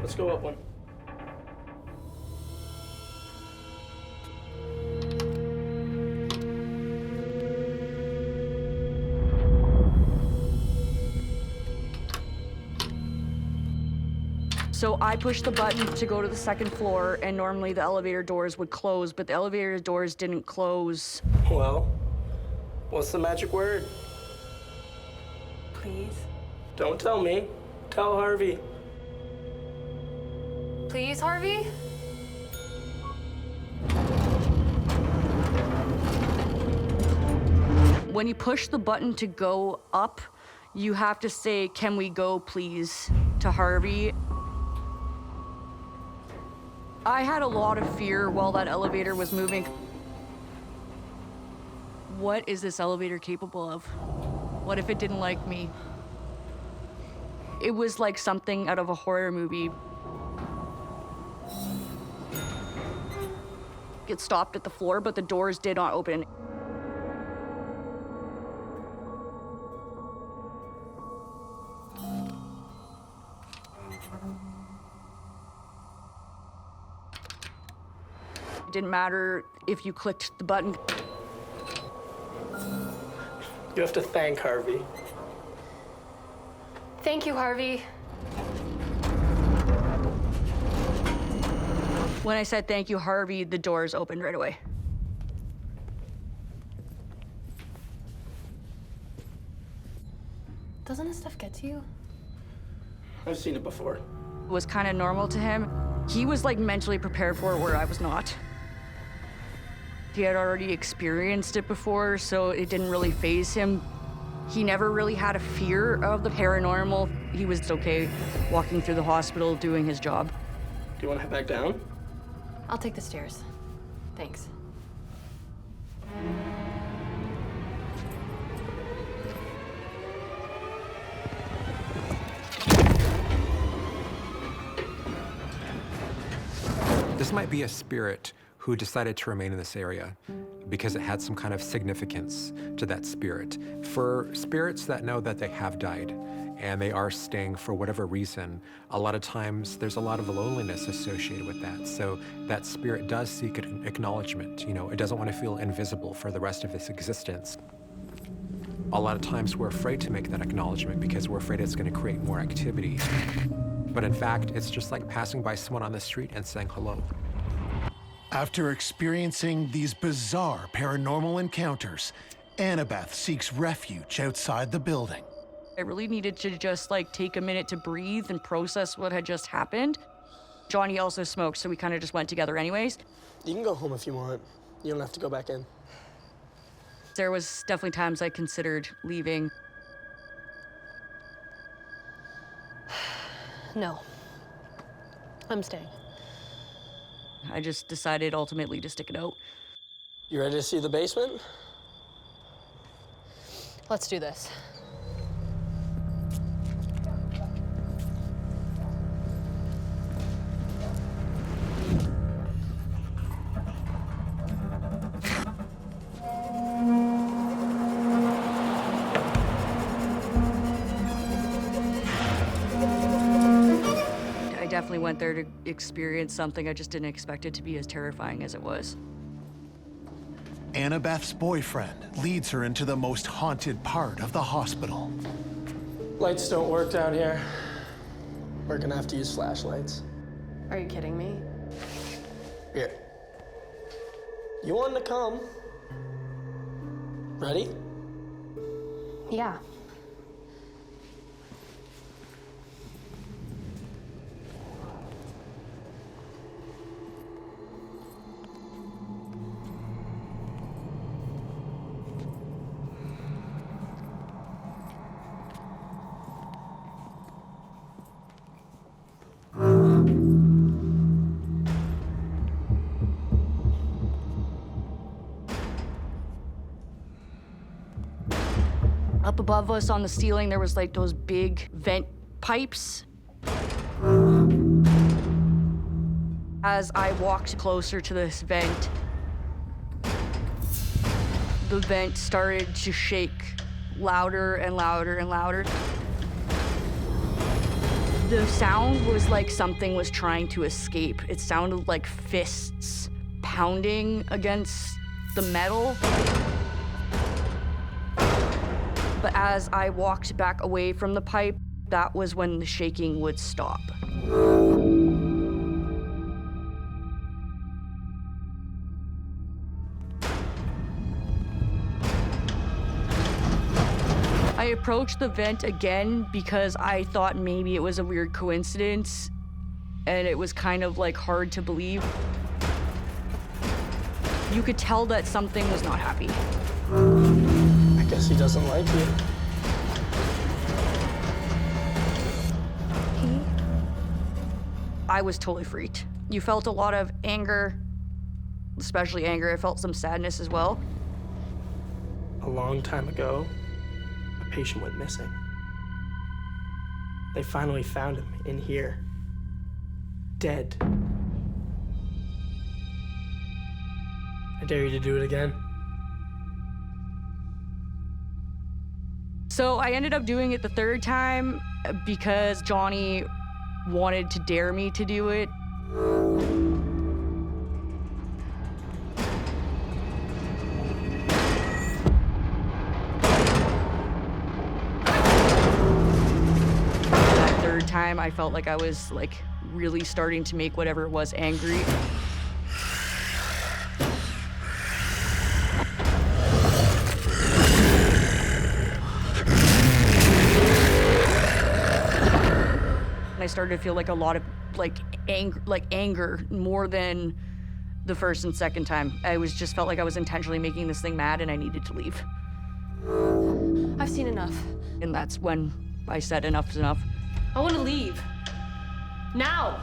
Let's go up one. So I pushed the button to go to the second floor, and normally the elevator doors would close, but the elevator doors didn't close. Well, what's the magic word? Please. Don't tell me. Tell Harvey. Please, Harvey? When you push the button to go up, you have to say, can we go, please, to Harvey. I had a lot of fear while that elevator was moving. What is this elevator capable of? What if it didn't like me? It was like something out of a horror movie. It stopped at the floor, but the doors did not open. It didn't matter if you clicked the button. You have to thank Harvey. Thank you, Harvey. When I said thank you, Harvey, the doors opened right away. Doesn't this stuff get to you? I've seen it before. It was kind of normal to him. He was like mentally prepared for it where I was not. He had already experienced it before, so it didn't really faze him. He never really had a fear of the paranormal. He was okay walking through the hospital doing his job. Do you want to head back down? I'll take the stairs. Thanks. This might be a spirit who decided to remain in this area because it had some kind of significance to that spirit. For spirits that know that they have died and they are staying for whatever reason, a lot of times there's a lot of loneliness associated with that. So that spirit does seek an acknowledgement. You know, it doesn't want to feel invisible for the rest of its existence. A lot of times we're afraid to make that acknowledgement because we're afraid it's going to create more activity. But in fact, it's just like passing by someone on the street and saying hello. After experiencing these bizarre paranormal encounters, Annabeth seeks refuge outside the building. I really needed to just like take a minute to breathe and process what had just happened. Johnny also smoked, so we kind of just went together anyways. You can go home if you want. You don't have to go back in. There was definitely times I considered leaving. No. I'm staying. I just decided ultimately to stick it out. You ready to see the basement? Let's do this. I definitely went there to experience something. I just didn't expect it to be as terrifying as it was. Annabeth's boyfriend leads her into the most haunted part of the hospital. Lights don't work down here. We're gonna have to use flashlights. Are you kidding me? Here. You want to come? Ready? Yeah. Up above us on the ceiling, there was like those big vent pipes. As I walked closer to this vent, the vent started to shake louder and louder and louder. The sound was like something was trying to escape. It sounded like fists pounding against the metal. But as I walked back away from the pipe, that was when the shaking would stop. I approached the vent again because I thought maybe it was a weird coincidence, and it was kind of like hard to believe. You could tell that something was not happy. I guess he doesn't like you. I was totally freaked. You felt a lot of anger, especially anger. I felt some sadness as well. A long time ago, a patient went missing. They finally found him in here, dead. I dare you to do it again. So I ended up doing it the third time because Johnny wanted to dare me to do it. That third time, I felt like I was like really starting to make whatever it was angry. I started to feel like a lot of anger more than the first and second time. I just felt like I was intentionally making this thing mad and I needed to leave. I've seen enough. And that's when I said enough is enough. I want to leave. Now!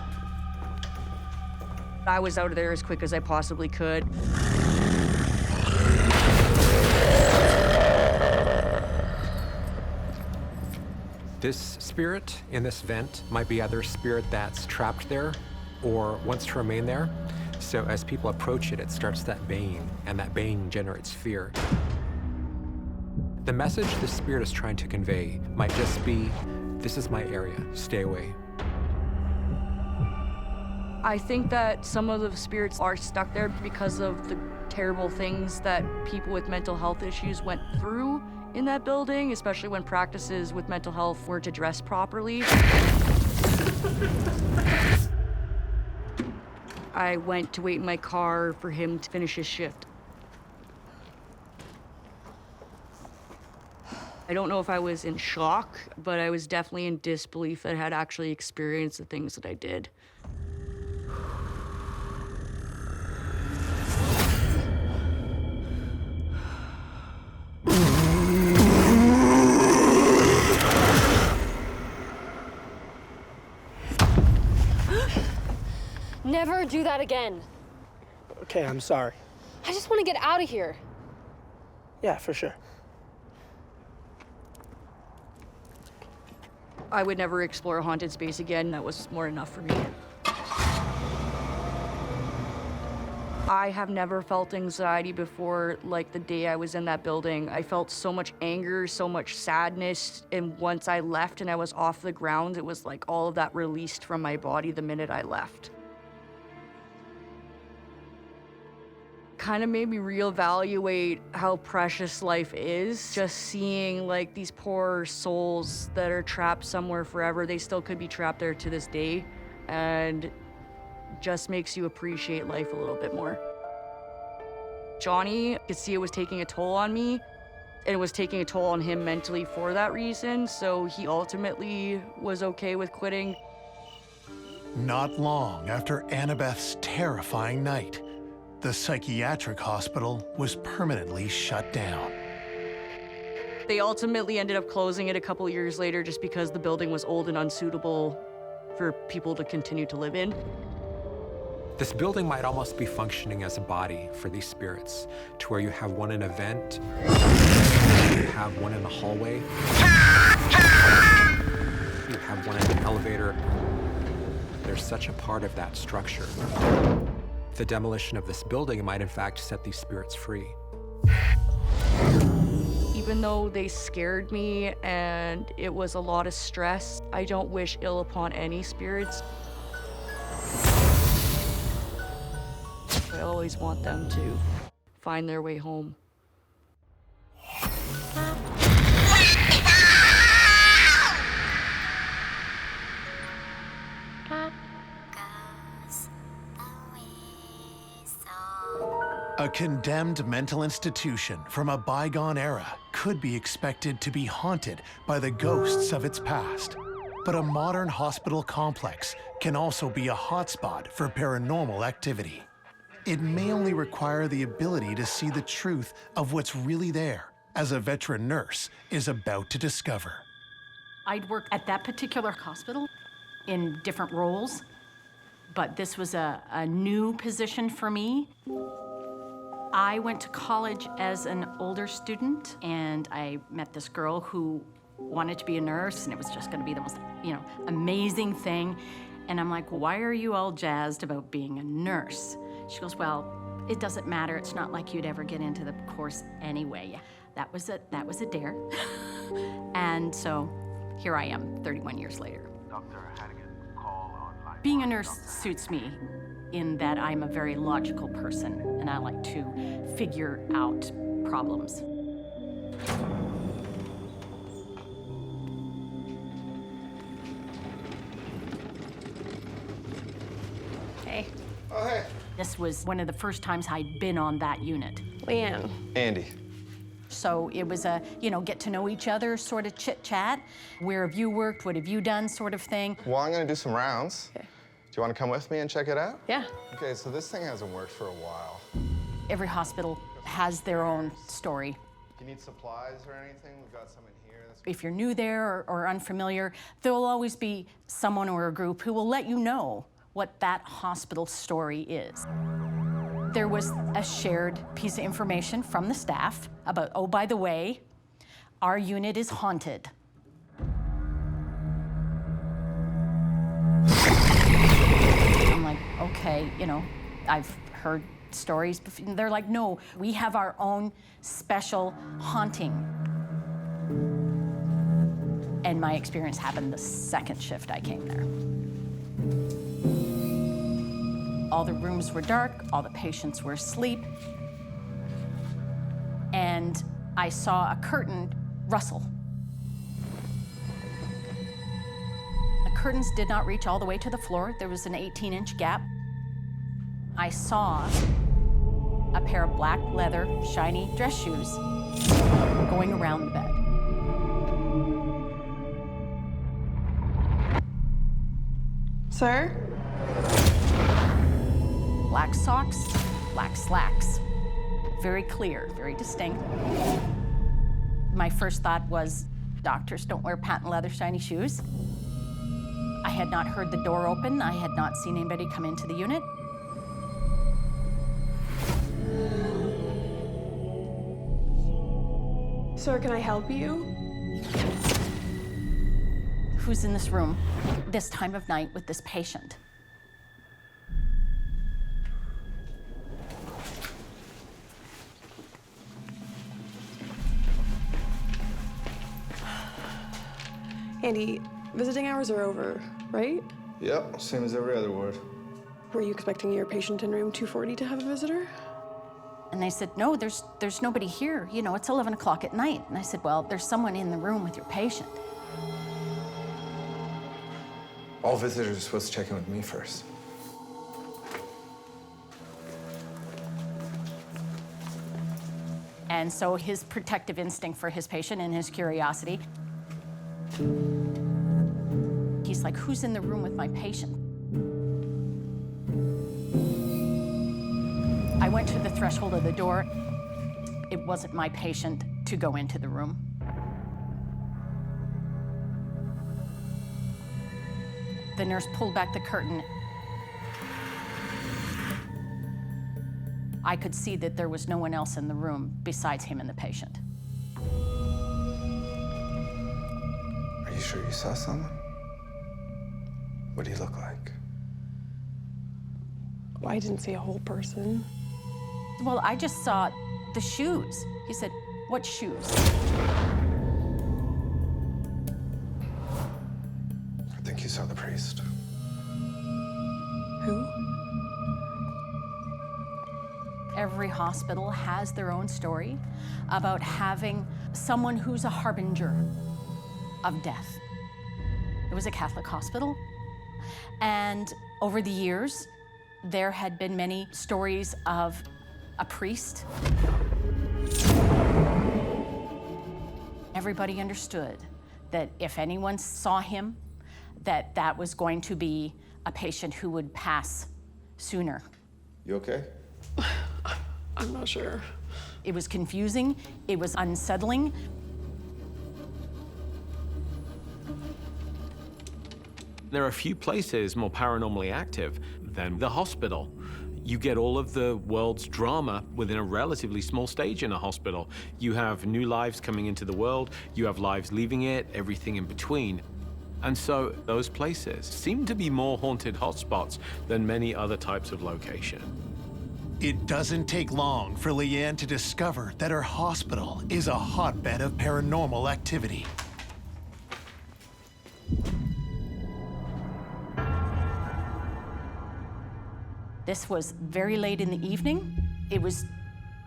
I was out of there as quick as I possibly could. This spirit in this vent might be either a spirit that's trapped there or wants to remain there. So as people approach it, it starts that baying, and that baying generates fear. The message the spirit is trying to convey might just be, this is my area, stay away. I think that some of the spirits are stuck there because of the terrible things that people with mental health issues went through in that building, especially when practices with mental health weren't addressed properly. I went to wait in my car for him to finish his shift. I don't know if I was in shock, but I was definitely in disbelief that I had actually experienced the things that I did. Never do that again. Okay, I'm sorry. I just want to get out of here. Yeah, for sure. I would never explore a haunted space again. That was more enough for me. I have never felt anxiety before, like the day I was in that building. I felt so much anger, so much sadness, and once I left and I was off the ground, it was like all of that released from my body the minute I left. Kind of made me reevaluate how precious life is. Just seeing like these poor souls that are trapped somewhere forever. They still could be trapped there to this day, and just makes you appreciate life a little bit more. Johnny could see it was taking a toll on me, and it was taking a toll on him mentally for that reason, so he ultimately was okay with quitting. Not long after Annabeth's terrifying night, the psychiatric hospital was permanently shut down. They ultimately ended up closing it a couple years later just because the building was old and unsuitable for people to continue to live in. This building might almost be functioning as a body for these spirits, to where you have one in a vent, you have one in the hallway. You have one in the elevator. They're such a part of that structure. The demolition of this building might in fact set these spirits free. Even though they scared me and it was a lot of stress, I don't wish ill upon any spirits. I always want them to find their way home. A condemned mental institution from a bygone era could be expected to be haunted by the ghosts of its past. But a modern hospital complex can also be a hotspot for paranormal activity. It may only require the ability to see the truth of what's really there, as a veteran nurse is about to discover. I'd worked at that particular hospital in different roles, but this was a new position for me. I went to college as an older student, and I met this girl who wanted to be a nurse, and it was just gonna be the most, amazing thing. And I'm like, why are you all jazzed about being a nurse? She goes, well, it doesn't matter. It's not like you'd ever get into the course anyway. That was a dare. And so here I am, 31 years later. Being a nurse suits me in that I'm a very logical person, and I like to figure out problems. Hey. Oh, hey. This was one of the first times I'd been on that unit. Leanne. Andy. So it was a, get to know each other sort of chit-chat. Where have you worked? What have you done sort of thing. Well, I'm gonna do some rounds. Okay. Do you want to come with me and check it out? Yeah. Okay, so this thing hasn't worked for a while. Every hospital has their own story. Do you need supplies or anything? We've got some in here. If you're new there or unfamiliar, there will always be someone or a group who will let you know what that hospital story is. There was a shared piece of information from the staff about, oh, by the way, our unit is haunted. I'm like, okay, I've heard stories before. They're like, no, we have our own special haunting. And my experience happened the second shift I came there. All the rooms were dark, all the patients were asleep, and I saw a curtain rustle. The curtains did not reach all the way to the floor. There was an 18-inch gap. I saw a pair of black leather, shiny dress shoes going around the bed. Sir? Black socks, black slacks. Very clear, very distinct. My first thought was, doctors don't wear patent leather shiny shoes. I had not heard the door open. I had not seen anybody come into the unit. Sir, can I help you? Who's in this room this time of night with this patient? Andy, visiting hours are over, right? Yep, same as every other ward. Were you expecting your patient in room 240 to have a visitor? And they said, no, there's nobody here. It's 11 o'clock at night. And I said, well, there's someone in the room with your patient. All visitors are supposed to check in with me first. And so his protective instinct for his patient and his curiosity, he's like, who's in the room with my patient? I went to the threshold of the door. It wasn't my patient to go into the room. The nurse pulled back the curtain. I could see that there was no one else in the room besides him and the patient. sure you saw someone? What do you look like? Well, I didn't see a whole person. Well, I just saw the shoes. He said, what shoes? I think you saw the priest. Who? Every hospital has their own story about having someone who's a harbinger of death. It was a Catholic hospital, and over the years, there had been many stories of a priest. Everybody understood that if anyone saw him, that was going to be a patient who would pass sooner. You okay? I'm not sure. It was confusing, it was unsettling. There are a few places more paranormally active than the hospital. You get all of the world's drama within a relatively small stage in a hospital. You have new lives coming into the world, you have lives leaving it, everything in between. And so those places seem to be more haunted hotspots than many other types of location. It doesn't take long for Leanne to discover that her hospital is a hotbed of paranormal activity. This was very late in the evening. It was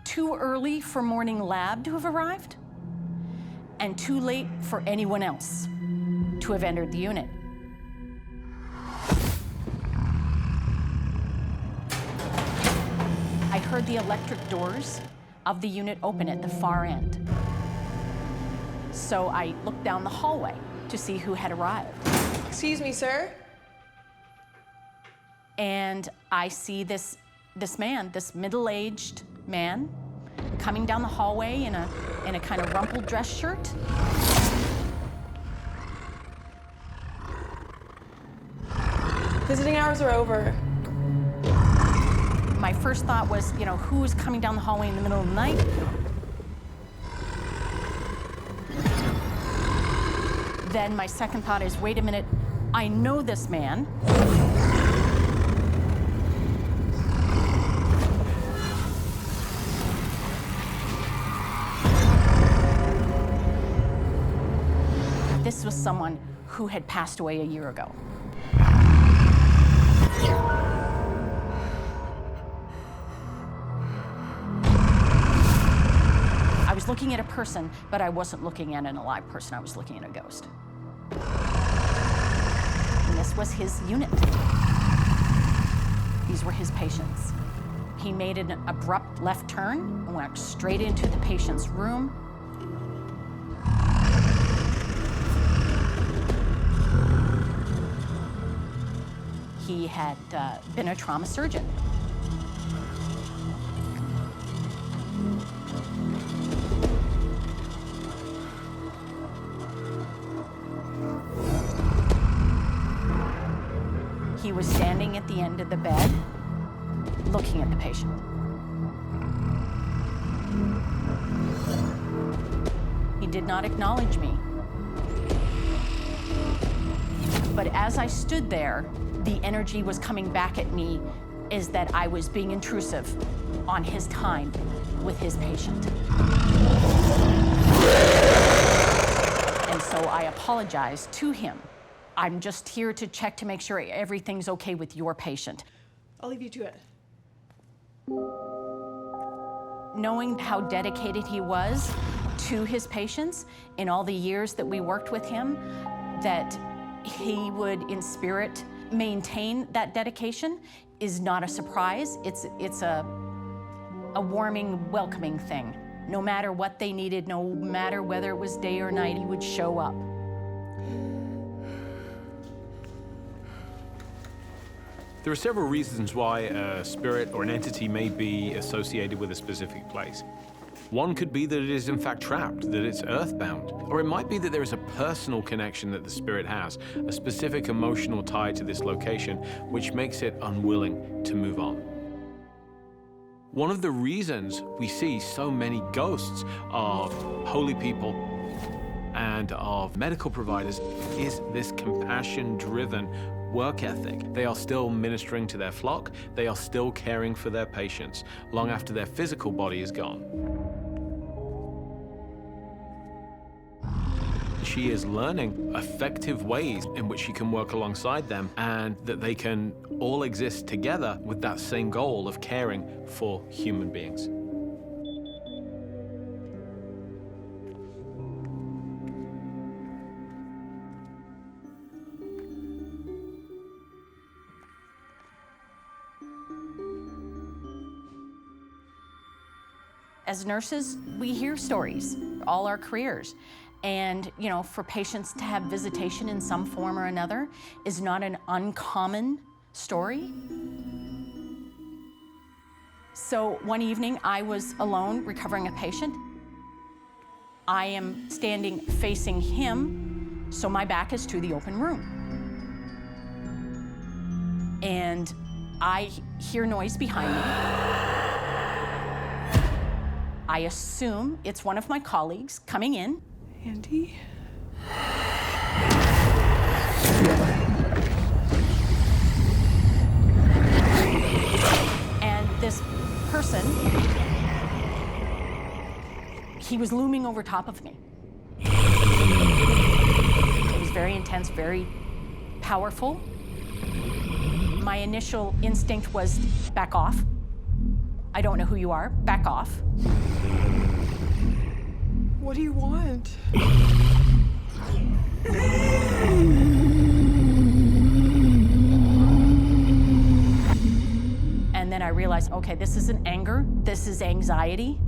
too early for morning lab to have arrived, and too late for anyone else to have entered the unit. I heard the electric doors of the unit open at the far end. So I looked down the hallway to see who had arrived. Excuse me, sir? And I see this man, this middle-aged man, coming down the hallway in a kind of rumpled dress shirt. Visiting hours are over. My first thought was, who's coming down the hallway in the middle of the night? Then my second thought is, wait a minute, I know this man. This was someone who had passed away a year ago. I was looking at a person, but I wasn't looking at an alive person. I was looking at a ghost. And this was his unit. These were his patients. He made an abrupt left turn and went straight into the patient's room. He had been a trauma surgeon. He was standing at the end of the bed, looking at the patient. He did not acknowledge me. But as I stood there, the energy was coming back at me is that I was being intrusive on his time with his patient. And so I apologized to him. I'm just here to check to make sure everything's okay with your patient. I'll leave you to it. Knowing how dedicated he was to his patients in all the years that we worked with him, that he would, in spirit, maintain that dedication is not a surprise. It's a warming, welcoming thing. No matter what they needed, no matter whether it was day or night, he would show up. There are several reasons why a spirit or an entity may be associated with a specific place. One could be that it is in fact trapped, that it's earthbound. Or it might be that there is a personal connection that the spirit has, a specific emotional tie to this location, which makes it unwilling to move on. One of the reasons we see so many ghosts of holy people and of medical providers is this compassion-driven work ethic. They are still ministering to their flock. They are still caring for their patients long after their physical body is gone. She is learning effective ways in which she can work alongside them and that they can all exist together with that same goal of caring for human beings. As nurses, we hear stories all our careers. And, you know, for patients to have visitation in some form or another is not an uncommon story. So one evening, I was alone recovering a patient. I am standing facing him, so my back is to the open room. And I hear noise behind me. I assume it's one of my colleagues coming in. Andy? And this person, he was looming over top of me. It was very intense, very powerful. My initial instinct was back off. I don't know who you are, back off. What do you want? And then I realized, okay, this isn't anger, this is anxiety.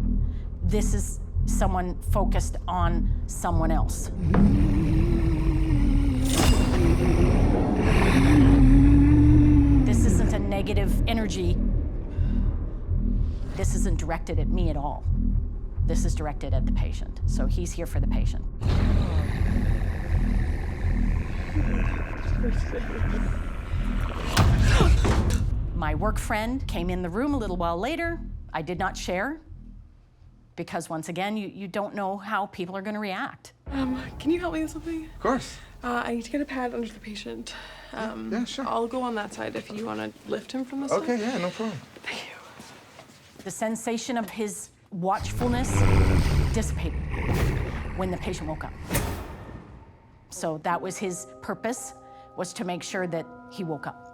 This is someone focused on someone else. This isn't a negative energy. This isn't directed at me at all. This is directed at the patient. So he's here for the patient. My work friend came in the room a little while later. I did not share because once again, you don't know how people are going to react. Can you help me with something? Of course. I need to get a pad under the patient. Yeah, sure. I'll go on that side if you want to lift him from this side. Okay, yeah, no problem. Thank you. The sensation of his watchfulness dissipated when the patient woke up. So that was his purpose, was to make sure that he woke up.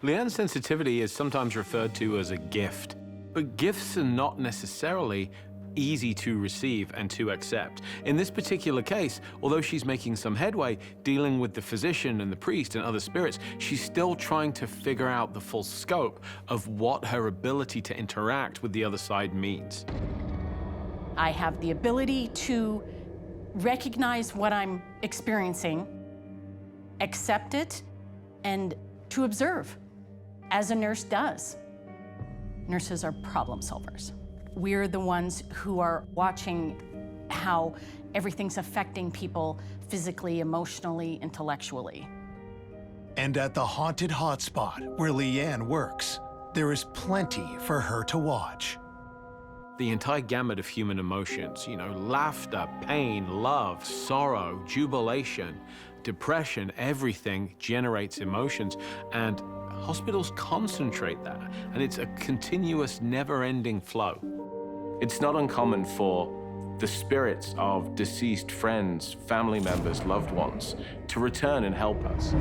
Leanne's sensitivity is sometimes referred to as a gift, but gifts are not necessarily easy to receive and to accept. In this particular case, although she's making some headway dealing with the physician and the priest and other spirits, she's still trying to figure out the full scope of what her ability to interact with the other side means. I have the ability to recognize what I'm experiencing, accept it, and to observe, as a nurse does. Nurses are problem solvers. We're the ones who are watching how everything's affecting people physically, emotionally, intellectually. And at the haunted hotspot where Leanne works, there is plenty for her to watch. The entire gamut of human emotions, you know, laughter, pain, love, sorrow, jubilation, depression, everything generates emotions, and hospitals concentrate that, and it's a continuous, never-ending flow. It's not uncommon for the spirits of deceased friends, family members, loved ones to return and help us.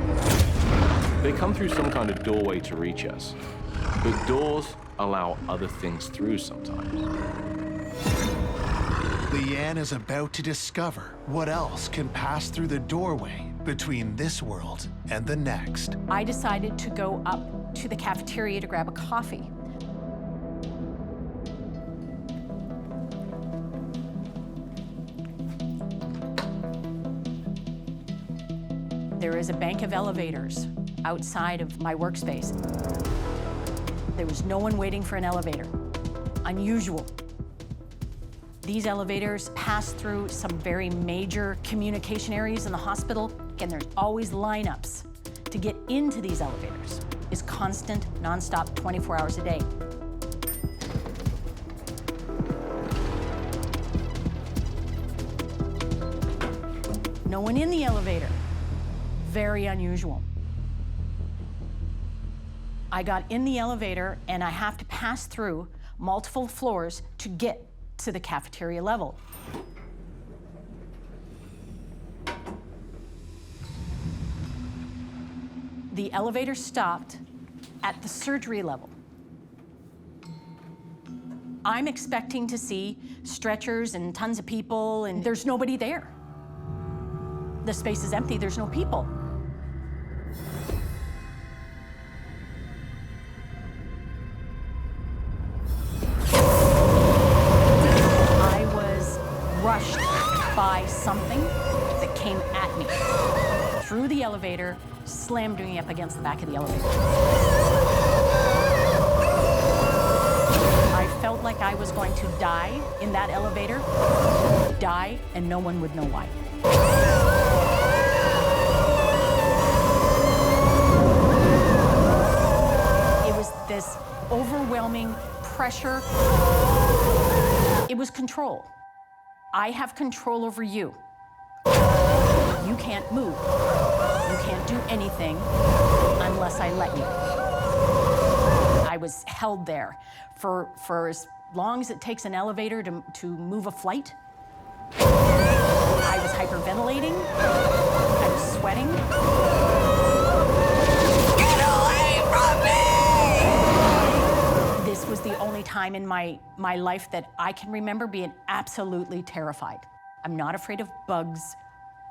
They come through some kind of doorway to reach us, but doors allow other things through sometimes. Leanne is about to discover what else can pass through the doorway between this world and the next. I decided to go up to the cafeteria to grab a coffee. There is a bank of elevators outside of my workspace. There was no one waiting for an elevator. Unusual. These elevators pass through some very major communication areas in the hospital, and there's always lineups to get into these elevators. It's constant, nonstop, 24 hours a day. No one in the elevator. Very unusual. I got in the elevator and I have to pass through multiple floors to get to the cafeteria level. The elevator stopped at the surgery level. I'm expecting to see stretchers and tons of people, and there's nobody there. The space is empty, there's no people. I was rushed by something that came at me through the elevator, slammed me up against the back of the elevator. I felt like I was going to die in that elevator, die, and no one would know why. It was this overwhelming pressure. It was control. I have control over you. You can't move. You can't do anything unless I let you. I was held there for as long as it takes an elevator to move a flight. I was hyperventilating. I was sweating. Get away from me! This was the only time in my life that I can remember being absolutely terrified. I'm not afraid of bugs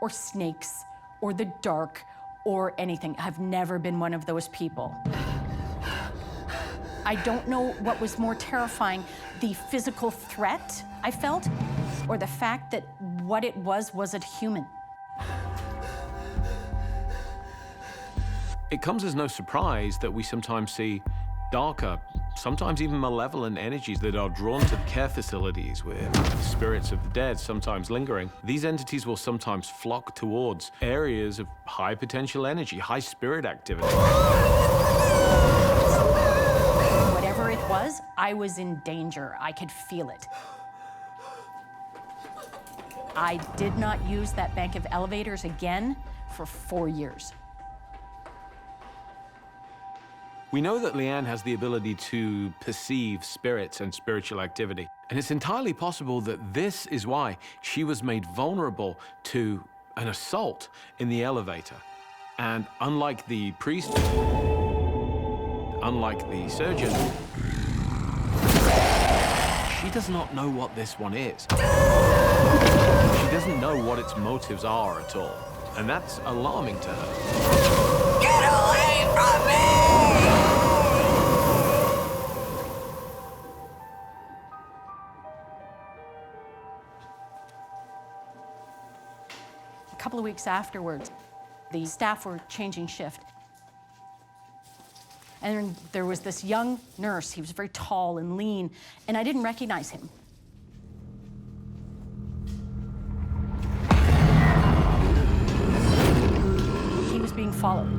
or snakes or the dark or anything. I've never been one of those people. I don't know what was more terrifying, the physical threat I felt, or the fact that what it wasn't human. It comes as no surprise that we sometimes see darker, sometimes even malevolent energies that are drawn to care facilities with spirits of the dead, sometimes lingering. These entities will sometimes flock towards areas of high potential energy, high spirit activity. Whatever it was, I was in danger. I could feel it. I did not use that bank of elevators again for 4 years. We know that Leanne has the ability to perceive spirits and spiritual activity. And it's entirely possible that this is why she was made vulnerable to an assault in the elevator. And unlike the priest, unlike the surgeon, she does not know what this one is. She doesn't know what its motives are at all. And that's alarming to her. Get away from me! A couple of weeks afterwards, the staff were changing shift. And there was this young nurse. He was very tall and lean, and I didn't recognize him. He was being followed.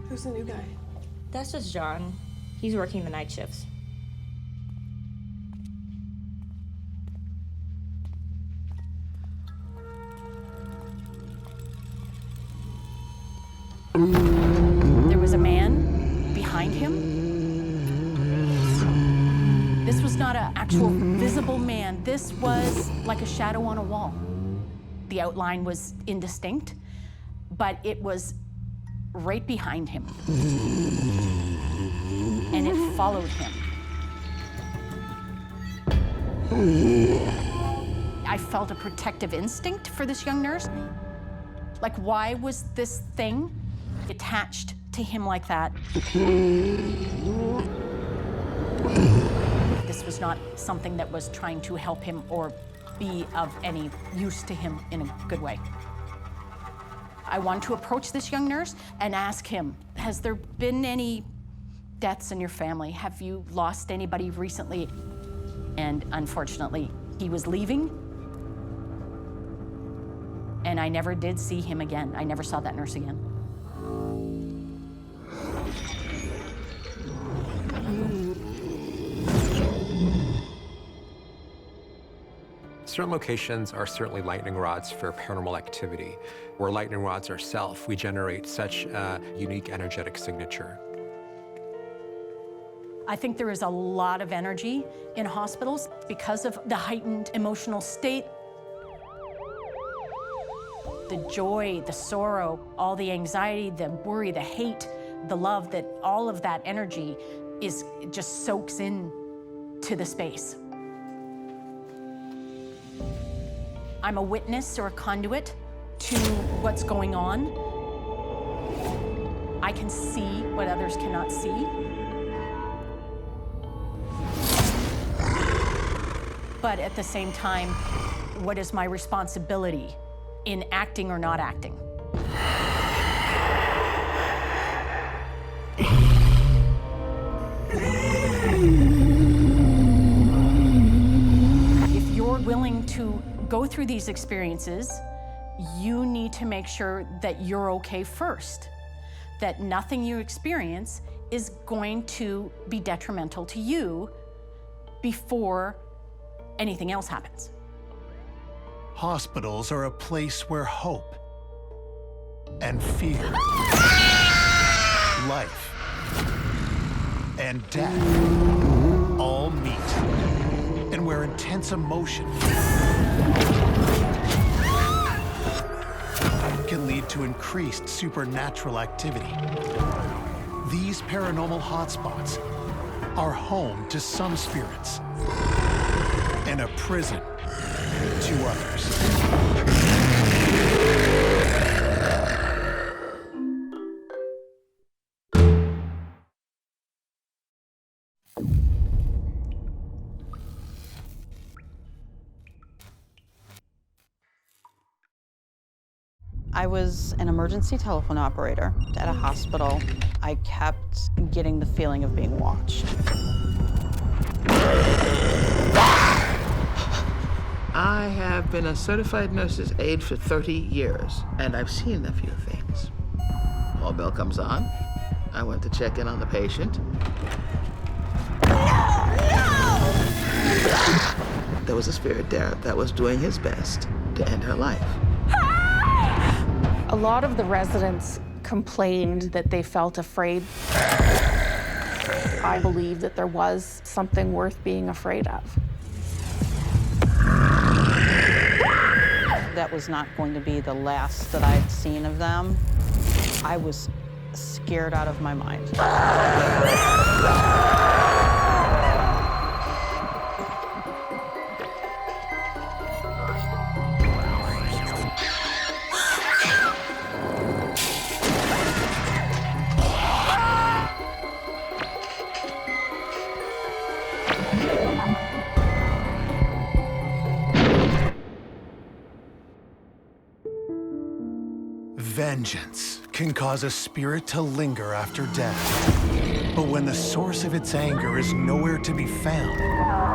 Who's the new guy? That's just John. He's working the night shifts. There was a man behind him. This was not an actual visible man. This was like a shadow on a wall. The outline was indistinct, but it was right behind him. And it followed him. I felt a protective instinct for this young nurse. Like, why was this thing attached to him like that? This was not something that was trying to help him or be of any use to him in a good way. I wanted to approach this young nurse and ask him, has there been any deaths in your family? Have you lost anybody recently? And unfortunately, he was leaving. And I never did see him again. I never saw that nurse again. Certain locations are certainly lightning rods for paranormal activity. We're lightning rods ourselves. We generate such a unique energetic signature. I think there is a lot of energy in hospitals because of the heightened emotional state. The joy, the sorrow, all the anxiety, the worry, the hate, the love, that all of that energy just soaks in to the space. I'm a witness or a conduit to what's going on. I can see what others cannot see. But at the same time, what is my responsibility in acting or not acting? If you're willing to go through these experiences, you need to make sure that you're okay first, that nothing you experience is going to be detrimental to you before anything else happens. Hospitals are a place where hope and fear, life and death all meet, and where intense emotion can lead to increased supernatural activity. These paranormal hotspots are home to some spirits and a prison to others. I was an emergency telephone operator at a hospital. I kept getting the feeling of being watched. I have been a certified nurse's aide for 30 years, and I've seen a few things. Call bell comes on. I went to check in on the patient. No! There was a spirit there that was doing his best to end her life. A lot of the residents complained that they felt afraid. I believe that there was something worth being afraid of. That was not going to be the last that I'd seen of them. I was scared out of my mind. Vengeance can cause a spirit to linger after death. But when the source of its anger is nowhere to be found,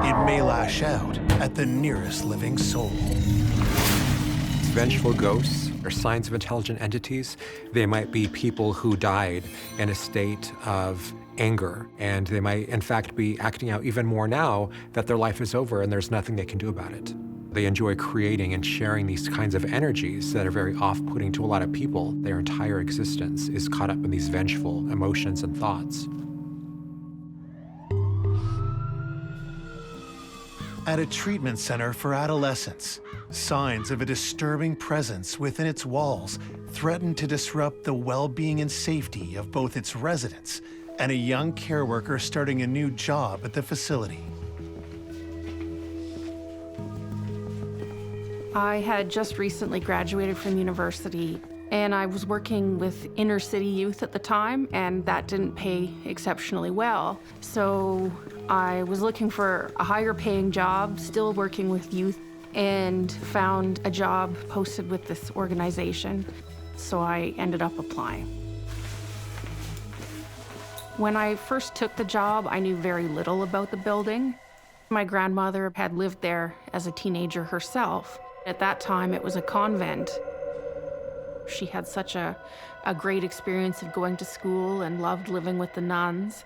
it may lash out at the nearest living soul. Vengeful ghosts are signs of intelligent entities. They might be people who died in a state of anger, and they might, in fact, be acting out even more now that their life is over and there's nothing they can do about it. They enjoy creating and sharing these kinds of energies that are very off-putting to a lot of people. Their entire existence is caught up in these vengeful emotions and thoughts. At a treatment center for adolescents, signs of a disturbing presence within its walls threaten to disrupt the well-being and safety of both its residents and a young care worker starting a new job at the facility. I had just recently graduated from university, and I was working with inner city youth at the time, and that didn't pay exceptionally well. So I was looking for a higher paying job, still working with youth, and found a job posted with this organization. So I ended up applying. When I first took the job, I knew very little about the building. My grandmother had lived there as a teenager herself. At that time, it was a convent. She had such a great experience of going to school and loved living with the nuns.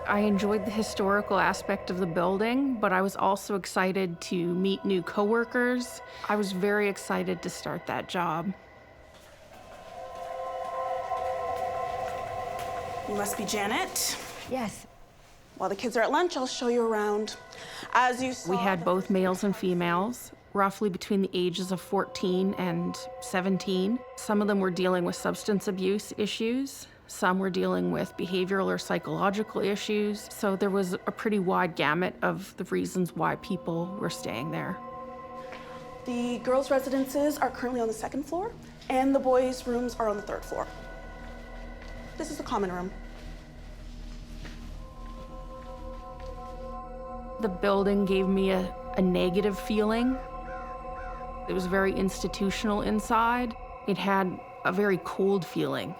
I enjoyed the historical aspect of the building, but I was also excited to meet new coworkers. I was very excited to start that job. You must be Janet. Yes. While the kids are at lunch, I'll show you around. As you saw, We had both males and females, roughly between the ages of 14 and 17. Some of them were dealing with substance abuse issues. Some were dealing with behavioral or psychological issues. So there was a pretty wide gamut of the reasons why people were staying there. the girls' residences are currently on the 2nd floor, and the boys' rooms are on the 3rd floor. This is the common room. The building gave me a negative feeling. It was very institutional inside. It had a very cold feeling.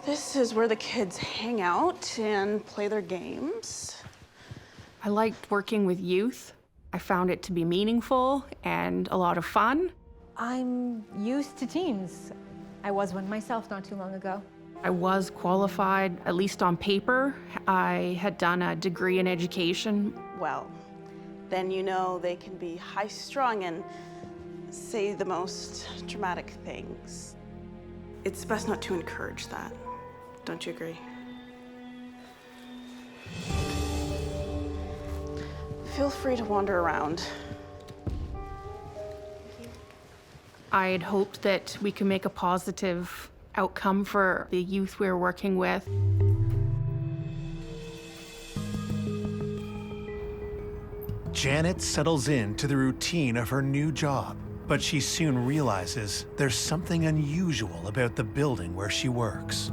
This is where the kids hang out and play their games. I liked working with youth. I found it to be meaningful and a lot of fun. I'm used to teens. I was one myself not too long ago. I was qualified, at least on paper. I had done a degree in education. Well, then you know they can be high-strung and say the most dramatic things. It's best not to encourage that. Don't you agree? Feel free to wander around. I had hoped that we could make a positive outcome for the youth we were working with. Janet settles into the routine of her new job, but she soon realizes there's something unusual about the building where she works.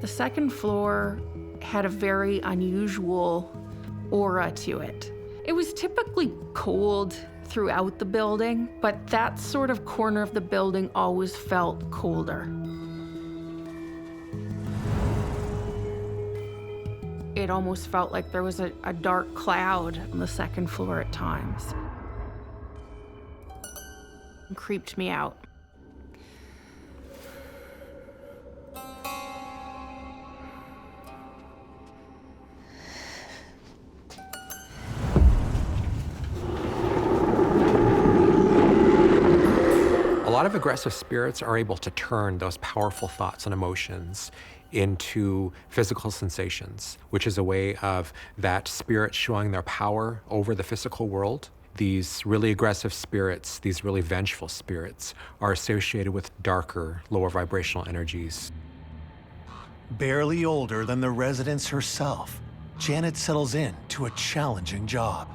The 2nd floor had a very unusual aura to it. It was typically cold throughout the building, but that sort of corner of the building always felt colder. It almost felt like there was a dark cloud on the 2nd floor at times. It creeped me out. A lot of aggressive spirits are able to turn those powerful thoughts and emotions into physical sensations, which is a way of that spirit showing their power over the physical world. These really aggressive spirits, these really vengeful spirits, are associated with darker, lower vibrational energies. Barely older than the residence herself, Janet settles in to a challenging job.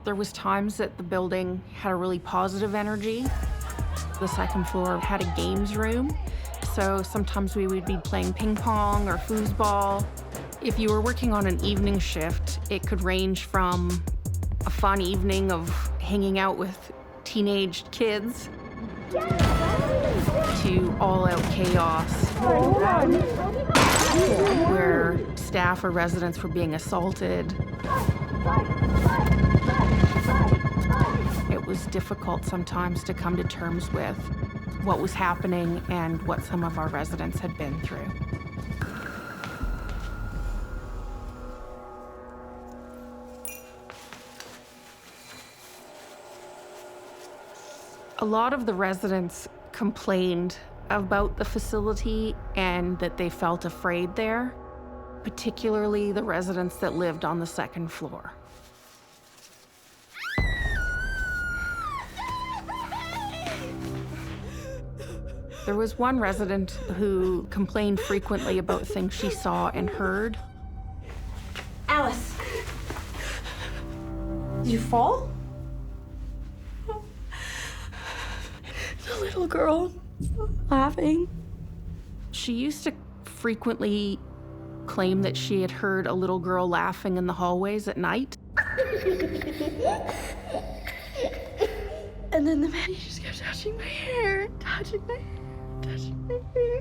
There was times that the building had a really positive energy. The 2nd floor had a games room, so sometimes we would be playing ping pong or foosball. If you were working on an evening shift, it could range from a fun evening of hanging out with teenage kids to all-out chaos where staff or residents were being assaulted. It was difficult sometimes to come to terms with what was happening and what some of our residents had been through. A lot of the residents complained about the facility and that they felt afraid there, particularly the residents that lived on the 2nd floor. There was one resident who complained frequently about things she saw and heard. Alice! Did you fall? The little girl laughing. She used to frequently claim that she had heard a little girl laughing in the hallways at night. And then the man, he just kept touching my hair, touching my hair.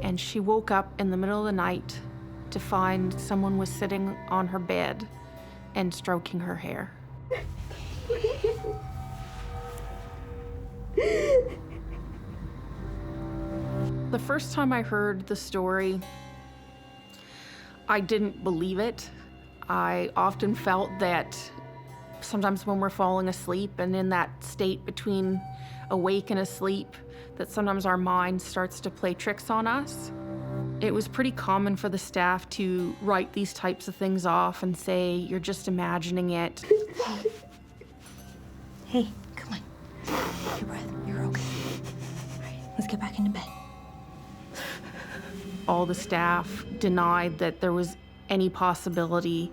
And she woke up in the middle of the night to find someone was sitting on her bed and stroking her hair. The first time I heard the story, I didn't believe it. I often felt that sometimes when we're falling asleep and in that state between awake and asleep, that sometimes our mind starts to play tricks on us. It was pretty common for the staff to write these types of things off and say, you're just imagining it. Hey, come on. Take your breath. You're okay. All right, let's get back into bed. All the staff denied that there was any possibility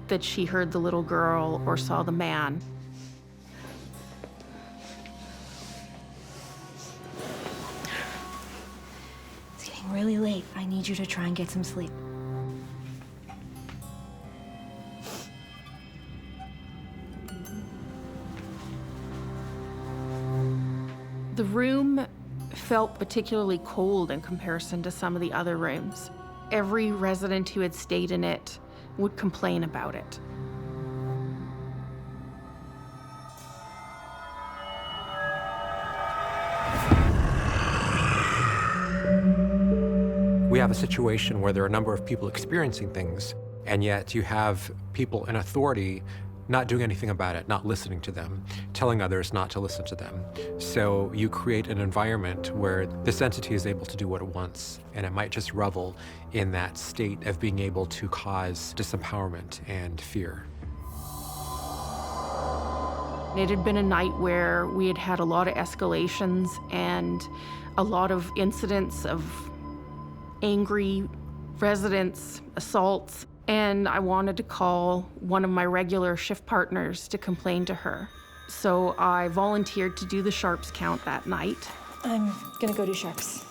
that she heard the little girl or saw the man. It's getting really late. I need you to try and get some sleep. The room felt particularly cold in comparison to some of the other rooms. Every resident who had stayed in it would complain about it. We have a situation where there are a number of people experiencing things, and yet you have people in authority not doing anything about it, not listening to them, telling others not to listen to them. So you create an environment where this entity is able to do what it wants, and it might just revel in that state of being able to cause disempowerment and fear. It had been a night where we had had a lot of escalations and a lot of incidents of angry residents, assaults, and I wanted to call one of my regular shift partners to complain to her. So I volunteered to do the sharps count that night. I'm gonna go do sharps.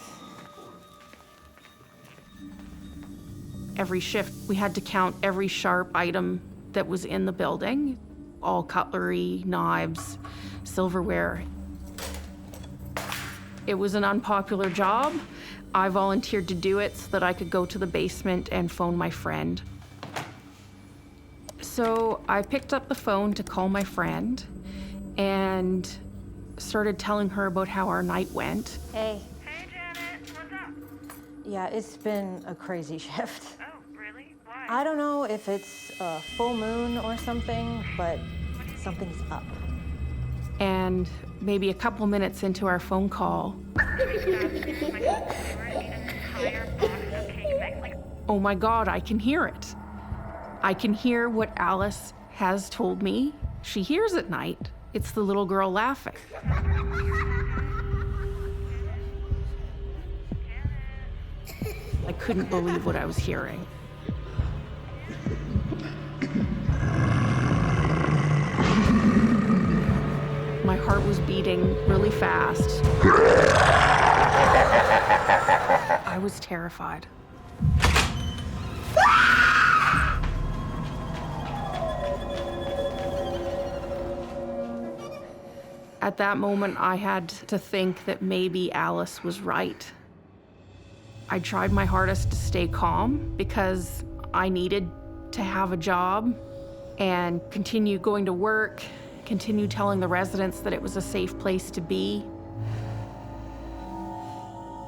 Every shift, we had to count every sharp item that was in the building, all cutlery, knives, silverware. It was an unpopular job. I volunteered to do it so that I could go to the basement and phone my friend. So I picked up the phone to call my friend and started telling her about how our night went. Hey. Hey, Janet. What's up? Yeah, it's been a crazy shift. Oh, really? Why? I don't know if it's a full moon or something, but something's up. And maybe a couple minutes into our phone call, oh my God, I can hear it. I can hear what Alice has told me she hears at night. It's the little girl laughing. I couldn't believe what I was hearing. My heart was beating really fast. I was terrified. At that moment, I had to think that maybe Alice was right. I tried my hardest to stay calm because I needed to have a job and continue going to work, continue telling the residents that it was a safe place to be.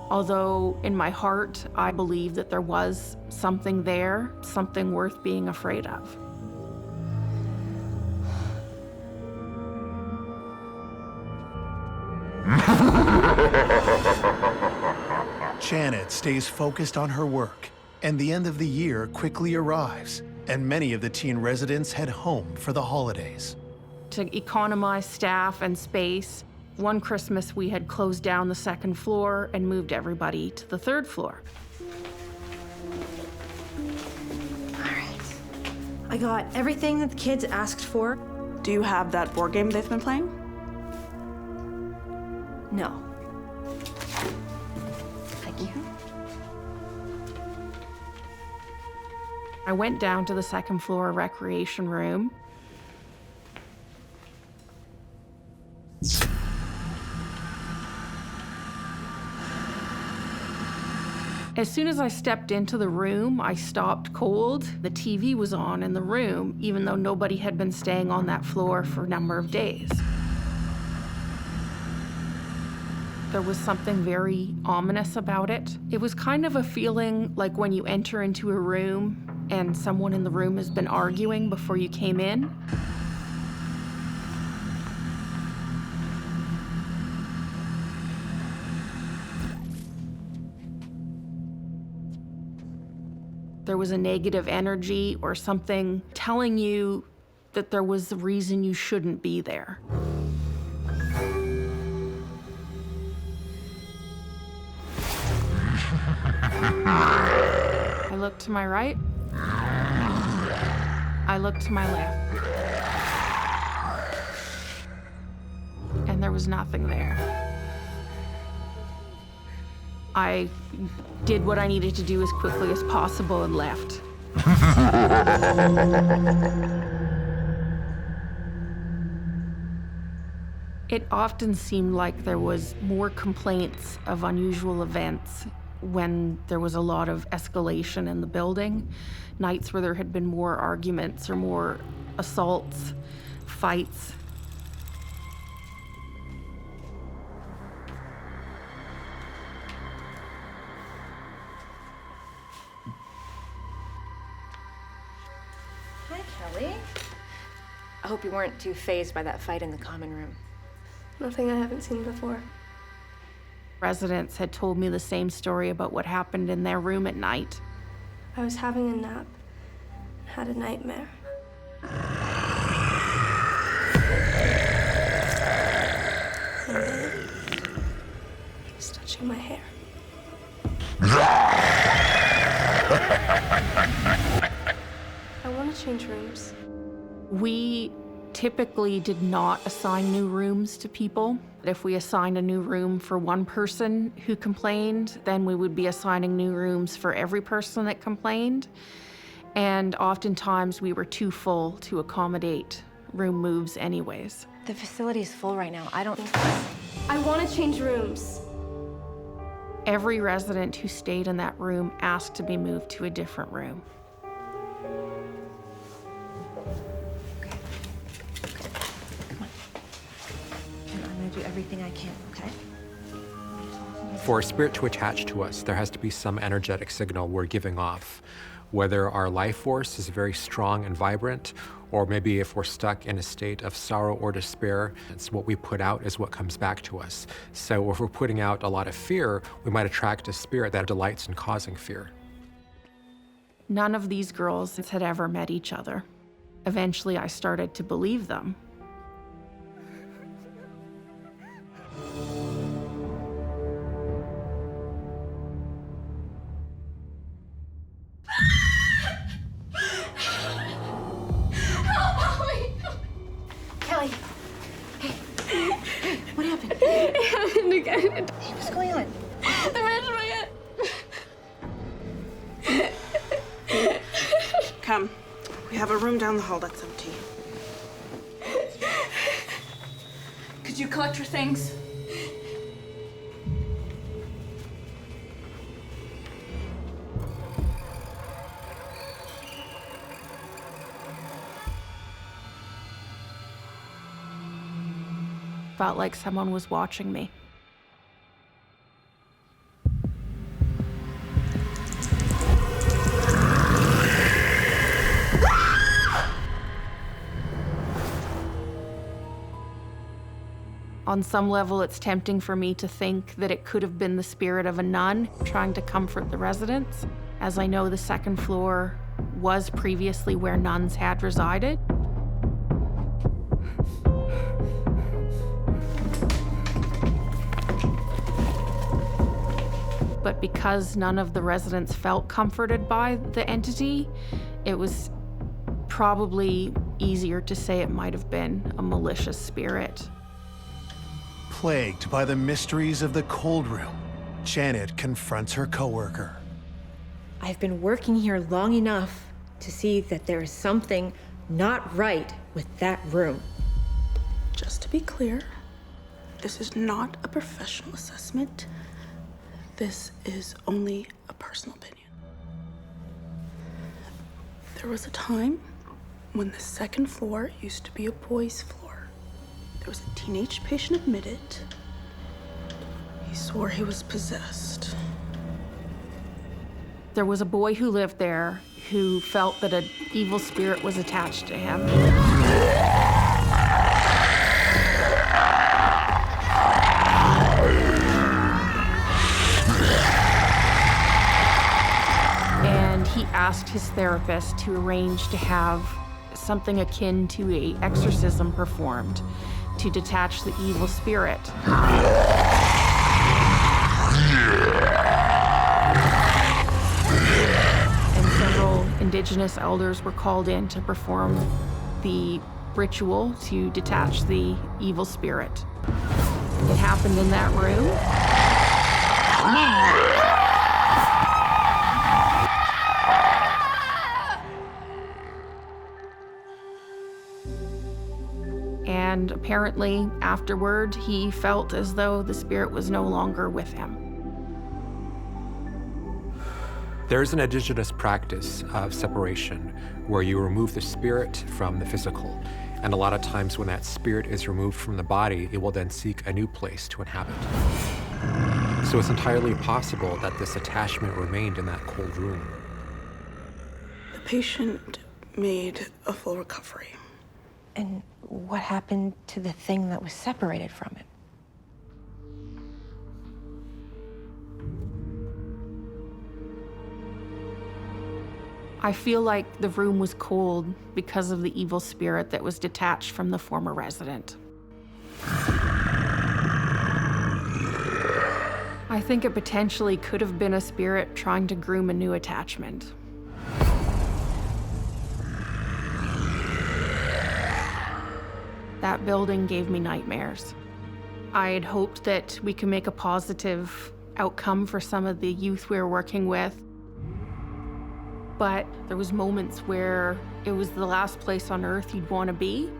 Although in my heart, I believed that there was something there, something worth being afraid of. Janet stays focused on her work, and the end of the year quickly arrives, and many of the teen residents head home for the holidays. To economize staff and space, one Christmas we had closed down the second floor and moved everybody to the third floor. All right. I got everything that the kids asked for. Do you have that board game they've been playing? No. Thank you. I went down to the second floor recreation room. As soon as I stepped into the room, I stopped cold. The TV was on in the room, even though nobody had been staying on that floor for a number of days. There was something very ominous about it. It was kind of a feeling like when you enter into a room and someone in the room has been arguing before you came in. There was a negative energy or something telling you that there was a reason you shouldn't be there. I looked to my right. I looked to my left. And there was nothing there. I did what I needed to do as quickly as possible and left. It often seemed like there was more complaints of unusual events when there was a lot of escalation in the building. Nights where there had been more arguments or more assaults, fights. Hi, Kelly. I hope you weren't too fazed by that fight in the common room. Nothing I haven't seen before. Residents had told me the same story about what happened in their room at night. I was having a nap and had a nightmare. And then he was touching my hair. I want to change rooms. We typically did not assign new rooms to people. If we assigned a new room for one person who complained, then we would be assigning new rooms for every person that complained. And oftentimes we were too full to accommodate room moves anyways. The facility is full right now. I don't... I want to change rooms. Every resident who stayed in that room asked to be moved to a different room. Do everything I can, okay? For a spirit to attach to us, there has to be some energetic signal we're giving off. Whether our life force is very strong and vibrant, or maybe if we're stuck in a state of sorrow or despair, it's what we put out is what comes back to us. So if we're putting out a lot of fear, we might attract a spirit that delights in causing fear. None of these girls had ever met each other. Eventually, I started to believe them. Kelly! Hey, what happened? It happened again. Hey, what's going on? The man's Come. We have a room down the hall that's empty. Could you collect your things? Felt like someone was watching me. On some level, it's tempting for me to think that it could have been the spirit of a nun trying to comfort the residents, as I know the second floor was previously where nuns had resided. But because none of the residents felt comforted by the entity, it was probably easier to say it might have been a malicious spirit. Plagued by the mysteries of the cold room, Janet confronts her coworker. I've been working here long enough to see that there is something not right with that room. Just to be clear, this is not a professional assessment. This is only a personal opinion. There was a time when the second floor used to be a boys' floor. There was a teenage patient admitted. He swore he was possessed. There was a boy who lived there who felt that an evil spirit was attached to him. And he asked his therapist to arrange to have something akin to an exorcism performed to detach the evil spirit. And several indigenous elders were called in to perform the ritual to detach the evil spirit. It happened in that room. And apparently, afterward, he felt as though the spirit was no longer with him. There's an indigenous practice of separation where you remove the spirit from the physical. And a lot of times when that spirit is removed from the body, it will then seek a new place to inhabit. So it's entirely possible that this attachment remained in that cold room. The patient made a full recovery. And what happened to the thing that was separated from it? I feel like the room was cold because of the evil spirit that was detached from the former resident. I think it potentially could have been a spirit trying to groom a new attachment. That building gave me nightmares. I had hoped that we could make a positive outcome for some of the youth we were working with. But there was moments where it was the last place on earth you'd want to be.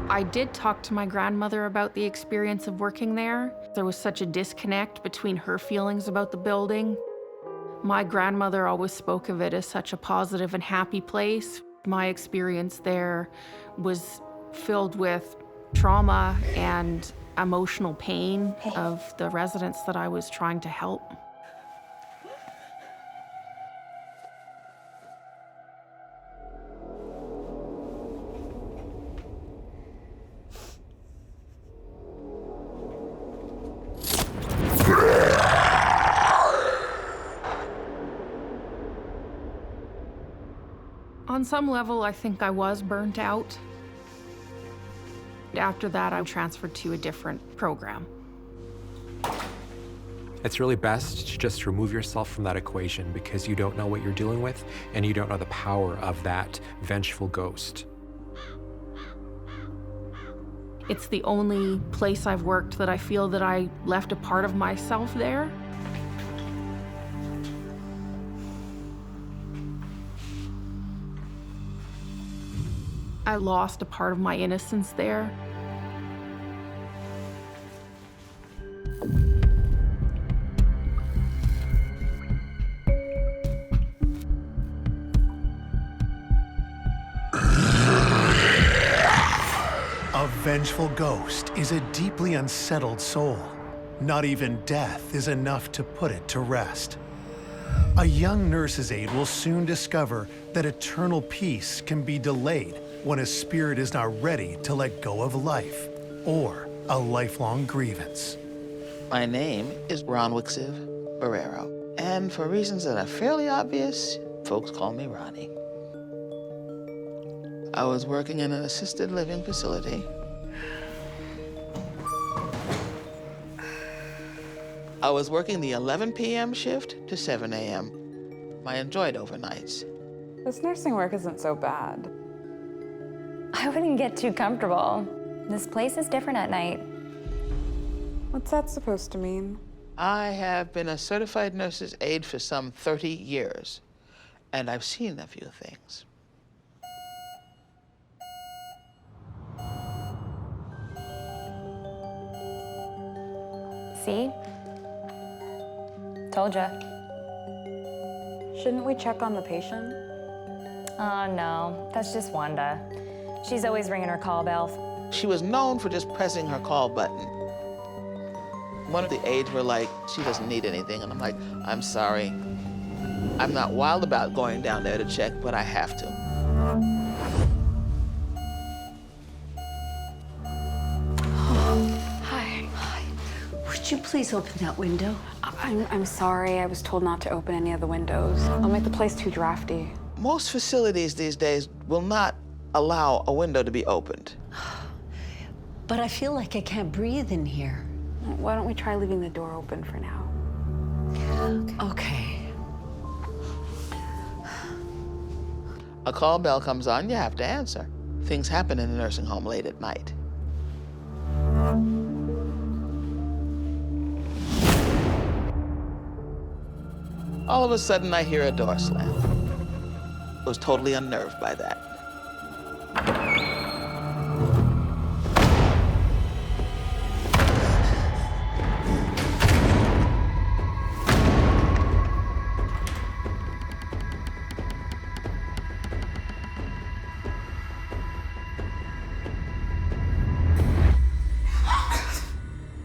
I did talk to my grandmother about the experience of working there. There was such a disconnect between her feelings about the building. My grandmother always spoke of it as such a positive and happy place. My experience there was filled with trauma and emotional pain of the residents that I was trying to help. On some level, I think I was burnt out. After that, I transferred to a different program. It's really best to just remove yourself from that equation because you don't know what you're dealing with and you don't know the power of that vengeful ghost. It's the only place I've worked that I feel that I left a part of myself there. I lost a part of my innocence there. A vengeful ghost is a deeply unsettled soul. Not even death is enough to put it to rest. A young nurse's aide will soon discover that eternal peace can be delayed when a spirit is not ready to let go of life or a lifelong grievance. My name is Ronwixiv Barrero, and for reasons that are fairly obvious, folks call me Ronnie. I was working in an assisted living facility. I was working the 11 p.m. shift to 7 a.m. I enjoyed overnights. This nursing work isn't so bad. I wouldn't get too comfortable. This place is different at night. What's that supposed to mean? I have been a certified nurse's aide for some 30 years, and I've seen a few things. See? Told ya. Shouldn't we check on the patient? Oh, no. That's just Wanda. She's always ringing her call bell. She was known for just pressing her call button. One of the aides were like, she doesn't need anything. And I'm like, I'm sorry. I'm not wild about going down there to check, but I have to. Hi. Would you please open that window? I'm sorry. I was told not to open any of the windows. I'll make the place too drafty. Most facilities these days will not allow a window to be opened. But I feel like I can't breathe in here. Why don't we try leaving the door open for now? Okay. A call bell comes on, you have to answer. Things happen in a nursing home late at night. All of a sudden, I hear a door slam. I was totally unnerved by that.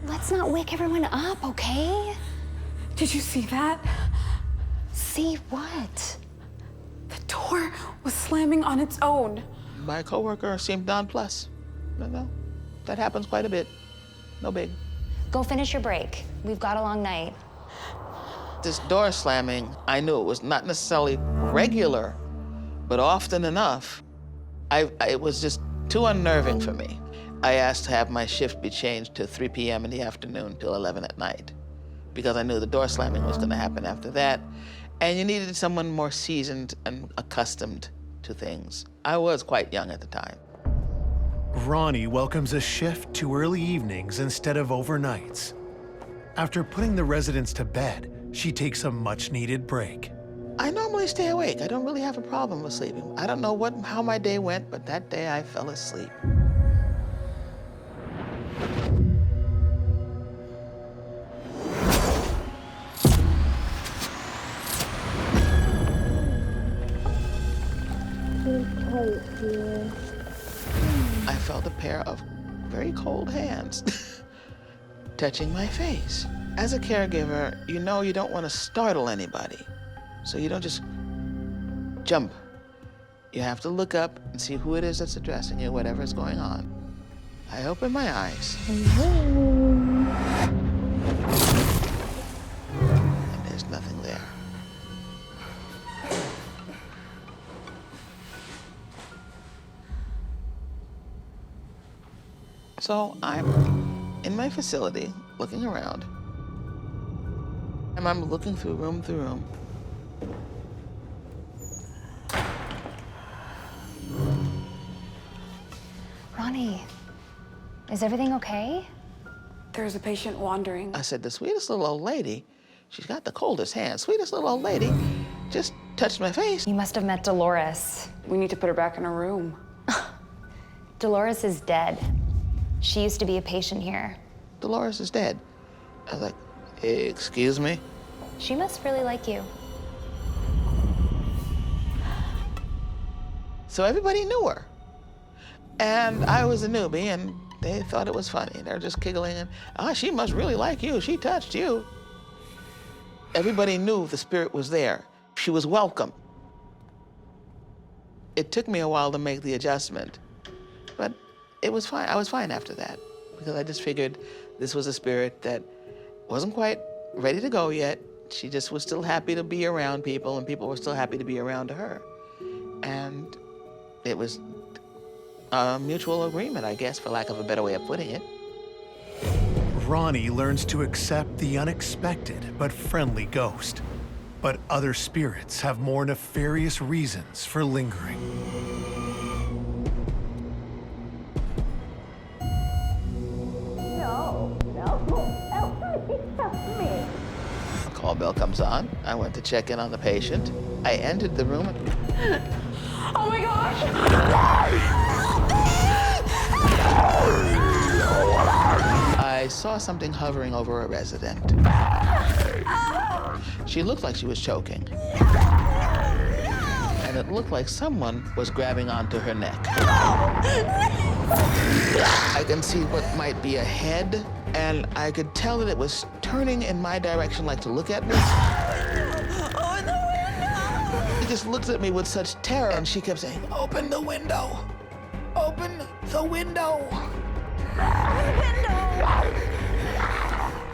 Let's not wake everyone up, okay? Did you see that? See what? The door was slamming on its own. My coworker seemed nonplussed. No, that happens quite a bit. No big. Go finish your break. We've got a long night. This door slamming, I knew it was not necessarily regular, but often enough. It was just too unnerving for me. I asked to have my shift be changed to 3 p.m. in the afternoon till 11 at night, because I knew the door slamming was going to happen after that, and you needed someone more seasoned and accustomed to things. I was quite young at the time. Ronnie welcomes a shift to early evenings instead of overnights. After putting the residents to bed, she takes a much-needed break. I normally stay awake. I don't really have a problem with sleeping. I don't know how my day went, but that day I fell asleep. I felt a pair of very cold hands touching my face. As a caregiver, you know you don't want to startle anybody, so you don't just jump. You have to look up and see who it is that's addressing you, whatever's going on. I opened my eyes. And there's nothing there. So I'm in my facility, looking around, and I'm looking through room. Ronnie, is everything okay? There's a patient wandering. I said, the sweetest little old lady, she's got the coldest hands, sweetest little old lady, just touched my face. You must have met Dolores. We need to put her back in her room. Dolores is dead. She used to be a patient here. Dolores is dead. I was like, excuse me? She must really like you. So everybody knew her. And I was a newbie, and they thought it was funny. They're just giggling, and, she must really like you. She touched you. Everybody knew the spirit was there. She was welcome. It took me a while to make the adjustment, but it was fine. I was fine after that, because I just figured this was a spirit that wasn't quite ready to go yet. She just was still happy to be around people, and people were still happy to be around her. And it was a mutual agreement, I guess, for lack of a better way of putting it. Ronnie learns to accept the unexpected but friendly ghost. But other spirits have more nefarious reasons for lingering. No, help me. A call bell comes on. I went to check in on the patient. I entered the room. Oh my gosh! I saw something hovering over a resident. She looked like she was choking. And it looked like someone was grabbing onto her neck. I can see what might be a head, and I could tell that it was turning in my direction, like to look at me. Open the window! She just looked at me with such terror, and she kept saying, "Open the window! Open the window!"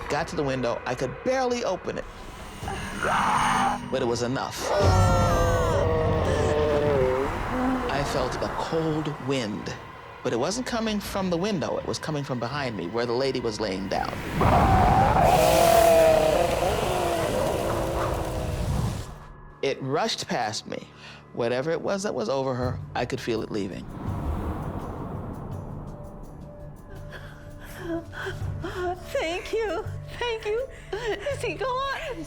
Got to the window, I could barely open it, but it was enough. I felt a cold wind, but it wasn't coming from the window, it was coming from behind me, where the lady was laying down. It rushed past me. Whatever it was that was over her, I could feel it leaving. Thank you. Thank you. Is he gone?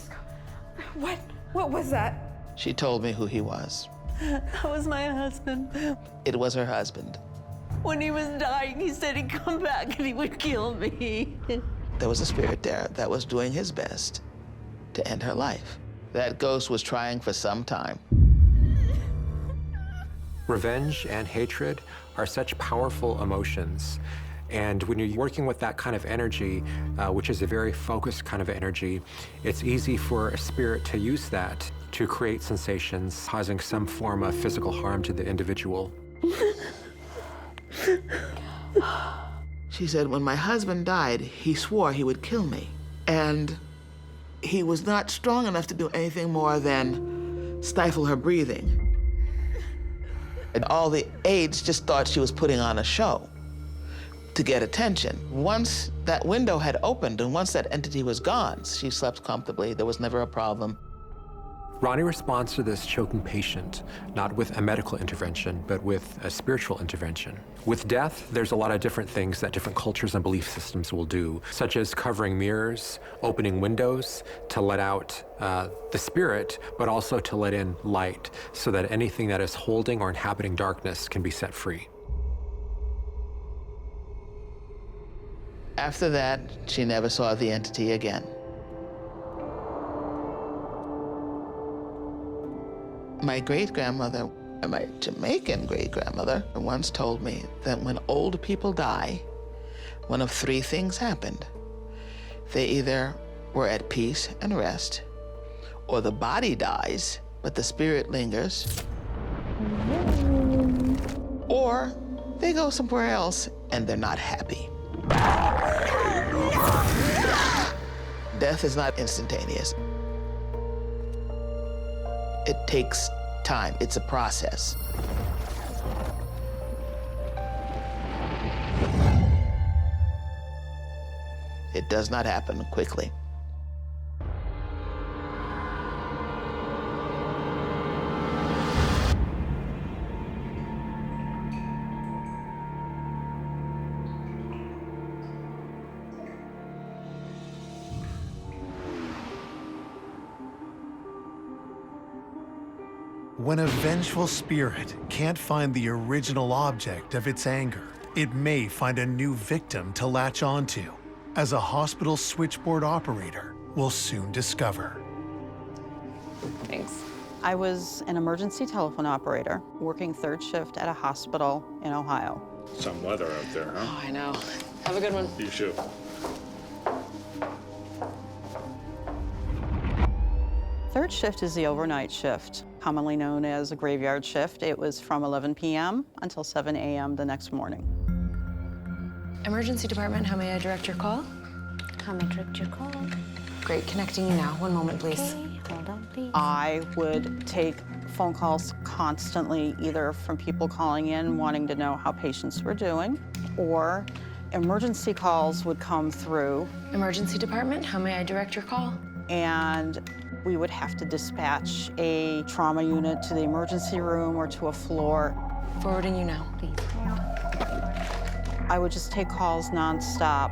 What was that? She told me who he was. That was my husband. It was her husband. When he was dying, he said he'd come back and he would kill me. There was a spirit there that was doing his best to end her life. That ghost was trying for some time. Revenge and hatred are such powerful emotions. And when you're working with that kind of energy, which is a very focused kind of energy, it's easy for a spirit to use that to create sensations, causing some form of physical harm to the individual. She said, when my husband died, he swore he would kill me. And he was not strong enough to do anything more than stifle her breathing. And all the aides just thought she was putting on a show to get attention. Once that window had opened and once that entity was gone, she slept comfortably. There was never a problem. Ronnie responds to this choking patient, not with a medical intervention, but with a spiritual intervention. With death, there's a lot of different things that different cultures and belief systems will do, such as covering mirrors, opening windows to let out the spirit, but also to let in light, so that anything that is holding or inhabiting darkness can be set free. After that, she never saw the entity again. My great-grandmother, my Jamaican great-grandmother, once told me that when old people die, one of three things happened. They either were at peace and rest, or the body dies, but the spirit lingers, or they go somewhere else and they're not happy. Death is not instantaneous. It takes time. It's a process. It does not happen quickly. When a vengeful spirit can't find the original object of its anger, it may find a new victim to latch onto, as a hospital switchboard operator will soon discover. Thanks. I was an emergency telephone operator working third shift at a hospital in Ohio. Some weather out there, huh? Oh, I know. Have a good one. You too. Third shift is the overnight shift, commonly known as a graveyard shift. It was from 11 p.m. until 7 a.m. the next morning. Emergency department, how may I direct your call? How may I direct your call? Great, connecting you now. One moment, please. Okay, hold on, please. I would take phone calls constantly, either from people calling in wanting to know how patients were doing, or emergency calls would come through. Emergency department, how may I direct your call? And we would have to dispatch a trauma unit to the emergency room or to a floor. Forwarding you now, please. I would just take calls nonstop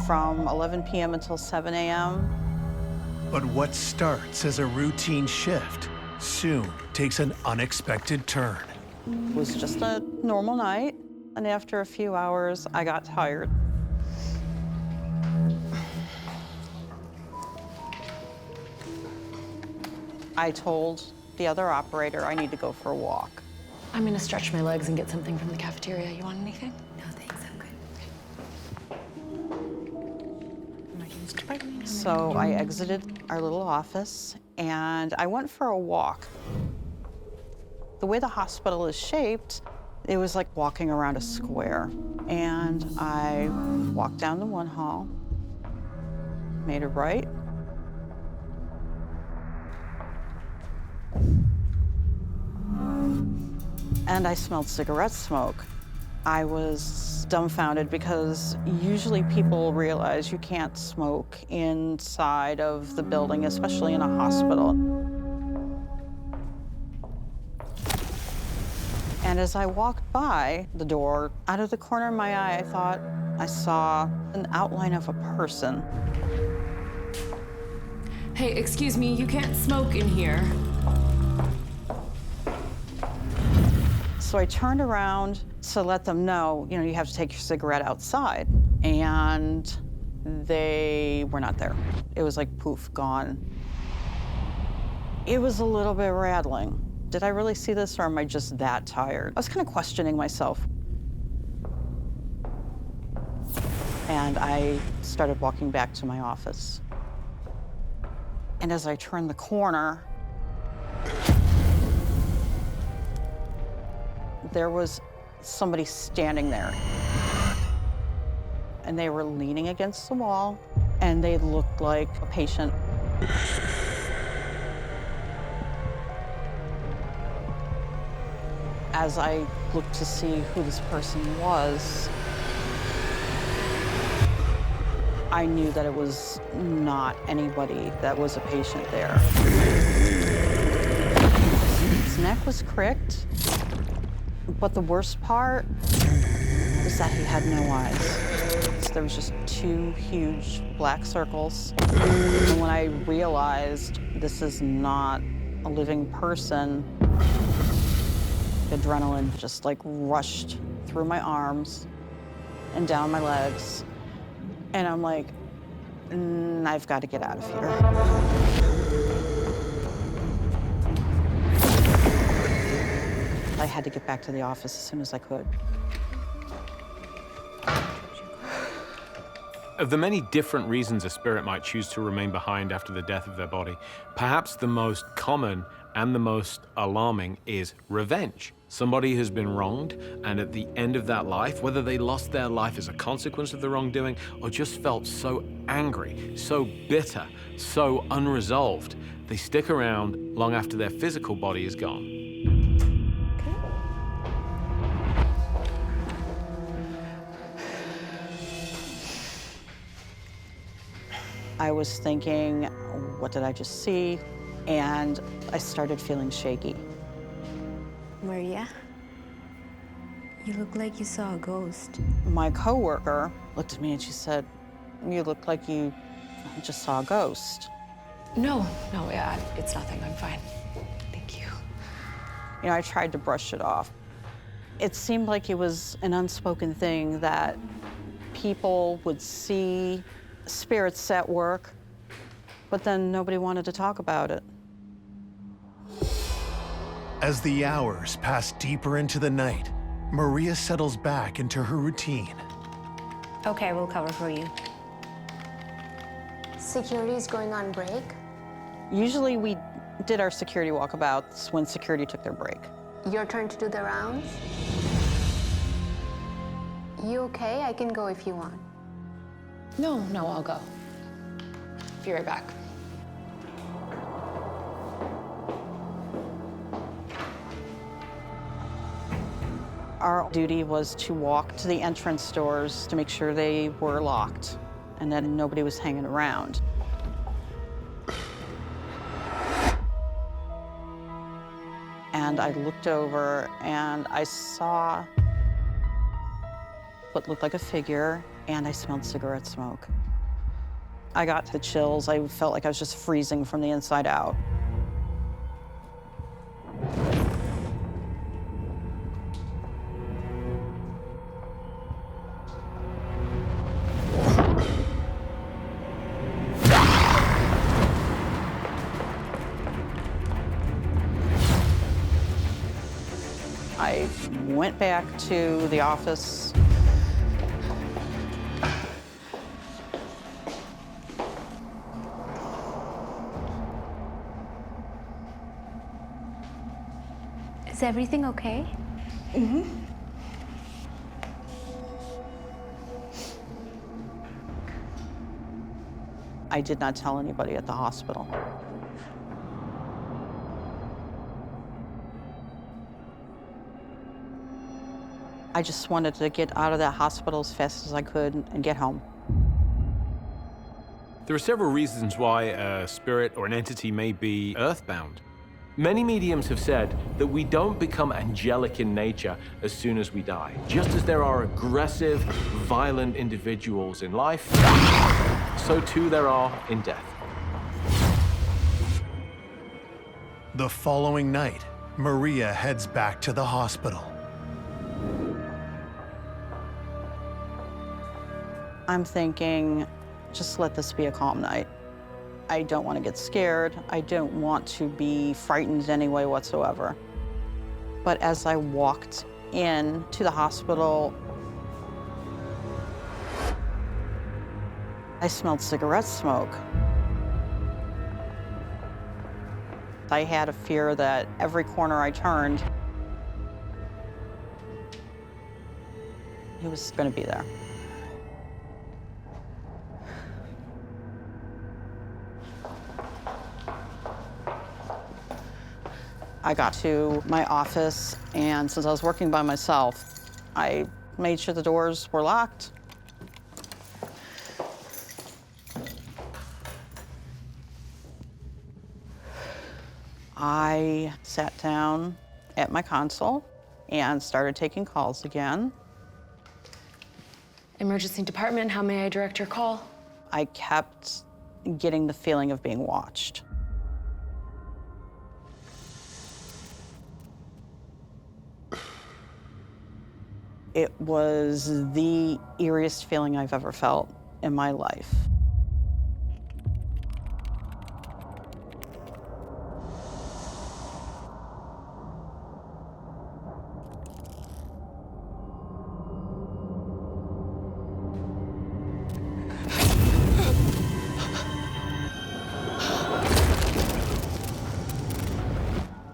from 11 p.m. until 7 a.m. But what starts as a routine shift soon takes an unexpected turn. It was just a normal night, and after a few hours, I got tired. I told the other operator, I need to go for a walk. I'm gonna stretch my legs and get something from the cafeteria. You want anything? No, thanks, I'm good. So I exited our little office and I went for a walk. The way the hospital is shaped, it was like walking around a square. And I walked down the one hall, made a right. And I smelled cigarette smoke. I was dumbfounded because usually people realize you can't smoke inside of the building, especially in a hospital. And as I walked by the door, out of the corner of my eye, I thought I saw an outline of a person. Hey, excuse me, you can't smoke in here. So I turned around to let them know, you know, you have to take your cigarette outside. And they were not there. It was like poof, gone. It was a little bit rattling. Did I really see this, or am I just that tired? I was kind of questioning myself. And I started walking back to my office. And as I turned the corner, there was somebody standing there. And they were leaning against the wall, and they looked like a patient. As I looked to see who this person was, I knew that it was not anybody that was a patient there. His neck was cricked, but the worst part was that he had no eyes. There was just two huge black circles. And when I realized this is not a living person, adrenaline just like rushed through my arms and down my legs. And I'm like, I've got to get out of here. I had to get back to the office as soon as I could. Of the many different reasons a spirit might choose to remain behind after the death of their body, perhaps the most common and the most alarming is revenge. Somebody has been wronged, and at the end of that life, whether they lost their life as a consequence of the wrongdoing or just felt so angry, so bitter, so unresolved, they stick around long after their physical body is gone. I was thinking, what did I just see? And I started feeling shaky. Maria, you look like you saw a ghost. My coworker looked at me and she said, you look like you just saw a ghost. No, yeah, it's nothing. I'm fine. Thank you. You know, I tried to brush it off. It seemed like it was an unspoken thing that people would see spirits at work, but then nobody wanted to talk about it. As the hours pass deeper into the night, Maria settles back into her routine. Okay, we'll cover for you. Security is going on break. Usually we did our security walkabouts when security took their break. Your turn to do the rounds. You okay? I can go if you want. No, I'll go. Be right back. Our duty was to walk to the entrance doors to make sure they were locked and that nobody was hanging around. And I looked over and I saw what looked like a figure, and I smelled cigarette smoke. I got the chills. I felt like I was just freezing from the inside out. I went back to the office. Is everything okay? Mm-hmm. I did not tell anybody at the hospital. I just wanted to get out of that hospital as fast as I could and get home. There are several reasons why a spirit or an entity may be earthbound. Many mediums have said that we don't become angelic in nature as soon as we die. Just as there are aggressive, violent individuals in life, so too there are in death. The following night, Maria heads back to the hospital. I'm thinking, just let this be a calm night. I don't want to get scared. I don't want to be frightened in any way whatsoever. But as I walked in to the hospital, I smelled cigarette smoke. I had a fear that every corner I turned, he was going to be there. I got to my office, and since I was working by myself, I made sure the doors were locked. I sat down at my console and started taking calls again. Emergency department, how may I direct your call? I kept getting the feeling of being watched. It was the eeriest feeling I've ever felt in my life.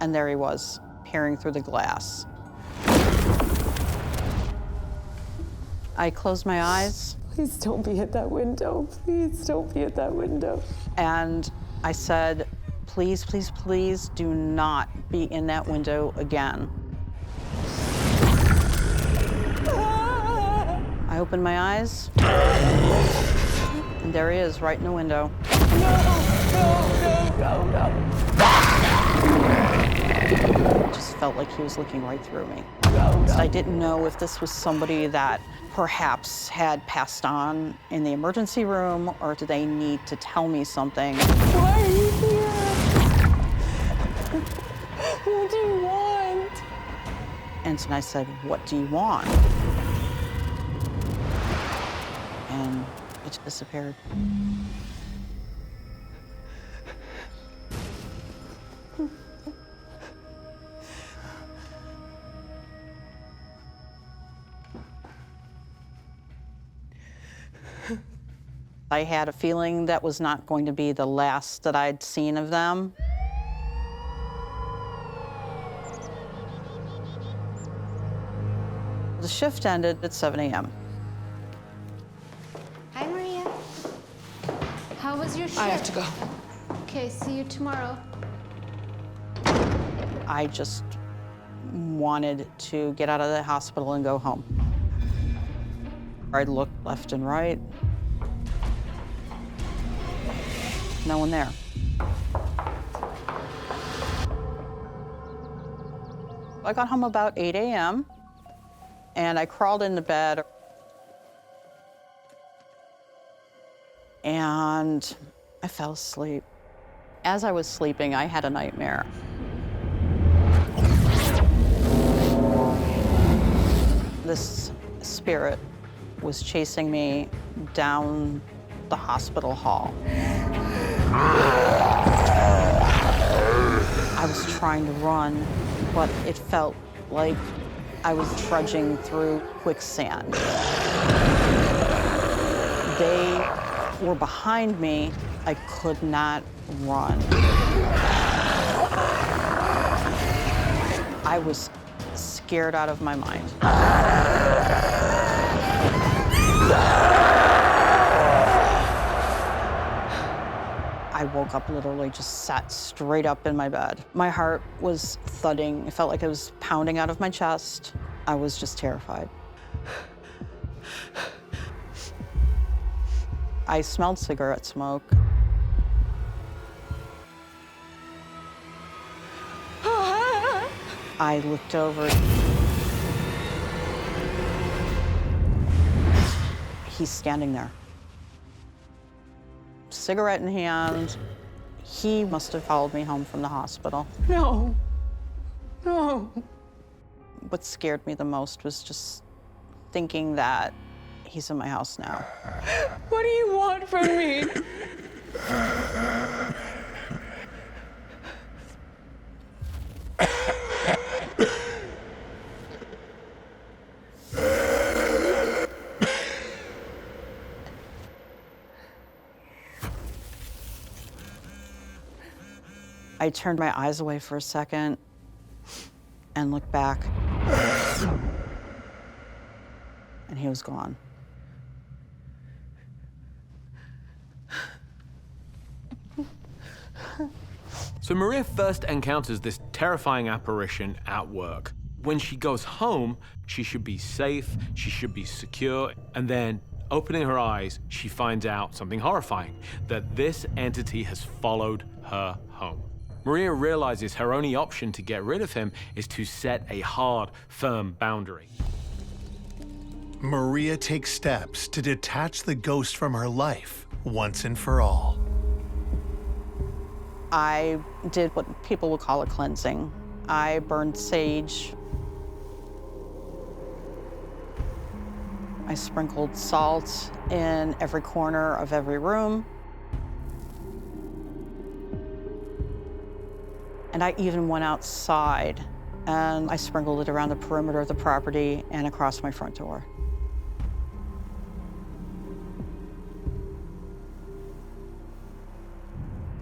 And there he was, peering through the glass. I closed my eyes. Please don't be at that window. Please don't be at that window. And I said, please, please, please do not be in that window again. I opened my eyes, and there he is, right in the window. No. It just felt like he was looking right through me. I didn't know if this was somebody that perhaps had passed on in the emergency room, or do they need to tell me something? Why are you here? What do you want? And so I said, what do you want? And it just disappeared. I had a feeling that was not going to be the last that I'd seen of them. The shift ended at 7 a.m. Hi, Maria. How was your shift? I have to go. Okay, see you tomorrow. I just wanted to get out of the hospital and go home. I looked left and right. No one there. I got home about 8 a.m. and I crawled into bed. And I fell asleep. As I was sleeping, I had a nightmare. This spirit was chasing me down the hospital hall. I was trying to run, but it felt like I was trudging through quicksand. They were behind me. I could not run. I was scared out of my mind. I woke up literally just sat straight up in my bed. My heart was thudding. It felt like it was pounding out of my chest. I was just terrified. I smelled cigarette smoke. I looked over. He's standing there. Cigarette in hand. He must have followed me home from the hospital. No. No. What scared me the most was just thinking that he's in my house now. What do you want from me? I turned my eyes away for a second and looked back. And he was gone. So Maria first encounters this terrifying apparition at work. When she goes home, she should be safe, she should be secure, and then opening her eyes, she finds out something horrifying, that this entity has followed her home. Maria realizes her only option to get rid of him is to set a hard, firm boundary. Maria takes steps to detach the ghost from her life once and for all. I did what people would call a cleansing. I burned sage. I sprinkled salt in every corner of every room. And I even went outside and I sprinkled it around the perimeter of the property and across my front door.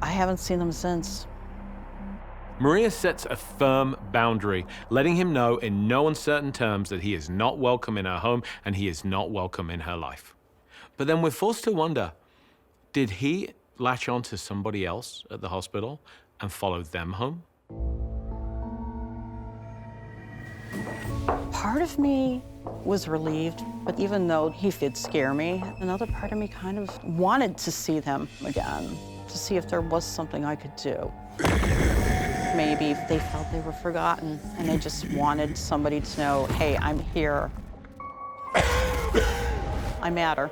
I haven't seen them since. Maria sets a firm boundary, letting him know in no uncertain terms that he is not welcome in her home and he is not welcome in her life. But then we're forced to wonder, did he latch on to somebody else at the hospital and follow them home? Part of me was relieved, but even though he did scare me, another part of me kind of wanted to see them again, to see if there was something I could do. Maybe they felt they were forgotten and they just wanted somebody to know, hey, I'm here. I matter.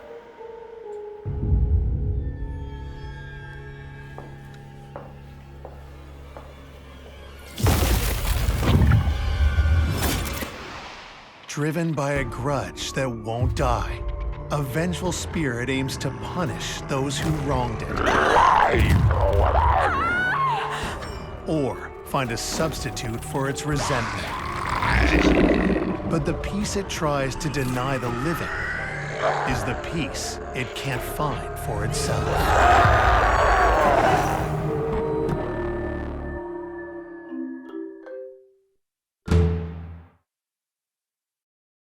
Driven by a grudge that won't die, a vengeful spirit aims to punish those who wronged it. Or find a substitute for its resentment. But the peace it tries to deny the living is the peace it can't find for itself.